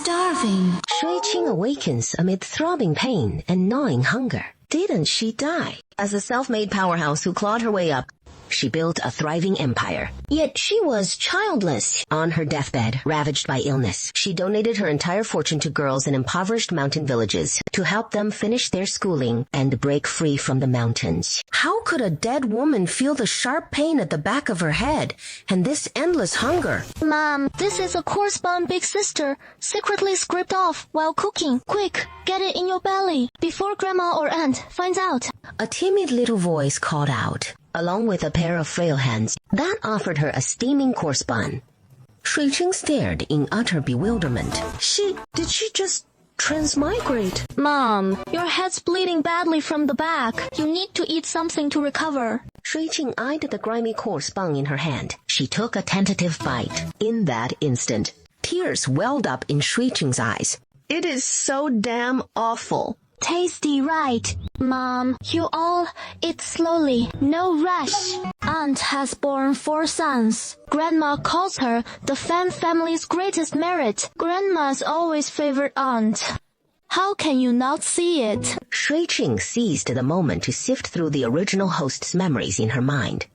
starving. Shui-Qing awakens amid throbbing pain and gnawing hunger. Didn't she die? As a self-made powerhouse who clawed her way up, she built a thriving empire. Yet she was childless. On her deathbed, ravaged by illness, she donated her entire fortune to girls in impoverished mountain villages to help them finish their schooling and break free from the mountains. How could a dead woman feel the sharp pain at the back of her head and this endless hunger? Mom, this is a correspond big sister, secretly scraped off while cooking. Quick, get it in your belly before grandma or aunt finds out. A timid little voice called out, along with a pair of frail hands that offered her a steaming course bun. Shui-Qing stared in utter bewilderment. Did she just transmigrate? Mom, your head's bleeding badly from the back. You need to eat something to recover. Shui-Qing eyed the grimy course bun in her hand. She took a tentative bite. In that instant, tears welled up in Shui-Qing's eyes. It is so damn awful. Tasty, right? Mom, you all eat slowly, no rush. Aunt has borne 4 sons. Grandma calls her the Fan family's greatest merit. Grandma's always favored aunt. How can you not see it? Shui-Qing seized the moment to sift through the original host's memories in her mind.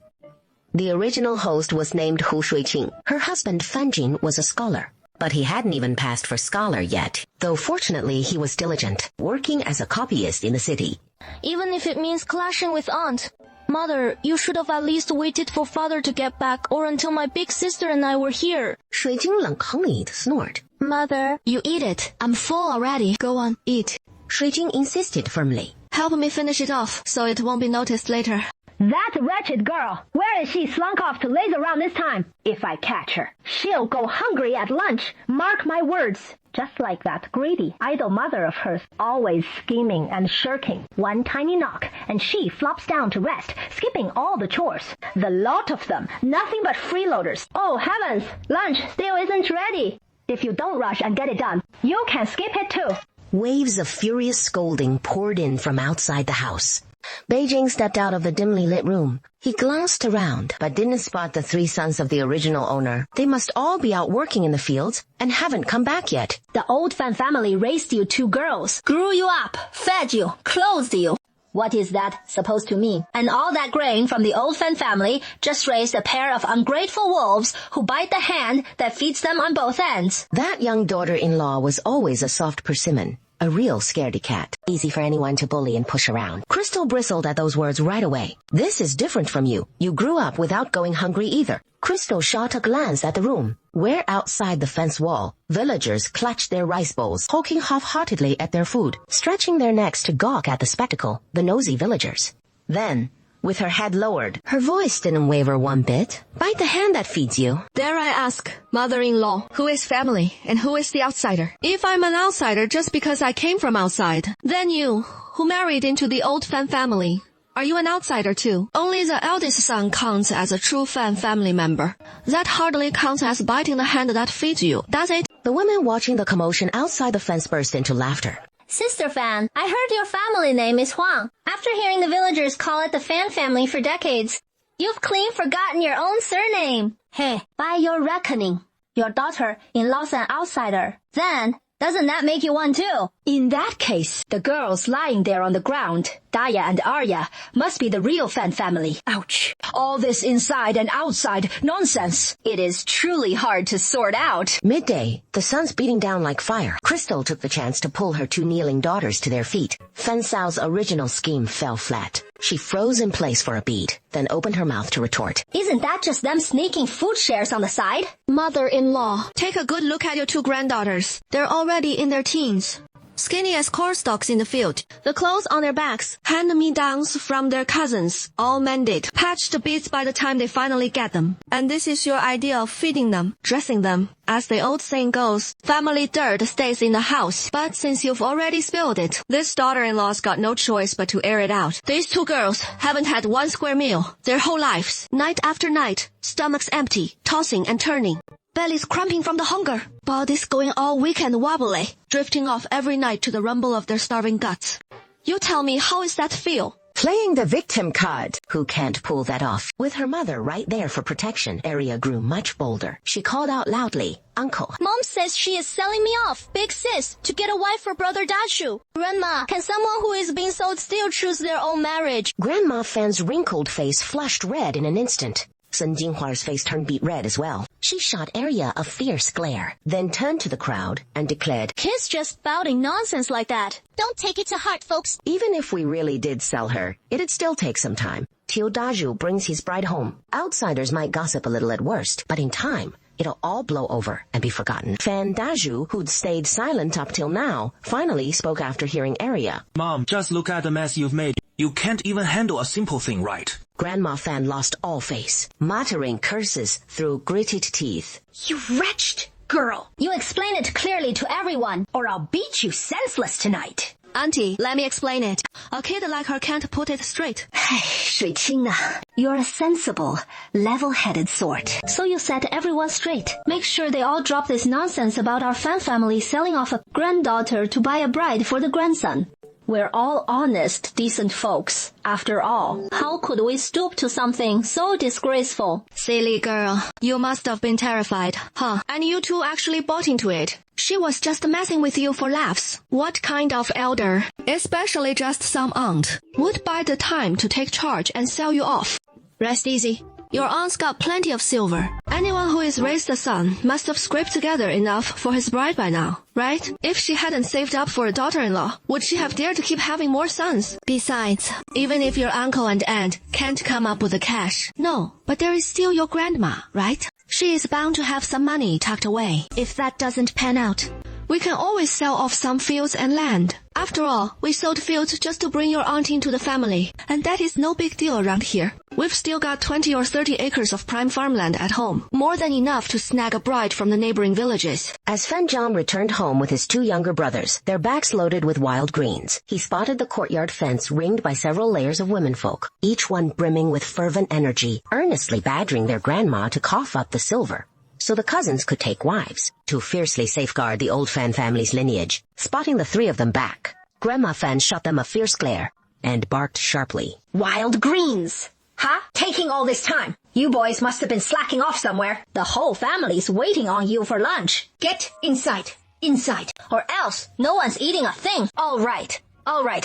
The original host was named Hu Shui-Qing. Her husband Fan Jin was a scholar. But he hadn't even passed for scholar yet, though fortunately he was diligent, working as a copyist in the city. Even if it means clashing with aunt. Mother, you should have at least waited for father to get back or until my big sister and I were here. Shui-Qing 冷哼了一个 snort. Mother, you eat it. I'm full already. Go on, eat. Shui-Qing insisted firmly. Help me finish it off so it won't be noticed later. That wretched girl! Where is she slunk off to laze around this time? If I catch her, she'll go hungry at lunch. Mark my words. Just like that greedy, idle mother of hers, always scheming and shirking. One tiny knock, and she flops down to rest, skipping all the chores. The lot of them, nothing but freeloaders. Oh heavens, lunch still isn't ready. If you don't rush and get it done, you can skip it too. Waves of furious scolding poured in from outside the house. Beijing stepped out of the dimly lit room. He glanced around, but didn't spot the 3 sons of the original owner. They must all be out working in the fields and haven't come back yet. The old Fan family raised you 2 girls, grew you up, fed you, clothed you. What is that supposed to mean? And all that grain from the old Fan family just raised a pair of ungrateful wolves who bite the hand that feeds them on both ends. That young daughter-in-law was always a soft persimmon. A real scaredy cat. Easy for anyone to bully and push around. Crystal bristled at those words right away. This is different from you. You grew up without going hungry either. Crystal shot a glance at the room, where outside the fence wall, villagers clutched their rice bowls, poking half-heartedly at their food, stretching their necks to gawk at the spectacle, the nosy villagers. Then, with her head lowered, her voice didn't waver one bit. Bite the hand that feeds you. Dare I ask, mother-in-law, who is family and who is the outsider? If I'm an outsider just because I came from outside, then you, who married into the old Fan family, are you an outsider too? Only the eldest son counts as a true Fan family member. That hardly counts as biting the hand that feeds you, does it? The women watching the commotion outside the fence burst into laughter. Sister Fan, I heard your family name is Huang. After hearing the villagers call it the Fan family for decades, you've clean forgotten your own surname. Hey, by your reckoning, your daughter-in-law's an outsider. Then, doesn't that make you one too? In that case, the girls lying there on the ground, Daya and Arya, must be the real Fan family. Ouch. All this inside and outside nonsense. It is truly hard to sort out. Midday, the sun's beating down like fire. Crystal took the chance to pull her 2 kneeling daughters to their feet. Fen Sao's original scheme fell flat. She froze in place for a beat, then opened her mouth to retort. Isn't that just them sneaking food shares on the side? Mother-in-law, take a good look at your 2 granddaughters. They're already in their teens. Skinny as cornstalks in the field. The clothes on their backs, hand-me-downs from their cousins, all mended, patched to bits by the time they finally get them. And this is your idea of feeding them, dressing them. As the old saying goes, family dirt stays in the house. But since you've already spilled it, this daughter-in-law's got no choice but to air it out. These 2 girls haven't had 1 square meal their whole lives. Night after night, stomachs empty, tossing and turning. Bellies cramping from the hunger. Bodies going all weekend wobbly, drifting off every night to the rumble of their starving guts. You tell me, how is that feel? Playing the victim card. Who can't pull that off? With her mother right there for protection, Aria grew much bolder. She called out loudly, "Uncle." Mom says she is selling me off, big sis, to get a wife for brother Dashu. Grandma, can someone who is being sold still choose their own marriage? Grandma Fan's wrinkled face flushed red in an instant. Sun Jinghua's face turned beet red as well. She shot Aria a fierce glare, then turned to the crowd and declared, Kids just spouting nonsense like that. Don't take it to heart, folks. even if we really did sell her, it'd still take some time. Till Daju brings his bride home. Outsiders might gossip a little at worst, but in time, it'll all blow over and be forgotten. Fan Daju, who'd stayed silent up till now, finally spoke after hearing Aria. Mom, just look at the mess you've made. You can't even handle a simple thing right. Grandma Fan lost all face, muttering curses through gritted teeth. You wretched girl. You explain it clearly to everyone, or I'll beat you senseless tonight. Auntie, let me explain it. A kid like her can't put it straight. Shui Qing, you're a sensible, level-headed sort. So you set everyone straight. Make sure they all drop this nonsense about our Fan family selling off a granddaughter to buy a bride for the grandson. We're all honest, decent folks. After all, how could we stoop to something so disgraceful? Silly girl. You must have been terrified, huh? And you two actually bought into it. She was just messing with you for laughs. What kind of elder, especially just some aunt, would buy the time to take charge and sell you off? Rest easy. Your aunt's got plenty of silver. Anyone who has raised a son must have scraped together enough for his bride by now, right? If she hadn't saved up for a daughter-in-law, would she have dared to keep having more sons? Besides, even if your uncle and aunt can't come up with the cash, no, but there is still your grandma, right? She is bound to have some money tucked away. If that doesn't pan out, we can always sell off some fields and land. After all, we sold fields just to bring your aunt into the family, and that is no big deal around here. We've still got 20 or 30 acres of prime farmland at home, more than enough to snag a bride from the neighboring villages. As Fan Zhang returned home with his two younger brothers, their backs loaded with wild greens, he spotted the courtyard fence ringed by several layers of womenfolk, each one brimming with fervent energy, earnestly badgering their grandma to cough up the silver, so the cousins could take wives, to fiercely safeguard the old Fan family's lineage. Spotting the three of them back, Grandma Fan shot them a fierce glare and barked sharply. Wild greens! Huh? Taking all this time. You boys must have been slacking off somewhere. The whole family's waiting on you for lunch. Get inside. Inside. Or else, no one's eating a thing. All right.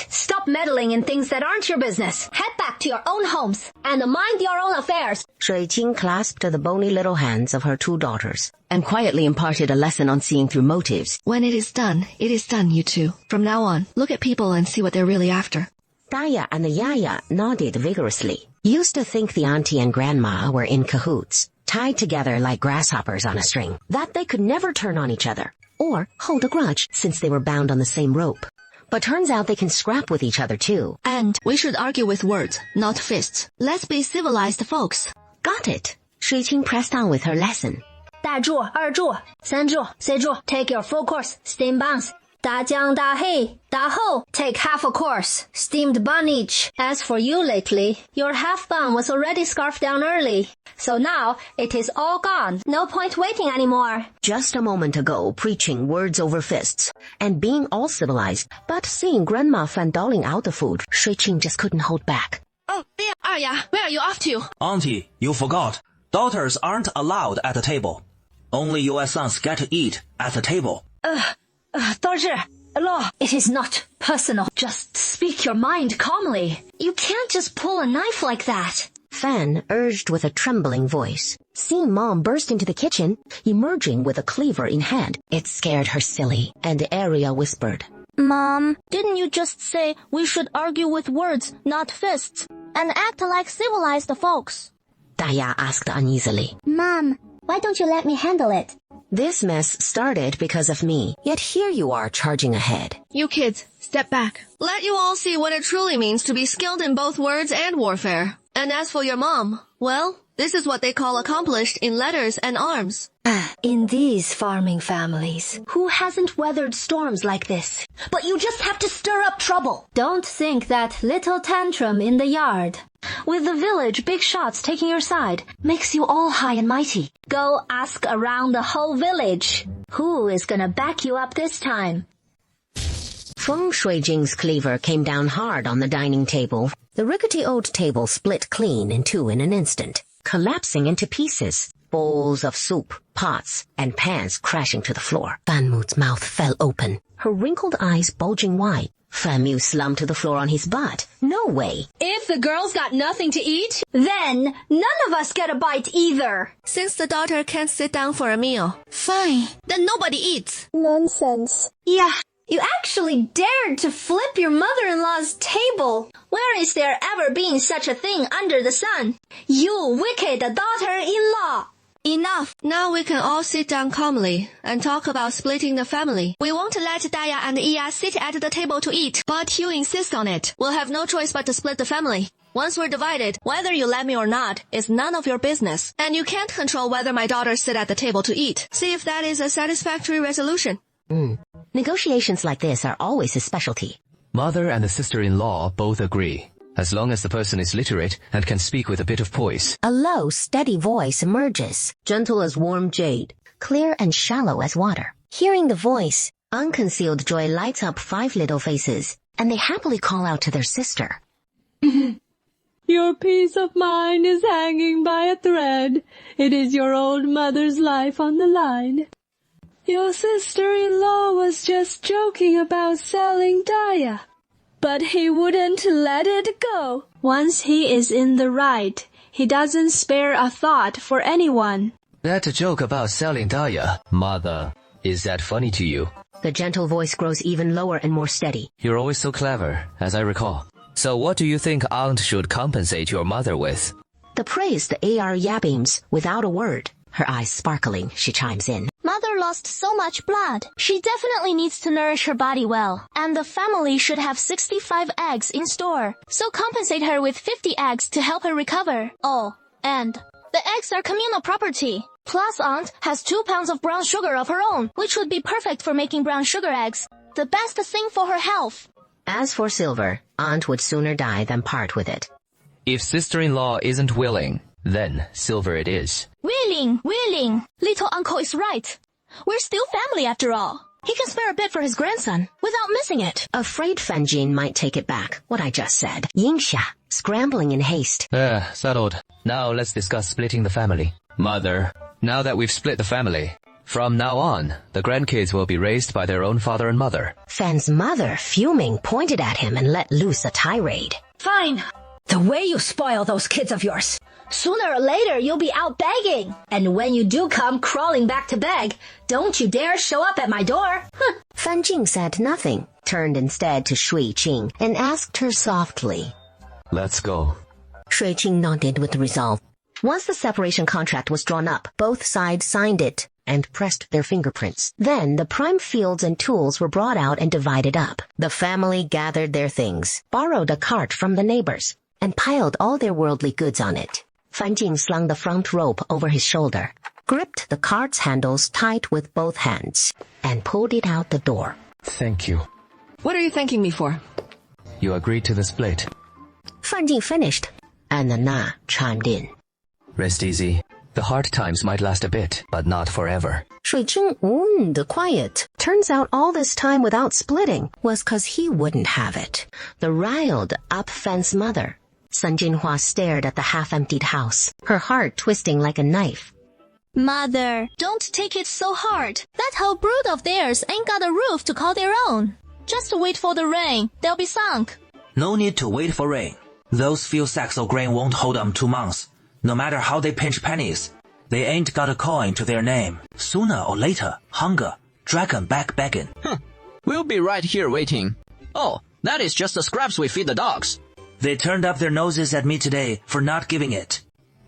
Stop meddling in things that aren't your business. Head back to your own homes and mind your own affairs. Shui Qing clasped the bony little hands of her two daughters and quietly imparted a lesson on seeing through motives. When it is done, you two. From now on, look at people and see what they're really after. Daya and the Yaya nodded vigorously. Used to think the auntie and grandma were in cahoots, tied together like grasshoppers on a string, that they could never turn on each other or hold a grudge since they were bound on the same rope. But turns out they can scrap with each other too. And we should argue with words, not fists. Let's be civilized folks. Got it. Shui Qing pressed on with her lesson. 大柱,二柱,三柱, 四柱, take your full course, steam buns. 大江大黑, 大后, take half a course, steamed bun each. As for you lately, your half bun was already scarfed down early. So now, it is all gone. No point waiting anymore. Just a moment ago, preaching words over fists and being all civilized, but seeing Grandma Fan doling out the food, Shui Qing just couldn't hold back. Oh, dear, Arya, where are you off to? Auntie, you forgot. Daughters aren't allowed at the table. Only U.S. sons get to eat at the table. 都是, law. It is not personal. Just speak your mind calmly. You can't just pull a knife like that. Fan urged with a trembling voice. Seeing Mom burst into the kitchen, emerging with a cleaver in hand, it scared her silly, and Aria whispered, Mom, didn't you just say we should argue with words, not fists, and act like civilized folks? Daya asked uneasily. Mom, why don't you let me handle it? This mess started because of me, yet here you are charging ahead. You kids, step back. Let you all see what it truly means to be skilled in both words and warfare. And as for your mom, well, this is what they call accomplished in letters and arms. In these farming families, who hasn't weathered storms like this? But you just have to stir up trouble. Don't think that little tantrum in the yard, with the village big shots taking your side, makes you all high and mighty. Go ask around the whole village. Who is gonna back you up this time? Feng Shuijing's cleaver came down hard on the dining table. The rickety old table split clean in two in an instant, collapsing into pieces. Bowls of soup, pots, and pans crashing to the floor. Fan Mu's mouth fell open, her wrinkled eyes bulging wide. Fan Mu slumped to the floor on his butt. No way. If the girls got nothing to eat, then none of us get a bite either. Since the daughter can't sit down for a meal, Fine. then nobody eats. Nonsense. Yeah, you actually dared to flip your mother-in-law's table. Where is there ever been such a thing under the sun? You wicked daughter-in-law. Enough. Now we can all sit down calmly and talk about splitting the family. We won't let Daya and Iya sit at the table to eat, but you insist on it. We'll have no choice but to split the family. Once we're divided, whether you let me or not is none of your business. And you can't control whether my daughters sit at the table to eat. See if that is a satisfactory resolution. Negotiations like this are always his specialty. Mother and the sister-in-law both agree, as long as the person is literate and can speak with a bit of poise. A low, steady voice emerges, gentle as warm jade, clear and shallow as water. Hearing the voice, unconcealed joy lights up 5 little faces, and they happily call out to their sister. Your peace of mind is hanging by a thread. It is your old mother's life on the line. Your sister-in-law was just joking about selling Daya, but he wouldn't let it go. Once he is in the right, he doesn't spare a thought for anyone. That joke about selling Daya, Mother, is that funny to you? The gentle voice grows even lower and more steady. You're always so clever, as I recall. So what do you think Aunt should compensate your mother with? The praise the AR yabeams without a word. Her eyes sparkling, she chimes in. Mother lost so much blood. She definitely needs to nourish her body well. And the family should have 65 eggs in store. So compensate her with 50 eggs to help her recover. Oh, and the eggs are communal property. Plus Aunt has 2 pounds of brown sugar of her own, which would be perfect for making brown sugar eggs. The best thing for her health. As for silver, Aunt would sooner die than part with it. If sister-in-law isn't willing, then silver it is. Willing. Little uncle is right. We're still family after all. He can spare a bit for his grandson without missing it. Afraid Fan Jin might take it back, what I just said. Yingxia, scrambling in haste. Settled. Now let's discuss splitting the family. Mother, now that we've split the family, from now on, the grandkids will be raised by their own father and mother. Fan's mother, fuming, pointed at him and let loose a tirade. Fine. The way you spoil those kids of yours. Sooner or later, you'll be out begging. And when you do come crawling back to beg, don't you dare show up at my door. Fan Jing said nothing, turned instead to Shui Qing and asked her softly. Let's go. Shui Qing nodded with resolve. Once the separation contract was drawn up, both sides signed it and pressed their fingerprints. Then the prime fields and tools were brought out and divided up. The family gathered their things, borrowed a cart from the neighbors, and piled all their worldly goods on it. Fan Jing slung the front rope over his shoulder, gripped the cart's handles tight with both hands, and pulled it out the door. Thank you. What are you thanking me for? You agreed to the split. Fan Jing finished, and the Na chimed in. Rest easy. The hard times might last a bit, but not forever. Shui Qing wound quiet. Turns out all this time without splitting was 'cause he wouldn't have it. The riled up Fan's mother. Sun Jinhua stared at the half-emptied house, her heart twisting like a knife. Mother, don't take it so hard. That whole brood of theirs ain't got a roof to call their own. Just wait for the rain. They'll be sunk. No need to wait for rain. Those few sacks of grain won't hold them 2 months. No matter how they pinch pennies, they ain't got a coin to their name. Sooner or later, hunger, drag 'em back begging. We'll be right here waiting. Oh, that is just the scraps we feed the dogs. They turned up their noses at me today for not giving it.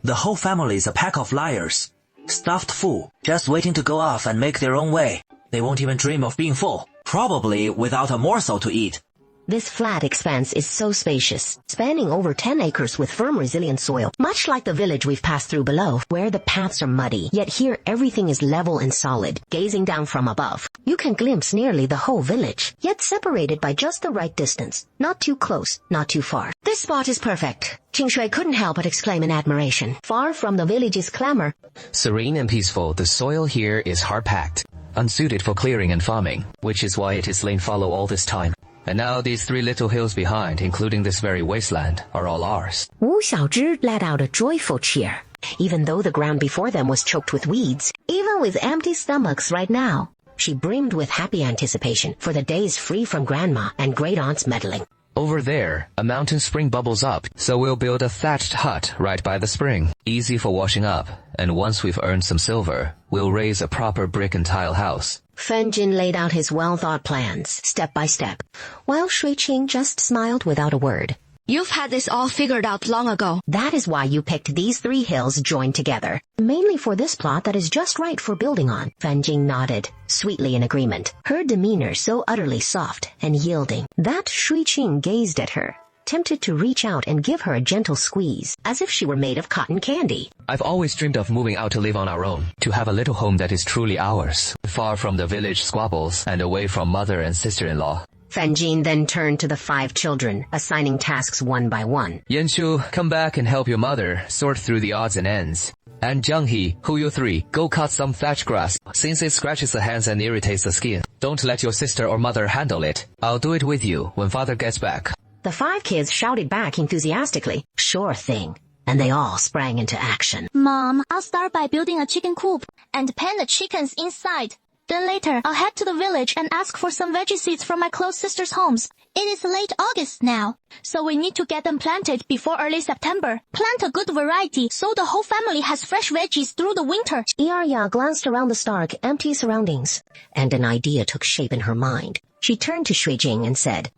The whole family's a pack of liars. Stuffed full, just waiting to go off and make their own way. They won't even dream of being full, probably without a morsel to eat. This flat expanse is so spacious, spanning over 10 acres with firm resilient soil, much like the village we've passed through below, where the paths are muddy, yet here everything is level and solid. Gazing down from above, you can glimpse nearly the whole village, yet separated by just the right distance. Not too close, not too far. This spot is perfect. Qing Shui couldn't help but exclaim in admiration. Far from the village's clamor. Serene and peaceful, the soil here is hard-packed, unsuited for clearing and farming, which is why it has lain fallow all this time. And now these 3 little hills behind, including this very wasteland, are all ours. Wu Xiaozhi let out a joyful cheer. Even though the ground before them was choked with weeds, even with empty stomachs right now, she brimmed with happy anticipation for the days free from grandma and great-aunt's meddling. Over there, a mountain spring bubbles up, so we'll build a thatched hut right by the spring. Easy for washing up, and once we've earned some silver, we'll raise a proper brick and tile house. Fan Jin laid out his well-thought plans, step by step, while Shui Qing just smiled without a word. You've had this all figured out long ago. That is why you picked these 3 hills joined together, mainly for this plot that is just right for building on. Fan Jing nodded, sweetly in agreement, her demeanor so utterly soft and yielding that Shui Qing gazed at her, tempted to reach out and give her a gentle squeeze, as if she were made of cotton candy. I've always dreamed of moving out to live on our own, to have a little home that is truly ours, far from the village squabbles and away from mother and sister-in-law. Fan Jin then turned to the 5 children, assigning tasks one by one. Yanqiu, come back and help your mother sort through the odds and ends. And Jianghe, who you 3, go cut some thatch grass, since it scratches the hands and irritates the skin. Don't let your sister or mother handle it. I'll do it with you when father gets back. The 5 kids shouted back enthusiastically, "Sure thing." And they all sprang into action. Mom, I'll start by building a chicken coop and pen the chickens inside. Then later, I'll head to the village and ask for some veggie seeds from my close sisters' homes. It is late August now, so we need to get them planted before early September. Plant a good variety so the whole family has fresh veggies through the winter. Iarya glanced around the stark, empty surroundings, and an idea took shape in her mind. She turned to Shui Jing and said,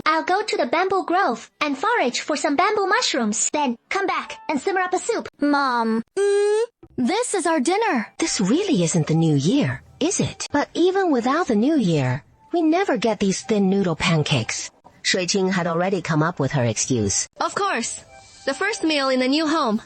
I'll go to the bamboo grove and forage for some bamboo mushrooms. Then come back and simmer up a soup. Mom, this is our dinner. This really isn't the new year, is it? But even without the new year, we never get these thin noodle pancakes. Shui Jing had already come up with her excuse. Of course. The first meal in the new home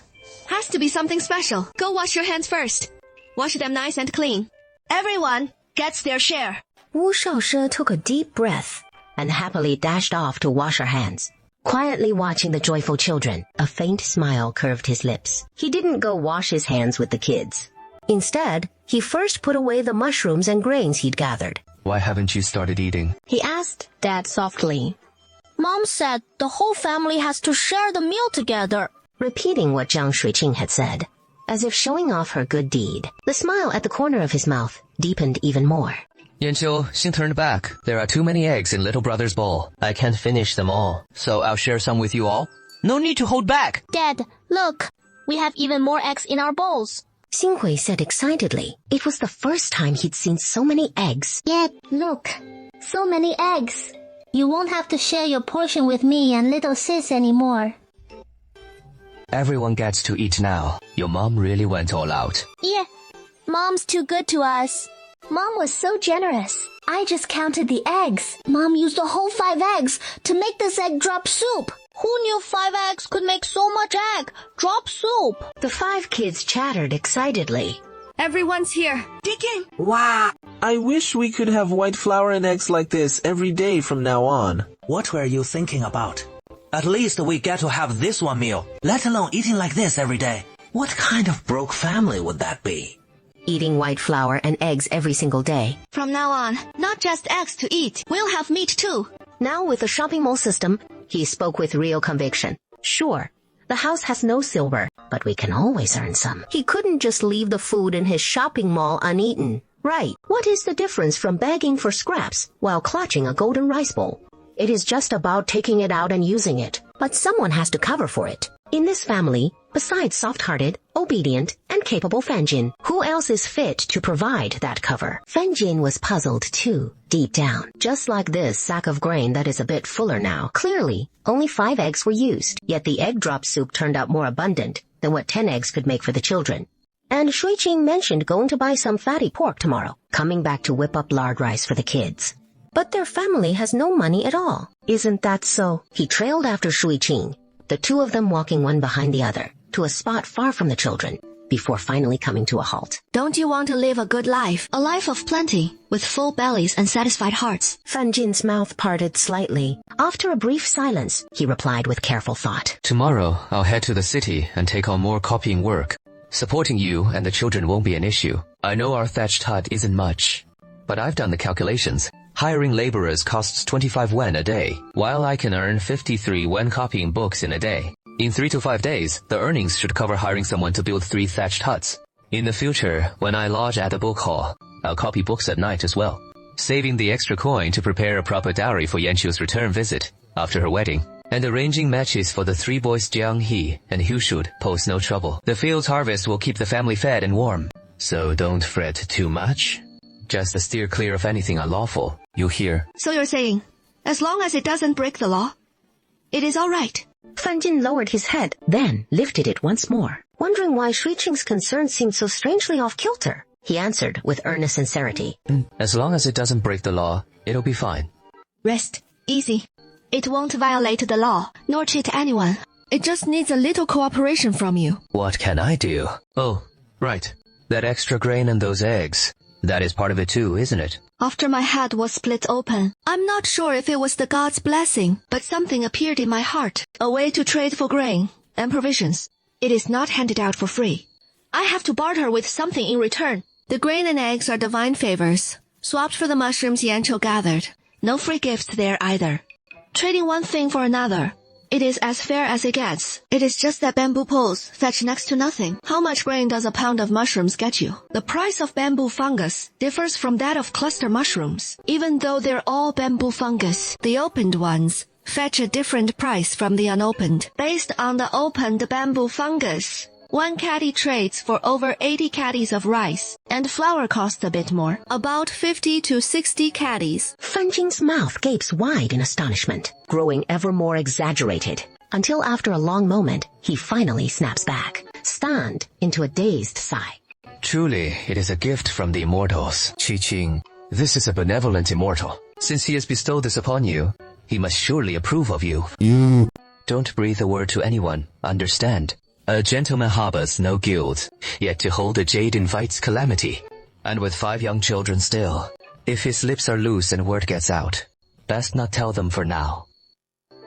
has to be something special. Go wash your hands first. Wash them nice and clean. Everyone gets their share. Wu Shaoshe took a deep breath and happily dashed off to wash her hands. Quietly watching the joyful children, a faint smile curved his lips. He didn't go wash his hands with the kids. Instead, he first put away the mushrooms and grains he'd gathered. Why haven't you started eating? He asked Dad softly, Mom said the whole family has to share the meal together. Repeating what Jiang Shuiqing had said, as if showing off her good deed. The smile at the corner of his mouth deepened even more. Yanqiu, Xing turned back. There are too many eggs in little brother's bowl. I can't finish them all, so I'll share some with you all. No need to hold back. Dad, look, we have even more eggs in our bowls. Xinghui said excitedly. It was the first time he'd seen so many eggs. Yeah, look, so many eggs. You won't have to share your portion with me and little sis anymore. Everyone gets to eat now. Your mom really went all out. Yeah, Mom's too good to us. Mom was so generous. I just counted the eggs. Mom used a whole 5 eggs to make this egg drop soup. Who knew 5 eggs could make so much egg drop soup? The 5 kids chattered excitedly. Everyone's here. Digging. Wow! I wish we could have white flour and eggs like this every day from now on. What were you thinking about? At least we get to have this one meal, let alone eating like this every day. What kind of broke family would that be? Eating white flour and eggs every single day. From now on, not just eggs to eat. We'll have meat too. Now with the shopping mall system, he spoke with real conviction. Sure, the house has no silver, but we can always earn some. He couldn't just leave the food in his shopping mall uneaten. Right. What is the difference from begging for scraps while clutching a golden rice bowl? It is just about taking it out and using it. But someone has to cover for it. In this family, besides soft-hearted, obedient, and capable Fan Jin, who else is fit to provide that cover? Fan Jin was puzzled too, deep down. Just like this sack of grain that is a bit fuller now. Clearly, only 5 eggs were used, yet the egg drop soup turned out more abundant than what 10 eggs could make for the children. And Shui Qing mentioned going to buy some fatty pork tomorrow, coming back to whip up lard rice for the kids. But their family has no money at all. Isn't that so? He trailed after Shui Qing, the 2 of them walking one behind the other, to a spot far from the children, before finally coming to a halt. Don't you want to live a good life? A life of plenty, with full bellies and satisfied hearts? Fan Jin's mouth parted slightly. After a brief silence, he replied with careful thought. Tomorrow, I'll head to the city and take on more copying work. Supporting you and the children won't be an issue. I know our thatched hut isn't much, but I've done the calculations. Hiring laborers costs 25 wen a day, while I can earn 53 when copying books in a day. In 3 to 5 days, the earnings should cover hiring someone to build 3 thatched huts. In the future, when I lodge at a book hall, I'll copy books at night as well, saving the extra coin to prepare a proper dowry for Yanqiu's return visit after her wedding. And arranging matches for the 3 boys Jiang He and Hu should pose no trouble. The field's harvest will keep the family fed and warm. So don't fret too much. Just steer clear of anything unlawful. You hear? So you're saying, as long as it doesn't break the law, it is all right. Fan Jin lowered his head, then lifted it once more, wondering why Shui Qing's concern seemed so strangely off-kilter. He answered with earnest sincerity. As long as it doesn't break the law, it'll be fine. Rest easy. It won't violate the law, nor cheat anyone. It just needs a little cooperation from you. What can I do? Oh, right. That extra grain and those eggs. That is part of it too, isn't it? After my head was split open, I'm not sure if it was the God's blessing, but something appeared in my heart. A way to trade for grain and provisions. It is not handed out for free. I have to barter with something in return. The grain and eggs are divine favors, swapped for the mushrooms Yanqiu gathered. No free gifts there either. Trading one thing for another. It is as fair as it gets. It is just that bamboo poles fetch next to nothing. How much grain does a pound of mushrooms get you? The price of bamboo fungus differs from that of cluster mushrooms. Even though they're all bamboo fungus, the opened ones fetch a different price from the unopened. Based on the opened bamboo fungus, 1 caddy trades for over 80 caddies of rice, and flour costs a bit more, about 50 to 60 caddies. Fan Jin's mouth gapes wide in astonishment, growing ever more exaggerated, until after a long moment, he finally snaps back, stunned into a dazed sigh. Truly, it is a gift from the immortals. Qi Qing, this is a benevolent immortal. Since he has bestowed this upon you, he must surely approve of you. Don't breathe a word to anyone, understand? A gentleman harbors no guilt, yet to hold a jade invites calamity. And with 5 young children still, if his lips are loose and word gets out, best not tell them for now.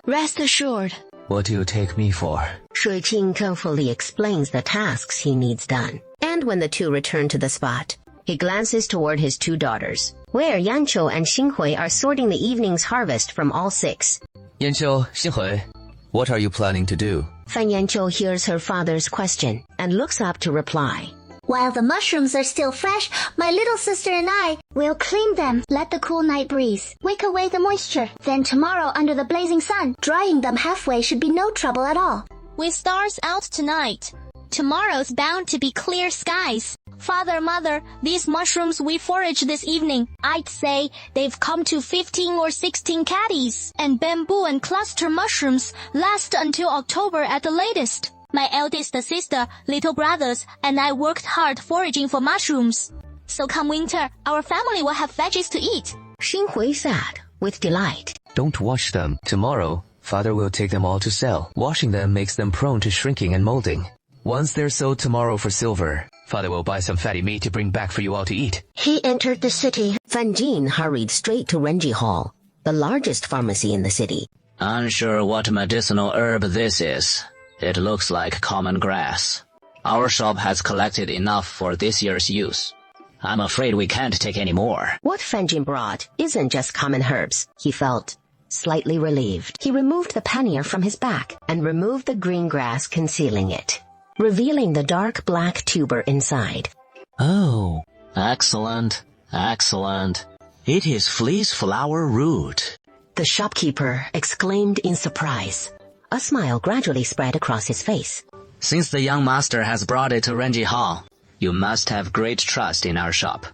Rest assured. What do you take me for? Shui Qing carefully explains the tasks he needs done. And when the two return to the spot, he glances toward his 2 daughters, where Yanqiu and Xinghui are sorting the evening's harvest from all 6. Yanqiu, Xinghui, what are you planning to do? Fan Yanqiu hears her father's question and looks up to reply. While the mushrooms are still fresh, my little sister and I will clean them, let the cool night breeze wake away the moisture. Then tomorrow under the blazing sun, drying them halfway should be no trouble at all. With stars out tonight, tomorrow's bound to be clear skies. Father, Mother, these mushrooms we foraged this evening, I'd say they've come to 15 or 16 caddies. And bamboo and cluster mushrooms last until October at the latest. My eldest sister, little brothers, and I worked hard foraging for mushrooms. So come winter, our family will have veggies to eat. Xinghui said with delight. Don't wash them. Tomorrow, Father will take them all to sell. Washing them makes them prone to shrinking and molding. Once they're sold tomorrow for silver, Father will buy some fatty meat to bring back for you all to eat. He entered the city. Fan Jin hurried straight to Renji Hall, the largest pharmacy in the city. Unsure what medicinal herb this is. It looks like common grass. Our shop has collected enough for this year's use. I'm afraid we can't take any more. What Fan Jin brought isn't just common herbs, he felt. Slightly relieved, he removed the pannier from his back and removed the green grass concealing it, revealing the dark black tuber inside. Oh, excellent, excellent. It is fleece flower root. The shopkeeper exclaimed in surprise. A smile gradually spread across his face. Since the young master has brought it to Renji Hall, you must have great trust in our shop.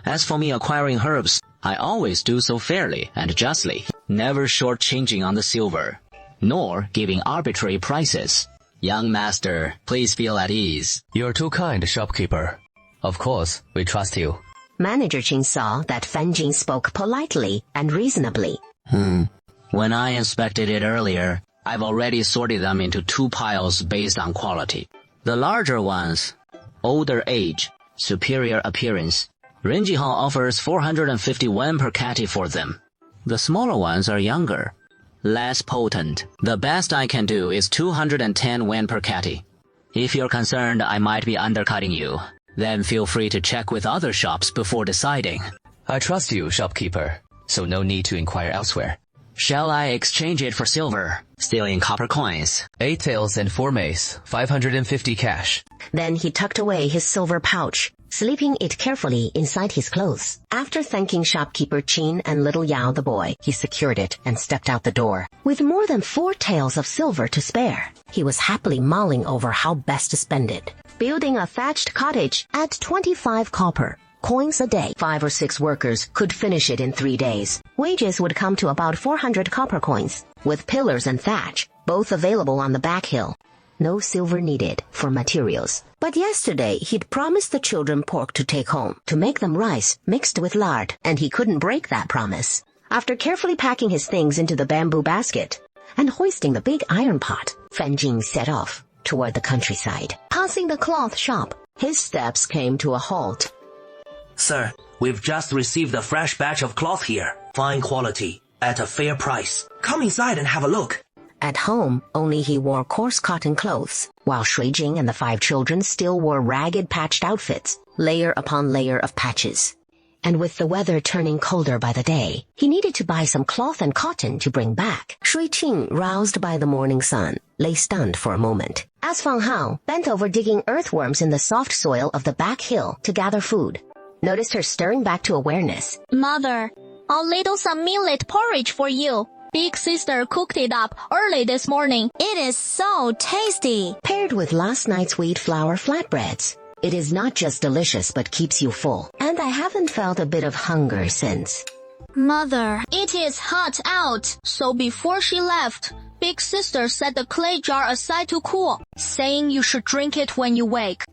As for me acquiring herbs, I always do so fairly and justly, never shortchanging on the silver, nor giving arbitrary prices. Young master, please feel at ease. You're too kind, shopkeeper. Of course, we trust you. Manager Qing saw that Fan Jin spoke politely and reasonably. When I inspected it earlier, I've already sorted them into 2 piles based on quality. The larger ones, older age, superior appearance. Renji Hall offers 450 wen per catty for them. The smaller ones are younger, less potent. The best I can do is 210 wen per catty. If you're concerned I might be undercutting you, then feel free to check with other shops before deciding. I trust you, shopkeeper. so no need to inquire elsewhere. Shall I exchange it for silver, still in copper coins? 8 taels and 4 mace, 550 cash. Then he tucked away his silver pouch, slipping it carefully inside his clothes. After thanking shopkeeper Qin and little Yao the boy, he secured it and stepped out the door. With more than 4 taels of silver to spare, he was happily mulling over how best to spend it. Building a thatched cottage at 25 copper coins a day. 5 or 6 workers could finish it in 3 days. Wages would come to about 400 copper coins, with pillars and thatch, both available on the back hill. No silver needed for materials. But yesterday he'd promised the children pork to take home, to make them rice mixed with lard, and he couldn't break that promise. After carefully packing his things into the bamboo basket and hoisting the big iron pot, Fan Jing set off toward the countryside. Passing the cloth shop, his steps came to a halt. Sir, we've just received a fresh batch of cloth here. Fine quality, at a fair price. Come inside and have a look. At home, only he wore coarse cotton clothes, while Shui Jing and the 5 children still wore ragged patched outfits, layer upon layer of patches. And with the weather turning colder by the day, he needed to buy some cloth and cotton to bring back. Shui Qing, roused by the morning sun, lay stunned for a moment, as Fang Hao bent over digging earthworms in the soft soil of the back hill to gather food. Noticed her stirring back to awareness. Mother, I'll ladle some millet porridge for you. Big sister cooked it up early this morning. It is so tasty. Paired with last night's wheat flour flatbreads, it is not just delicious but keeps you full. And I haven't felt a bit of hunger since. Mother, it is hot out. So before she left, Big sister set the clay jar aside to cool, saying you should drink it when you wake.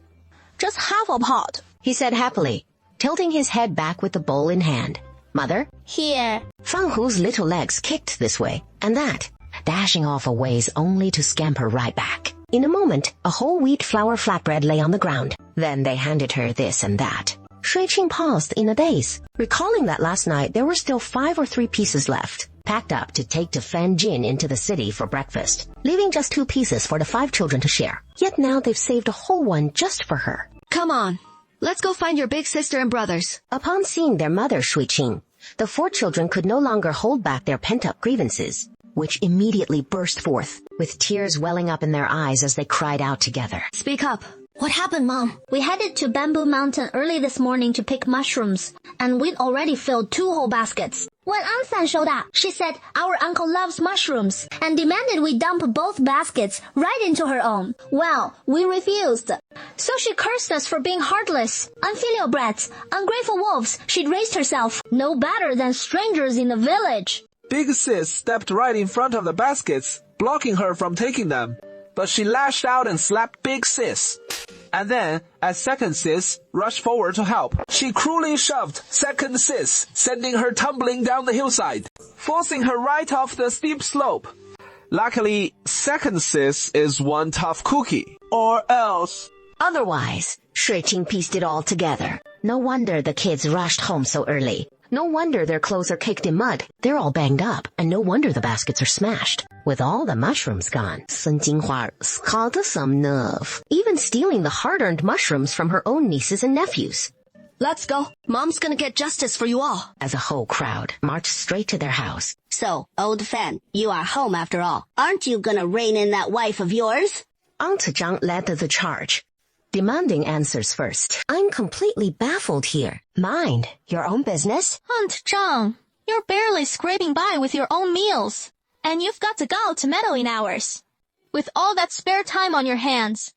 Just half a pot, he said happily, tilting his head back with the bowl in hand. Mother? Here. Fang Hu's little legs kicked this way and that, dashing off a ways only to scamper right back. In a moment, a whole wheat flour flatbread lay on the ground. Then they handed her this and that. Shui Qing paused in a daze, recalling that last night there were still 5 or 3 pieces left, packed up to take to Fan Jin into the city for breakfast, leaving just 2 pieces for the 5 children to share. Yet now they've saved a whole one just for her. Come on. Let's go find your big sister and brothers. Upon seeing their mother, Shui Qing, the 4 children could no longer hold back their pent-up grievances, which immediately burst forth, with tears welling up in their eyes as they cried out together. Speak up. What happened, Mom? We headed to Bamboo Mountain early this morning to pick mushrooms, and we'd already filled 2 whole baskets. When Aunt San showed up, she said our uncle loves mushrooms and demanded we dump both baskets right into her own. Well, we refused. So she cursed us for being heartless, unfilial brats, ungrateful wolves she'd raised herself, no better than strangers in the village. Big Sis stepped right in front of the baskets, blocking her from taking them. But she lashed out and slapped Big Sis. And then, as Second Sis rushed forward to help, she cruelly shoved Second Sis, sending her tumbling down the hillside, forcing her right off the steep slope. Luckily, Second Sis is one tough cookie. Or else... Otherwise, Shui Qing pieced it all together. No wonder the kids rushed home so early. No wonder their clothes are caked in mud. They're all banged up, and no wonder the baskets are smashed. With all the mushrooms gone, Sun Jinghua scalded some nerve, even stealing the hard-earned mushrooms from her own nieces and nephews. Let's go. Mom's gonna get justice for you all. As a whole crowd marched straight to their house. So, old Fan, you are home after all. Aren't you gonna rein in that wife of yours? Aunt Zhang led the charge, demanding answers first. I'm completely baffled here. Mind your own business? Aunt Zhang, you're barely scraping by with your own meals, and you've got the gall to meddle in ours. With all that spare time on your hands,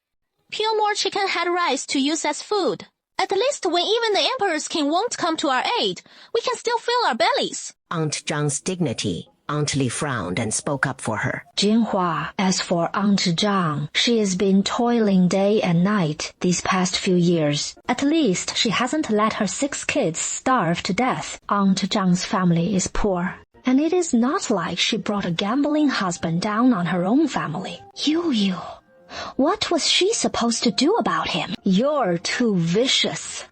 peel more chicken head rice to use as food. At least when even the Emperor's king won't come to our aid, we can still fill our bellies. Aunt Zhang's dignity. Aunt Li frowned and spoke up for her. Jinhua, as for Aunt Zhang, she has been toiling day and night these past few years. At least she hasn't let her 6 kids starve to death. Aunt Zhang's family is poor, and it is not like she brought a gambling husband down on her own family. Yu, what was she supposed to do about him? You're too vicious.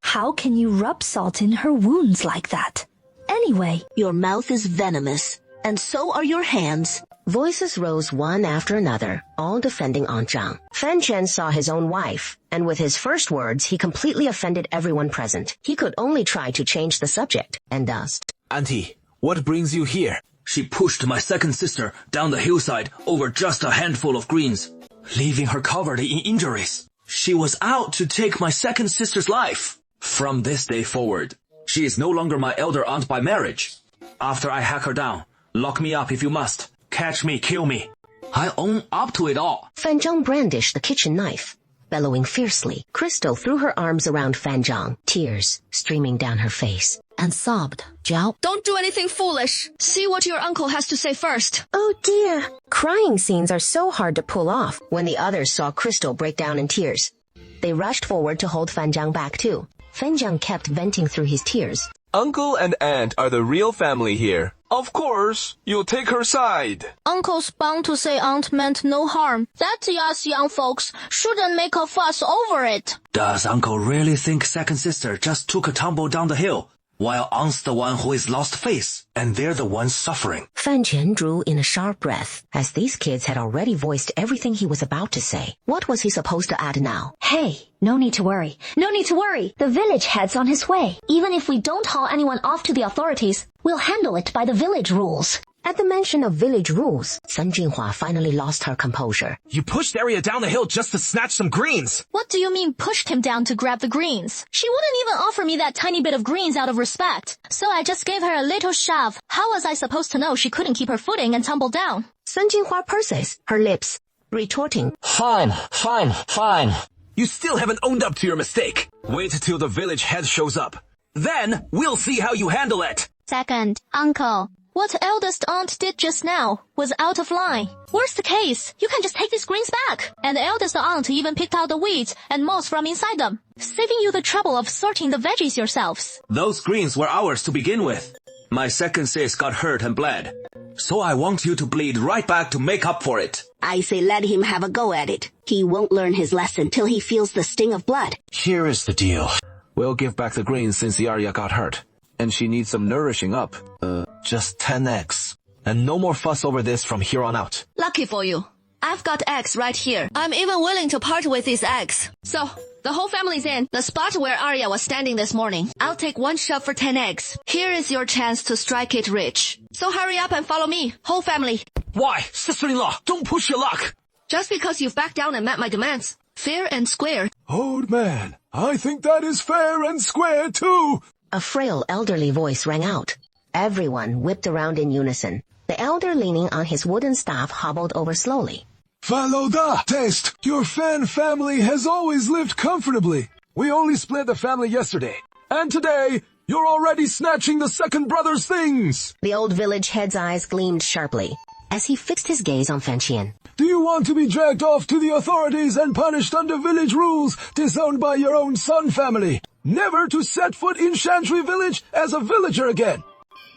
How can you rub salt in her wounds like that? Anyway, your mouth is venomous, and so are your hands. Voices rose one after another, all defending Aunt Zhang. Fan Chen saw his own wife, and with his first words, he completely offended everyone present. He could only try to change the subject, and asked, Auntie, what brings you here? She pushed my second sister down the hillside over just a handful of greens, leaving her covered in injuries. She was out to take my second sister's life. From this day forward, she is no longer my elder aunt by marriage. After I hack her down, lock me up if you must. Catch me, kill me. I own up to it all. Fanzhang brandished the kitchen knife. Bellowing fiercely, Crystal threw her arms around Fanzhang, tears streaming down her face, and sobbed, Jiao, Don't do anything foolish. See what your uncle has to say first. oh dear. Crying scenes are so hard to pull off when the others saw Crystal break down in tears. They rushed forward to hold Fanzhang back too. Fanzhang kept venting through his tears. Uncle and aunt are the real family here. Of course, you'll take her side. Uncle's bound to say aunt meant no harm. That us young folks shouldn't make a fuss over it. Does uncle really think second sister just took a tumble down the hill, while aunt's the one who is lost face, and they're the ones suffering? Fan Qian drew in a sharp breath, as these kids had already voiced everything he was about to say. What was he supposed to add now? Hey, no need to worry. No need to worry. The village head's on his way. Even if we don't haul anyone off to the authorities, we'll handle it by the village rules. At the mention of village rules, Sun Jinhua finally lost her composure. You pushed Arya down the hill just to snatch some greens. What do you mean pushed him down to grab the greens? She wouldn't even offer me that tiny bit of greens out of respect. So I just gave her a little shove. How was I supposed to know she couldn't keep her footing and tumble down? Sun Jinhua purses her lips, retorting, Fine. You still haven't owned up to your mistake. Wait till the village head shows up. Then we'll see how you handle it. Second, uncle. What eldest aunt did just now was out of line. Worst case, you can just take these greens back. And the eldest aunt even picked out the weeds and moss from inside them, saving you the trouble of sorting the veggies yourselves. Those greens were ours to begin with. My second sis got hurt and bled. So I want you to bleed right back to make up for it. I say let him have a go at it. He won't learn his lesson till he feels the sting of blood. Here is the deal. We'll give back the greens since Arya got hurt. And she needs some nourishing up. Just 10 eggs. And no more fuss over this from here on out. Lucky for you. I've got eggs right here. I'm even willing to part with these eggs. So, the whole family's in the spot where Arya was standing this morning. I'll take one shove for 10 eggs. Here is your chance to strike it rich. So hurry up and follow me, whole family. Why? Sister-in-law, don't push your luck. Just because you've backed down and met my demands. Fair and square. Old man, I think that is fair and square too. A frail elderly voice rang out. Everyone whipped around in unison. The elder leaning on his wooden staff hobbled over slowly. Follow the test. Your Fan family has always lived comfortably. We only split the family yesterday. And today, you're already snatching the second brother's things. The old village head's eyes gleamed sharply as he fixed his gaze on Fan Qian. Do you want to be dragged off to the authorities and punished under village rules disowned by your own Sun family? Never to set foot in Shantry village as a villager again.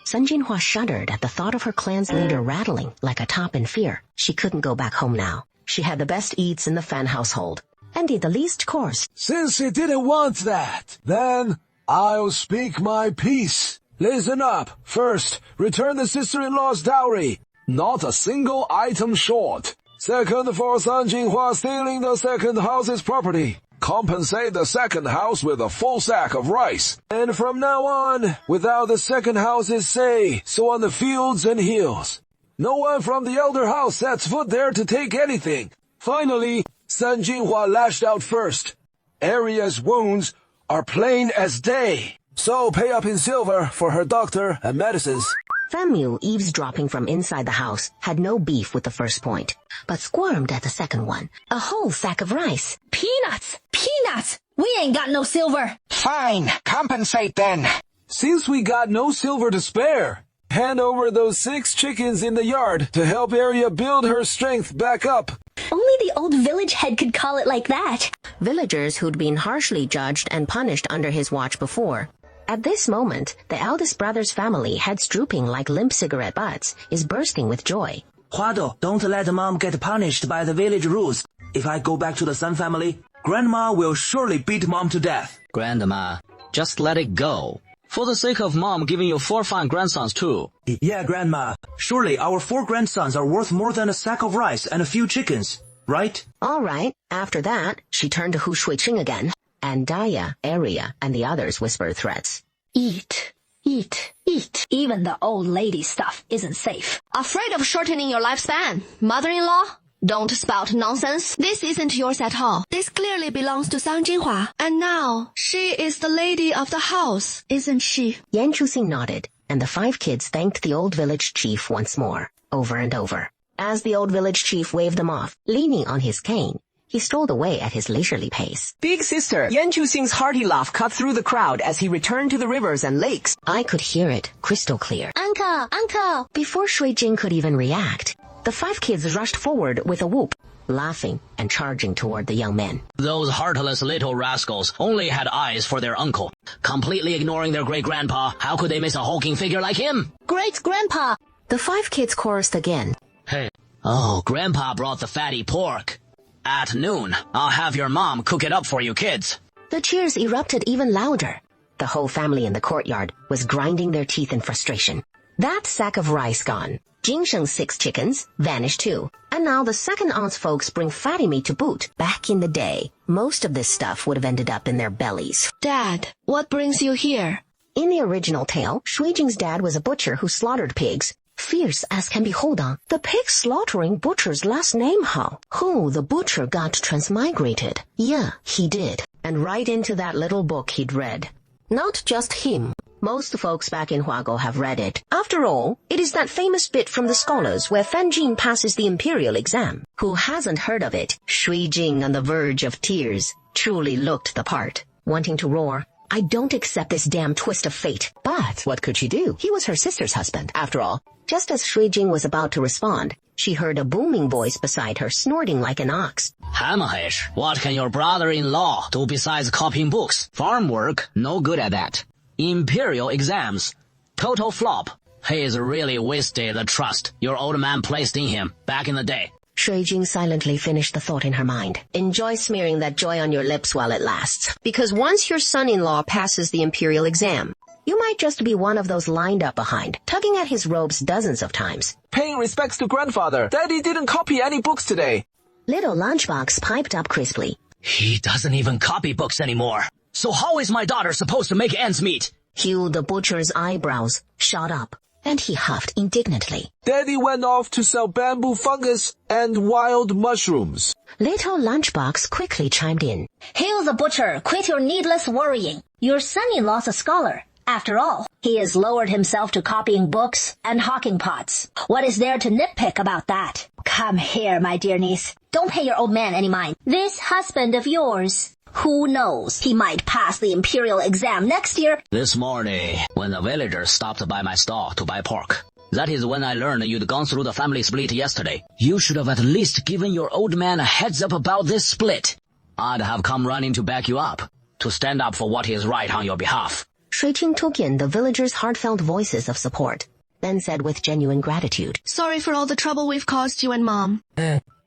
Sun Jinhua shuddered at the thought of her clan's leader rattling like a top in fear. She couldn't go back home now. She had the best eats in the Fan household, and did the least course. Since she didn't want that, then I'll speak my piece. Listen up. First, return the sister-in-law's dowry. Not a single item short. Second, for Sun Jinhua stealing the second house's property. Compensate the second house with a full sack of rice. And from now on, without the second house's say, so on the fields and hills. No one from the elder house sets foot there to take anything. Finally, Sun Jinhua lashed out first. Arya's wounds are plain as day. So pay up in silver for her doctor and medicines. Fan Mu, eavesdropping from inside the house, had no beef with the first point, but squirmed at the second one. A whole sack of rice. Peanuts! Peanuts! We ain't got no silver. Fine, compensate then. Since we got no silver to spare, hand over those 6 chickens in the yard to help Arya build her strength back up. Only the old village head could call it like that. Villagers who'd been harshly judged and punished under his watch before. At this moment, the eldest brother's family, heads drooping like limp cigarette butts, is bursting with joy. Huado, don't let mom get punished by the village rules. If I go back to the Sun family, Grandma will surely beat mom to death. Grandma, just let it go. For the sake of mom giving you 4 fine grandsons too. Yeah, Grandma. Surely our 4 grandsons are worth more than a sack of rice and a few chickens, right? All right. After that, she turned to Hu Shuiqing again. And Daya, Arya, and the others whispered threats. Eat. Eat, eat. Even the old lady stuff isn't safe. Afraid of shortening your lifespan? Mother-in-law? Don't spout nonsense. This isn't yours at all. This clearly belongs to Sang Jinhua. And now, she is the lady of the house, isn't she? Yan Chuxing nodded, and the 5 kids thanked the old village chief once more, over and over. As the old village chief waved them off, leaning on his cane, he strolled away at his leisurely pace. Big sister, Yan Chuxing's hearty laugh cut through the crowd as he returned to the rivers and lakes. I could hear it, crystal clear. Uncle, uncle! Before Shui Jing could even react, the 5 kids rushed forward with a whoop, laughing and charging toward the young men. Those heartless little rascals only had eyes for their uncle. Completely ignoring their great-grandpa, how could they miss a hulking figure like him? Great-grandpa! The 5 kids chorused again. Hey. Oh, Grandpa brought the fatty pork. At noon, I'll have your mom cook it up for you kids. The cheers erupted even louder. The whole family in the courtyard was grinding their teeth in frustration. That sack of rice gone. Jing Sheng's 6 chickens vanished too. And now the second aunt's folks bring fatty meat to boot. Back in the day, most of this stuff would have ended up in their bellies. Dad, what brings you here? In the original tale, Shui Jing's dad was a butcher who slaughtered pigs. Fierce as can be. Hold on. The pig slaughtering butcher's last name how? Who the butcher got transmigrated. Yeah, he did. And right into that little book he'd read. Not just him. Most folks back in Huago have read it. After all, it is that famous bit from the scholars where Fan Jin passes the imperial exam. Who hasn't heard of it? Shui Jing, on the verge of tears, truly looked the part. Wanting to roar, I don't accept this damn twist of fate. But what could she do? He was her sister's husband, after all. Just as Shui Jing was about to respond, she heard a booming voice beside her snorting like an ox. Hamahish, what can your brother-in-law do besides copying books? Farm work, no good at that. Imperial exams, total flop. He is really wasted the trust your old man placed in him back in the day. Shui Jing silently finished the thought in her mind. Enjoy smearing that joy on your lips while it lasts. Because once your son-in-law passes the imperial exam, you might just be one of those lined up behind, tugging at his robes dozens of times. Paying respects to grandfather. Daddy didn't copy any books today. Little Lunchbox piped up crisply. He doesn't even copy books anymore. So how is my daughter supposed to make ends meet? Hugh the butcher's eyebrows shot up, and he huffed indignantly. Daddy went off to sell bamboo fungus and wild mushrooms. Little Lunchbox quickly chimed in. Hugh the butcher, quit your needless worrying. Your son-in-law's a scholar. After all, he has lowered himself to copying books and hawking pots. What is there to nitpick about that? Come here, my dear niece. Don't pay your old man any mind. This husband of yours, who knows? He might pass the imperial exam next year. This morning, when the villagers stopped by my stall to buy pork, that is when I learned you'd gone through the family split yesterday. You should have at least given your old man a heads up about this split. I'd have come running to back you up, to stand up for what is right on your behalf. Shui Jing took in the villagers' heartfelt voices of support, then said with genuine gratitude. Sorry for all the trouble we've caused you and Mom.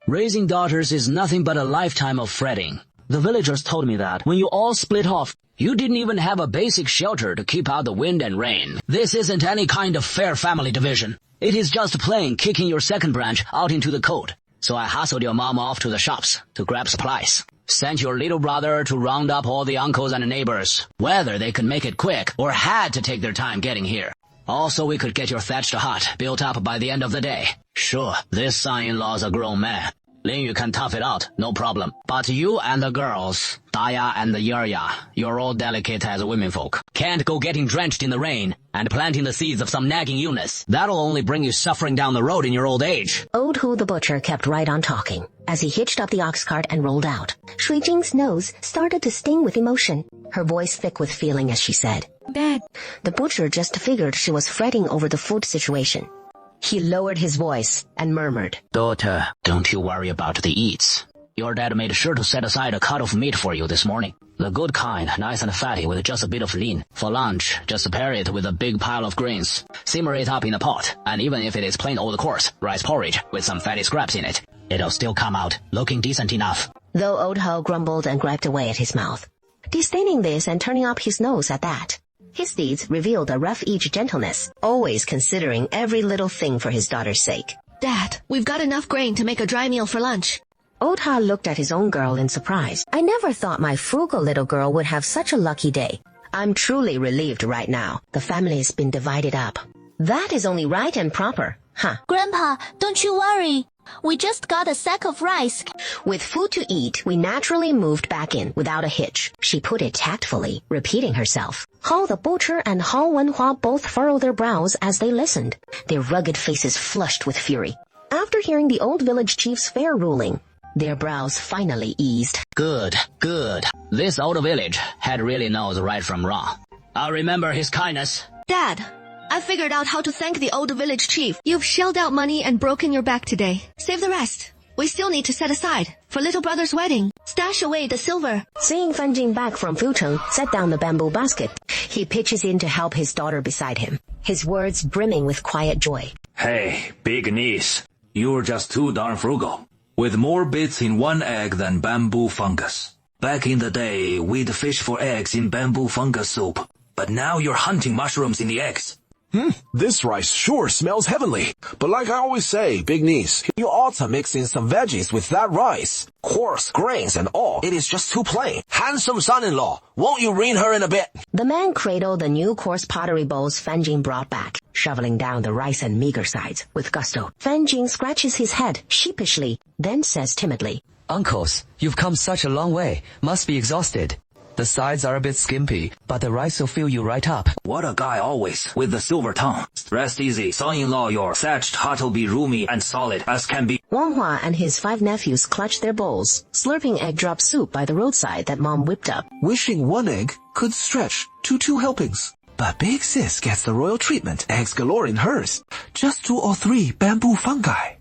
Raising daughters is nothing but a lifetime of fretting. The villagers told me that when you all split off, you didn't even have a basic shelter to keep out the wind and rain. This isn't any kind of fair family division. It is just plain kicking your second branch out into the cold. So I hustled your mom off to the shops to grab supplies. Sent your little brother to round up all the uncles and neighbors, whether they could make it quick or had to take their time getting here. Also, we could get your thatched hut built up by the end of the day. Sure, this son-in-law's a grown man. Lin Yu can tough it out, no problem. But you and the girls, Daya and the Yerya, you're all delicate as womenfolk. Can't go getting drenched in the rain and planting the seeds of some nagging illness. That'll only bring you suffering down the road in your old age. Old Hu the butcher kept right on talking as he hitched up the ox cart and rolled out. Shui Jing's nose started to sting with emotion, her voice thick with feeling as she said, Dad. The butcher just figured she was fretting over the food situation. He lowered his voice and murmured, Daughter, don't you worry about the eats. Your dad made sure to set aside a cut of meat for you this morning. The good kind, nice and fatty with just a bit of lean. For lunch, just pair it with a big pile of grains. Simmer it up in a pot, and even if it is plain old coarse, rice porridge with some fatty scraps in it, it'll still come out looking decent enough. Though Old Ho grumbled and griped away at his mouth, disdaining this and turning up his nose at that. His deeds revealed a rough-edged gentleness, always considering every little thing for his daughter's sake. Dad, we've got enough grain to make a dry meal for lunch. Old Ha looked at his own girl in surprise. I never thought my frugal little girl would have such a lucky day. I'm truly relieved right now. The family's been divided up. That is only right and proper, huh? Grandpa, don't you worry. We just got a sack of rice. With food to eat, we naturally moved back in without a hitch. She put it tactfully, repeating herself. Hao the butcher and Hao Wenhua both furrowed their brows as they listened, their rugged faces flushed with fury. After hearing the old village chief's fair ruling, their brows finally eased. Good, good. This old village head really knows right from wrong. I'll remember his kindness. Dad, I figured out how to thank the old village chief. You've shelled out money and broken your back today. Save the rest. We still need to set aside for little brother's wedding. Stash away the silver. Seeing Fan Jing back from Fucheng set down the bamboo basket, he pitches in to help his daughter beside him, his words brimming with quiet joy. Hey, big niece, you're just too darn frugal. With more bits in one egg than bamboo fungus. Back in the day, we'd fish for eggs in bamboo fungus soup. But now you're hunting mushrooms in the eggs. This rice sure smells heavenly. But like I always say, big niece, you ought to mix in some veggies with that rice. Coarse grains and all. It is just too plain. Handsome son-in-law, won't you rein her in a bit? The man cradled the new coarse pottery bowls Fan Jing brought back, shoveling down the rice and meager sides with gusto. Fan Jing scratches his head sheepishly, then says timidly, Uncles, you've come such a long way. Must be exhausted. The sides are a bit skimpy, but the rice will fill you right up. What a guy always, with the silver tongue. Rest easy, son-in-law, your thatched hut will be roomy and solid as can be. Wenhua and his 5 nephews clutched their bowls, slurping egg drop soup by the roadside that Mom whipped up. Wishing one egg could stretch to 2 helpings. But big sis gets the royal treatment, eggs galore in hers. Just 2 or 3 bamboo fungi.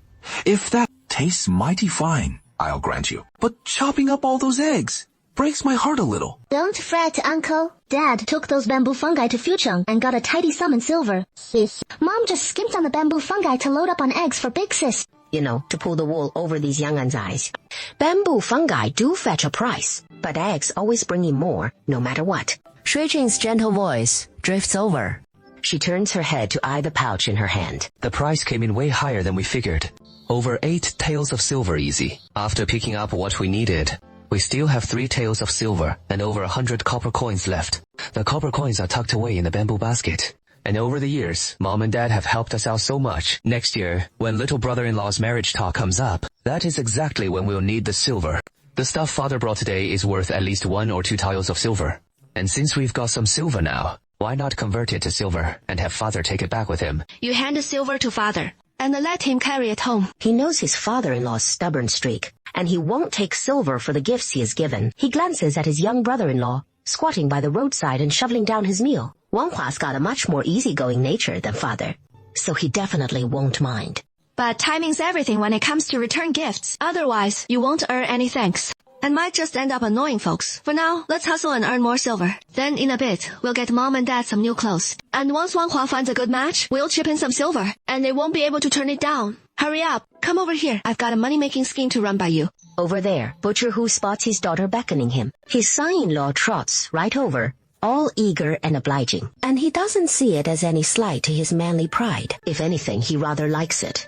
If that tastes mighty fine, I'll grant you. But chopping up all those eggs breaks my heart a little. Don't fret, Uncle. Dad took those bamboo fungi to Fucheng and got a tidy sum in silver. Sis, Mom just skimped on the bamboo fungi to load up on eggs for big sis. You know, to pull the wool over these young'uns' eyes. Bamboo fungi do fetch a price, but eggs always bring in more, no matter what. Shui Jing's gentle voice drifts over. She turns her head to eye the pouch in her hand. The price came in way higher than we figured. Over 8 taels of silver easy. After picking up what we needed, we still have 3 taels of silver and over 100 copper coins left. The copper coins are tucked away in the bamboo basket. And over the years, Mom and Dad have helped us out so much. Next year, when little brother-in-law's marriage talk comes up, that is exactly when we'll need the silver. The stuff Father brought today is worth at least 1 or 2 taels of silver. And since we've got some silver now, why not convert it to silver and have Father take it back with him? You hand the silver to Father and let him carry it home. He knows his father-in-law's stubborn streak, and he won't take silver for the gifts he is given. He glances at his young brother-in-law, squatting by the roadside and shoveling down his meal. Wenhua's got a much more easygoing nature than Father, so he definitely won't mind. But timing's everything when it comes to return gifts. Otherwise, you won't earn any thanks. And might just end up annoying folks. For now, let's hustle and earn more silver. Then in a bit, we'll get Mom and Dad some new clothes. And once Wenhua finds a good match, we'll chip in some silver. And they won't be able to turn it down. Hurry up. Come over here. I've got a money-making scheme to run by you. Over there, Butcher Hu spots his daughter beckoning him. His son-in-law trots right over, all eager and obliging. And he doesn't see it as any slight to his manly pride. If anything, he rather likes it.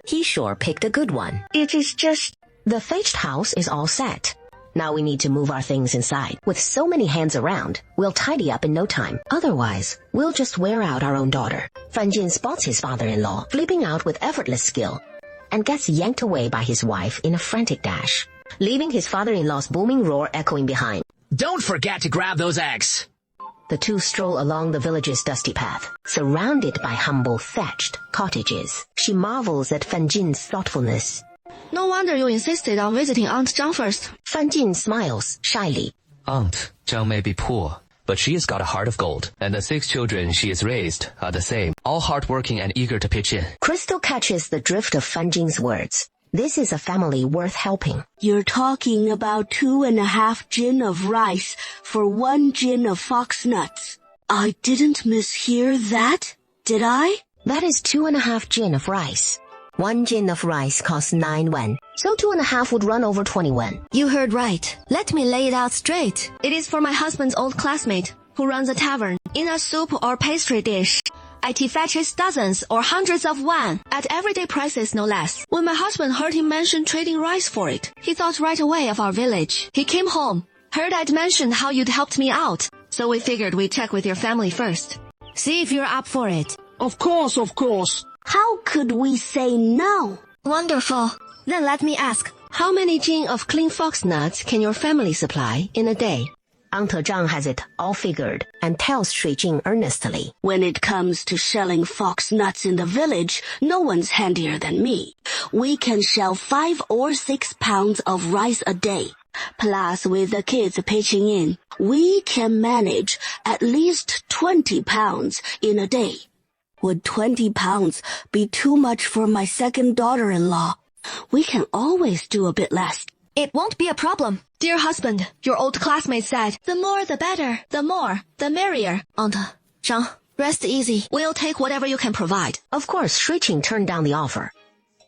He sure picked a good one. It is just... The thatched house is all set. Now we need to move our things inside. With so many hands around, we'll tidy up in no time. Otherwise, we'll just wear out our own daughter. Fan Jin spots his father-in-law, flipping out with effortless skill, and gets yanked away by his wife in a frantic dash, leaving his father-in-law's booming roar echoing behind. Don't forget to grab those eggs. The two stroll along the village's dusty path, surrounded by humble thatched cottages. She marvels at Fan Jin's thoughtfulness. No wonder you insisted on visiting Aunt Zhang first. Fan Jin smiles shyly. Aunt Zhang may be poor, but she has got a heart of gold, and the 6 children she has raised are the same, all hardworking and eager to pitch in. Crystal catches the drift of Fan Jin's words. This is a family worth helping. You're talking about 2.5 jin of rice for 1 jin of fox nuts. I didn't mishear that, did I? That is 2.5 jin of rice. 1 jin of rice costs 9 wen, so 2.5 would run over 20 wen. You heard right. Let me lay it out straight. It is for my husband's old classmate, who runs a tavern. In a soup or pastry dish, it fetches dozens or hundreds of wan, at everyday prices no less. When my husband heard him mention trading rice for it, he thought right away of our village. He came home, heard I'd mentioned how you'd helped me out, So we figured we'd check with your family first. See if you're up for it. Of course, of course. How could we say no? Wonderful. Then let me ask, how many jin of clean fox nuts can your family supply in a day? Aunt Zhang has it all figured and tells Shui Jing earnestly. When it comes to shelling fox nuts in the village, no one's handier than me. We can shell 5 or 6 pounds of rice a day. Plus, with the kids pitching in, we can manage at least 20 pounds in a day. Would 20 pounds be too much for my second daughter-in-law? We can always do a bit less. It won't be a problem. Dear husband, your old classmate said, the more the better, the more, the merrier. Aunt Zhang, rest easy. We'll take whatever you can provide. Of course, Shui Jing turned down the offer.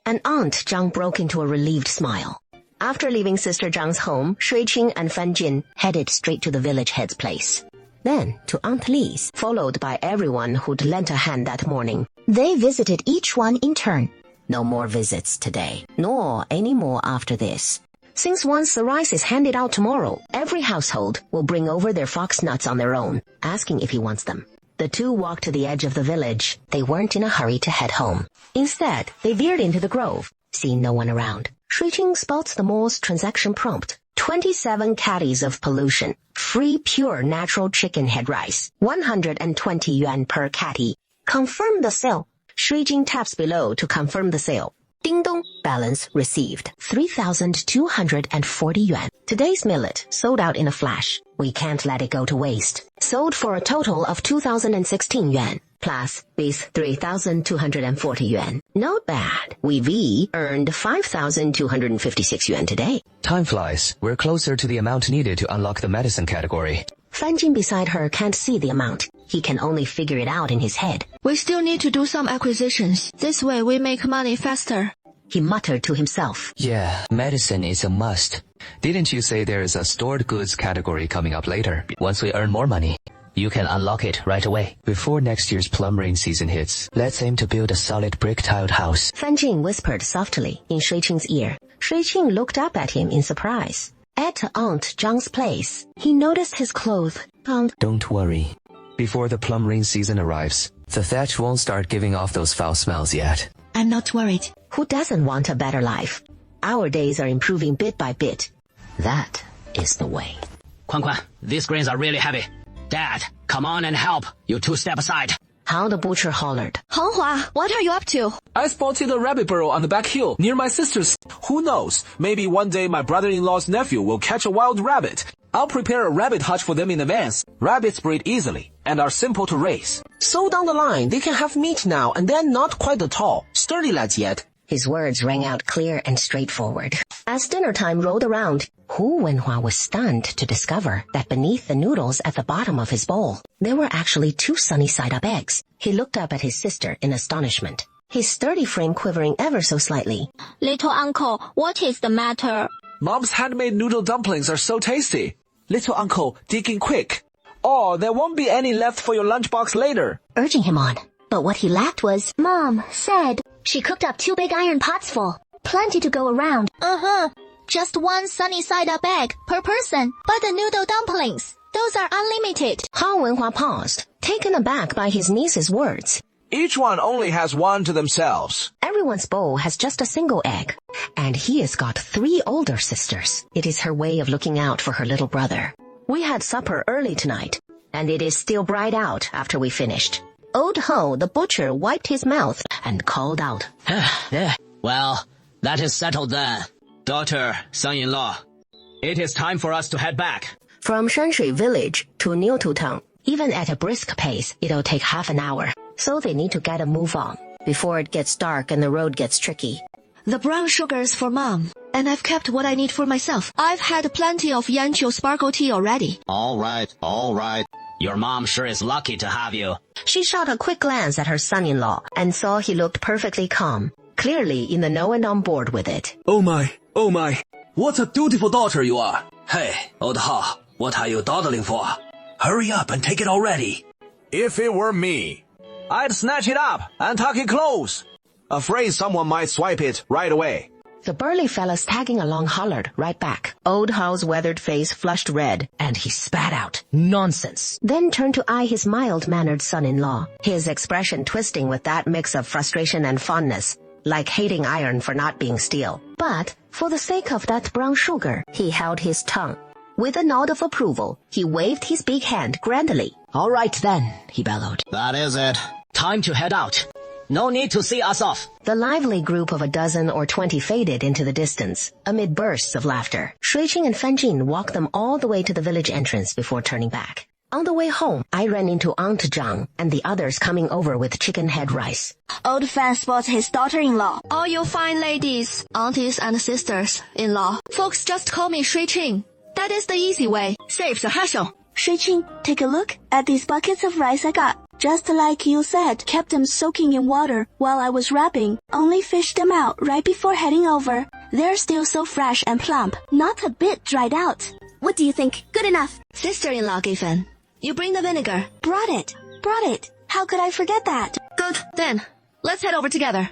And Aunt Zhang broke into a relieved smile. After leaving Sister Zhang's home, Shui Jing and Fan Jin headed straight to the village head's place. Then to Aunt Li's, followed by everyone who'd lent a hand that morning. They visited each one in turn. No more visits today, nor any more after this. Since once the rice is handed out tomorrow, every household will bring over their fox nuts on their own, asking if he wants them. The two walked to the edge of the village. They weren't in a hurry to head home. Instead, they veered into the grove, seeing no one around. Shui Jing spots the most transaction prompt. 27 caddies of pollution. Free pure natural chicken head rice. 120 yuan per caddy. Confirm the sale. Shui Jing taps below to confirm the sale. Ding dong, balance received. 3,240 yuan. Today's millet sold out in a flash. We can't let it go to waste. Sold for a total of 2,016 yuan. Plus with 3,240 yuan. Not bad. We earned 5,256 yuan today. Time flies. We're closer to the amount needed to unlock the medicine category. Fan Jin beside her can't see the amount. He can only figure it out in his head. We still need to do some acquisitions. This way we make money faster. He muttered to himself. Yeah, medicine is a must. Didn't you say there is a stored goods category coming up later, once we earn more money? You can unlock it right away. Before next year's plum rain season hits, let's aim to build a solid brick-tiled house. Fan Jin whispered softly in Shui Jing's ear. Shui Jing looked up at him in surprise. At Aunt Zhang's place, he noticed his clothes. Don't worry. Before the plum rain season arrives, the thatch won't start giving off those foul smells yet. I'm not worried. Who doesn't want a better life? Our days are improving bit by bit. That is the way. Quan Quan, these grains are really heavy. Dad, come on and help. You two step aside. How the butcher hollered. Honghua, what are you up to? I spotted a rabbit burrow on the back hill near my sister's. Who knows? Maybe one day my brother-in-law's nephew will catch a wild rabbit. I'll prepare a rabbit hutch for them in advance. Rabbits breed easily and are simple to raise. So down the line, they can have meat now and then not quite the tall, sturdy lads yet. His words rang out clear and straightforward. As dinner time rolled around, Hu Wenhua was stunned to discover that beneath the noodles at the bottom of his bowl, there were actually 2 sunny-side-up eggs. He looked up at his sister in astonishment, his sturdy frame quivering ever so slightly. Little uncle, what is the matter? Mom's handmade noodle dumplings are so tasty. Little uncle, dig in quick. Oh, there won't be any left for your lunchbox later. Urging him on. But what he lacked was, Mom said she cooked up 2 big iron pots full. Plenty to go around. Just 1 sunny-side-up egg per person. But the noodle dumplings, those are unlimited. Hao Wenhua paused, taken aback by his niece's words. Each one only has 1 to themselves. Everyone's bowl has just a single egg, and he has got 3 older sisters. It is her way of looking out for her little brother. We had supper early tonight, and it is still bright out after we finished. Old Ho, the butcher, wiped his mouth and called out. Well, that is settled then. Daughter, son-in-law, it is time for us to head back. From Shanshui village to New Tutong, even at a brisk pace, it'll take half an hour. So they need to get a move on before it gets dark and the road gets tricky. The brown sugar's for Mom, and I've kept what I need for myself. I've had plenty of Yanqiu sparkle tea already. All right. Your mom sure is lucky to have you. She shot a quick glance at her son-in-law and saw he looked perfectly calm, clearly in the know and on board with it. Oh my, what a dutiful daughter you are. Hey, old Ha, what are you dawdling for? Hurry up and take it already. If it were me, I'd snatch it up and tuck it close. Afraid someone might swipe it right away. The burly fellas tagging along hollered right back. Old Hao's weathered face flushed red, and he spat out, "Nonsense," then turned to eye his mild-mannered son-in-law, his expression twisting with that mix of frustration and fondness, like hating iron for not being steel. But, for the sake of that brown sugar, he held his tongue. With a nod of approval, he waved his big hand grandly. All right then, he bellowed. That is it. Time to head out. No need to see us off. The lively group of a dozen or 20 faded into the distance, amid bursts of laughter. Shuiqing and Fan Jin walked them all the way to the village entrance before turning back. On the way home, I ran into Aunt Zhang and the others coming over with chicken head rice. Old Fan spots his daughter-in-law. All you fine ladies, aunties and sisters-in-law. Folks just call me Shuiqing. That is the easy way. Saves the hassle. Shuiqing, take a look at these buckets of rice I got. Just like you said, kept them soaking in water while I was wrapping. Only fished them out right before heading over. They're still so fresh and plump, not a bit dried out. What do you think? Good enough? Sister-in-law Giffen, you bring the vinegar. Brought it. How could I forget that? Good. Then, let's head over together.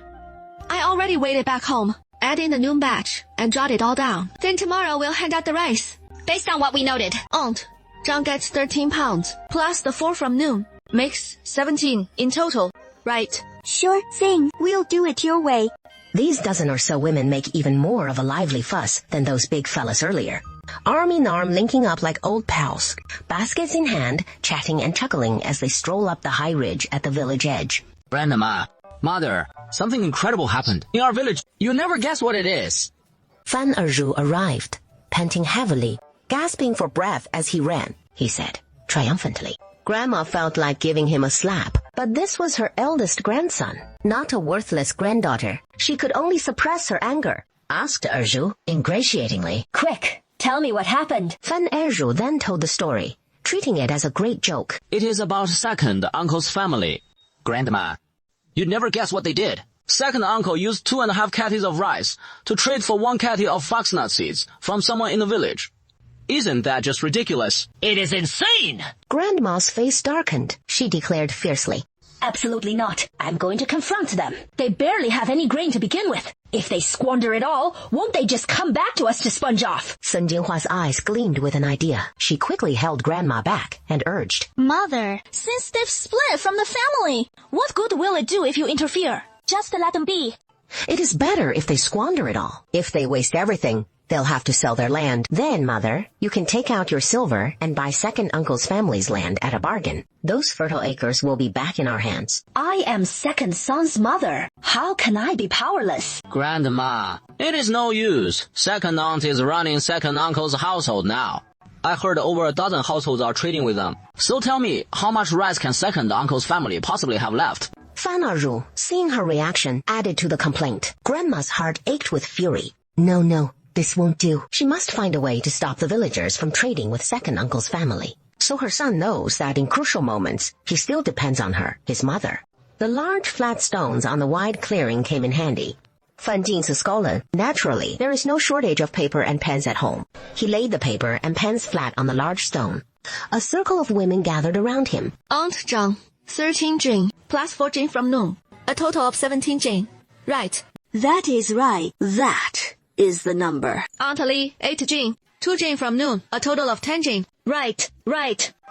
I already waited back home. Add in the noon batch and jot it all down. Then tomorrow we'll hand out the rice. Based on what we noted. Aunt, Zhang gets 13 pounds, plus the 4 from noon. Makes 17 in total, right? Sure thing. We'll do it your way. These dozen or so women make even more of a lively fuss than those big fellas earlier. Arm in arm, linking up like old pals, baskets in hand, chatting and chuckling as they stroll up the high ridge at the village edge. Grandma, Mother, something incredible happened in our village. You'll never guess what it is. Fan Erju arrived, panting heavily, gasping for breath as he ran, he said, triumphantly. Grandma felt like giving him a slap, but this was her eldest grandson, not a worthless granddaughter. She could only suppress her anger. Asked Erju, ingratiatingly. Quick, tell me what happened. Fan Erju then told the story, treating it as a great joke. It is about second uncle's family. Grandma, you'd never guess what they did. Second uncle used 2.5 catties of rice to trade for 1 catty of foxnut seeds from someone in the village. Isn't that just ridiculous? It is insane! Grandma's face darkened. She declared fiercely. Absolutely not. I'm going to confront them. They barely have any grain to begin with. If they squander it all, won't they just come back to us to sponge off? Sun Jinghua's eyes gleamed with an idea. She quickly held Grandma back and urged. Mother, since they've split from the family, what good will it do if you interfere? Just let them be. It is better if they squander it all. If they waste everything, they'll have to sell their land. Then, Mother, you can take out your silver and buy second uncle's family's land at a bargain. Those fertile acres will be back in our hands. I am second son's mother. How can I be powerless? Grandma, it is no use. Second aunt is running second uncle's household now. I heard over a dozen households are trading with them. So tell me, how much rice can second uncle's family possibly have left? Fan Erju, seeing her reaction, added to the complaint. Grandma's heart ached with fury. No. This won't do. She must find a way to stop the villagers from trading with second uncle's family. So her son knows that in crucial moments, he still depends on her, his mother. The large flat stones on the wide clearing came in handy. Fan Jin's scholar. Naturally, there is no shortage of paper and pens at home. He laid the paper and pens flat on the large stone. A circle of women gathered around him. Aunt Zhang, 13 jing, plus 4 jing from noon. A total of 17 jing. Right. That is right. That is the number. Aunt Li, 8 jing, 2 jing from noon. A total of 10 jing. Right.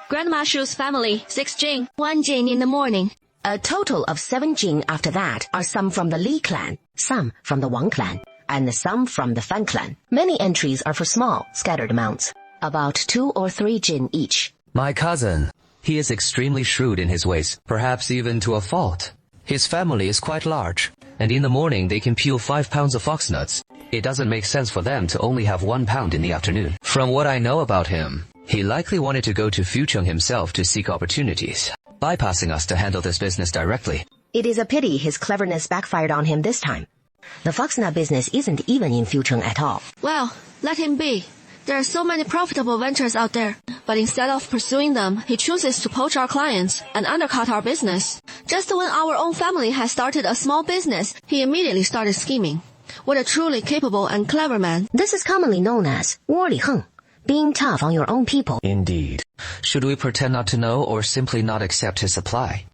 Grandma Shu's family, 6 jing, 1 jing in the morning. A total of 7 jing after that are some from the Li clan, some from the Wang clan, and some from the Fan clan. Many entries are for small, scattered amounts. About 2 or 3 jin each. My cousin. He is extremely shrewd in his ways, perhaps even to a fault. His family is quite large, and in the morning they can peel 5 pounds of foxnuts. It doesn't make sense for them to only have 1 pound in the afternoon. From what I know about him, he likely wanted to go to Fucheng himself to seek opportunities, bypassing us to handle this business directly. It is a pity his cleverness backfired on him this time. The foxnut business isn't even in Fucheng at all. Well, let him be. There are so many profitable ventures out there, but instead of pursuing them, he chooses to poach our clients and undercut our business. Just when our own family has started a small business, he immediately started scheming. What a truly capable and clever man. This is commonly known as 窝里横, being tough on your own people. Indeed. Should we pretend not to know, or simply not accept his supply?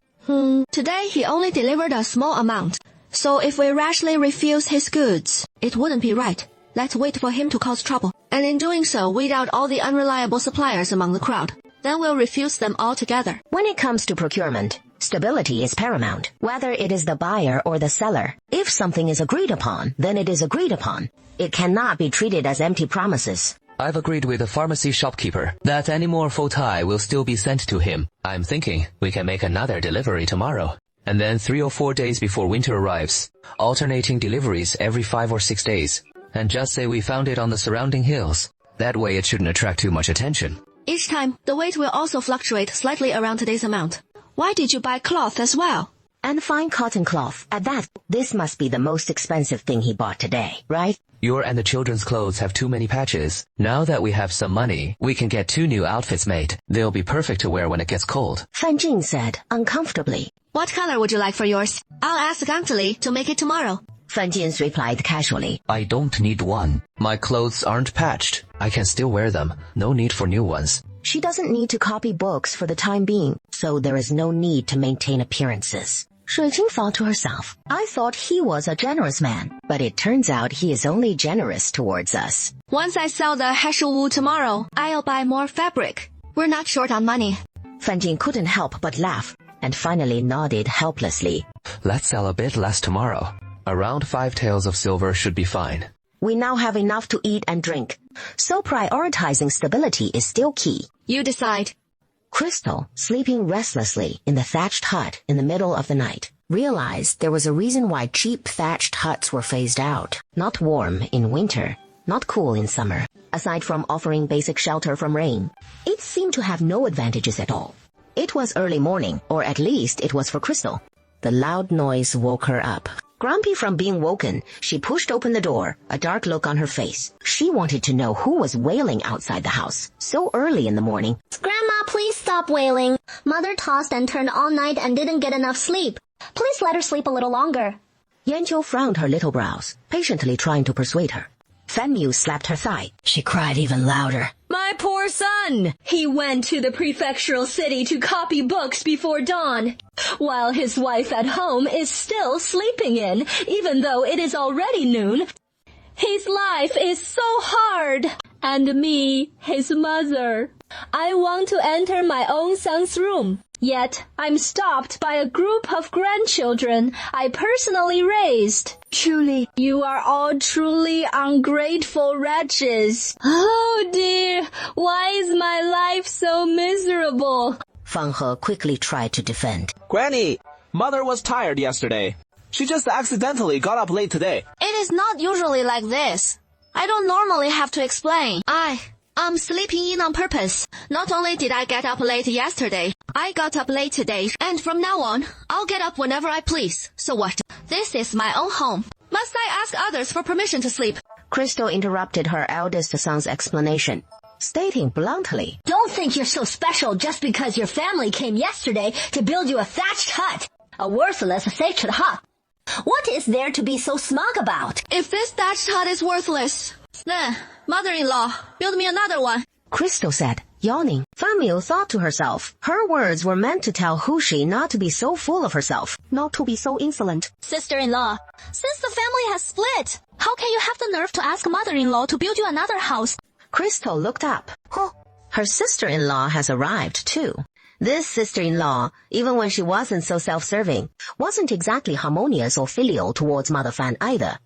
Today he only delivered a small amount. So if we rashly refuse his goods, it wouldn't be right. Let's wait for him to cause trouble. And in doing so, weed out all the unreliable suppliers among the crowd. Then we'll refuse them altogether. When it comes to procurement, stability is paramount, whether it is the buyer or the seller. If something is agreed upon, then it is agreed upon. It cannot be treated as empty promises. I've agreed with the pharmacy shopkeeper that any more Fotai will still be sent to him. I'm thinking we can make another delivery tomorrow. And then 3 or 4 days before winter arrives, alternating deliveries every 5 or 6 days. And just say we found it on the surrounding hills. That way it shouldn't attract too much attention. Each time, the weight will also fluctuate slightly around today's amount. Why did you buy cloth as well? And fine cotton cloth. At that, this must be the most expensive thing he bought today, right? Your and the children's clothes have too many patches. Now that we have some money, we can get 2 new outfits made. They'll be perfect to wear when it gets cold. Fan Jing said, uncomfortably. What color would you like for yours? I'll ask Aunt Li to make it tomorrow. Fan Jin replied casually. I don't need one. My clothes aren't patched. I can still wear them. No need for new ones. She doesn't need to copy books for the time being, so there is no need to maintain appearances. Shui Jing thought to herself, I thought he was a generous man, but it turns out he is only generous towards us. Once I sell the Heshu Wu tomorrow, I'll buy more fabric. We're not short on money. Fan Jing couldn't help but laugh, and finally nodded helplessly. Let's sell a bit less tomorrow. Around 5 taels of silver should be fine. We now have enough to eat and drink, so prioritizing stability is still key. You decide. Crystal, sleeping restlessly in the thatched hut in the middle of the night, realized there was a reason why cheap thatched huts were phased out. Not warm in winter, not cool in summer. Aside from offering basic shelter from rain, it seemed to have no advantages at all. It was early morning, or at least it was for Crystal. The loud noise woke her up. Grumpy from being woken, she pushed open the door, a dark look on her face. She wanted to know who was wailing outside the house so early in the morning. Grandma, please stop wailing. Mother tossed and turned all night and didn't get enough sleep. Please let her sleep a little longer. Yanqiu frowned her little brows, patiently trying to persuade her. Fan Mu slapped her thigh. She cried even louder. My poor son! He went to the prefectural city to copy books before dawn, while his wife at home is still sleeping in, even though it is already noon. His life is so hard. And me, his mother. I want to enter my own son's room. Yet, I'm stopped by a group of grandchildren I personally raised. Truly, you are all truly ungrateful wretches. Oh dear, why is my life so miserable? Fang He quickly tried to defend. Granny, Mother was tired yesterday. She just accidentally got up late today. It is not usually like this. I don't normally have to explain. I'm sleeping in on purpose. Not only did I get up late yesterday, I got up late today, and from now on, I'll get up whenever I please. So what? This is my own home. Must I ask others for permission to sleep? Crystal interrupted her eldest son's explanation, stating bluntly, Don't think you're so special just because your family came yesterday to build you a thatched hut. A worthless sacred hut. What is there to be so smug about? If this thatched hut is worthless, then, mother-in-law, build me another one. Crystal said, yawning. Fan Mu thought to herself, her words were meant to tell Hushi not to be so full of herself, not to be so insolent. Sister-in-law, since the family has split, how can you have the nerve to ask mother-in-law to build you another house? Crystal looked up. Her sister-in-law has arrived, too. This sister-in-law, even when she wasn't so self-serving, wasn't exactly harmonious or filial towards Mother Fan either.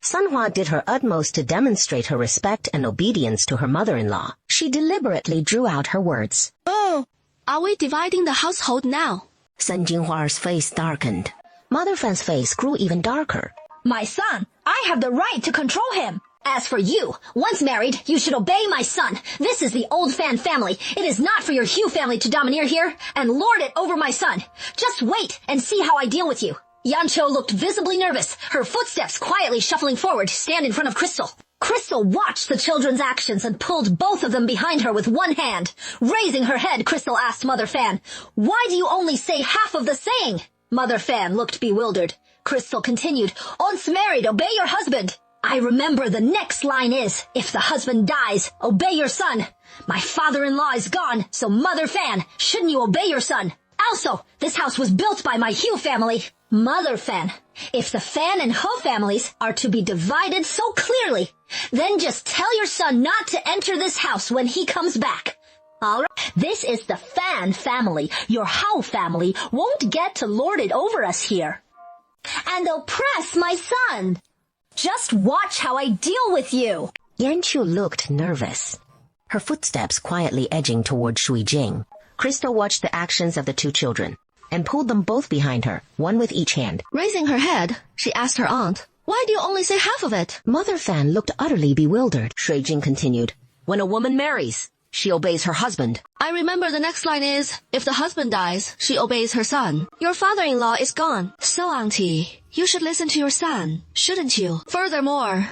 Sanhua did her utmost to demonstrate her respect and obedience to her mother-in-law. She deliberately drew out her words. Are we dividing the household now? Sen Jinghua's face darkened. Mother Fan's face grew even darker. My son, I have the right to control him. As for you, once married, you should obey my son. This is the old Fan family. It is not for your Hugh family to domineer here and lord it over my son. Just wait and see how I deal with you. Yanqiu looked visibly nervous, her footsteps quietly shuffling forward to stand in front of Crystal. Crystal watched the children's actions and pulled both of them behind her with one hand. Raising her head, Crystal asked Mother Fan, Why do you only say half of the saying? Mother Fan looked bewildered. Crystal continued, Once married, obey your husband. I remember the next line is, if the husband dies, obey your son. My father-in-law is gone, so Mother Fan, shouldn't you obey your son? Also, this house was built by my Hugh family. Mother Fan, if the Fan and Ho families are to be divided so clearly, then just tell your son not to enter this house when he comes back. Alright, this is the Fan family. Your Hao family won't get to lord it over us here. And oppress my son. Just watch how I deal with you. Yanqiu looked nervous, her footsteps quietly edging toward Shui Jing. Crystal watched the actions of the two children and pulled them both behind her, one with each hand. Raising her head, she asked her aunt, "Why do you only say half of it?" Mother Fan looked utterly bewildered. Shui Jing continued, "When a woman marries, she obeys her husband." I remember the next line is, if the husband dies, she obeys her son. Your father-in-law is gone. So, auntie, you should listen to your son, shouldn't you? Furthermore,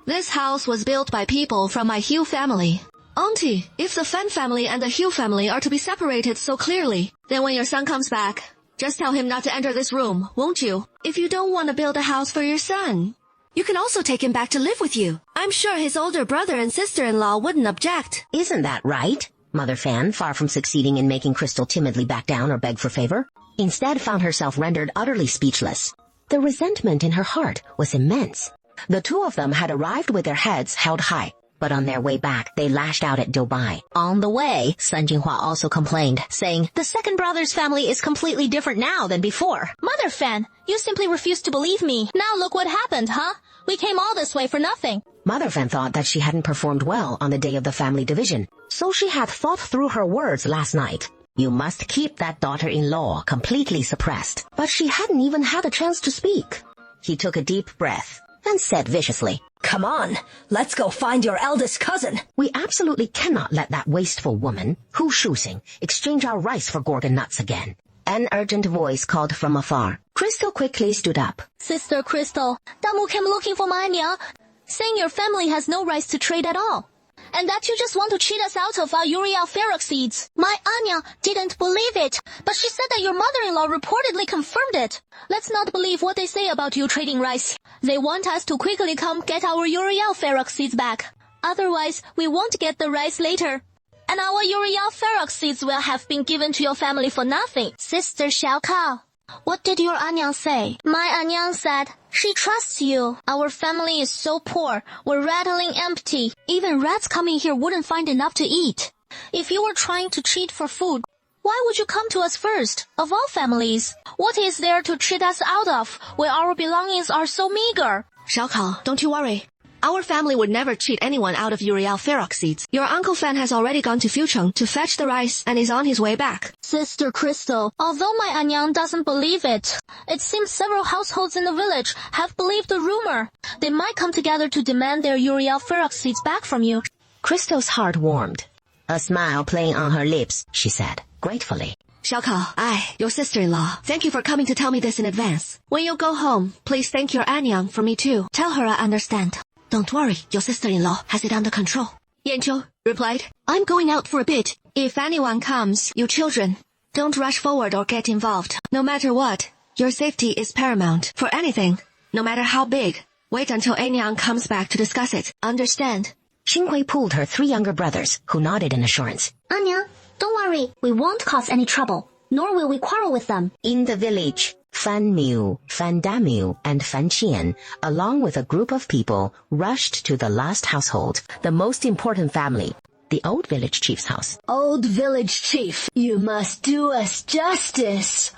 this house was built by people from my Hu family. Auntie, if the Fan family and the Hu family are to be separated so clearly, then when your son comes back, just tell him not to enter this room, won't you? If you don't want to build a house for your son, you can also take him back to live with you. I'm sure his older brother and sister-in-law wouldn't object. Isn't that right? Mother Fan, far from succeeding in making Crystal timidly back down or beg for favor, instead found herself rendered utterly speechless. The resentment in her heart was immense. The two of them had arrived with their heads held high, but on their way back, they lashed out at Doubai. On the way, Sun Jinghua also complained, saying, "The second brother's family is completely different now than before." Mother Fan, you simply refused to believe me. Now look what happened, huh? We came all this way for nothing. Mother Fan thought that she hadn't performed well on the day of the family division, so she had thought through her words last night. You must keep that daughter-in-law completely suppressed. But she hadn't even had a chance to speak. He took a deep breath and said viciously, Come on, let's go find your eldest cousin. "We absolutely cannot let that wasteful woman, Hu Shuxing, exchange our rice for gorgon nuts again." An urgent voice called from afar. Crystal quickly stood up. Sister Crystal, Damu came looking for my Anya, saying your family has no rights to trade at all, and that you just want to cheat us out of our Uriel Ferox seeds. My Anya didn't believe it, but she said that your mother-in-law reportedly confirmed it. Let's not believe what they say about you trading rice. They want us to quickly come get our Uriel Ferox seeds back. Otherwise, we won't get the rice later. And our Uriel Ferox seeds will have been given to your family for nothing. Sister Xiaokao, what did your Anyang say? My Anyang said, she trusts you. Our family is so poor, we're rattling empty. Even rats coming here wouldn't find enough to eat. If you were trying to cheat for food, why would you come to us first, of all families? What is there to cheat us out of, where our belongings are so meager? Xiaokao, don't you worry. Our family would never cheat anyone out of Uriel Ferox seeds. Your Uncle Fan has already gone to Fucheng to fetch the rice and is on his way back. Sister Crystal, although my Anyang doesn't believe it, it seems several households in the village have believed the rumor. They might come together to demand their Uriel Ferox seeds back from you. Crystal's heart warmed. A smile playing on her lips, she said, gratefully. Xiaokao, your sister-in-law, thank you for coming to tell me this in advance. When you go home, please thank your Anyang for me too. Tell her I understand. Don't worry, your sister-in-law has it under control. Yanqiu replied, I'm going out for a bit. If anyone comes, you children, don't rush forward or get involved. No matter what, your safety is paramount. For anything, no matter how big, wait until Anyang comes back to discuss it. Understand? Xinghui pulled her three younger brothers, who nodded in assurance. Anya, don't worry, we won't cause any trouble, nor will we quarrel with them. In the village, Fan Miu, Fan Damiu, and Fan Qian, along with a group of people, rushed to the last household, the most important family, the old village chief's house. Old village chief, you must do us justice.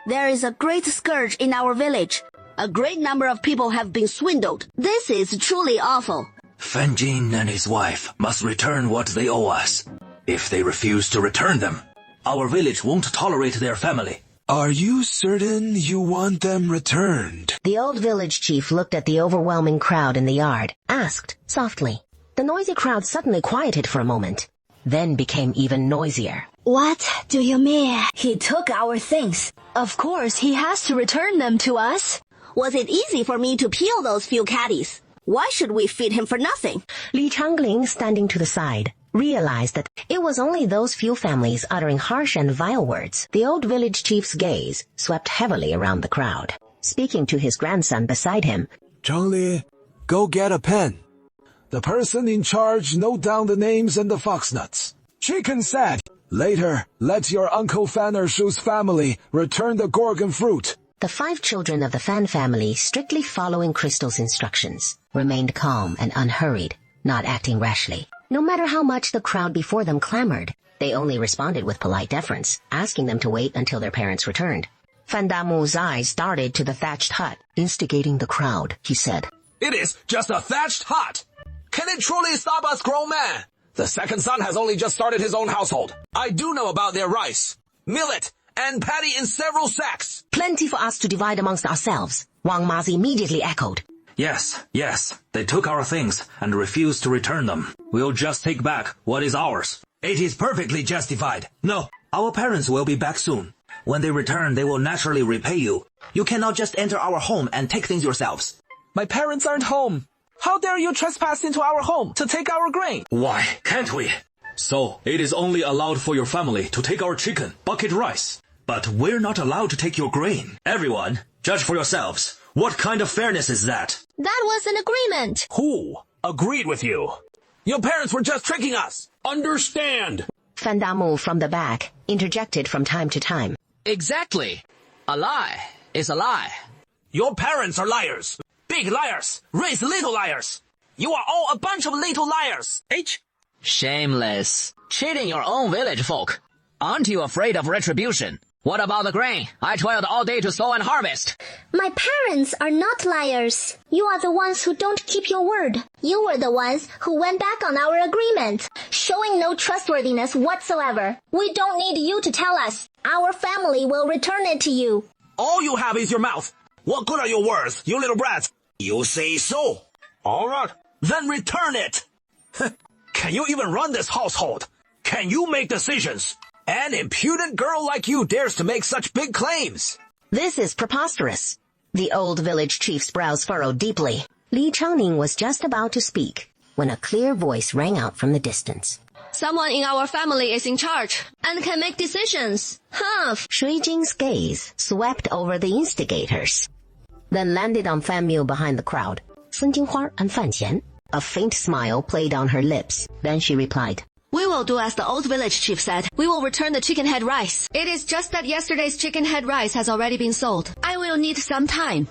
There is a great scourge in our village. A great number of people have been swindled. This is truly awful. Fan Jin and his wife must return what they owe us. If they refuse to return them, our village won't tolerate their family. Are you certain you want them returned? The old village chief looked at the overwhelming crowd in the yard, asked softly. The noisy crowd suddenly quieted for a moment, then became even noisier. What do you mean? He took our things. Of course, he has to return them to us. Was it easy for me to peel those few caddies? Why should we feed him for nothing? Li Changling, standing to the side, realized that it was only those few families uttering harsh and vile words. The old village chief's gaze swept heavily around the crowd. Speaking to his grandson beside him, Zhengli, go get a pen. The person in charge note down the names and the foxnuts. Chicken said, later, let your Uncle Fan Ershu's family return the gorgon fruit. The 5 children of the Fan family, strictly following Crystal's instructions, remained calm and unhurried, not acting rashly. No matter how much the crowd before them clamored, they only responded with polite deference, asking them to wait until their parents returned. Fan Damu's eyes darted to the thatched hut, instigating the crowd. He said, It is just a thatched hut. Can it truly stop us grown men? The second son has only just started his own household. I do know about their rice, millet, and paddy in several sacks. Plenty for us to divide amongst ourselves. Wang Mazi immediately echoed. Yes, they took our things and refused to return them. We'll just take back what is ours. It is perfectly justified. No, our parents will be back soon. When they return, they will naturally repay you. You cannot just enter our home and take things yourselves. My parents aren't home. How dare you trespass into our home to take our grain? Why can't we? So, it is only allowed for your family to take our chicken, bucket rice. But we're not allowed to take your grain. Everyone, judge for yourselves. What kind of fairness is that? That was an agreement. Who agreed with you? Your parents were just tricking us. Understand? Fan Damu from the back interjected from time to time. Exactly. A lie is a lie. Your parents are liars. Big liars. Raised little liars. You are all a bunch of little liars. Shameless. Cheating your own village folk. Aren't you afraid of retribution? What about the grain? I toiled all day to sow and harvest. My parents are not liars. You are the ones who don't keep your word. You were the ones who went back on our agreement, showing no trustworthiness whatsoever. We don't need you to tell us. Our family will return it to you. All you have is your mouth. What good are your words, you little brats? You say so. All right, then return it. Can you even run this household? Can you make decisions? An impudent girl like you dares to make such big claims. This is preposterous. The old village chief's brows furrowed deeply. Li Changning was just about to speak when a clear voice rang out from the distance. Someone in our family is in charge and can make decisions. Shui Jing's gaze swept over the instigators, then landed on Fan Miu behind the crowd, Sun Jinghua and Fan Xian. A faint smile played on her lips. Then she replied, We will do as the old village chief said. We will return the chicken head rice. It is just that yesterday's chicken head rice has already been sold. I will need some time.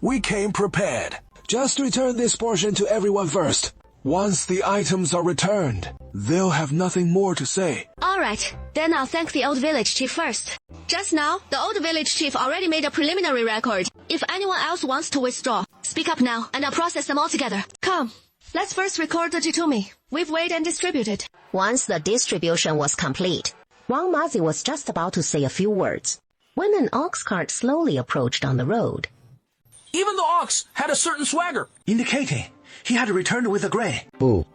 We came prepared. Just return this portion to everyone first. Once the items are returned, they'll have nothing more to say. Alright, then I'll thank the old village chief first. Just now, the old village chief already made a preliminary record. If anyone else wants to withdraw, speak up now and I'll process them all together. Come, let's first record the jitomi. We've weighed and distributed. Once the distribution was complete, Wang Mazi was just about to say a few words when an ox cart slowly approached on the road. Even the ox had a certain swagger, indicating he had returned with the grain. Ooh,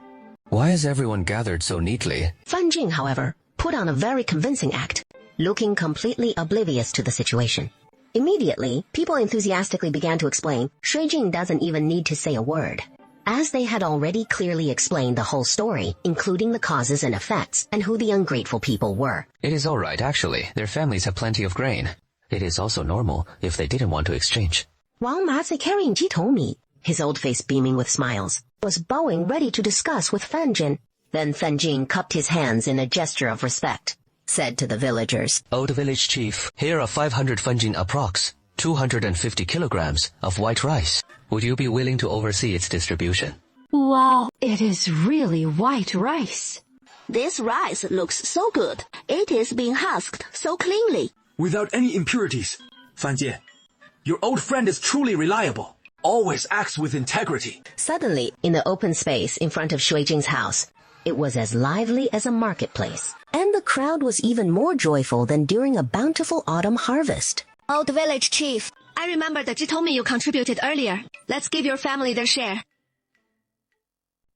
why is everyone gathered so neatly? Fan Jing, however, put on a very convincing act, looking completely oblivious to the situation. Immediately, people enthusiastically began to explain Shui Jing doesn't even need to say a word, as they had already clearly explained the whole story, including the causes and effects, and who the ungrateful people were. It is all right, actually. Their families have plenty of grain. It is also normal if they didn't want to exchange. Wang Mazi, carrying jitomi, his old face beaming with smiles, was bowing ready to discuss with Fan Jin. Then Fan Jing cupped his hands in a gesture of respect, said to the villagers, Old village chief, here are 500 Fanjin approx, 250 kilograms of white rice. Would you be willing to oversee its distribution? Wow, it is really white rice. This rice looks so good. It is being husked so cleanly. Without any impurities. Fan Jie, your old friend is truly reliable. Always acts with integrity. Suddenly, in the open space in front of Shui Jing's house, it was as lively as a marketplace, and the crowd was even more joyful than during a bountiful autumn harvest. Old village chief, I remember the jitomi you contributed earlier. Let's give your family their share.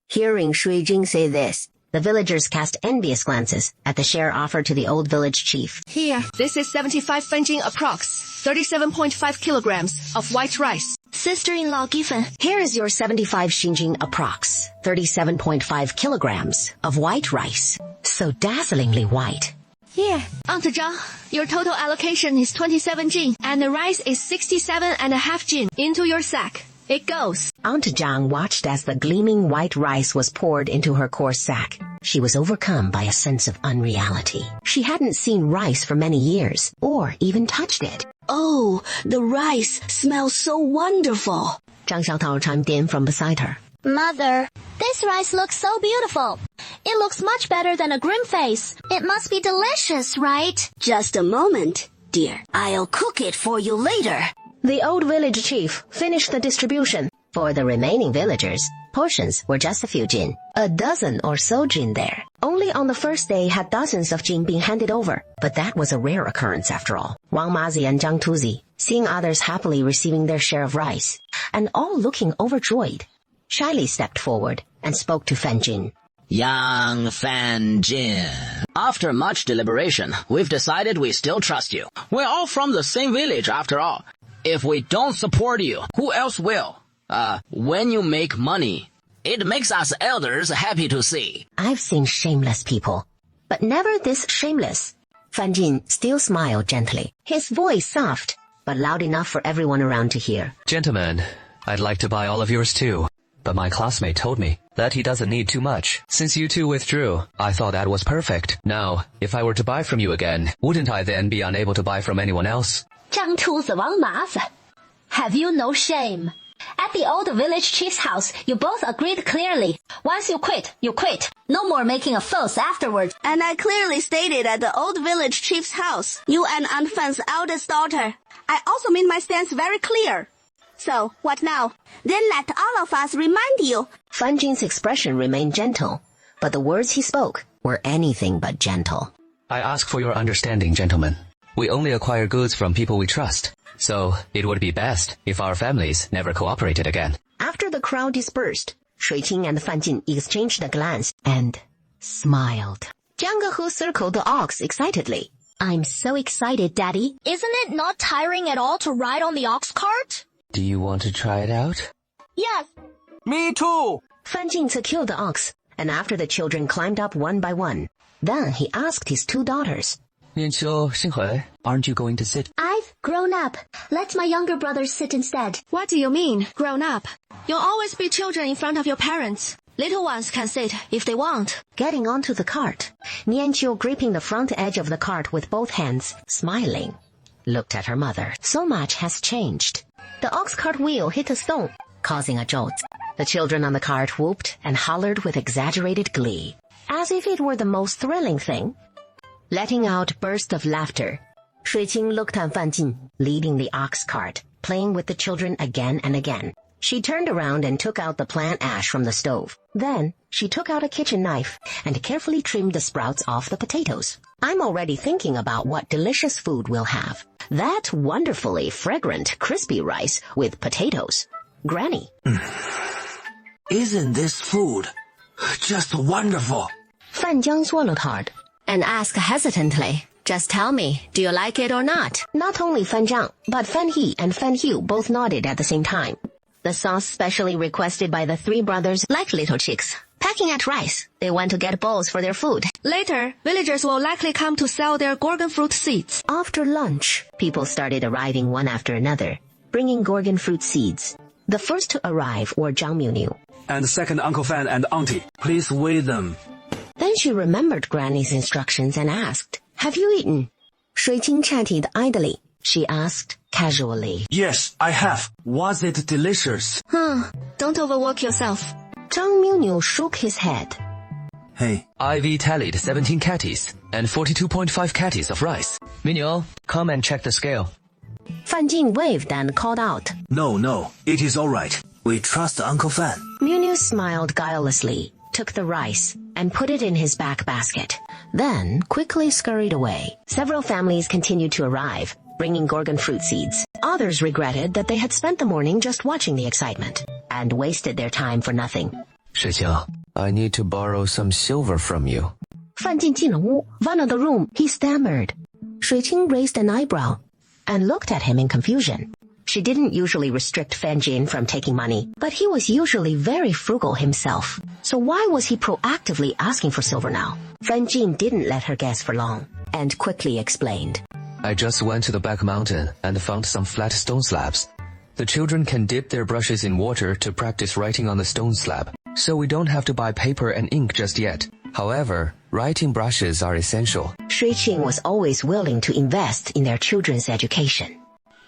Hearing Shui Jing say this, the villagers cast envious glances at the share offered to the old village chief. Here, this is 75 Fanjin approx, 37.5 kilograms of white rice. Sister-in-law Giffen, here is your 75 Xinjing approx, 37.5 kilograms of white rice. So dazzlingly white. Here, Aunt Zhang, your total allocation is 27 jin, and the rice is 67.5 jin. Into your sack. It goes. Aunt Zhang watched as the gleaming white rice was poured into her coarse sack. She was overcome by a sense of unreality. She hadn't seen rice for many years, or even touched it. Oh, the rice smells so wonderful. Zhang Xiaotao chimed in from beside her. Mother, this rice looks so beautiful. It looks much better than a grim face. It must be delicious, right? Just a moment, dear. I'll cook it for you later. The old village chief finished the distribution. For the remaining villagers, portions were just a few jin. A dozen or so jin there. Only on the first day had dozens of jin been handed over, but that was a rare occurrence after all. Wang Mazi and Zhang Tuzi, seeing others happily receiving their share of rice, and all looking overjoyed, shyly stepped forward and spoke to Fan Jin. Young Fan Jin, after much deliberation, we've decided we still trust you. We're all from the same village after all. If we don't support you, who else will? When you make money, it makes us elders happy to see. I've seen shameless people, but never this shameless. Fan Jin still smiled gently, his voice soft, but loud enough for everyone around to hear. Gentlemen, I'd like to buy all of yours too. But my classmate told me that he doesn't need too much. Since you two withdrew, I thought that was perfect. Now, if I were to buy from you again, wouldn't I then be unable to buy from anyone else? 张秃子王麻烦 Have you no shame? At the old village chief's house, you both agreed clearly. Once you quit, you quit. No more making a fuss afterward. And I clearly stated at the old village chief's house, you and Aunt Fan's eldest daughter. I also made my stance very clear. So, what now? Then let all of us remind you. Fan Jin's expression remained gentle, but the words he spoke were anything but gentle. I ask for your understanding, gentlemen. We only acquire goods from people we trust. So, it would be best if our families never cooperated again. After the crowd dispersed, Shui Qing and Fan Jin exchanged a glance and smiled. Jiang Gehu circled the ox excitedly. I'm so excited, Daddy. Isn't it not tiring at all to ride on the ox cart? Do you want to try it out? Yes. Me too. Fan Jin secured the ox, and after the children climbed up one by one, then he asked his two daughters. Nianqiu, Xinghui, aren't you going to sit? I've grown up. Let my younger brothers sit instead. What do you mean, grown up? You'll always be children in front of your parents. Little ones can sit if they want. Getting onto the cart, Nianqiu gripping the front edge of the cart with both hands, smiling, looked at her mother. So much has changed. The ox cart wheel hit a stone, causing a jolt. The children on the cart whooped and hollered with exaggerated glee, as if it were the most thrilling thing. Letting out bursts of laughter, Shui Qing looked at Fan Jin, leading the ox cart, playing with the children again and again. She turned around and took out the plant ash from the stove. Then, she took out a kitchen knife and carefully trimmed the sprouts off the potatoes. I'm already thinking about what delicious food we'll have. That wonderfully fragrant, crispy rice with potatoes. Granny. Isn't this food just wonderful? Fan Jiang swallowed hard and asked hesitantly, just tell me, do you like it or not? Not only Fan Zhang, but Fan He and Fan Hu both nodded at the same time. The sauce specially requested by the three brothers, like little chicks. Pecking at rice, they went to get bowls for their food. Later, villagers will likely come to sell their gorgon fruit seeds. After lunch, people started arriving one after another, bringing gorgon fruit seeds. The first to arrive were Zhang Miuniu. And second Uncle Fan and Auntie, please weigh them. Then she remembered Granny's instructions and asked, have you eaten? Shui Qing chatted idly. She asked casually. Yes, I have. Was it delicious? Don't overwork yourself. Zhang Miuniu shook his head. Hey. Ivy tallied 17 catties and 42.5 catties of rice. Miuniu, come and check the scale. Fan Jin waved and called out. No, it is all right. We trust Uncle Fan. Miuniu smiled guilelessly, took the rice, and put it in his back basket. Then quickly scurried away. Several families continued to arrive, bringing gorgon fruit seeds. Others regretted that they had spent the morning just watching the excitement, and wasted their time for nothing. Shiqiang, I need to borrow some silver from you. Fan Jin 进了屋. One of the room, he stammered. Shui Qing raised an eyebrow and looked at him in confusion. She didn't usually restrict Fan Jin from taking money, but he was usually very frugal himself. So why was he proactively asking for silver now? Fan Jin didn't let her guess for long, and quickly explained. I just went to the back mountain and found some flat stone slabs. The children can dip their brushes in water to practice writing on the stone slab, so we don't have to buy paper and ink just yet. However, writing brushes are essential. Shui Qing was always willing to invest in their children's education.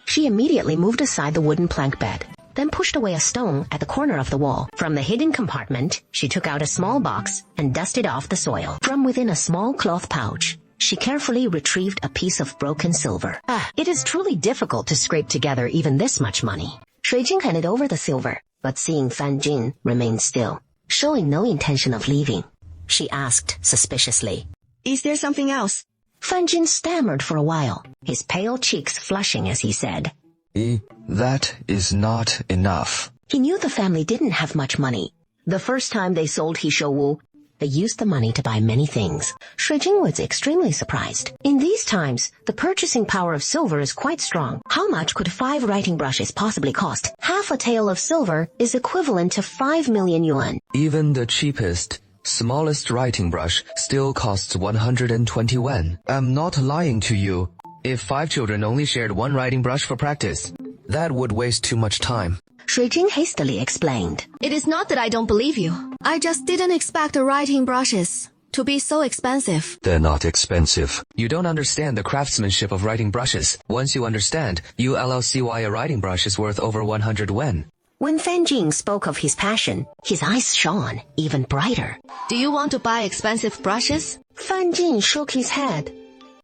She immediately moved aside the wooden plank bed, then pushed away a stone at the corner of the wall. From the hidden compartment, she took out a small box and dusted off the soil. From within a small cloth pouch, she carefully retrieved a piece of broken silver. It is truly difficult to scrape together even this much money. Shui Jing handed over the silver, but seeing Fan Jin remain still, showing no intention of leaving, she asked suspiciously, Is there something else? Fan Jin stammered for a while, his pale cheeks flushing as he said, That is not enough. He knew the family didn't have much money. The first time they sold Heeshou Wu, they used the money to buy many things. Shui Jing was extremely surprised. In these times, the purchasing power of silver is quite strong. How much could 5 writing brushes possibly cost? Half a tael of silver is equivalent to 5 million yuan. Even the cheapest, smallest writing brush still costs 120 yuan. I'm not lying to you. If 5 children only shared 1 writing brush for practice, that would waste too much time. Shui Jing hastily explained. It is not that I don't believe you. I just didn't expect the writing brushes to be so expensive. They're not expensive. You don't understand the craftsmanship of writing brushes. Once you understand, you'll see why a writing brush is worth over 100 yuan. When Fan Jing spoke of his passion, his eyes shone even brighter. Do you want to buy expensive brushes? Fan Jing shook his head.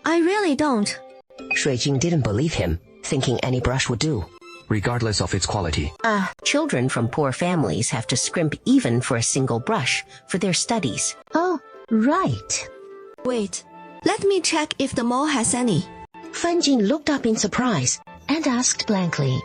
I really don't. Shui Jing didn't believe him, thinking any brush would do, regardless of its quality. Children from poor families have to scrimp even for a single brush for their studies. Oh, right. Wait, let me check if the mall has any. Fan Jing looked up in surprise and asked blankly,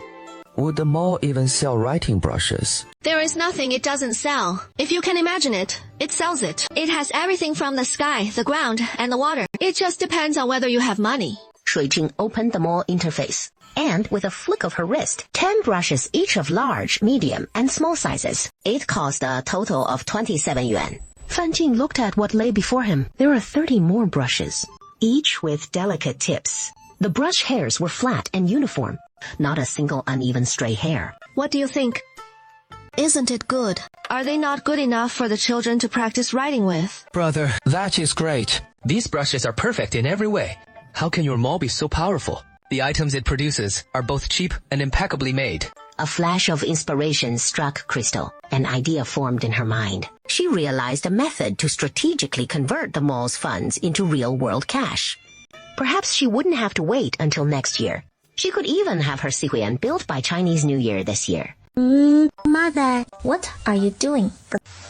Would the mall even sell writing brushes? There is nothing it doesn't sell. If you can imagine it, it sells it. It has everything from the sky, the ground, and the water. It just depends on whether you have money. Shui Jing opened the mall interface, and with a flick of her wrist, 10 brushes each of large, medium, and small sizes. It cost a total of 27 yuan. Fan Jing looked at what lay before him. There are 30 more brushes, each with delicate tips. The brush hairs were flat and uniform, not a single uneven stray hair. What do you think? Isn't it good? Are they not good enough for the children to practice writing with? Brother, that is great. These brushes are perfect in every way. How can your mall be so powerful? The items it produces are both cheap and impeccably made. A flash of inspiration struck Crystal. An idea formed in her mind. She realized a method to strategically convert the mall's funds into real-world cash. Perhaps she wouldn't have to wait until next year. She could even have her Sikuan built by Chinese New Year this year. Mother, what are you doing?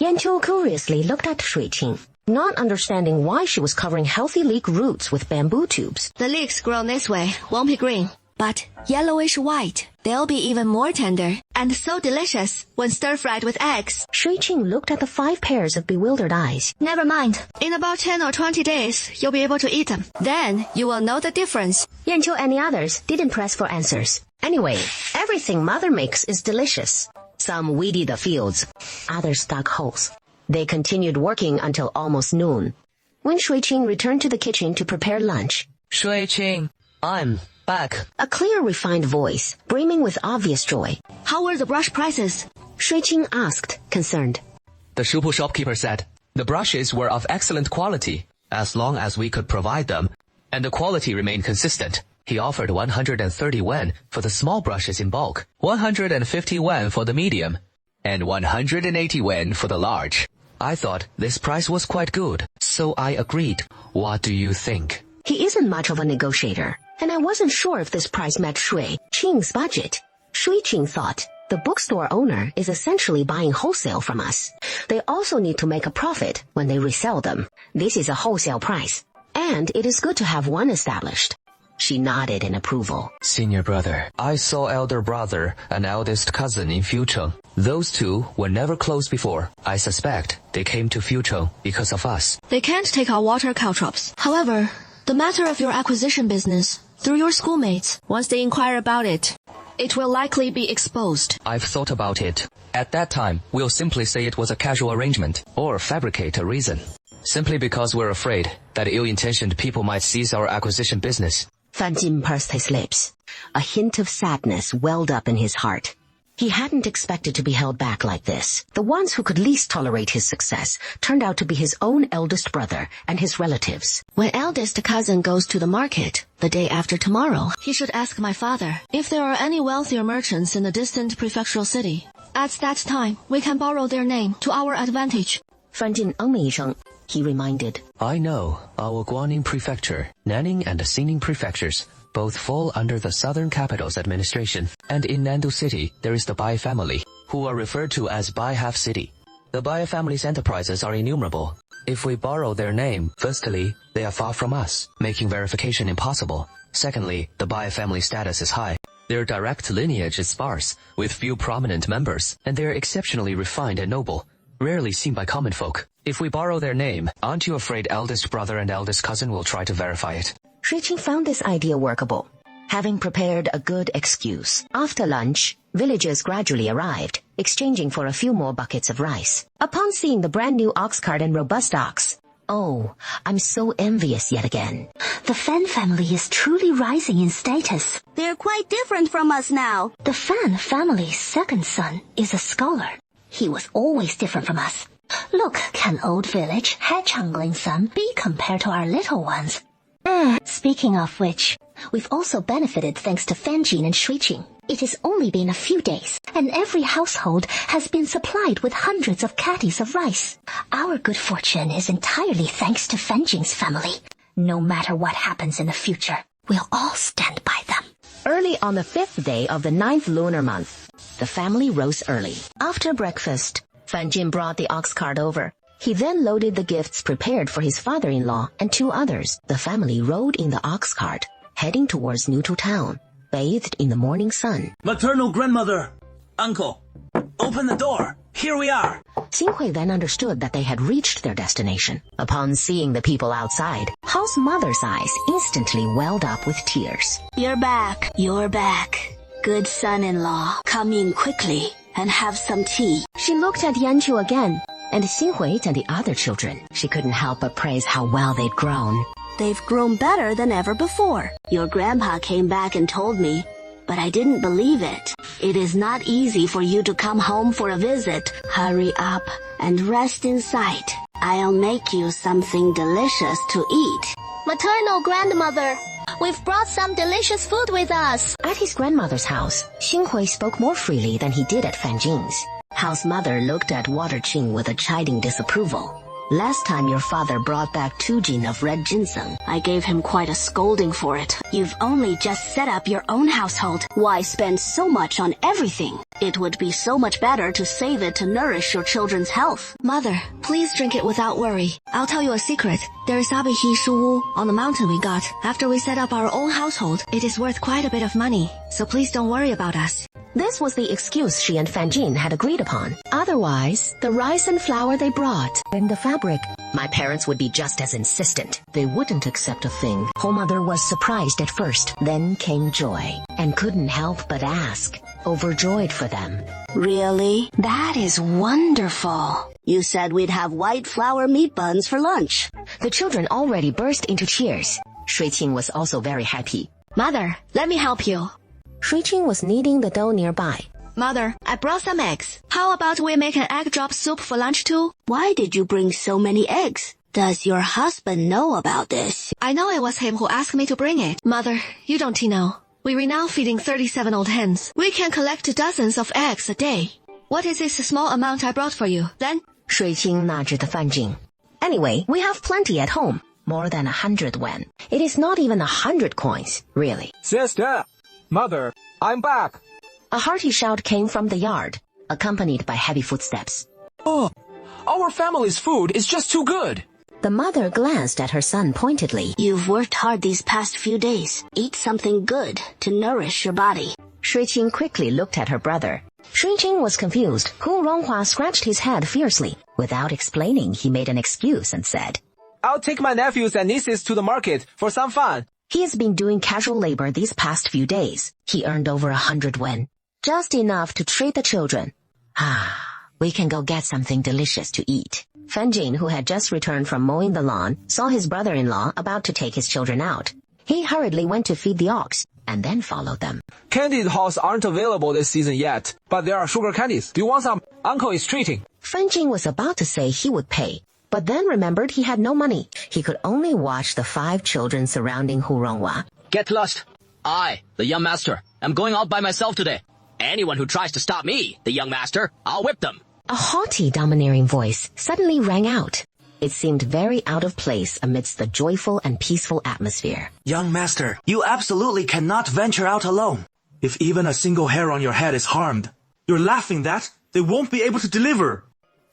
Yanqiu curiously looked at Shui Jing, not understanding why she was covering healthy leek roots with bamboo tubes. The leeks grown this way won't be green, but yellowish white. They'll be even more tender and so delicious when stir-fried with eggs. Shui Jing looked at the 5 pairs of bewildered eyes. Never mind. In about 10 or 20 days, you'll be able to eat them. Then you will know the difference. Yanqiu and the others didn't press for answers. Anyway, everything Mother makes is delicious. Some weeded the fields, others dug holes. They continued working until almost noon. When Shui Jing returned to the kitchen to prepare lunch, Shui Jing, I'm back. A clear, refined voice, brimming with obvious joy. How were the brush prices? Shui Jing asked, concerned. The Shupu shopkeeper said, the brushes were of excellent quality, as long as we could provide them, and the quality remained consistent. He offered 130 yuan for the small brushes in bulk, 150 yuan for the medium, and 180 yuan for the large. I thought this price was quite good, so I agreed. What do you think? He isn't much of a negotiator, and I wasn't sure if this price met Shui Jing's budget. Shui Jing thought, the bookstore owner is essentially buying wholesale from us. They also need to make a profit when they resell them. This is a wholesale price, and it is good to have one established. She nodded in approval. Senior brother, I saw elder brother and eldest cousin in Fucheng. Those two were never close before. I suspect they came to Fucheng because of us. They can't take our water caltrops. However, the matter of your acquisition business, through your schoolmates, once they inquire about it, it will likely be exposed. I've thought about it. At that time, we'll simply say it was a casual arrangement, or fabricate a reason. Simply because we're afraid that ill-intentioned people might seize our acquisition business. Fan Jin pursed his lips. A hint of sadness welled up in his heart. He hadn't expected to be held back like this. The ones who could least tolerate his success turned out to be his own eldest brother and his relatives. When eldest cousin goes to the market the day after tomorrow, he should ask my father if there are any wealthier merchants in the distant prefectural city. At that time, we can borrow their name to our advantage. Fan Jin 嗯了一声. He reminded. I know our Guaning Prefecture, Nanning and Xining Prefectures both fall under the Southern Capital's administration, and in Nandu City there is the Bai family, who are referred to as Bai Half City. The Bai family's enterprises are innumerable. If we borrow their name, firstly, they are far from us, making verification impossible. Secondly, the Bai family status is high. Their direct lineage is sparse, with few prominent members, and they are exceptionally refined and noble, rarely seen by common folk. If we borrow their name, aren't you afraid eldest brother and eldest cousin will try to verify it? Shui Qing found this idea workable. Having prepared a good excuse, after lunch, villagers gradually arrived, exchanging for a few more buckets of rice. Upon seeing the brand new ox cart and robust ox, oh, I'm so envious yet again. The Fan family is truly rising in status. They're quite different from us now. The Fan family's second son is a scholar. He was always different from us. Look, can old village Hechangling son be compared to our little ones? Speaking of which, we've also benefited thanks to Fan Jin and Shui Qing. It has only been a few days, and every household has been supplied with hundreds of caddies of rice. Our good fortune is entirely thanks to Fan Jin's family. No matter what happens in the future, we'll all stand by them. Early on the 5th day of the 9th lunar month, the family rose early. After breakfast, Fan Jin brought the ox cart over. He then loaded the gifts prepared for his father-in-law and 2 others. The family rode in the ox cart, heading towards Nutu town, bathed in the morning sun. Maternal grandmother, uncle, open the door. Here we are. Xinghui then understood that they had reached their destination. Upon seeing the people outside, Hao's mother's eyes instantly welled up with tears. You're back. You're back. Good son-in-law. Come in quickly and have some tea. She looked at Yanqiu again, and Xinghui and the other children. She couldn't help but praise how well they'd grown. They've grown better than ever before. Your grandpa came back and told me, but I didn't believe it. It is not easy for you to come home for a visit. Hurry up and rest inside. I'll make you something delicious to eat. Maternal grandmother, we've brought some delicious food with us. At his grandmother's house, Xinghui spoke more freely than he did at Fan Jin's. Hao's mother looked at Water Qing with a chiding disapproval. Last time your father brought back 2 jin of red ginseng. I gave him quite a scolding for it. You've only just set up your own household. Why spend so much on everything? It would be so much better to save it to nourish your children's health. Mother, please drink it without worry. I'll tell you a secret. There is Abihi Shuwu on the mountain we got. After we set up our own household, it is worth quite a bit of money. So please don't worry about us. This was the excuse she and Fan Jin had agreed upon. Otherwise, the rice and flour they brought, and the fabric, my parents would be just as insistent. They wouldn't accept a thing. Mother was surprised at first, then came joy, and couldn't help but ask, overjoyed for them. Really? That is wonderful. You said we'd have white flour meat buns for lunch. The children already burst into cheers. Shui Qing was also very happy. Mother, let me help you. Shui Qing was kneading the dough nearby. Mother, I brought some eggs. How about we make an egg drop soup for lunch too? Why did you bring so many eggs? Does your husband know about this? I know it was him who asked me to bring it. Mother, you don't know. We're now feeding 37 old hens. We can collect dozens of eggs a day. What is this small amount I brought for you, then? Shui Qing nudged Fan Jin. Anyway, we have plenty at home. More than 100 yuan. It is not even 100 coins, really. Sister! Mother, I'm back. A hearty shout came from the yard, accompanied by heavy footsteps. Oh, our family's food is just too good. The mother glanced at her son pointedly. You've worked hard these past few days. Eat something good to nourish your body. Shui Qing quickly looked at her brother. Shui Qing was confused. Hu Ronghua scratched his head fiercely. Without explaining, he made an excuse and said, I'll take my nephews and nieces to the market for some fun. He has been doing casual labor these past few days. He earned over 100 yuan. Just enough to treat the children. We can go get something delicious to eat. Fan Jin, who had just returned from mowing the lawn, saw his brother-in-law about to take his children out. He hurriedly went to feed the ox. and then followed them. Candied halls aren't available this season yet, but there are sugar candies. Do you want some? Uncle is treating. Fan Jing was about to say he would pay, but then remembered he had no money. He could only watch the 5 children surrounding Hu Ronghua. Get lost. I, the young master, am going out by myself today. Anyone who tries to stop me, the young master, I'll whip them. A haughty, domineering voice suddenly rang out. It seemed very out of place amidst the joyful and peaceful atmosphere. Young master, you absolutely cannot venture out alone. If even a single hair on your head is harmed, you're laughing that they won't be able to deliver.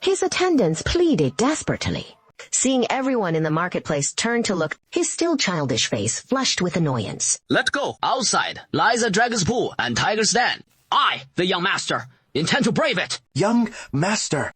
His attendants pleaded desperately. Seeing everyone in the marketplace turn to look, his still childish face flushed with annoyance. Let's go. Outside lies a dragon's pool and tiger's den. I, the young master, intend to brave it. Young master,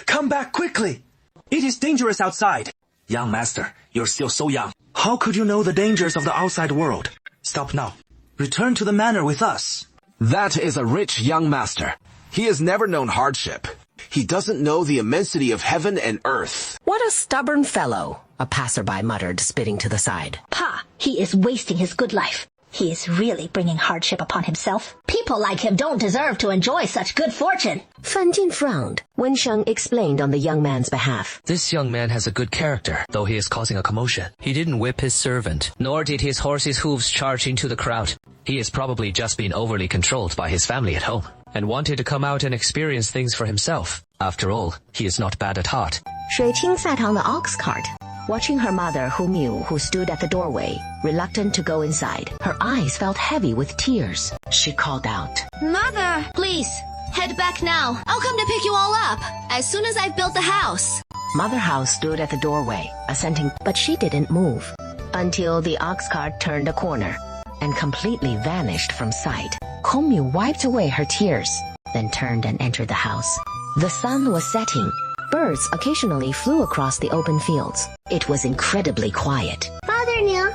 come back quickly. It is dangerous outside. Young master, you're still so young. How could you know the dangers of the outside world? Stop now. Return to the manor with us. That is a rich young master. He has never known hardship. He doesn't know the immensity of heaven and earth. What a stubborn fellow, a passerby muttered, spitting to the side. Pa, he is wasting his good life. He is really bringing hardship upon himself. People like him don't deserve to enjoy such good fortune. Fan Jin frowned. Wen Sheng explained on the young man's behalf. This young man has a good character, though he is causing a commotion. He didn't whip his servant, nor did his horse's hooves charge into the crowd. He is probably just being overly controlled by his family at home, and wanted to come out and experience things for himself. After all, he is not bad at heart. Shui Qing sat on the ox cart, watching her mother, Hu Miu, who stood at the doorway, reluctant to go inside. Her eyes felt heavy with tears. She called out, Mother, please, head back now. I'll come to pick you all up as soon as I've built the house. Mother House stood at the doorway, assenting, but she didn't move until the ox cart turned a corner and completely vanished from sight. Kong Miu wiped away her tears, then turned and entered the house. The sun was setting. Birds occasionally flew across the open fields. It was incredibly quiet. Father Niang,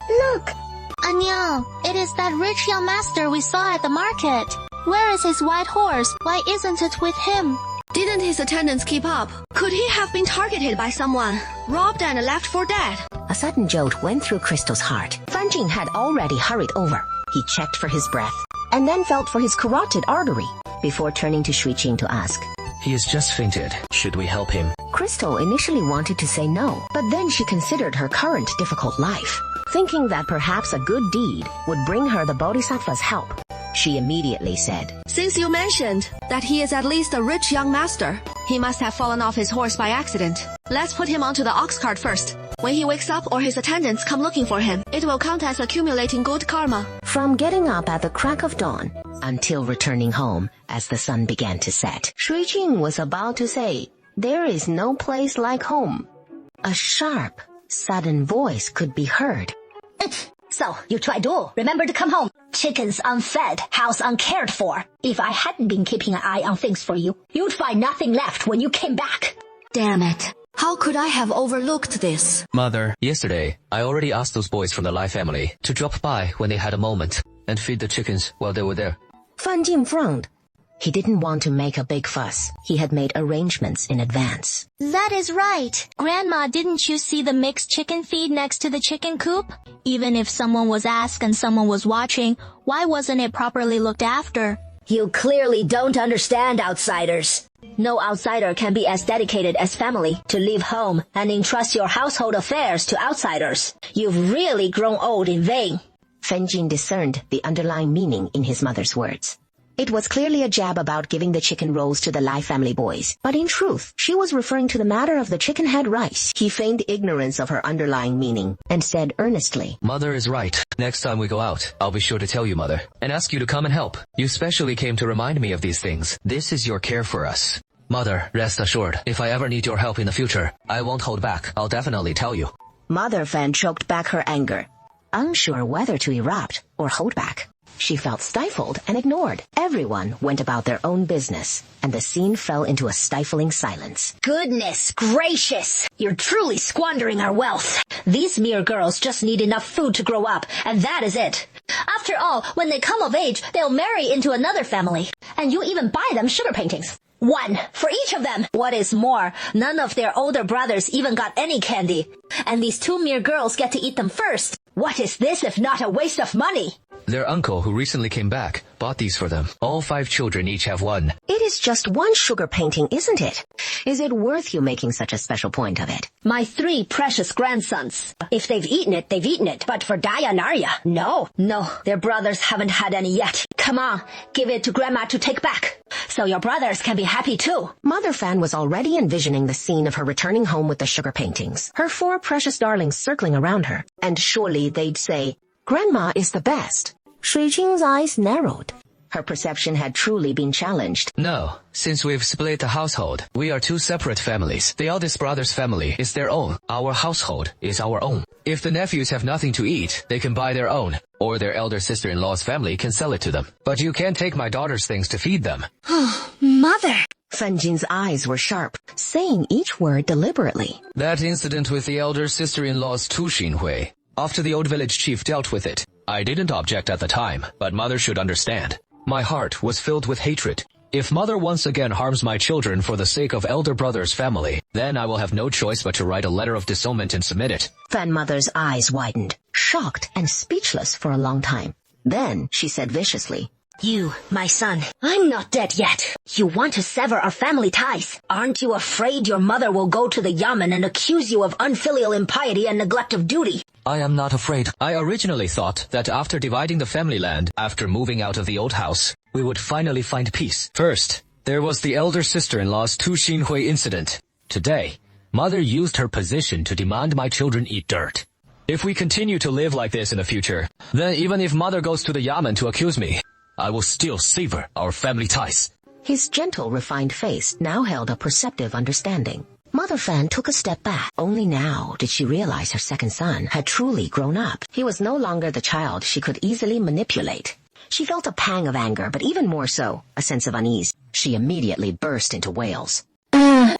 look! Niang, it is that rich young master we saw at the market. Where is his white horse? Why isn't it with him? Didn't his attendants keep up? Could he have been targeted by someone, robbed and left for dead? A sudden jolt went through Crystal's heart. Fan Jing had already hurried over. He checked for his breath, and then felt for his carotid artery, before turning to Shui Qing to ask, He has just fainted. Should we help him? Crystal initially wanted to say no, but then she considered her current difficult life. Thinking that perhaps a good deed would bring her the Bodhisattva's help, she immediately said, Since you mentioned that he is at least a rich young master, he must have fallen off his horse by accident. Let's put him onto the ox cart first. When he wakes up or his attendants come looking for him, it will count as accumulating good karma. From getting up at the crack of dawn until returning home as the sun began to set, Shui Qing was about to say, there is no place like home. A sharp, sudden voice could be heard. So, you try to remember to come home. Chickens unfed, house uncared for. If I hadn't been keeping an eye on things for you, you'd find nothing left when you came back. Damn it. How could I have overlooked this? Mother, yesterday, I already asked those boys from the Lai family to drop by when they had a moment and feed the chickens while they were there. Fan Jin frowned. He didn't want to make a big fuss. He had made arrangements in advance. That is right. Grandma, didn't you see the mixed chicken feed next to the chicken coop? Even if someone was asked and someone was watching, why wasn't it properly looked after? You clearly don't understand outsiders. No outsider can be as dedicated as family to leave home and entrust your household affairs to outsiders. You've really grown old in vain. Fan Jin discerned the underlying meaning in his mother's words. It was clearly a jab about giving the chicken rolls to the Lai family boys, but in truth, she was referring to the matter of the chicken head rice. He feigned ignorance of her underlying meaning and said earnestly, Mother is right. Next time we go out, I'll be sure to tell you, Mother, and ask you to come and help. You specially came to remind me of these things. This is your care for us. Mother, rest assured, if I ever need your help in the future, I won't hold back. I'll definitely tell you. Mother Fan choked back her anger, unsure whether to erupt or hold back. She felt stifled and ignored. Everyone went about their own business, and the scene fell into a stifling silence. Goodness gracious! You're truly squandering our wealth. These mere girls just need enough food to grow up, and that is it. After all, when they come of age, they'll marry into another family. And you even buy them sugar paintings. 1 for each of them. What is more, none of their older brothers even got any candy. And these 2 mere girls get to eat them first. What is this if not a waste of money? Their uncle, who recently came back, bought these for them. All 5 children each have one. It is just one sugar painting, isn't it? Is it worth you making such a special point of it? My 3 precious grandsons. If they've eaten it, they've eaten it. But for Daya and Arya, no, their brothers haven't had any yet. Come on, give it to Grandma to take back. So your brothers can be happy too. Mother Fan was already envisioning the scene of her returning home with the sugar paintings, her 4 precious darlings circling around her. And surely they'd say, Grandma is the best. Shui Qing's eyes narrowed. Her perception had truly been challenged. No, since we've split the household, we are 2 separate families. The eldest brother's family is their own. Our household is our own. If the nephews have nothing to eat, they can buy their own, or their elder sister-in-law's family can sell it to them. But you can't take my daughter's things to feed them. Mother! Fan Jin's eyes were sharp, saying each word deliberately. That incident with the elder sister-in-law's Tu Xinhui, after the old village chief dealt with it, I didn't object at the time, but Mother should understand. My heart was filled with hatred. If Mother once again harms my children for the sake of elder brother's family, then I will have no choice but to write a letter of disownment and submit it. Fan Mother's eyes widened, shocked and speechless for a long time. Then she said viciously, You, my son, I'm not dead yet. You want to sever our family ties. Aren't you afraid your mother will go to the Yamen and accuse you of unfilial impiety and neglect of duty? I am not afraid. I originally thought that after dividing the family land, after moving out of the old house, we would finally find peace. First, there was the elder sister-in-law's Tu Xinhui incident. Today, Mother used her position to demand my children eat dirt. If we continue to live like this in the future, then even if Mother goes to the Yamen to accuse me, I will still sever our family ties. His gentle, refined face now held a perceptive understanding. Mother Fan took a step back. Only now did she realize her second son had truly grown up. He was no longer the child she could easily manipulate. She felt a pang of anger, but even more so, a sense of unease. She immediately burst into wails.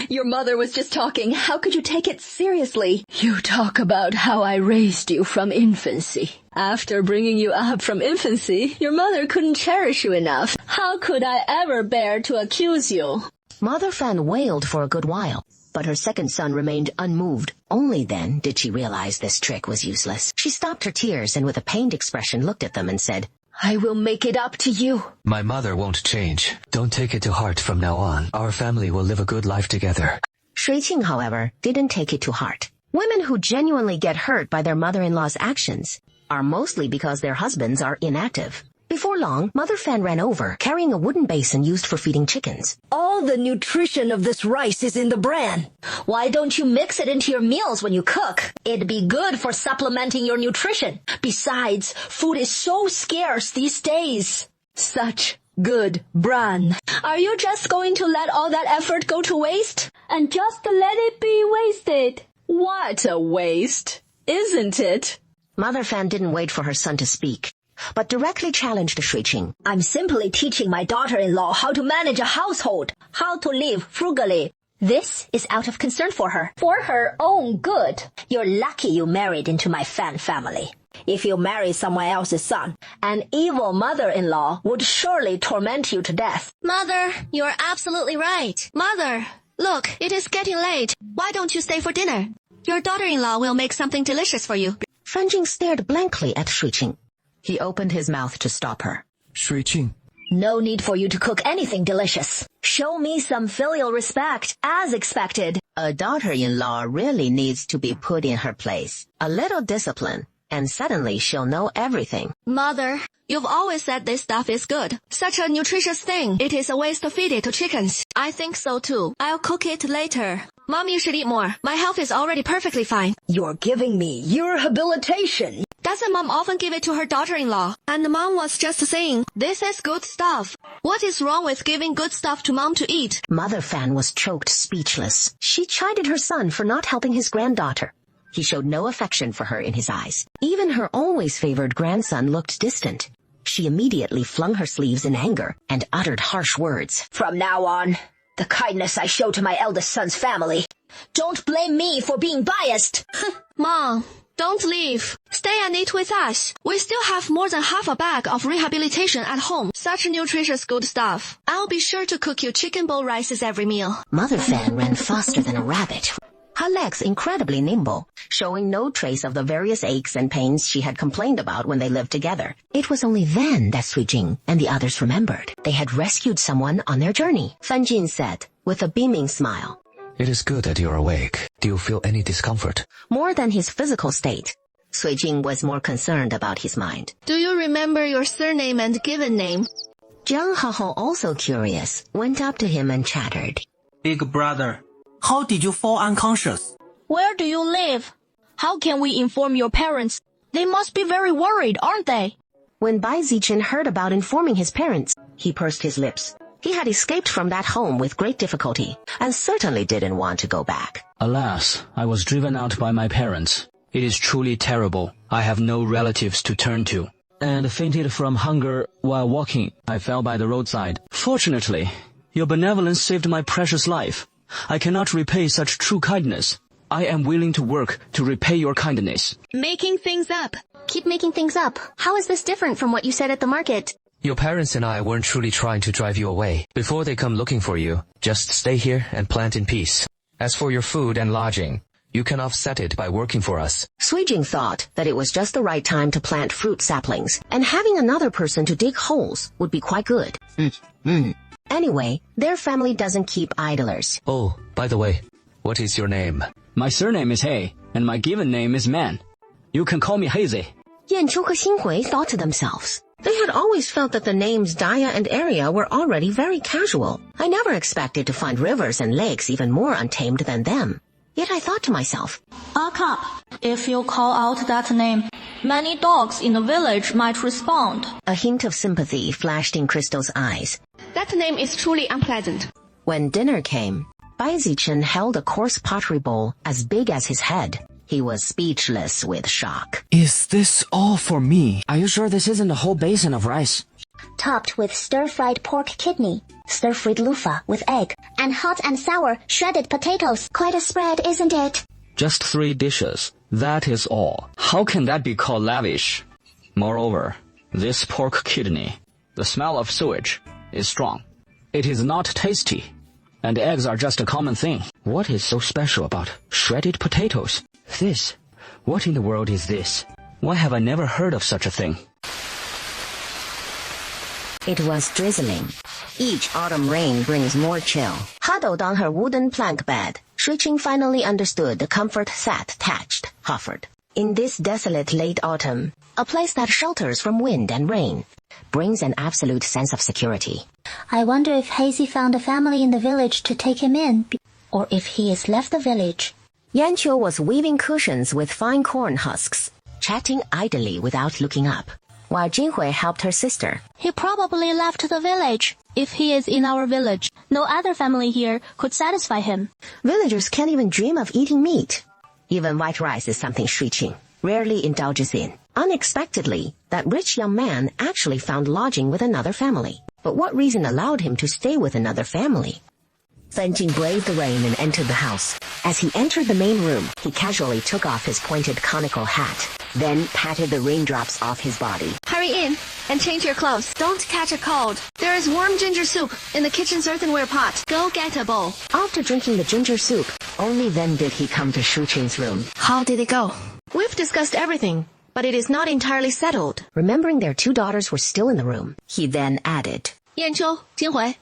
Your mother was just talking. How could you take it seriously? You talk about how I raised you from infancy. After bringing you up from infancy, your mother couldn't cherish you enough. How could I ever bear to accuse you? Mother Fan wailed for a good while, but her second son remained unmoved. Only then did she realize this trick was useless. She stopped her tears and with a pained expression looked at them and said, I will make it up to you. My mother won't change. Don't take it to heart from now on. Our family will live a good life together. Shui Qing, however, didn't take it to heart. Women who genuinely get hurt by their mother-in-law's actions are mostly because their husbands are inactive. Before long, Mother Fan ran over, carrying a wooden basin used for feeding chickens. All the nutrition of this rice is in the bran. Why don't you mix it into your meals when you cook? It'd be good for supplementing your nutrition. Besides, food is so scarce these days. Such good bran. Are you just going to let all that effort go to waste? And just let it be wasted. What a waste, isn't it? Mother Fan didn't wait for her son to speak, but directly challenged Shui Qing. I'm simply teaching my daughter-in-law how to manage a household, how to live frugally. This is out of concern for her own good. You're lucky you married into my Fan family. If you marry someone else's son, an evil mother-in-law would surely torment you to death. Mother, you're absolutely right. Mother, look, it is getting late. Why don't you stay for dinner? Your daughter-in-law will make something delicious for you. Fan Jing stared blankly at Shui Qing. He opened his mouth to stop her. Shui Qing. No need for you to cook anything delicious. Show me some filial respect, as expected. A daughter-in-law really needs to be put in her place. A little discipline, and suddenly she'll know everything. Mother, you've always said this stuff is good. Such a nutritious thing. It is a waste to feed it to chickens. I think so too. I'll cook it later. Mom, you should eat more. My health is already perfectly fine. You're giving me your rehabilitation. Doesn't Mom often give it to her daughter-in-law? And Mom was just saying, this is good stuff. What is wrong with giving good stuff to Mom to eat? Mother Fan was choked speechless. She chided her son for not helping his granddaughter. He showed no affection for her in his eyes. Even her always favored grandson looked distant. She immediately flung her sleeves in anger and uttered harsh words. From now on, the kindness I show to my eldest son's family, don't blame me for being biased. Mom, Don't leave. Stay and eat with us. We still have more than half a bag of rehabilitation at home. Such nutritious good stuff. I'll be sure to cook you chicken bowl rices every meal. Mother Fan ran faster than a rabbit. Her legs incredibly nimble, showing no trace of the various aches and pains she had complained about when they lived together. It was only then that Sui Jing and the others remembered. They had rescued someone on their journey. Fan Jin said, with a beaming smile. It is good that you're awake. Do you feel any discomfort? More than his physical state, Sui Jing was more concerned about his mind. Do you remember your surname and given name? Jiang Hao, also curious, went up to him and chattered. Big brother, how did you fall unconscious? Where do you live? How can we inform your parents? They must be very worried, aren't they? When Bai Zichen heard about informing his parents, he pursed his lips. He had escaped from that home with great difficulty, and certainly didn't want to go back. Alas, I was driven out by my parents. It is truly terrible. I have no relatives to turn to. And fainted from hunger while walking. I fell by the roadside. Fortunately, your benevolence saved my precious life. I cannot repay such true kindness. I am willing to work to repay your kindness. Making things up. Keep making things up. How is this different from what you said at the market? Your parents and I weren't truly trying to drive you away. Before they come looking for you, just stay here and plant in peace. As for your food and lodging, you can offset it by working for us. Sui Jing thought that it was just the right time to plant fruit saplings, and having another person to dig holes would be quite good. Anyway, their family doesn't keep idlers. Oh, by the way, what is your name? My surname is He, and my given name is Man. You can call me Hazy. Yanqiu and Xinghui thought to themselves. They had always felt that the names Daya and Area were already very casual. I never expected to find rivers and lakes even more untamed than them. Yet I thought to myself, Aka, if you call out that name, many dogs in the village might respond. A hint of sympathy flashed in Crystal's eyes. That name is truly unpleasant. When dinner came, Bai Zichen held a coarse pottery bowl as big as his head. He was speechless with shock. Is this all for me? Are you sure this isn't a whole basin of rice? Topped with stir-fried pork kidney, stir-fried loofah with egg, and hot and sour shredded potatoes. Quite a spread, isn't it? Just 3 dishes. That is all. How can that be called lavish? Moreover, this pork kidney, the smell of sewage, is strong. It is not tasty, and eggs are just a common thing. What is so special about shredded potatoes? What in the world is this? Why have I never heard of such a thing? It was drizzling. Each autumn rain brings more chill. Huddled on her wooden plank bed, Sui Jing finally understood the comfort that Thatched offered. In this desolate late autumn, a place that shelters from wind and rain brings an absolute sense of security. I wonder if Hazy found a family in the village to take him in, or if he has left the village. Yanqiu was weaving cushions with fine corn husks, chatting idly without looking up, while Jinhui helped her sister. He probably left the village. If he is in our village, no other family here could satisfy him. Villagers can't even dream of eating meat. Even white rice is something Sui Jing rarely indulges in. Unexpectedly, that rich young man actually found lodging with another family. But what reason allowed him to stay with another family? Fan Jing braved the rain and entered the house. As he entered the main room, he casually took off his pointed conical hat, then patted the raindrops off his body. Hurry in and change your clothes. Don't catch a cold. There is warm ginger soup in the kitchen's earthenware pot. Go get a bowl. After drinking the ginger soup, only then did he come to Sui Jing's room. How did it go? We've discussed everything, but it is not entirely settled. Remembering their 2 daughters were still in the room, he then added, Yanqiu, Jinhui,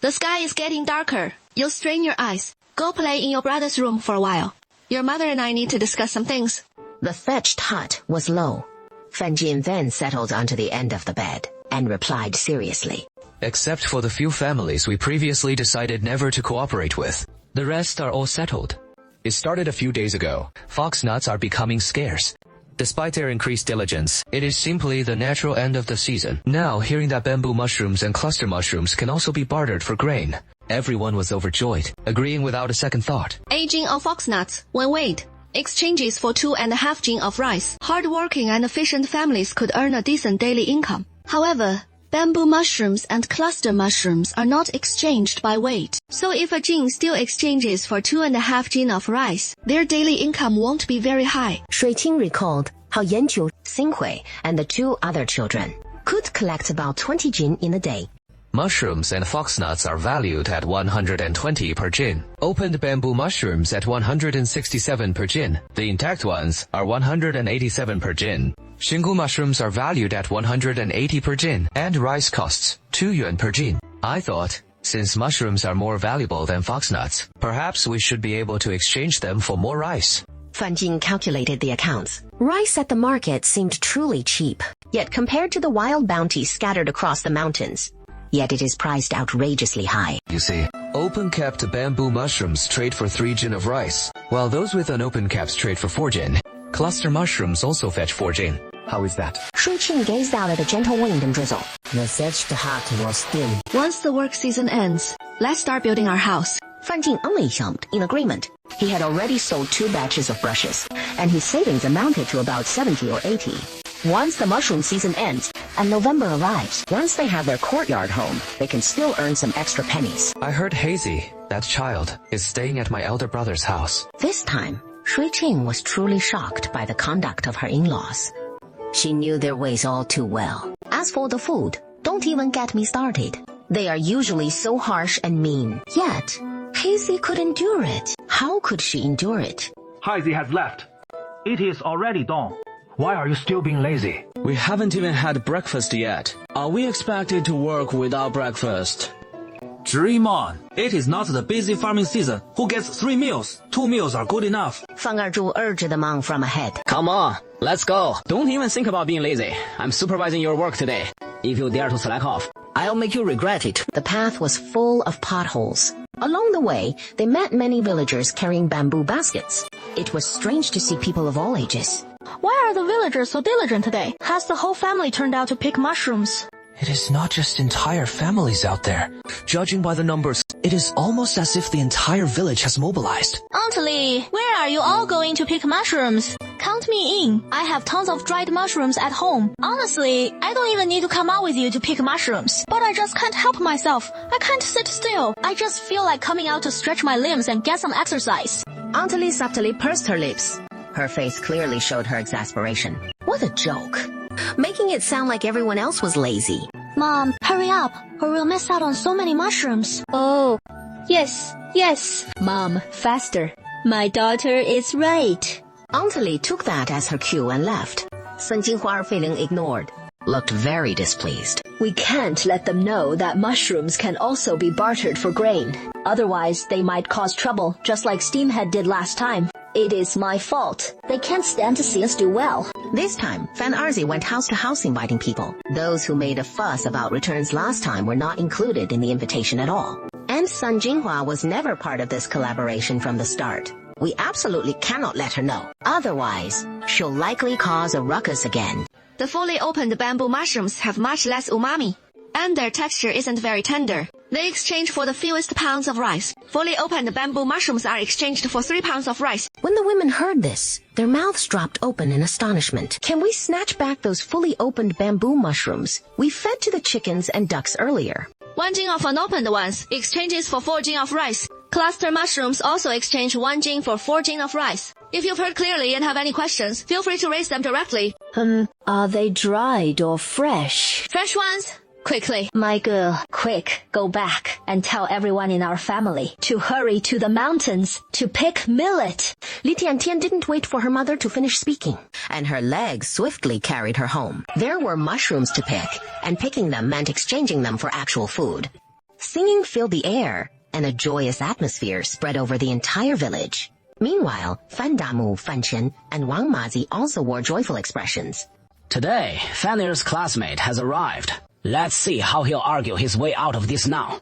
the sky is getting darker. You'll strain your eyes. Go play in your brother's room for a while. Your mother and I need to discuss some things. The thatched hut was low. Fan Jin then settled onto the end of the bed and replied seriously, Except for the few families we previously decided never to cooperate with. The rest are all settled. It started a few days ago. Fox nuts are becoming scarce. Despite their increased diligence, it is simply the natural end of the season. Now, hearing that bamboo mushrooms and cluster mushrooms can also be bartered for grain, everyone was overjoyed, agreeing without a second thought. A jin of fox nuts, when weighed, exchanges for 2.5 jin of rice. Hard-working and efficient families could earn a decent daily income. However, Bamboo mushrooms and cluster mushrooms are not exchanged by weight. So if a Jin still exchanges for 2.5 jin of rice, their daily income won't be very high. Shui Qing recalled how Yanqiu, Xinghui, and the 2 other children could collect about 20 jin in a day. Mushrooms and foxnuts are valued at 120 per jin. Opened bamboo mushrooms at 167 per jin. The intact ones are 187 per jin. Xingu mushrooms are valued at 180 per jin, and rice costs 2 yuan per jin. I thought, since mushrooms are more valuable than foxnuts, perhaps we should be able to exchange them for more rice. Fan Jing calculated the accounts. Rice at the market seemed truly cheap, yet compared to the wild bounty scattered across the mountains, yet it is priced outrageously high. You see, open-capped bamboo mushrooms trade for 3 jin of rice, while those with unopened caps trade for 4 jin. Cluster mushrooms also fetch 4 jin. How is that? Shui Qing gazed out at a gentle wind and drizzle. The thatched hut was thin. Once the work season ends, let's start building our house. Fan Jing only jumped in agreement. He had already sold 2 batches of brushes, and his savings amounted to about 70 or 80. Once the mushroom season ends and November arrives, once they have their courtyard home, they can still earn some extra pennies. I heard Hazy, that child, is staying at my elder brother's house. This time, Shui Qing was truly shocked by the conduct of her in-laws. She knew their ways all too well. As for the food, don't even get me started. They are usually so harsh and mean. Yet, Hazy could endure it. How could she endure it? Hazy has left. It is already dawn. Why are you still being lazy? We haven't even had breakfast yet. Are we expected to work without breakfast? Dream on. It is not the busy farming season. Who gets 3 meals? 2 meals are good enough. Fang Erzhu urged the monk from ahead. Come on, let's go. Don't even think about being lazy. I'm supervising your work today. If you dare to slack off, I'll make you regret it. The path was full of potholes. Along the way, they met many villagers carrying bamboo baskets. It was strange to see people of all ages. Why are the villagers so diligent today? Has the whole family turned out to pick mushrooms? It is not just entire families out there. Judging by the numbers, it is almost as if the entire village has mobilized. Aunt Li, where are you all going to pick mushrooms? Count me in. I have tons of dried mushrooms at home. Honestly, I don't even need to come out with you to pick mushrooms. But I just can't help myself. I can't sit still. I just feel like coming out to stretch my limbs and get some exercise. Aunt Li subtly pursed her lips. Her face clearly showed her exasperation. What a joke. Making it sound like everyone else was lazy. Mom, hurry up, or we'll miss out on so many mushrooms. Oh, yes. Mom, faster. My daughter is right. Aunt Li took that as her cue and left. Sun Jinhua, feeling ignored, looked very displeased. We can't let them know that mushrooms can also be bartered for grain. Otherwise, they might cause trouble, just like Steamhead did last time. It is my fault. They can't stand to see us do well. This time, Fan Erzi went house to house inviting people. Those who made a fuss about returns last time were not included in the invitation at all. And Sun Jinhua was never part of this collaboration from the start. We absolutely cannot let her know. Otherwise, she'll likely cause a ruckus again. The fully opened bamboo mushrooms have much less umami, and their texture isn't very tender. They exchange for the fewest pounds of rice. Fully opened bamboo mushrooms are exchanged for 3 pounds of rice. When the women heard this, their mouths dropped open in astonishment. Can we snatch back those fully opened bamboo mushrooms we fed to the chickens and ducks earlier? 1 jin of unopened ones exchanges for 4 jin of rice. Cluster mushrooms also exchange 1 jin for 4 jin of rice. If you've heard clearly and have any questions, feel free to raise them directly. Are they dried or fresh? Fresh ones? Quickly. My girl, quick, go back and tell everyone in our family to hurry to the mountains to pick millet. Li Tiantian didn't wait for her mother to finish speaking, and her legs swiftly carried her home. There were mushrooms to pick, and picking them meant exchanging them for actual food. Singing filled the air, and a joyous atmosphere spread over the entire village. Meanwhile, Fan Damu, Fan Chen, and Wang Mazi also wore joyful expressions. Today, Fan Er's classmate has arrived. Let's see how he'll argue his way out of this now.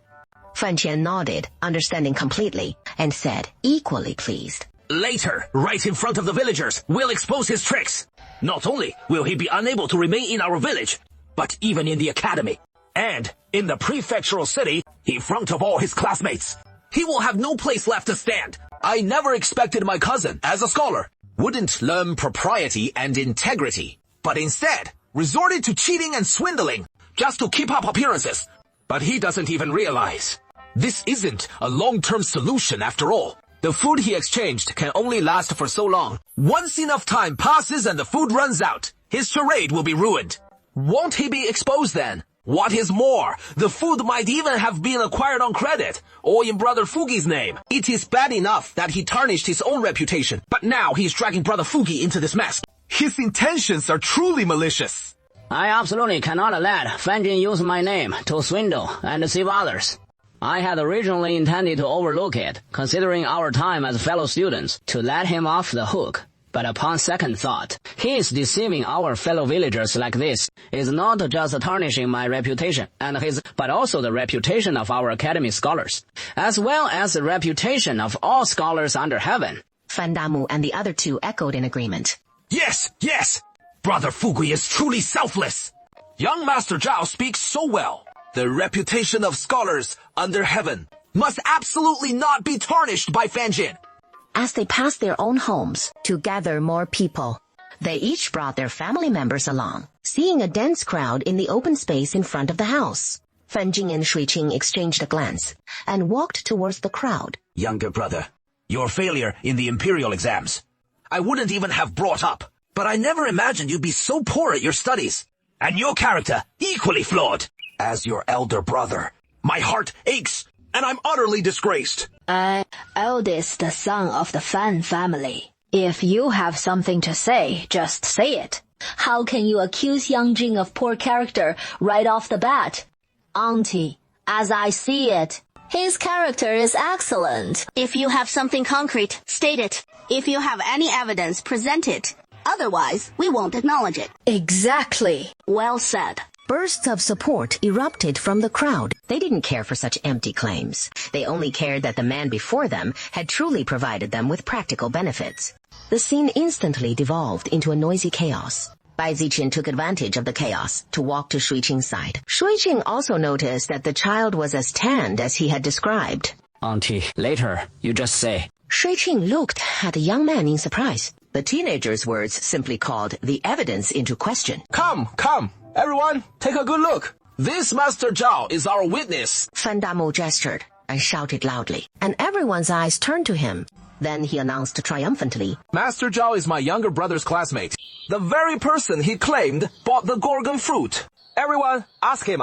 Fan Qian nodded, understanding completely, and said, equally pleased. Later, right in front of the villagers, we'll expose his tricks. Not only will he be unable to remain in our village, but even in the academy. And in the prefectural city, in front of all his classmates. He will have no place left to stand. I never expected my cousin, as a scholar, wouldn't learn propriety and integrity, but instead resorted to cheating and swindling. just to keep up appearances. But he doesn't even realize. This isn't a long-term solution after all. The food he exchanged can only last for so long. Once enough time passes and the food runs out, his charade will be ruined. Won't he be exposed then? What is more, the food might even have been acquired on credit, or in Brother Fugi's name. It is bad enough that he tarnished his own reputation, but now he's dragging Brother Fugi into this mess. His intentions are truly malicious. I absolutely cannot let Fan Jin use my name to swindle and deceive others. I had originally intended to overlook it, considering our time as fellow students, to let him off the hook. But upon second thought, his deceiving our fellow villagers like this is not just tarnishing my reputation and his, but also the reputation of our academy scholars, as well as the reputation of all scholars under heaven. Fan Damu and the other two echoed in agreement. Yes, yes! Brother Fugi is truly selfless. Young Master Zhao speaks so well. The reputation of scholars under heaven must absolutely not be tarnished by Fan Jin. As they passed their own homes to gather more people, they each brought their family members along, seeing a dense crowd in the open space in front of the house. Fan Jin and Shui Qing exchanged a glance and walked towards the crowd. Younger brother, your failure in the imperial exams, I wouldn't even have brought up, but I never imagined you'd be so poor at your studies. And your character, equally flawed. As your elder brother, my heart aches, and I'm utterly disgraced. Eldest son of the Fan family. If you have something to say, just say it. How can you accuse Yang Jing of poor character right off the bat? Auntie, as I see it, his character is excellent. If you have something concrete, state it. If you have any evidence, present it. Otherwise, we won't acknowledge it. Exactly. Well said. Bursts of support erupted from the crowd. They didn't care for such empty claims. They only cared that the man before them had truly provided them with practical benefits. The scene instantly devolved into a noisy chaos. Bai Ziqin took advantage of the chaos to walk to Shui Qing's side. Shui Qing also noticed that the child was as tanned as he had described. Auntie, later, you just say. Shui Qing looked at the young man in surprise. The teenager's words simply called the evidence into question. Come, come. Everyone, take a good look. This Master Zhao is our witness. Fan Damu gestured and shouted loudly, and everyone's eyes turned to him. Then he announced triumphantly, Master Zhao is my younger brother's classmate. The very person he claimed bought the Gorgon fruit. Everyone, ask him.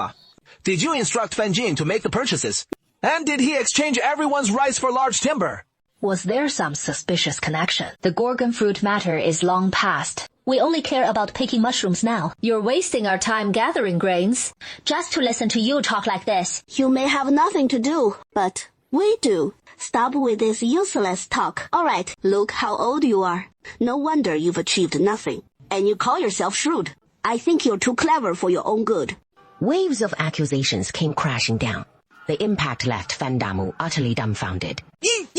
Did you instruct Fan Jin to make the purchases? And did he exchange everyone's rice for large timber? Was there some suspicious connection? The Gorgon fruit matter is long past. We only care about picking mushrooms now. You're wasting our time gathering grains. Just to listen to you talk like this. You may have nothing to do, but we do. Stop with this useless talk. All right, look how old you are. No wonder you've achieved nothing. And you call yourself shrewd. I think you're too clever for your own good. Waves of accusations came crashing down. The impact left Fan Damu utterly dumbfounded. You!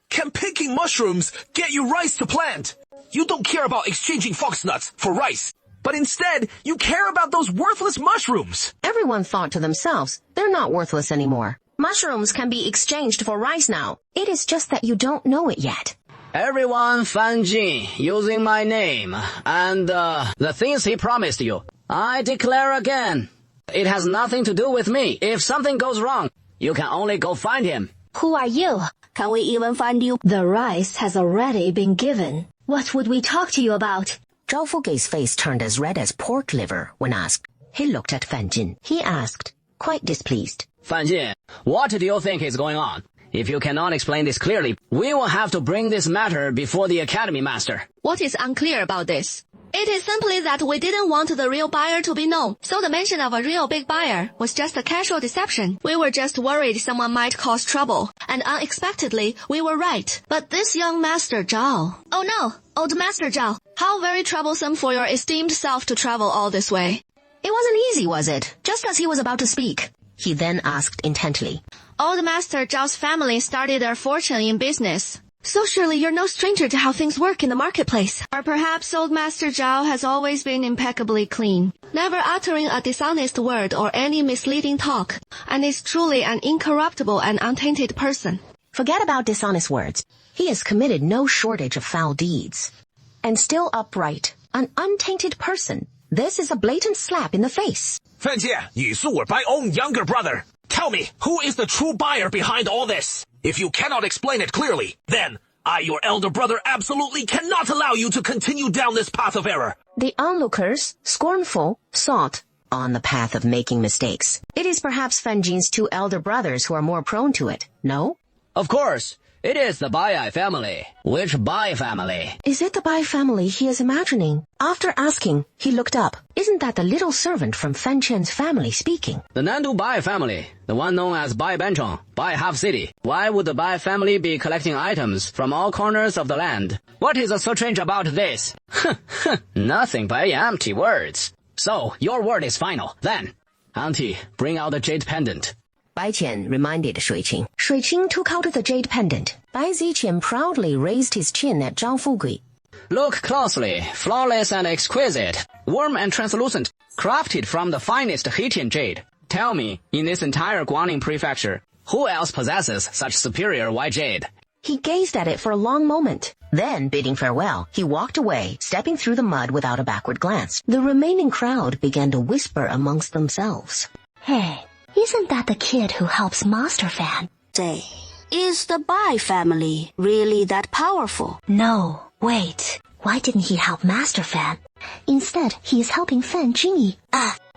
Can picking mushrooms get you rice to plant? You don't care about exchanging foxnuts for rice, but instead you care about those worthless mushrooms. Everyone thought to themselves, they're not worthless anymore. Mushrooms can be exchanged for rice now. It is just that you don't know it yet. Everyone Fan Jin using my name and the things he promised you. I declare again, it has nothing to do with me. If something goes wrong, you can only go find him. Who are you? Can we even find you? The rice has already been given. What would we talk to you about? Zhao Fugei's face turned as red as pork liver when asked. He looked at Fan Jin. He asked, quite displeased. Fan Jin, what do you think is going on? If you cannot explain this clearly, we will have to bring this matter before the Academy Master. What is unclear about this? It is simply that we didn't want the real buyer to be known, so the mention of a real big buyer was just a casual deception. We were just worried someone might cause trouble, and unexpectedly, we were right. But this young Master Zhao... Oh no, old Master Zhao, how very troublesome for your esteemed self to travel all this way. It wasn't easy, was it? Just as he was about to speak. He then asked intently. Old Master Zhao's family started their fortune in business. So surely you're no stranger to how things work in the marketplace. Or perhaps old Master Zhao has always been impeccably clean, never uttering a dishonest word or any misleading talk, and is truly an incorruptible and untainted person. Forget about dishonest words. He has committed no shortage of foul deeds. And still upright, an untainted person. This is a blatant slap in the face. Fanjie, you were my own younger brother. Tell me, who is the true buyer behind all this? If you cannot explain it clearly, then I, your elder brother, absolutely cannot allow you to continue down this path of error. The onlookers, scornful, sought on the path of making mistakes. It is perhaps Fan Jin's two elder brothers who are more prone to it, no? Of course. It is the Bai family. Which Bai family? Is it the Bai family he is imagining? After asking, he looked up. Isn't that the little servant from Fan Chen's family speaking? The Nandu Bai family, the one known as Bai Benchong, Bai Half City. Why would the Bai family be collecting items from all corners of the land? What is so strange about this? Nothing but empty words. So, your word is final, then. Auntie, bring out the jade pendant. Bai Qian reminded Shui Qing. Shui Qing took out the jade pendant. Bai Ziqian proudly raised his chin at Zhang Fugui. Look closely, flawless and exquisite, warm and translucent, crafted from the finest Heitian jade. Tell me, in this entire Guangling prefecture, who else possesses such superior white jade? He gazed at it for a long moment. Then, bidding farewell, he walked away, stepping through the mud without a backward glance. The remaining crowd began to whisper amongst themselves. Hey, isn't that the kid who helps Master Fan? Say, is the Bai family really that powerful? No, wait. Why didn't he help Master Fan? Instead, he is helping Fan Jingyi.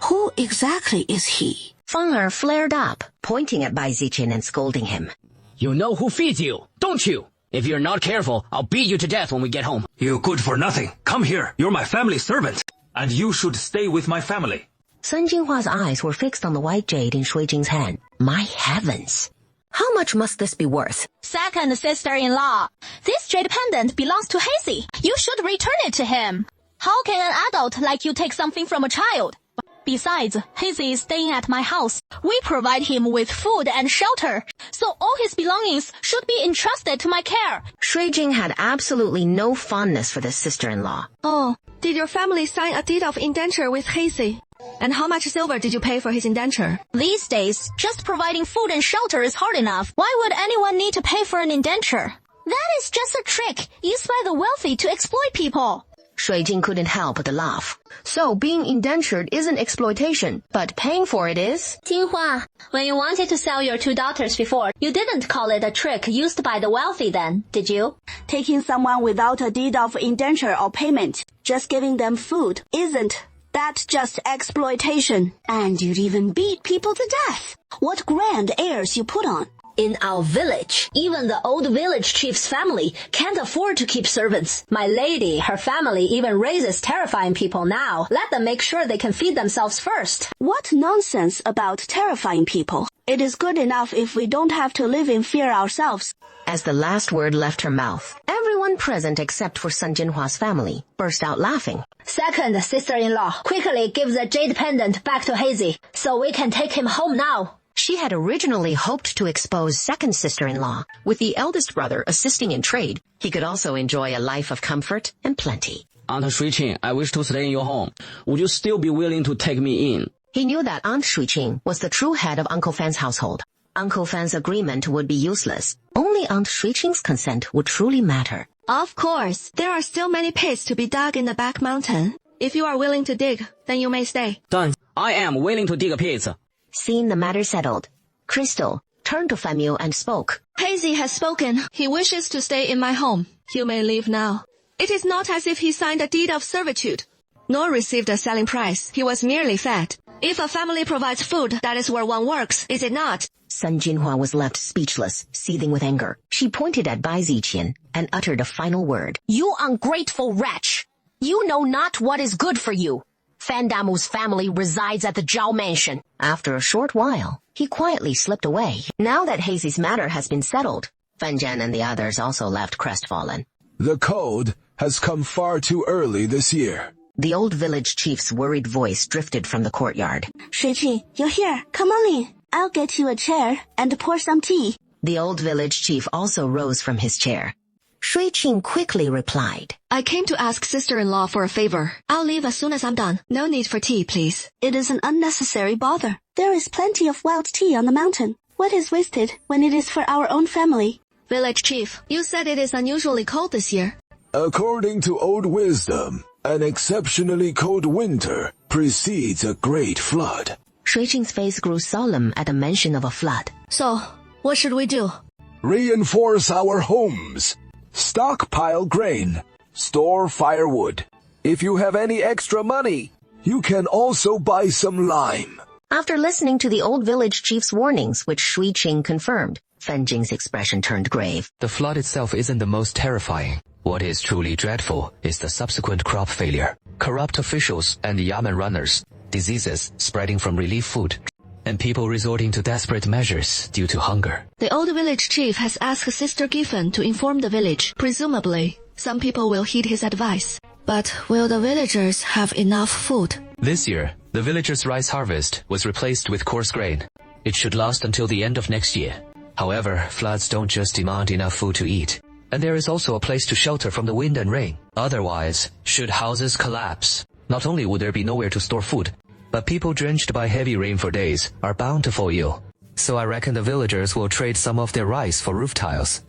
Who exactly is he? Feng Er flared up, pointing at Bai Ziqian and scolding him. You know who feeds you, don't you? If you're not careful, I'll beat you to death when we get home. You good for nothing. Come here. You're my family servant. And you should stay with my family. Sun Jinhua's eyes were fixed on the white jade in Shui Jing's hand. My heavens! How much must this be worth? Second sister-in-law, this jade pendant belongs to Hazy. You should return it to him. How can an adult like you take something from a child? Besides, Hazy is staying at my house. We provide him with food and shelter, so all his belongings should be entrusted to my care. Shui Jing had absolutely no fondness for this sister-in-law. Oh, did your family sign a deed of indenture with Hazy? And how much silver did you pay for his indenture? These days, just providing food and shelter is hard enough. Why would anyone need to pay for an indenture? That is just a trick used by the wealthy to exploit people. Shui Jing couldn't help but laugh. So being indentured isn't exploitation, but paying for it is? Jinhua, when you wanted to sell your two daughters before, you didn't call it a trick used by the wealthy then, did you? Taking someone without a deed of indenture or payment, just giving them food, isn't that just exploitation? And you'd even beat people to death. What grand airs you put on. In our village, even the old village chief's family can't afford to keep servants. My lady, her family even raises terrifying people now. Let them make sure they can feed themselves first. What nonsense about terrifying people. It is good enough if we don't have to live in fear ourselves. As the last word left her mouth, everyone present except for Sun Jinhua's family burst out laughing. Second sister-in-law, quickly give the jade pendant back to Hazy, so we can take him home now. She had originally hoped to expose second sister-in-law. With the eldest brother assisting in trade, he could also enjoy a life of comfort and plenty. Aunt Shui Qing, I wish to stay in your home. Would you still be willing to take me in? He knew that Aunt Shui Qing was the true head of Uncle Fan's household. Uncle Fan's agreement would be useless. Only Aunt Shui Qing's consent would truly matter. Of course, there are still many pits to be dug in the back mountain. If you are willing to dig, then you may stay. Done. I am willing to dig a pit. Seeing the matter settled, Crystal turned to Fan Miu and spoke. Hazy has spoken. He wishes to stay in my home. You may leave now. It is not as if he signed a deed of servitude, nor received a selling price. He was merely fed. If a family provides food, that is where one works, is it not? Sun Jinhua was left speechless, seething with anger. She pointed at Bai Ziqian and uttered a final word. You ungrateful wretch! You know not what is good for you. Fan Damu's family resides at the Zhao Mansion. After a short while, he quietly slipped away. Now that Hazy's matter has been settled, Fan Jian and the others also left crestfallen. The code has come far too early this year. The old village chief's worried voice drifted from the courtyard. Shui Qing, you're here. Come on in. I'll get you a chair and pour some tea. The old village chief also rose from his chair. Shui Qing quickly replied. I came to ask sister-in-law for a favor. I'll leave as soon as I'm done. No need for tea, please. It is an unnecessary bother. There is plenty of wild tea on the mountain. What is wasted when it is for our own family? Village chief, you said it is unusually cold this year. According to old wisdom, an exceptionally cold winter precedes a great flood. Shui Qing's face grew solemn at the mention of a flood. So, what should we do? Reinforce our homes. Stockpile grain. Store firewood. If you have any extra money, you can also buy some lime. After listening to the old village chief's warnings, which Shui Qing confirmed, Fan Jing's expression turned grave. The flood itself isn't the most terrifying. What is truly dreadful is the subsequent crop failure, corrupt officials and Yamen runners, diseases spreading from relief food, and people resorting to desperate measures due to hunger. The old village chief has asked Sister Giffen to inform the village. Presumably, some people will heed his advice. But will the villagers have enough food? This year, the villagers' rice harvest was replaced with coarse grain. It should last until the end of next year. However, floods don't just demand enough food to eat. And there is also a place to shelter from the wind and rain. Otherwise, should houses collapse, not only would there be nowhere to store food, but people drenched by heavy rain for days are bound to fall ill. So I reckon the villagers will trade some of their rice for roof tiles.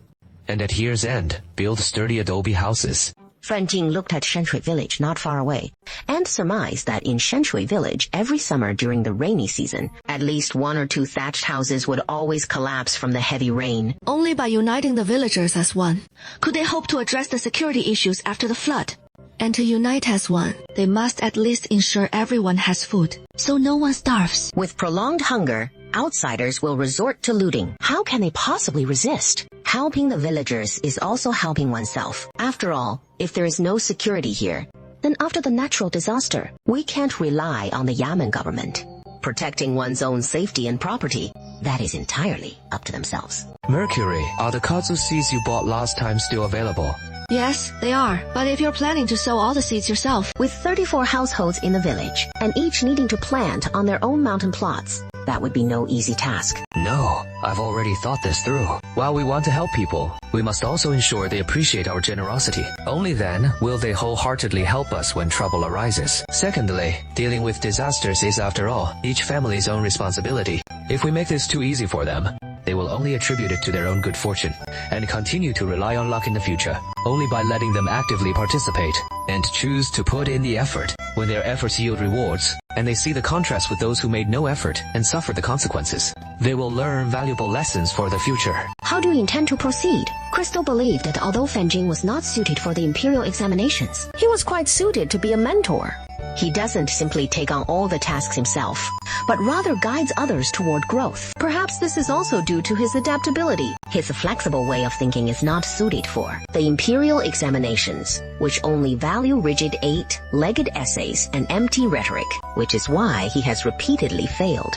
And at year's end, build sturdy adobe houses. Fan Jing looked at Shenshui village not far away, and surmised that in Shenshui village every summer during the rainy season, at least 1 or 2 thatched houses would always collapse from the heavy rain. Only by uniting the villagers as one could they hope to address the security issues after the flood. And to unite as one, they must at least ensure everyone has food, so no one starves. With prolonged hunger, outsiders will resort to looting. How can they possibly resist? Helping the villagers is also helping oneself. After all, if there is no security here, then after the natural disaster, we can't rely on the Yamen government. Protecting one's own safety and property, that is entirely up to themselves. Mercury, are the kudzu seeds you bought last time still available? Yes, they are. But if you're planning to sow all the seeds yourself... With 34 households in the village, and each needing to plant on their own mountain plots, that would be no easy task. No, I've already thought this through. While we want to help people, we must also ensure they appreciate our generosity. Only then will they wholeheartedly help us when trouble arises. Secondly, dealing with disasters is, after all, each family's own responsibility. If we make this too easy for them, they will only attribute it to their own good fortune, and continue to rely on luck in the future. Only by letting them actively participate, and choose to put in the effort, when their efforts yield rewards, and they see the contrast with those who made no effort and suffer the consequences, they will learn valuable lessons for the future. How do you intend to proceed? Crystal believed that although Fan Jing was not suited for the imperial examinations, he was quite suited to be a mentor. He doesn't simply take on all the tasks himself, but rather guides others toward growth. Perhaps this is also due to his adaptability. His flexible way of thinking is not suited for the imperial examinations, which only value rigid 8-legged essays and empty rhetoric, which is why he has repeatedly failed.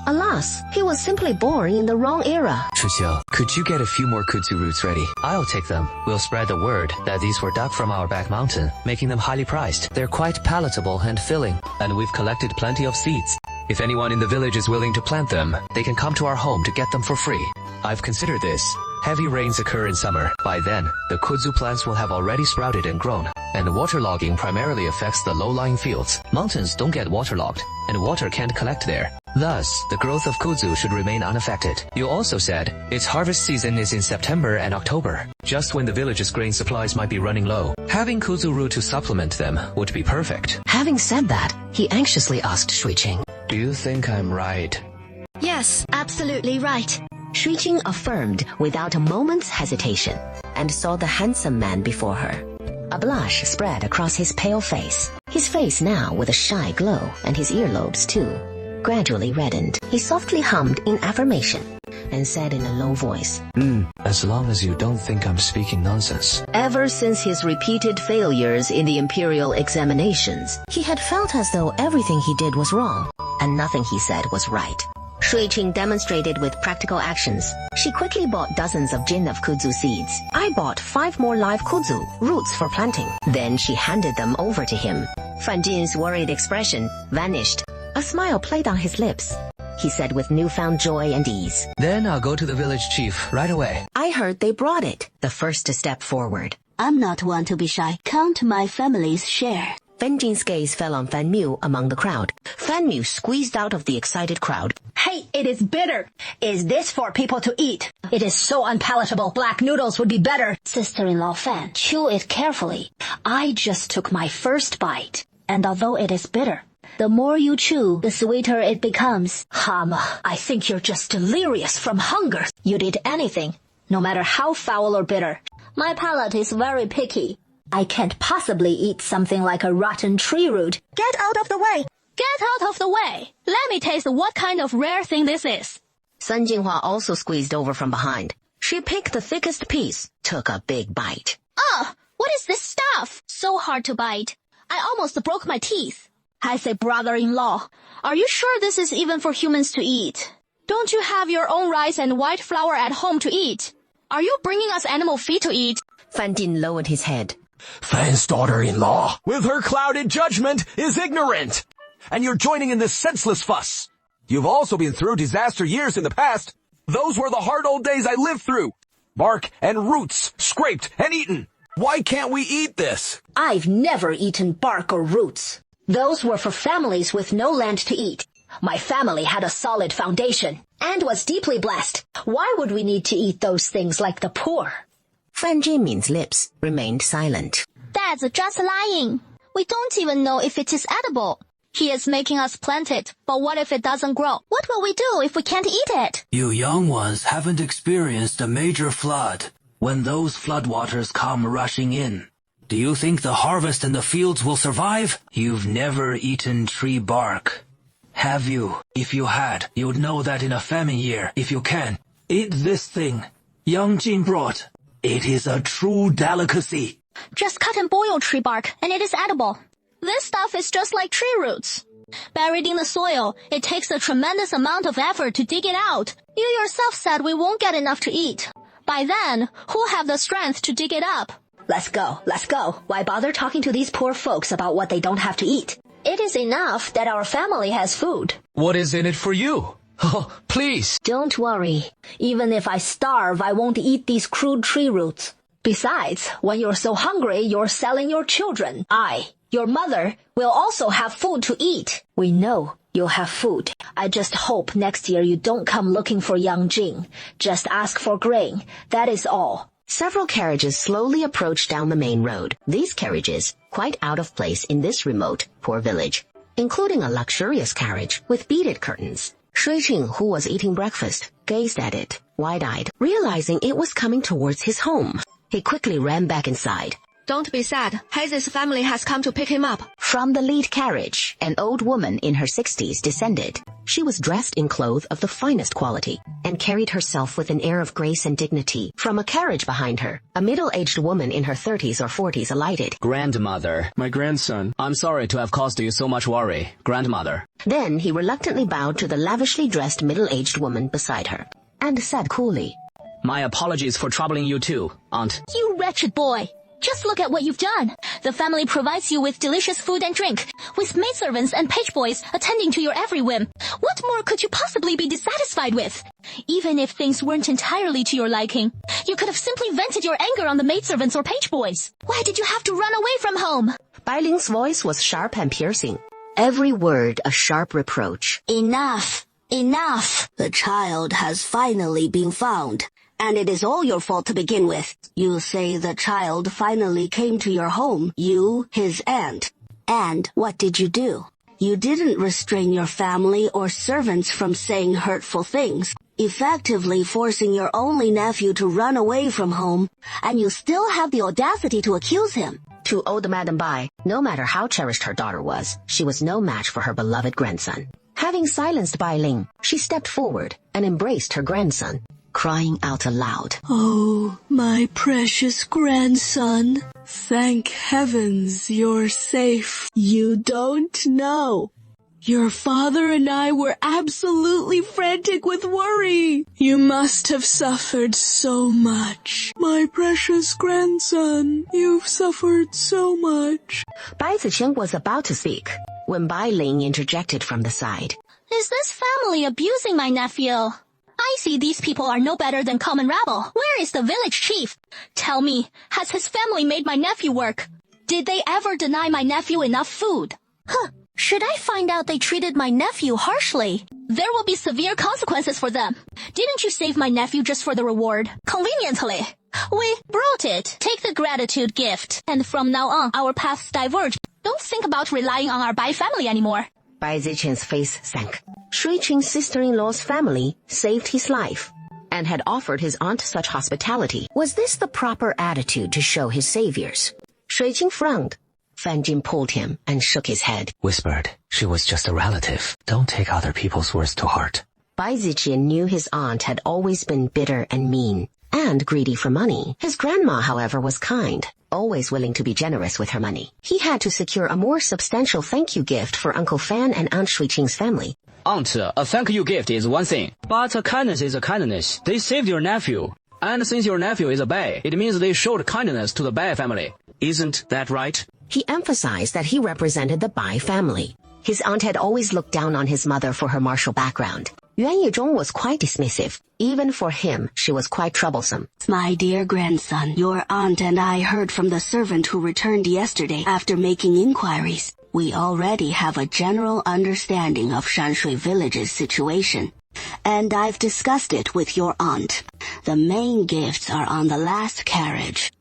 Alas, he was simply born in the wrong era. Shuxiao, could you get a few more kudzu roots ready? I'll take them. We'll spread the word that these were dug from our back mountain, making them highly prized. They're quite palatable and filling, and we've collected plenty of seeds. If anyone in the village is willing to plant them, they can come to our home to get them for free. I've considered this. Heavy rains occur in summer. By then, the kudzu plants will have already sprouted and grown, and waterlogging primarily affects the low-lying fields. Mountains don't get waterlogged, and water can't collect there. Thus, the growth of kudzu should remain unaffected. You also said its harvest season is in September and October, just when the village's grain supplies might be running low. Having kudzu root to supplement them would be perfect. Having said that, he anxiously asked Shui Qing, "Do you think I'm right?" Yes, absolutely right. Shui Qing affirmed without a moment's hesitation, and saw the handsome man before her. A blush spread across his pale face. His face now with a shy glow, and his earlobes too, gradually reddened. He softly hummed in affirmation, and said in a low voice, As long as you don't think I'm speaking nonsense. Ever since his repeated failures in the imperial examinations, he had felt as though everything he did was wrong, and nothing he said was right. Shui Qing demonstrated with practical actions. She quickly bought dozens of jin of kudzu seeds. I bought 5 more live kudzu, roots for planting. Then she handed them over to him. Fan Jin's worried expression vanished. A smile played on his lips. He said with newfound joy and ease, Then I'll go to the village chief right away. I heard they brought it. The first to step forward. I'm not one to be shy. Count my family's share. Fan Jin's gaze fell on Fan Miu among the crowd. Fan Miu squeezed out of the excited crowd. Hey, it is bitter. Is this for people to eat? It is so unpalatable. Black noodles would be better. Sister-in-law Fan, chew it carefully. I just took my first bite. and although it is bitter, the more you chew, the sweeter it becomes. Hama, I think you're just delirious from hunger. You'd eat anything, no matter how foul or bitter. My palate is very picky. I can't possibly eat something like a rotten tree root. Get out of the way! Get out of the way! Let me taste what kind of rare thing this is. Sun Jinghua also squeezed over from behind. She picked the thickest piece, took a big bite. Ugh! What is this stuff? So hard to bite. I almost broke my teeth. I say, brother-in-law, are you sure this is even for humans to eat? Don't you have your own rice and white flour at home to eat? Are you bringing us animal feed to eat? Fan Jin lowered his head. Fan's daughter-in-law, with her clouded judgment, is ignorant. And you're joining in this senseless fuss. You've also been through disaster years in the past. Those were the hard old days I lived through. Bark and roots, scraped and eaten. Why can't we eat this? I've never eaten bark or roots. Those were for families with no land to eat. My family had a solid foundation and was deeply blessed. Why would we need to eat those things like the poor? Fan Jinmin's lips remained silent. That's just lying. We don't even know if it is edible. He is making us plant it, but what if it doesn't grow? What will we do if we can't eat it? You young ones haven't experienced a major flood. When those floodwaters come rushing in, do you think the harvest in the fields will survive? You've never eaten tree bark, have you? If you had, you'd know that in a famine year, if you can, eat this thing Yang Jin brought. It is a true delicacy. Just cut and boil tree bark, and it is edible. This stuff is just like tree roots. Buried in the soil, it takes a tremendous amount of effort to dig it out. You yourself said we won't get enough to eat. By then, who'll have the strength to dig it up? Let's go. Why bother talking to these poor folks about what they don't have to eat? It is enough that our family has food. What is in it for you? Oh, please. Don't worry. Even if I starve, I won't eat these crude tree roots. Besides, when you're so hungry, you're selling your children. Your mother, will also have food to eat. We know you'll have food. I just hope next year you don't come looking for Yang Jin. Just ask for grain. That is all. Several carriages slowly approached down the main road. These carriages, quite out of place in this remote, poor village, including a luxurious carriage with beaded curtains. Shui Qing, who was eating breakfast, gazed at it, wide-eyed, realizing it was coming towards his home. He quickly ran back inside. Don't be sad. Haze's family has come to pick him up. From the lead carriage, an old woman in her 60s descended. She was dressed in clothes of the finest quality and carried herself with an air of grace and dignity. From a carriage behind her, a middle-aged woman in her 30s or 40s alighted. Grandmother. My grandson. I'm sorry to have caused you so much worry. Grandmother. Then he reluctantly bowed to the lavishly dressed middle-aged woman beside her and said coolly, My apologies for troubling you too, Aunt. You wretched boy. Just look at what you've done. The family provides you with delicious food and drink, with maidservants and page boys attending to your every whim. What more could you possibly be dissatisfied with? Even if things weren't entirely to your liking, you could have simply vented your anger on the maidservants or page boys. Why did you have to run away from home? Bai Ling's voice was sharp and piercing. Every word a sharp reproach. Enough. The child has finally been found. And it is all your fault to begin with. You say the child finally came to your home, you, his aunt. And what did you do? You didn't restrain your family or servants from saying hurtful things, effectively forcing your only nephew to run away from home, and you still have the audacity to accuse him. To old Madame Bai, no matter how cherished her daughter was, she was no match for her beloved grandson. Having silenced Bai Ling, she stepped forward and embraced her grandson, crying out aloud. Oh, my precious grandson. Thank heavens you're safe. You don't know. Your father and I were absolutely frantic with worry. You must have suffered so much. My precious grandson, you've suffered so much. Bai Ziqiang was about to speak when Bai Ling interjected from the side. Is this family abusing my nephew? I see these people are no better than common rabble. Where is the village chief? Tell me, has his family made my nephew work? Did they ever deny my nephew enough food? Should I find out they treated my nephew harshly? There will be severe consequences for them. Didn't you save my nephew just for the reward? Conveniently. We brought it. Take the gratitude gift. And from now on, our paths diverge. Don't think about relying on our Bai family anymore. Bai Ziqian's face sank. Shui Qing's sister-in-law's family saved his life and had offered his aunt such hospitality. Was this the proper attitude to show his saviors? Shui Qing frowned. Fan Jin pulled him and shook his head. Whispered, she was just a relative. Don't take other people's words to heart. Bai Ziqian knew his aunt had always been bitter and mean, and greedy for money. His grandma, however, was kind, always willing to be generous with her money. He had to secure a more substantial thank you gift for Uncle Fan and Aunt Shui Qing's family. Aunt, a thank you gift is one thing, but a kindness is a kindness. They saved your nephew. And since your nephew is a Bai, it means they showed kindness to the Bai family. Isn't that right? He emphasized that he represented the Bai family. His aunt had always looked down on his mother for her martial background. Yuan Yizhong was quite dismissive. Even for him, she was quite troublesome. My dear grandson, your aunt and I heard from the servant who returned yesterday after making inquiries. We already have a general understanding of Shanshui Village's situation, and I've discussed it with your aunt. The main gifts are on the last carriage.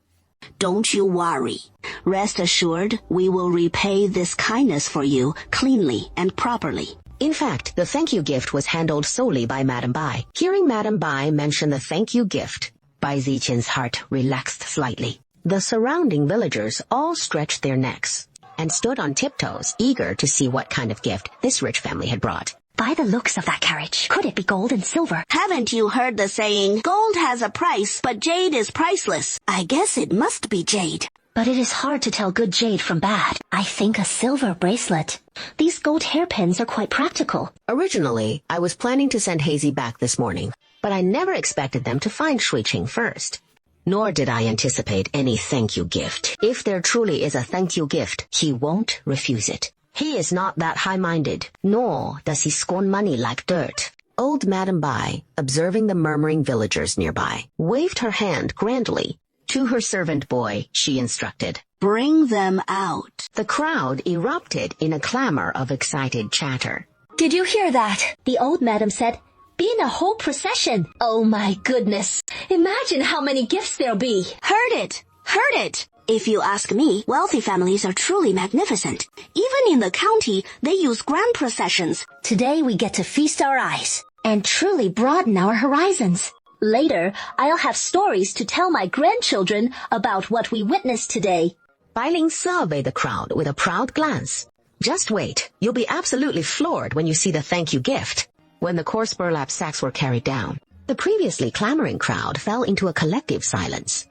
Don't you worry. Rest assured, we will repay this kindness for you cleanly and properly. In fact, the thank you gift was handled solely by Madame Bai. Hearing Madame Bai mention the thank you gift, Bai Ziqian's heart relaxed slightly. The surrounding villagers all stretched their necks and stood on tiptoes, eager to see what kind of gift this rich family had brought. By the looks of that carriage, could it be gold and silver? Haven't you heard the saying, gold has a price, but jade is priceless? I guess it must be jade. But it is hard to tell good jade from bad. I think a silver bracelet. These gold hairpins are quite practical. Originally, I was planning to send Hazy back this morning, but I never expected them to find Shui Qing first. Nor did I anticipate any thank you gift. If there truly is a thank you gift, he won't refuse it. He is not that high-minded, nor does he scorn money like dirt. Old Madame Bai, observing the murmuring villagers nearby, waved her hand grandly. To her servant boy, she instructed, Bring them out. The crowd erupted in a clamor of excited chatter. Did you hear that? The old madam said, be in a whole procession. Oh my goodness. Imagine how many gifts there'll be. Heard it. Heard it. If you ask me, wealthy families are truly magnificent. Even in the county, they use grand processions. Today we get to feast our eyes and truly broaden our horizons. Later, I'll have stories to tell my grandchildren about what we witnessed today. Bai Ling surveyed the crowd with a proud glance. Just wait. You'll be absolutely floored when you see the thank you gift. When the coarse burlap sacks were carried down, the previously clamoring crowd fell into a collective silence.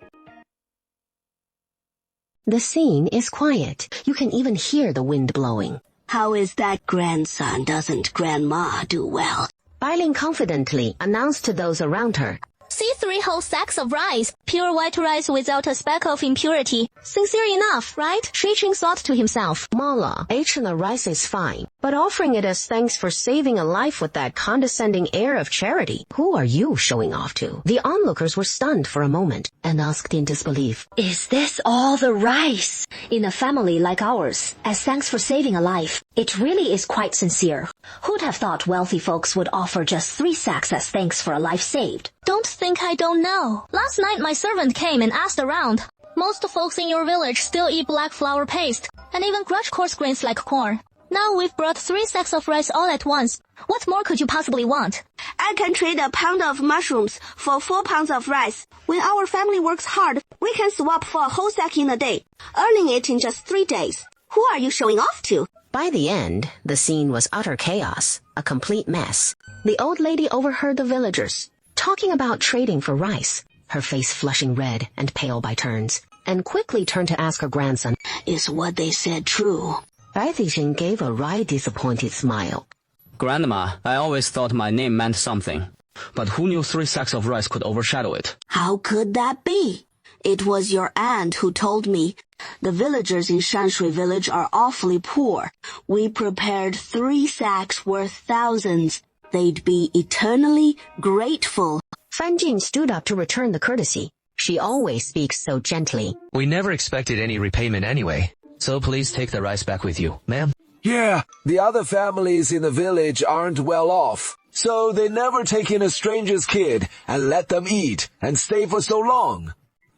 The scene is quiet. You can even hear the wind blowing. How is that grandson? Doesn't grandma do well? Bai Ling confidently announced to those around her. See 3 whole sacks of rice, pure white rice without a speck of impurity. Sincere enough, right? Shui Qing thought to himself, Mala, the rice is fine, but offering it as thanks for saving a life with that condescending air of charity, who are you showing off to? The onlookers were stunned for a moment and asked in disbelief, Is this all the rice? In a family like ours, as thanks for saving a life, it really is quite sincere. Who'd have thought wealthy folks would offer just 3 sacks as thanks for a life saved? Don't think I don't know. Last night my servant came and asked around. Most folks in your village still eat black flour paste, and even grudge coarse grains like corn. Now we've brought 3 sacks of rice all at once. What more could you possibly want? I can trade a pound of mushrooms for 4 pounds of rice. When our family works hard, we can swap for a whole sack in a day, earning it in just 3 days. Who are you showing off to? By the end, the scene was utter chaos, a complete mess. The old lady overheard the villagers talking about trading for rice, her face flushing red and pale by turns, and quickly turned to ask her grandson, Is what they said true? Bai Ziqian gave a wry, disappointed smile. Grandma, I always thought my name meant something. But who knew 3 sacks of rice could overshadow it? How could that be? It was your aunt who told me. The villagers in Shanshui village are awfully poor. We prepared 3 sacks worth thousands. They'd be eternally grateful. Fan Jin stood up to return the courtesy. She always speaks so gently. We never expected any repayment anyway, so please take the rice back with you, ma'am. Yeah, the other families in the village aren't well off, so they never take in a stranger's kid and let them eat and stay for so long.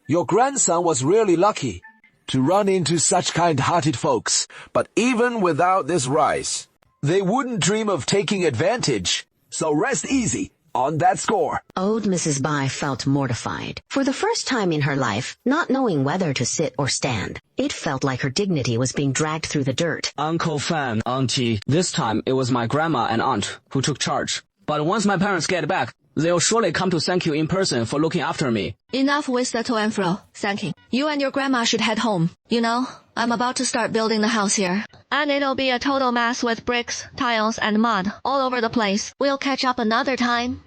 Your grandson was really lucky. to run into such kind-hearted folks. But even without this rice, they wouldn't dream of taking advantage. So rest easy on that score. Old Mrs. Bai felt mortified. For the first time in her life, not knowing whether to sit or stand, it felt like her dignity was being dragged through the dirt. Uncle Fan, Auntie, this time it was my grandma and aunt who took charge. But once my parents get back, they'll surely come to thank you in person for looking after me. Enough with the to and fro. Thanking. You and your grandma should head home. You know, I'm about to start building the house here. And it'll be a total mess with bricks, tiles, and mud all over the place. We'll catch up another time.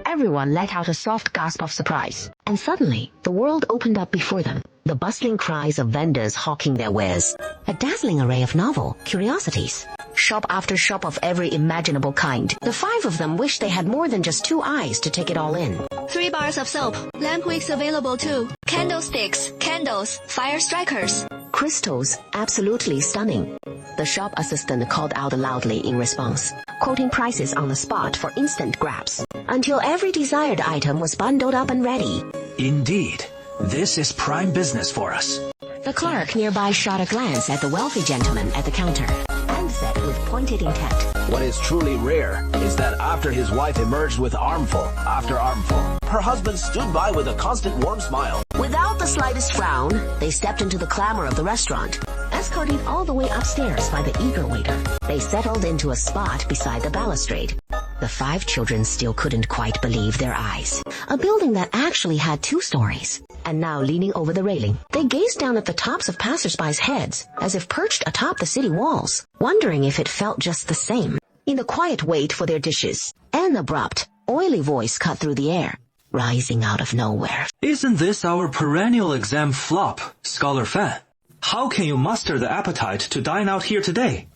Everyone let out a soft gasp of surprise, and suddenly the world opened up before them. The bustling cries of vendors hawking their wares, a dazzling array of novel curiosities, shop after shop of every imaginable kind. The five of them wished they had more than just 2 eyes to take it all in. 3 bars of soap, lamp wicks available too, candlesticks, candles, fire strikers. Crystals, absolutely stunning. The shop assistant called out loudly in response, quoting prices on the spot for instant grabs, until every desired item was bundled up and ready. Indeed, this is prime business for us. The clerk nearby shot a glance at the wealthy gentleman at the counter, and said with pointed intent, What is truly rare is that after his wife emerged with armful after armful, her husband stood by with a constant warm smile. Without the slightest frown, they stepped into the clamor of the restaurant, escorted all the way upstairs by the eager waiter. They settled into a spot beside the balustrade. The 5 children still couldn't quite believe their eyes. A building that actually had 2 stories. And now leaning over the railing, they gazed down at the tops of passers-by's heads, as if perched atop the city walls, wondering if it felt just the same. In the quiet wait for their dishes, an abrupt, oily voice cut through the air, rising out of nowhere. Isn't this our perennial exam flop, Scholar Fan? How can you muster the appetite to dine out here today?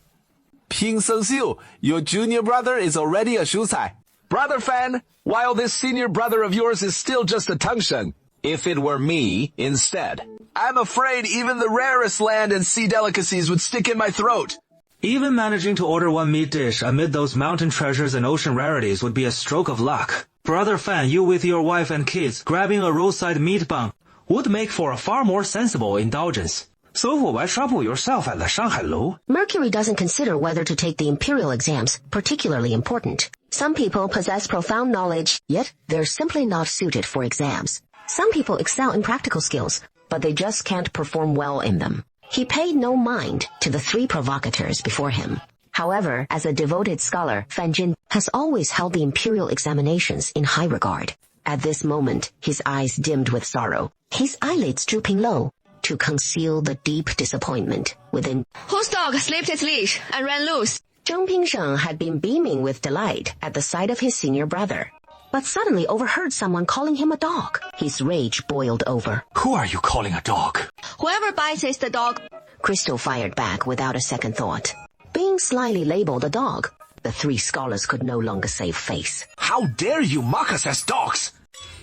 Ping Seng Xiu, your junior brother is already a Shucai. Brother Fan, while this senior brother of yours is still just a Tengsheng, if it were me instead, I'm afraid even the rarest land and sea delicacies would stick in my throat. Even managing to order one meat dish amid those mountain treasures and ocean rarities would be a stroke of luck. Brother Fan, you with your wife and kids grabbing a roadside meat bun would make for a far more sensible indulgence. So why trouble yourself at the Shanghai Lou? Mercury doesn't consider whether to take the imperial exams particularly important. Some people possess profound knowledge, yet they're simply not suited for exams. Some people excel in practical skills, but they just can't perform well in them. He paid no mind to the 3 provocateurs before him. However, as a devoted scholar, Fan Jin has always held the imperial examinations in high regard. At this moment, his eyes dimmed with sorrow, his eyelids drooping low, to conceal the deep disappointment within. Whose dog slipped its leash and ran loose? Zheng Pingsheng had been beaming with delight at the sight of his senior brother, but suddenly overheard someone calling him a dog. His rage boiled over. Who are you calling a dog? Whoever bites is the dog. Crystal fired back without a second thought. Being slyly labeled a dog, the 3 scholars could no longer save face. How dare you mock us as dogs?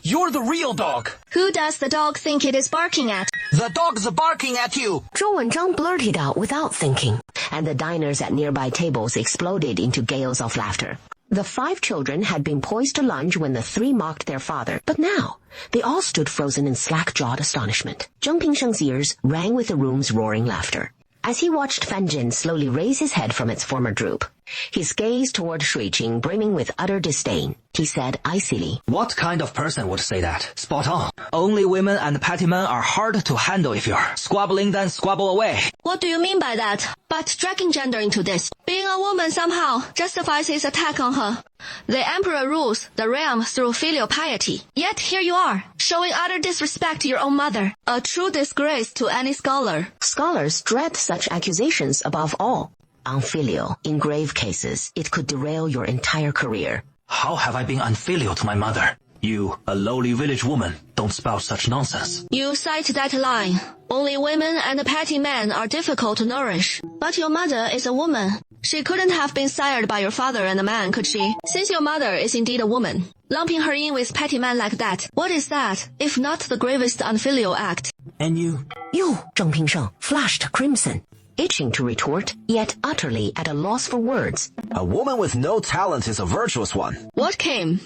You're the real dog. Who does the dog think it is barking at? The dog's barking at you. Zhou Wenzhang blurted out without thinking, and the diners at nearby tables exploded into gales of laughter. The 5 children had been poised to lunge when the 3 mocked their father, but now they all stood frozen in slack-jawed astonishment. Zheng Pingsheng's ears rang with the room's roaring laughter. As he watched Fan Jin slowly raise his head from its former droop, his gaze toward Shui Qing brimming with utter disdain, he said icily, What kind of person would say that? Spot on. Only women and petty men are hard to handle if you're squabbling, then squabble away. What do you mean by that? But dragging gender into this, being a woman somehow justifies his attack on her. The emperor rules the realm through filial piety. Yet here you are, showing utter disrespect to your own mother. A true disgrace to any scholar. Scholars dread such accusations above all. Unfilial, in grave cases, it could derail your entire career. How have I been unfilial to my mother? You, a lowly village woman, don't spout such nonsense. You cite that line. Only women and petty men are difficult to nourish. But your mother is a woman. She couldn't have been sired by your father and a man, could she? Since your mother is indeed a woman, lumping her in with petty men like that. What is that, if not the gravest unfilial act? And you? You, Zheng Pingsheng, flushed crimson, itching to retort, yet utterly at a loss for words. A woman with no talent is a virtuous one. What came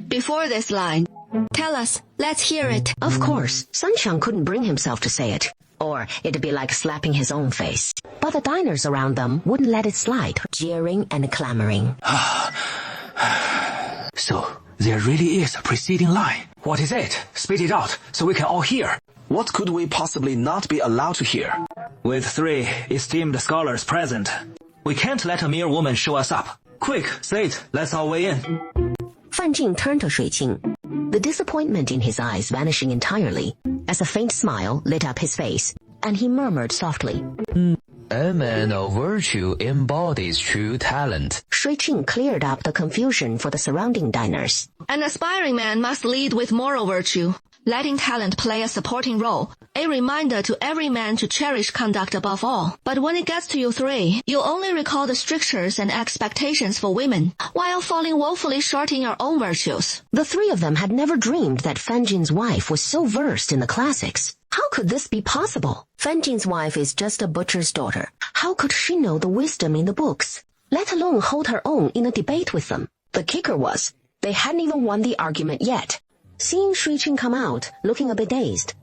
before this line? Tell us. Let's hear it. Of course, Sunshang couldn't bring himself to say it, or it'd be like slapping his own face. But the diners around them wouldn't let it slide, jeering and clamoring. So, there really is a preceding line. What is it? Spit it out, so we can all hear. What could we possibly not be allowed to hear? With 3 esteemed scholars present, we can't let a mere woman show us up. Quick, say it, let's all weigh in. Fan Jing turned to Shui Qing, the disappointment in his eyes vanishing entirely, as a faint smile lit up his face, and he murmured softly, A man of virtue embodies true talent. Shui Qing cleared up the confusion for the surrounding diners. An aspiring man must lead with moral virtue, letting talent play a supporting role, a reminder to every man to cherish conduct above all. But when it gets to you 3, you only recall the strictures and expectations for women, while falling woefully short in your own virtues. The 3 of them had never dreamed that Fan Jin's wife was so versed in the classics. How could this be possible? Fan Jin's wife is just a butcher's daughter. How could she know the wisdom in the books, let alone hold her own in a debate with them? The kicker was, they hadn't even won the argument yet. Seeing Shui Qing come out, looking a bit dazed.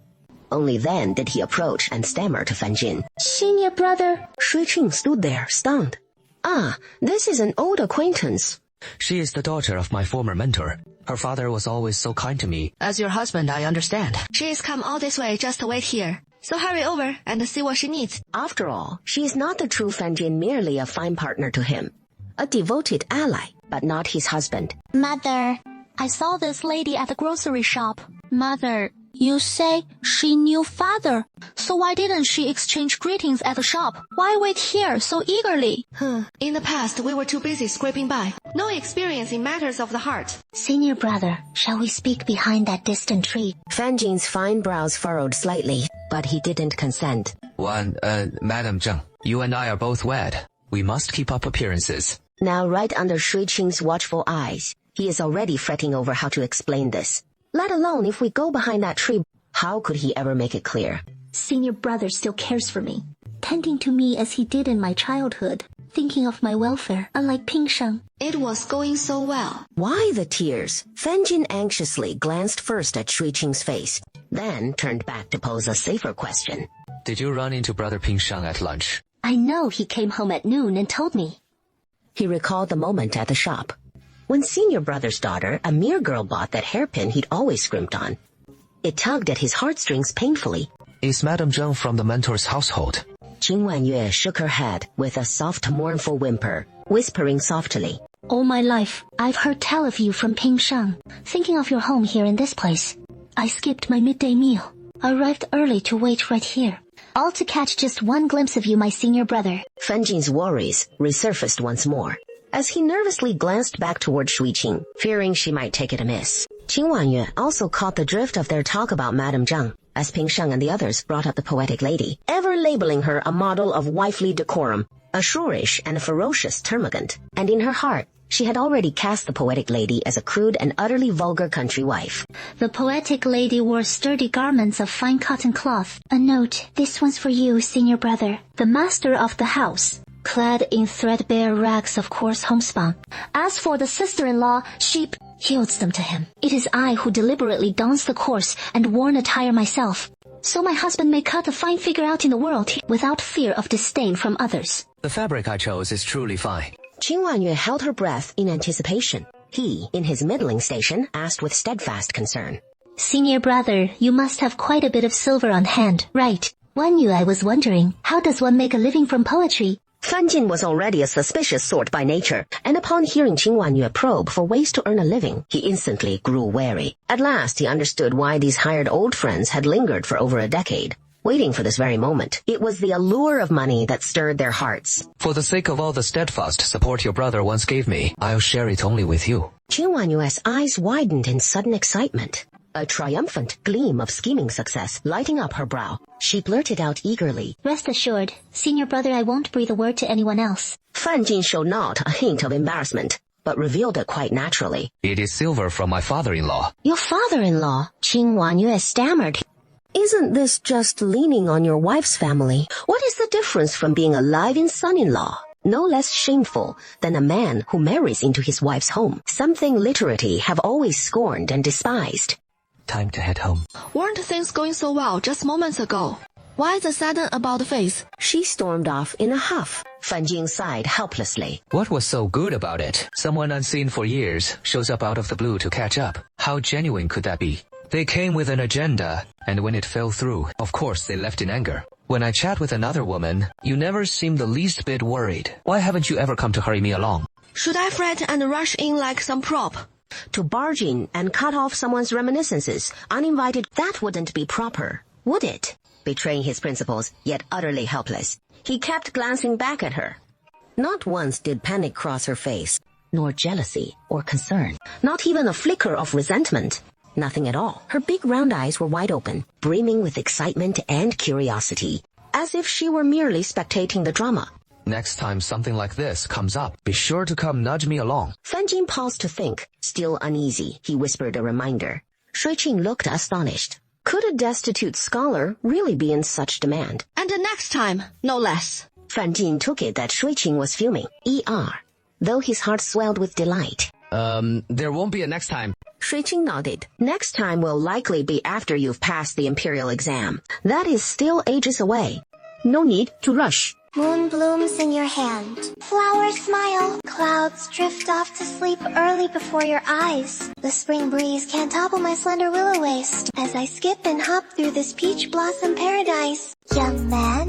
Only then did he approach and stammer to Fan Jin. Senior brother. Shui Qing stood there, stunned. Ah, this is an old acquaintance. She is the daughter of my former mentor. Her father was always so kind to me. As your husband, I understand. She has come all this way just to wait here. So hurry over and see what she needs. After all, she is not the true Fan Jin, merely a fine partner to him. A devoted ally, but not his husband. Mother, I saw this lady at the grocery shop. Mother, you say she knew father. So why didn't she exchange greetings at the shop? Why wait here so eagerly? In the past, we were too busy scraping by. No experience in matters of the heart. Senior brother, shall we speak behind that distant tree? Fan Jin's fine brows furrowed slightly, but he didn't consent. Madam Zheng, you and I are both wed. We must keep up appearances. Now right under Shui Qing's watchful eyes, he is already fretting over how to explain this. Let alone if we go behind that tree, how could he ever make it clear? Senior brother still cares for me, tending to me as he did in my childhood, thinking of my welfare, unlike Pingsheng. It was going so well. Why the tears? Fan Jin anxiously glanced first at Shui Qing's face, then turned back to pose a safer question. Did you run into Brother Pingsheng at lunch? I know he came home at noon and told me. He recalled the moment at the shop, when senior brother's daughter, a mere girl, bought that hairpin he'd always scrimped on. It tugged at his heartstrings painfully. Is Madame Zheng from the mentor's household? Qing Wanyue shook her head with a soft, mournful whimper, whispering softly. All my life, I've heard tell of you from Pingsheng, thinking of your home here in this place. I skipped my midday meal. Arrived early to wait right here, all to catch just one glimpse of you, my senior brother. Fan Jin's worries resurfaced once more, as he nervously glanced back toward Shui Qing, fearing she might take it amiss. Qing Wanyue also caught the drift of their talk about Madame Zheng, as Pingsheng and the others brought up the poetic lady, ever labeling her a model of wifely decorum, a shrewish and a ferocious termagant. And in her heart, she had already cast the poetic lady as a crude and utterly vulgar country wife. The poetic lady wore sturdy garments of fine cotton cloth. A note, this one's for you, senior brother, the master of the house, clad in threadbare rags of coarse homespun. As for the sister-in-law, she yields them to him. It is I who deliberately dons the coarse and worn attire myself, so my husband may cut a fine figure out in the world without fear of disdain from others. The fabric I chose is truly fine. Qing Wanyue held her breath in anticipation. He, in his middling station, asked with steadfast concern. Senior brother, you must have quite a bit of silver on hand, right? Wanyue, I was wondering, how does one make a living from poetry? Fan Jin was already a suspicious sort by nature, and upon hearing Qing Wanyue probe for ways to earn a living, he instantly grew wary. At last he understood why these hired old friends had lingered for over a decade, waiting for this very moment. It was the allure of money that stirred their hearts. For the sake of all the steadfast support your brother once gave me, I'll share it only with you. Qing Wanyue's eyes widened in sudden excitement, a triumphant gleam of scheming success lighting up her brow. She blurted out eagerly, Rest assured, senior brother, I won't breathe a word to anyone else. Fan Jin showed not a hint of embarrassment. but revealed it quite naturally. It is silver from my father-in-law. Your father-in-law? Qing Wanyue stammered. Isn't this just leaning on your wife's family? What is the difference from being a live-in son-in-law? No less shameful than a man who marries into his wife's home, something literati have always scorned and despised. Time to head home. Weren't things going so well just moments ago? Why the sudden about-face? She stormed off in a huff. Fan Jing sighed helplessly. What was so good about it? Someone unseen for years shows up out of the blue to catch up. How genuine could that be? They came with an agenda, and when it fell through, of course they left in anger. When I chat with another woman, you never seem the least bit worried. Why haven't you ever come to hurry me along? Should I fret and rush in like some prop? To barge in and cut off someone's reminiscences, uninvited, that wouldn't be proper, would it? Betraying his principles, yet utterly helpless, he kept glancing back at her. Not once did panic cross her face, nor jealousy or concern, not even a flicker of resentment. Nothing at all. Her big round eyes were wide open, brimming with excitement and curiosity, as if she were merely spectating the drama. Next time something like this comes up, be sure to come nudge me along. Fan Jing paused to think. Still uneasy, he whispered a reminder. Shui Qing looked astonished. Could a destitute scholar really be in such demand? And the next time, no less. Fan Jing took it that Shui Qing was fuming. Though his heart swelled with delight. There won't be a next time. Shui Qing nodded. Next time will likely be after you've passed the imperial exam. That is still ages away. No need to rush. Moon blooms in your hand. Flowers smile. Clouds drift off to sleep early before your eyes. The spring breeze can't topple my slender willow waist as I skip and hop through this peach blossom paradise. Young man,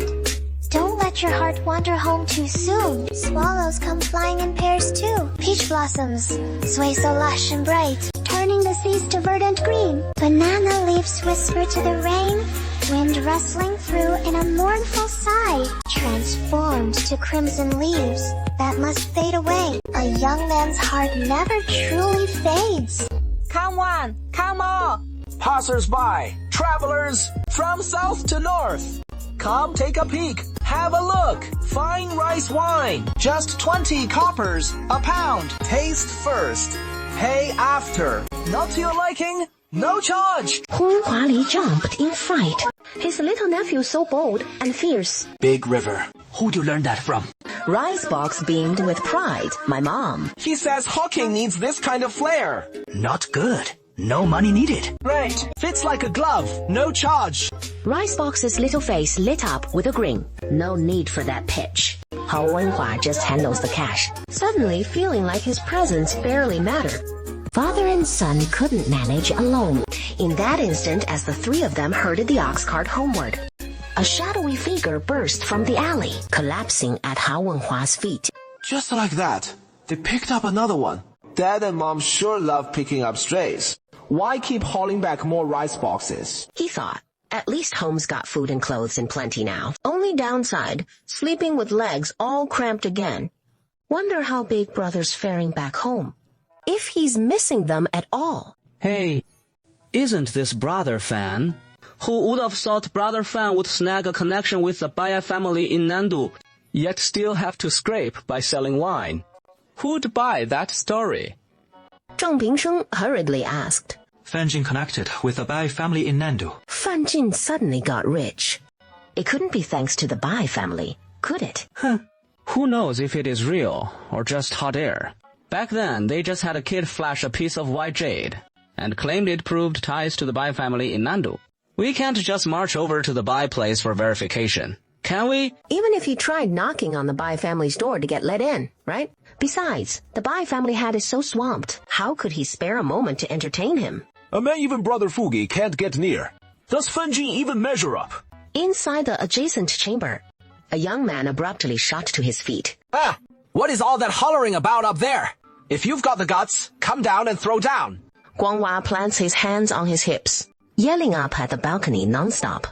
don't let your heart wander home too soon. Swallows come flying in pairs too. Peach blossoms sway so lush and bright, turning the seas to verdant green. Banana leaves whisper to the rain, wind rustling through in a mournful sigh, transformed to crimson leaves that must fade away. A young man's heart never truly fades. Come one, come all. Passers-by, travelers, from south to north. Come take a peek, have a look. Fine rice wine, just 20 coppers a pound. Taste first, pay after. Not to your liking? No charge. Hu Huali jumped in fright. His little nephew so bold and fierce. Big River. Who'd you learn that from? Ricebox beamed with pride. My mom. He says Hawking needs this kind of flair. Not good. No money needed. Great. Fits like a glove. No charge. Ricebox's little face lit up with a grin. No need for that pitch. Hao Wenhua just handles the cash, suddenly feeling like his presence barely mattered. Father and son couldn't manage alone. In that instant, as the three of them herded the ox cart homeward, a shadowy figure burst from the alley, collapsing at Hao Wenhua's feet. Just like that, they picked up another one. Dad and Mom sure love picking up strays. Why keep hauling back more rice boxes? He thought. At least Holmes got food and clothes in plenty now. Only downside, sleeping with legs all cramped again. Wonder how Big Brother's faring back home. If he's missing them at all. Hey, isn't this Brother Fan? Who would have thought Brother Fan would snag a connection with the Baya family in Nandu, yet still have to scrape by selling wine? Who'd buy that story? Zhang Pingsheng hurriedly asked. Fan Jing connected with the Bai family in Nandu. Fan Jing suddenly got rich. It couldn't be thanks to the Bai family, could it? Who knows if it is real or just hot air? Back then, they just had a kid flash a piece of white jade and claimed it proved ties to the Bai family in Nandu. We can't just march over to the Bai place for verification, can we? Even if he tried knocking on the Bai family's door to get let in, right? Besides, the Bai family hat is so swamped. How could he spare a moment to entertain him? A man even Brother Fugi can't get near. Does Fan Jing even measure up? Inside the adjacent chamber, a young man abruptly shot to his feet. Ah! What is all that hollering about up there? If you've got the guts, come down and throw down. Guanghua plants his hands on his hips, yelling up at the balcony nonstop.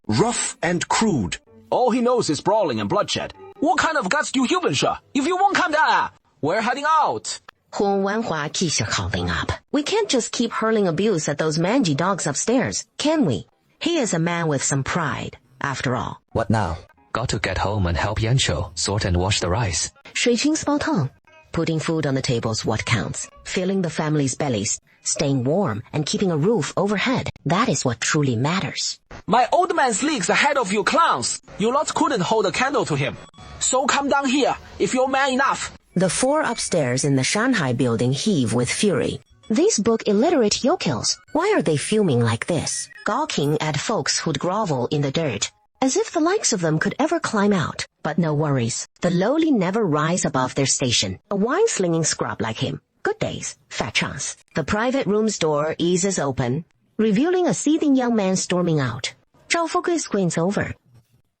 Rough and crude. All he knows is brawling and bloodshed. What kind of guts do you human show? If you won't come down, we're heading out. Hu Wenhua keeps calling up. We can't just keep hurling abuse at those mangy dogs upstairs, can we? He is a man with some pride, after all. What now? Got to get home and help Yancho sort and wash the rice. Shui Qing spoke on. Putting food on the table's what counts. Filling the family's bellies, staying warm, and keeping a roof overhead. That is what truly matters. My old man's leagues ahead of you clowns. You lot couldn't hold a candle to him. So come down here, if you're man enough. The four upstairs in the Shanghai building heave with fury. These book illiterate yokels. Why are they fuming like this? Gawking at folks who'd grovel in the dirt. As if the likes of them could ever climb out. But no worries. The lowly never rise above their station. A wine-slinging scrub like him. Good days. Fat chance. The private room's door eases open, revealing a seething young man storming out. Zhao Fugui squints over.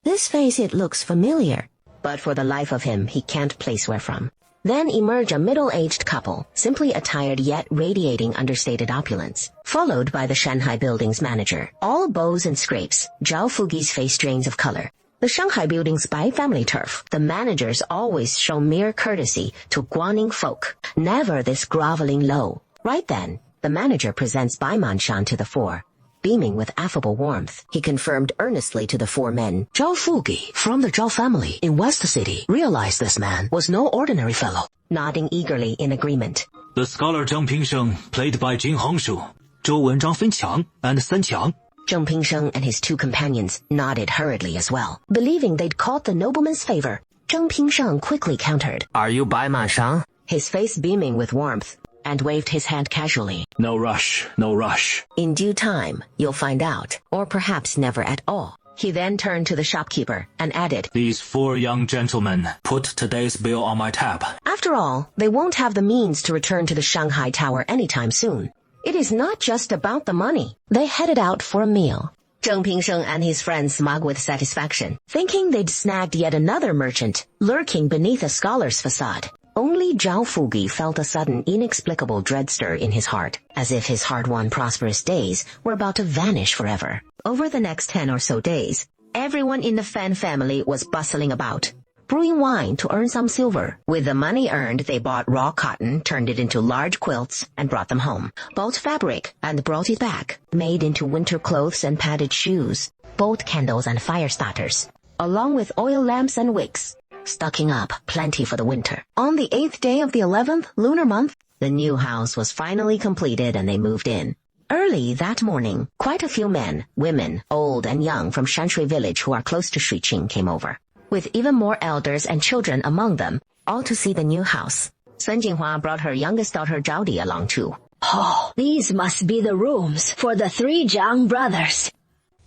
This face, it looks familiar. But for the life of him, he can't place where from. Then emerge a middle-aged couple, simply attired yet radiating understated opulence, followed by the Shanghai building's manager. All bows and scrapes, Zhao Fugi's face drains of color. The Shanghai building's Bai family turf. The managers always show mere courtesy to Guaning folk, never this groveling low. Right then, the manager presents Bai Manshan to the four. Beaming with affable warmth, he confirmed earnestly to the four men, Zhao Fugi, from the Zhao family in West City, realized this man was no ordinary fellow, nodding eagerly in agreement. The scholar Zheng Pingsheng, played by Jin Hongshu, Zhou Wenzhang Fenqiang, and San Qiang. Zheng Pingsheng and his two companions nodded hurriedly as well. Believing they'd caught the nobleman's favor, Zheng Pingsheng quickly countered. Are you Bai Manshan? His face beaming with warmth, and waved his hand casually. No rush, no rush. In due time, you'll find out, or perhaps never at all. He then turned to the shopkeeper and added, These four young gentlemen put today's bill on my tab. After all, they won't have the means to return to the Shanghai Tower anytime soon. It is not just about the money. They headed out for a meal. Zheng Pingsheng and his friends smug with satisfaction, thinking they'd snagged yet another merchant lurking beneath a scholar's facade. Only Zhao Fugi felt a sudden inexplicable dread stir in his heart, as if his hard-won prosperous days were about to vanish forever. Over the next 10 or so days, everyone in the Fan family was bustling about, brewing wine to earn some silver. With the money earned, they bought raw cotton, turned it into large quilts, and brought them home. Bought fabric and brought it back, made into winter clothes and padded shoes, bought candles and fire starters, along with oil lamps and wicks. Stocking up plenty for the winter. On the 8th day of the 11th lunar month, the new house was finally completed and they moved in. Early that morning, quite a few men, women, old and young from Shanshui village who are close to Shuiqing came over, with even more elders and children among them, all to see the new house. Sun Jinhua brought her youngest daughter Zhao Di along too. Oh, these must be the rooms for the three Zhang brothers.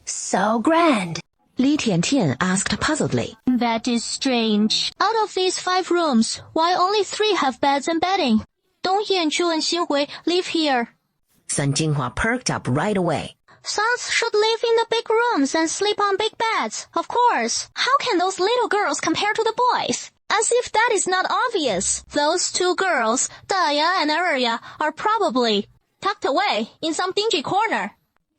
So grand. Li Tiantian asked puzzledly. That is strange. Out of these 5 rooms, why only 3 have beds and bedding? Dong Yanchu and Xinhui live here. Sun Jinhua perked up right away. Sons should live in the big rooms and sleep on big beds, of course. How can those little girls compare to the boys? As if that is not obvious. Those 2 girls, Daya and Erya, are probably tucked away in some dingy corner.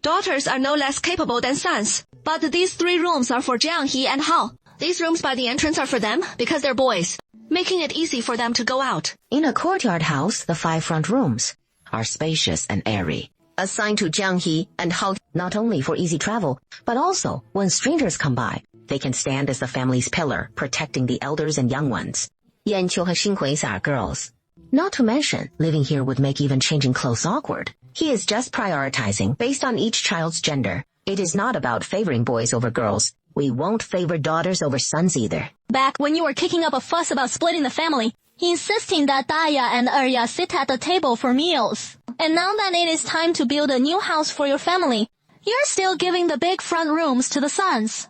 Daughters are no less capable than sons. But these 3 rooms are for Jiang He and Hao. These rooms by the entrance are for them because they're boys, making it easy for them to go out. In a courtyard house, the 5 front rooms are spacious and airy, assigned to Jiang He and Hao not only for easy travel, but also when strangers come by, they can stand as the family's pillar, protecting the elders and young ones. Yanqiu and Xinhui are girls. Not to mention, living here would make even changing clothes awkward. He is just prioritizing based on each child's gender. It is not about favoring boys over girls. We won't favor daughters over sons either. Back when you were kicking up a fuss about splitting the family, insisting that Daya and Erya sit at the table for meals. And now that it is time to build a new house for your family, you're still giving the big front rooms to the sons.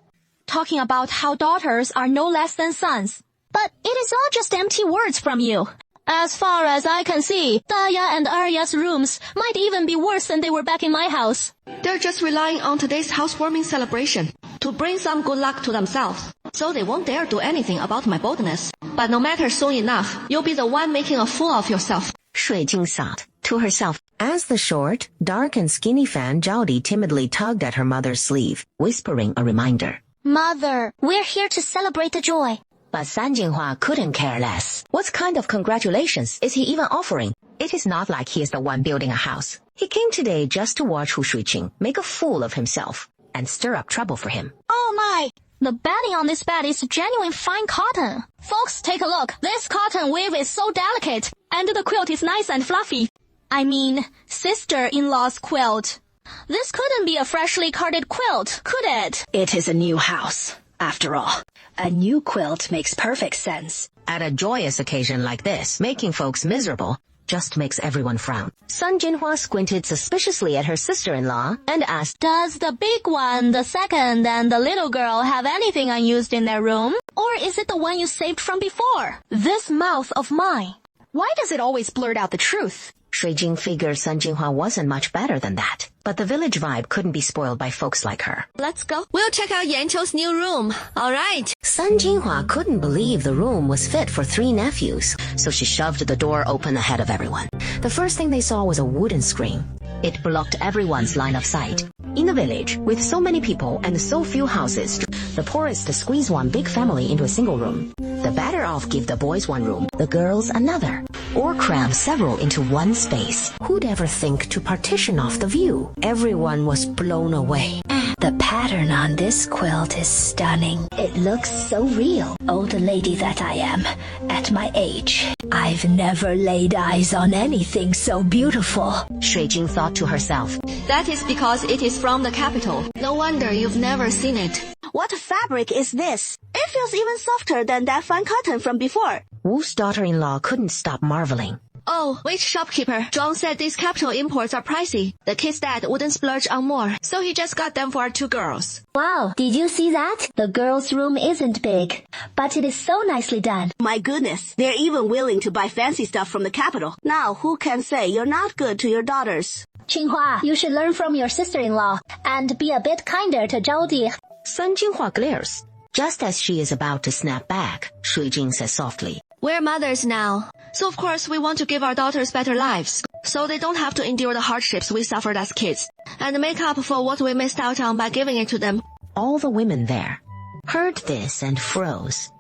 Talking about how daughters are no less than sons. But it is all just empty words from you. As far as I can see, Daya and Erya's rooms might even be worse than they were back in my house. They're just relying on today's housewarming celebration to bring some good luck to themselves. So they won't dare do anything about my boldness. But no matter, soon enough, you'll be the one making a fool of yourself. Shui Jing thought to herself, as the short, dark and skinny fan Zhao Di timidly tugged at her mother's sleeve, whispering a reminder. Mother, we're here to celebrate the joy. But San Jinhua couldn't care less. What kind of congratulations is he even offering? It is not like he is the one building a house. He came today just to watch Hu Shuiqing make a fool of himself and stir up trouble for him. Oh my! The bedding on this bed is genuine fine cotton. Folks, take a look. This cotton weave is so delicate, and the quilt is nice and fluffy. I mean, sister-in-law's quilt. This couldn't be a freshly carded quilt, could it? It is a new house, after all. A new quilt makes perfect sense. At a joyous occasion like this, making folks miserable just makes everyone frown. Sun Jinhua squinted suspiciously at her sister-in-law and asked, Does the big one, the second, and the little girl have anything unused in their room? Or is it the one you saved from before? This mouth of mine. Why does it always blurt out the truth? Shui Jing figured Sun Jinhua wasn't much better than that. But the village vibe couldn't be spoiled by folks like her. Let's go. We'll check out Yanqiu's new room. All right. Sun Jinhua couldn't believe the room was fit for 3 nephews, so she shoved the door open ahead of everyone. The first thing they saw was a wooden screen. It blocked everyone's line of sight. In the village, with so many people and so few houses, the poorest squeeze one big family into a single room. The better off give the boys one room, the girls another, or cram several into one space. Who'd ever think to partition off the view? Everyone was blown away. The pattern on this quilt is stunning. It looks so real. Old lady that I am, at my age, I've never laid eyes on anything so beautiful. Shui Jing thought to herself. That is because it is from the capital. No wonder you've never seen it. What fabric is this? It feels even softer than that fine cotton from before. Wu's daughter-in-law couldn't stop marveling. Oh, wait, shopkeeper. Zhuang said these capital imports are pricey. The kid's dad wouldn't splurge on more, so he just got them for our 2 girls. Wow, did you see that? The girls' room isn't big, but it is so nicely done. My goodness, they're even willing to buy fancy stuff from the capital. Now, who can say you're not good to your daughters? Jinhua, you should learn from your sister-in-law and be a bit kinder to Zhao Di. Sun Jinhua glares. Just as she is about to snap back, Shui Jing says softly, We're mothers now, so of course we want to give our daughters better lives, so they don't have to endure the hardships we suffered as kids, and make up for what we missed out on by giving it to them. All the women there heard this and froze.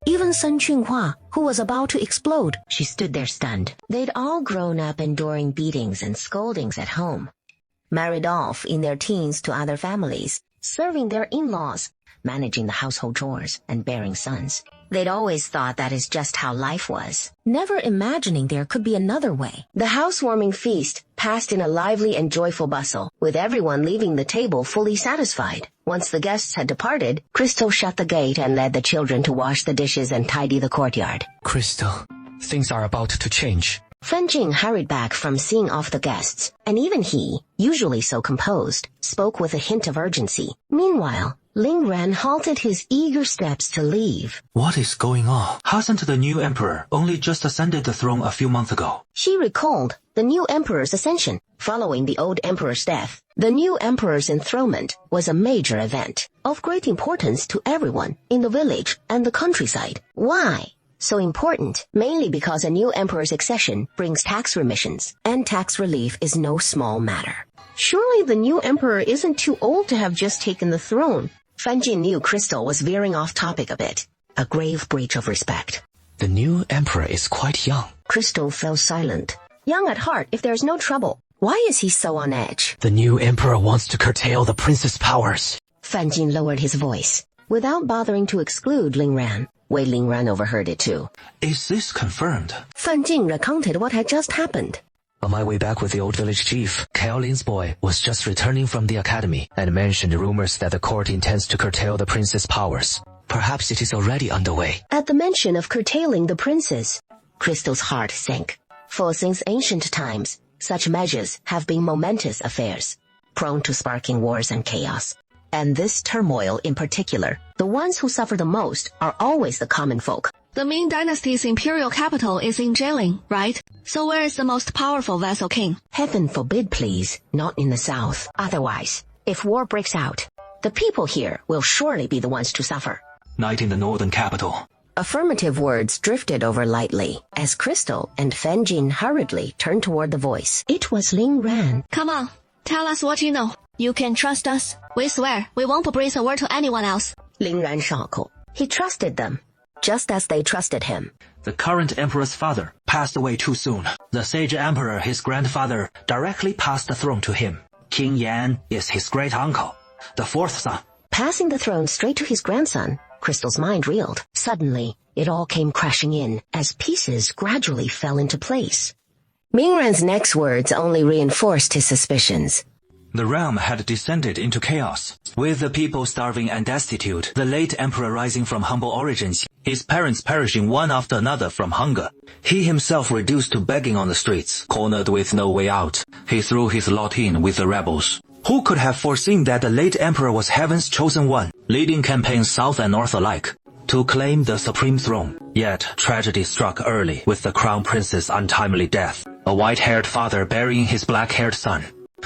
Even Sun Jinhua, who was about to explode, she stood there stunned. They'd all grown up enduring beatings and scoldings at home, married off in their teens to other families, serving their in-laws, managing the household chores, and bearing sons. They'd always thought that is just how life was, never imagining there could be another way. The housewarming feast passed in a lively and joyful bustle, with everyone leaving the table fully satisfied. Once the guests had departed, Crystal shut the gate and led the children to wash the dishes and tidy the courtyard. Crystal, things are about to change. Fan Jing hurried back from seeing off the guests, and even he, usually so composed, spoke with a hint of urgency. Meanwhile, Ling Ran halted his eager steps to leave. What is going on? Hasn't the new emperor only just ascended the throne a few months ago? She recalled the new emperor's ascension, following the old emperor's death. The new emperor's enthronement was a major event, of great importance to everyone in the village and the countryside. Why so important? Mainly because a new emperor's accession brings tax remissions, and tax relief is no small matter. Surely the new emperor isn't too old to have just taken the throne. Fan Jing knew Crystal was veering off topic a bit, a grave breach of respect. The new emperor is quite young. Crystal fell silent. Young at heart if there's no trouble. Why is he so on edge? The new emperor wants to curtail the prince's powers. Fan Jing lowered his voice, without bothering to exclude Ling Ran. Wei Ling Ran overheard it too. Is this confirmed? Fan Jing recounted what had just happened. On my way back with the old village chief, Kaolin's boy was just returning from the academy and mentioned rumors that the court intends to curtail the prince's powers. Perhaps it is already underway. At the mention of curtailing the princes, Crystal's heart sank. For since ancient times, such measures have been momentous affairs, prone to sparking wars and chaos. And this turmoil in particular, the ones who suffer the most are always the common folk. The Ming Dynasty's imperial capital is in Jilin, right? So where is the most powerful vassal king? Heaven forbid, please, not in the south. Otherwise, if war breaks out, the people here will surely be the ones to suffer. Not in the northern capital. Affirmative words drifted over lightly as Crystal and Fan Jing hurriedly turned toward the voice. It was Ling Ran. Come on, tell us what you know. You can trust us. We swear we won't breathe a word to anyone else. Ling Ran shako. He trusted them, just as they trusted him. The current emperor's father passed away too soon. The sage emperor, his grandfather, directly passed the throne to him. King Yan is his great uncle, the 4th son. passing the throne straight to his grandson, Crystal's mind reeled. Suddenly, it all came crashing in as pieces gradually fell into place. Mingran's next words only reinforced his suspicions. The realm had descended into chaos, with the people starving and destitute, the late emperor rising from humble origins, his parents perishing one after another from hunger. He himself reduced to begging on the streets, cornered with no way out. He threw his lot in with the rebels. Who could have foreseen that the late emperor was heaven's chosen one, leading campaigns south and north alike, to claim the supreme throne? Yet tragedy struck early with the crown prince's untimely death, a white-haired father burying his black-haired son.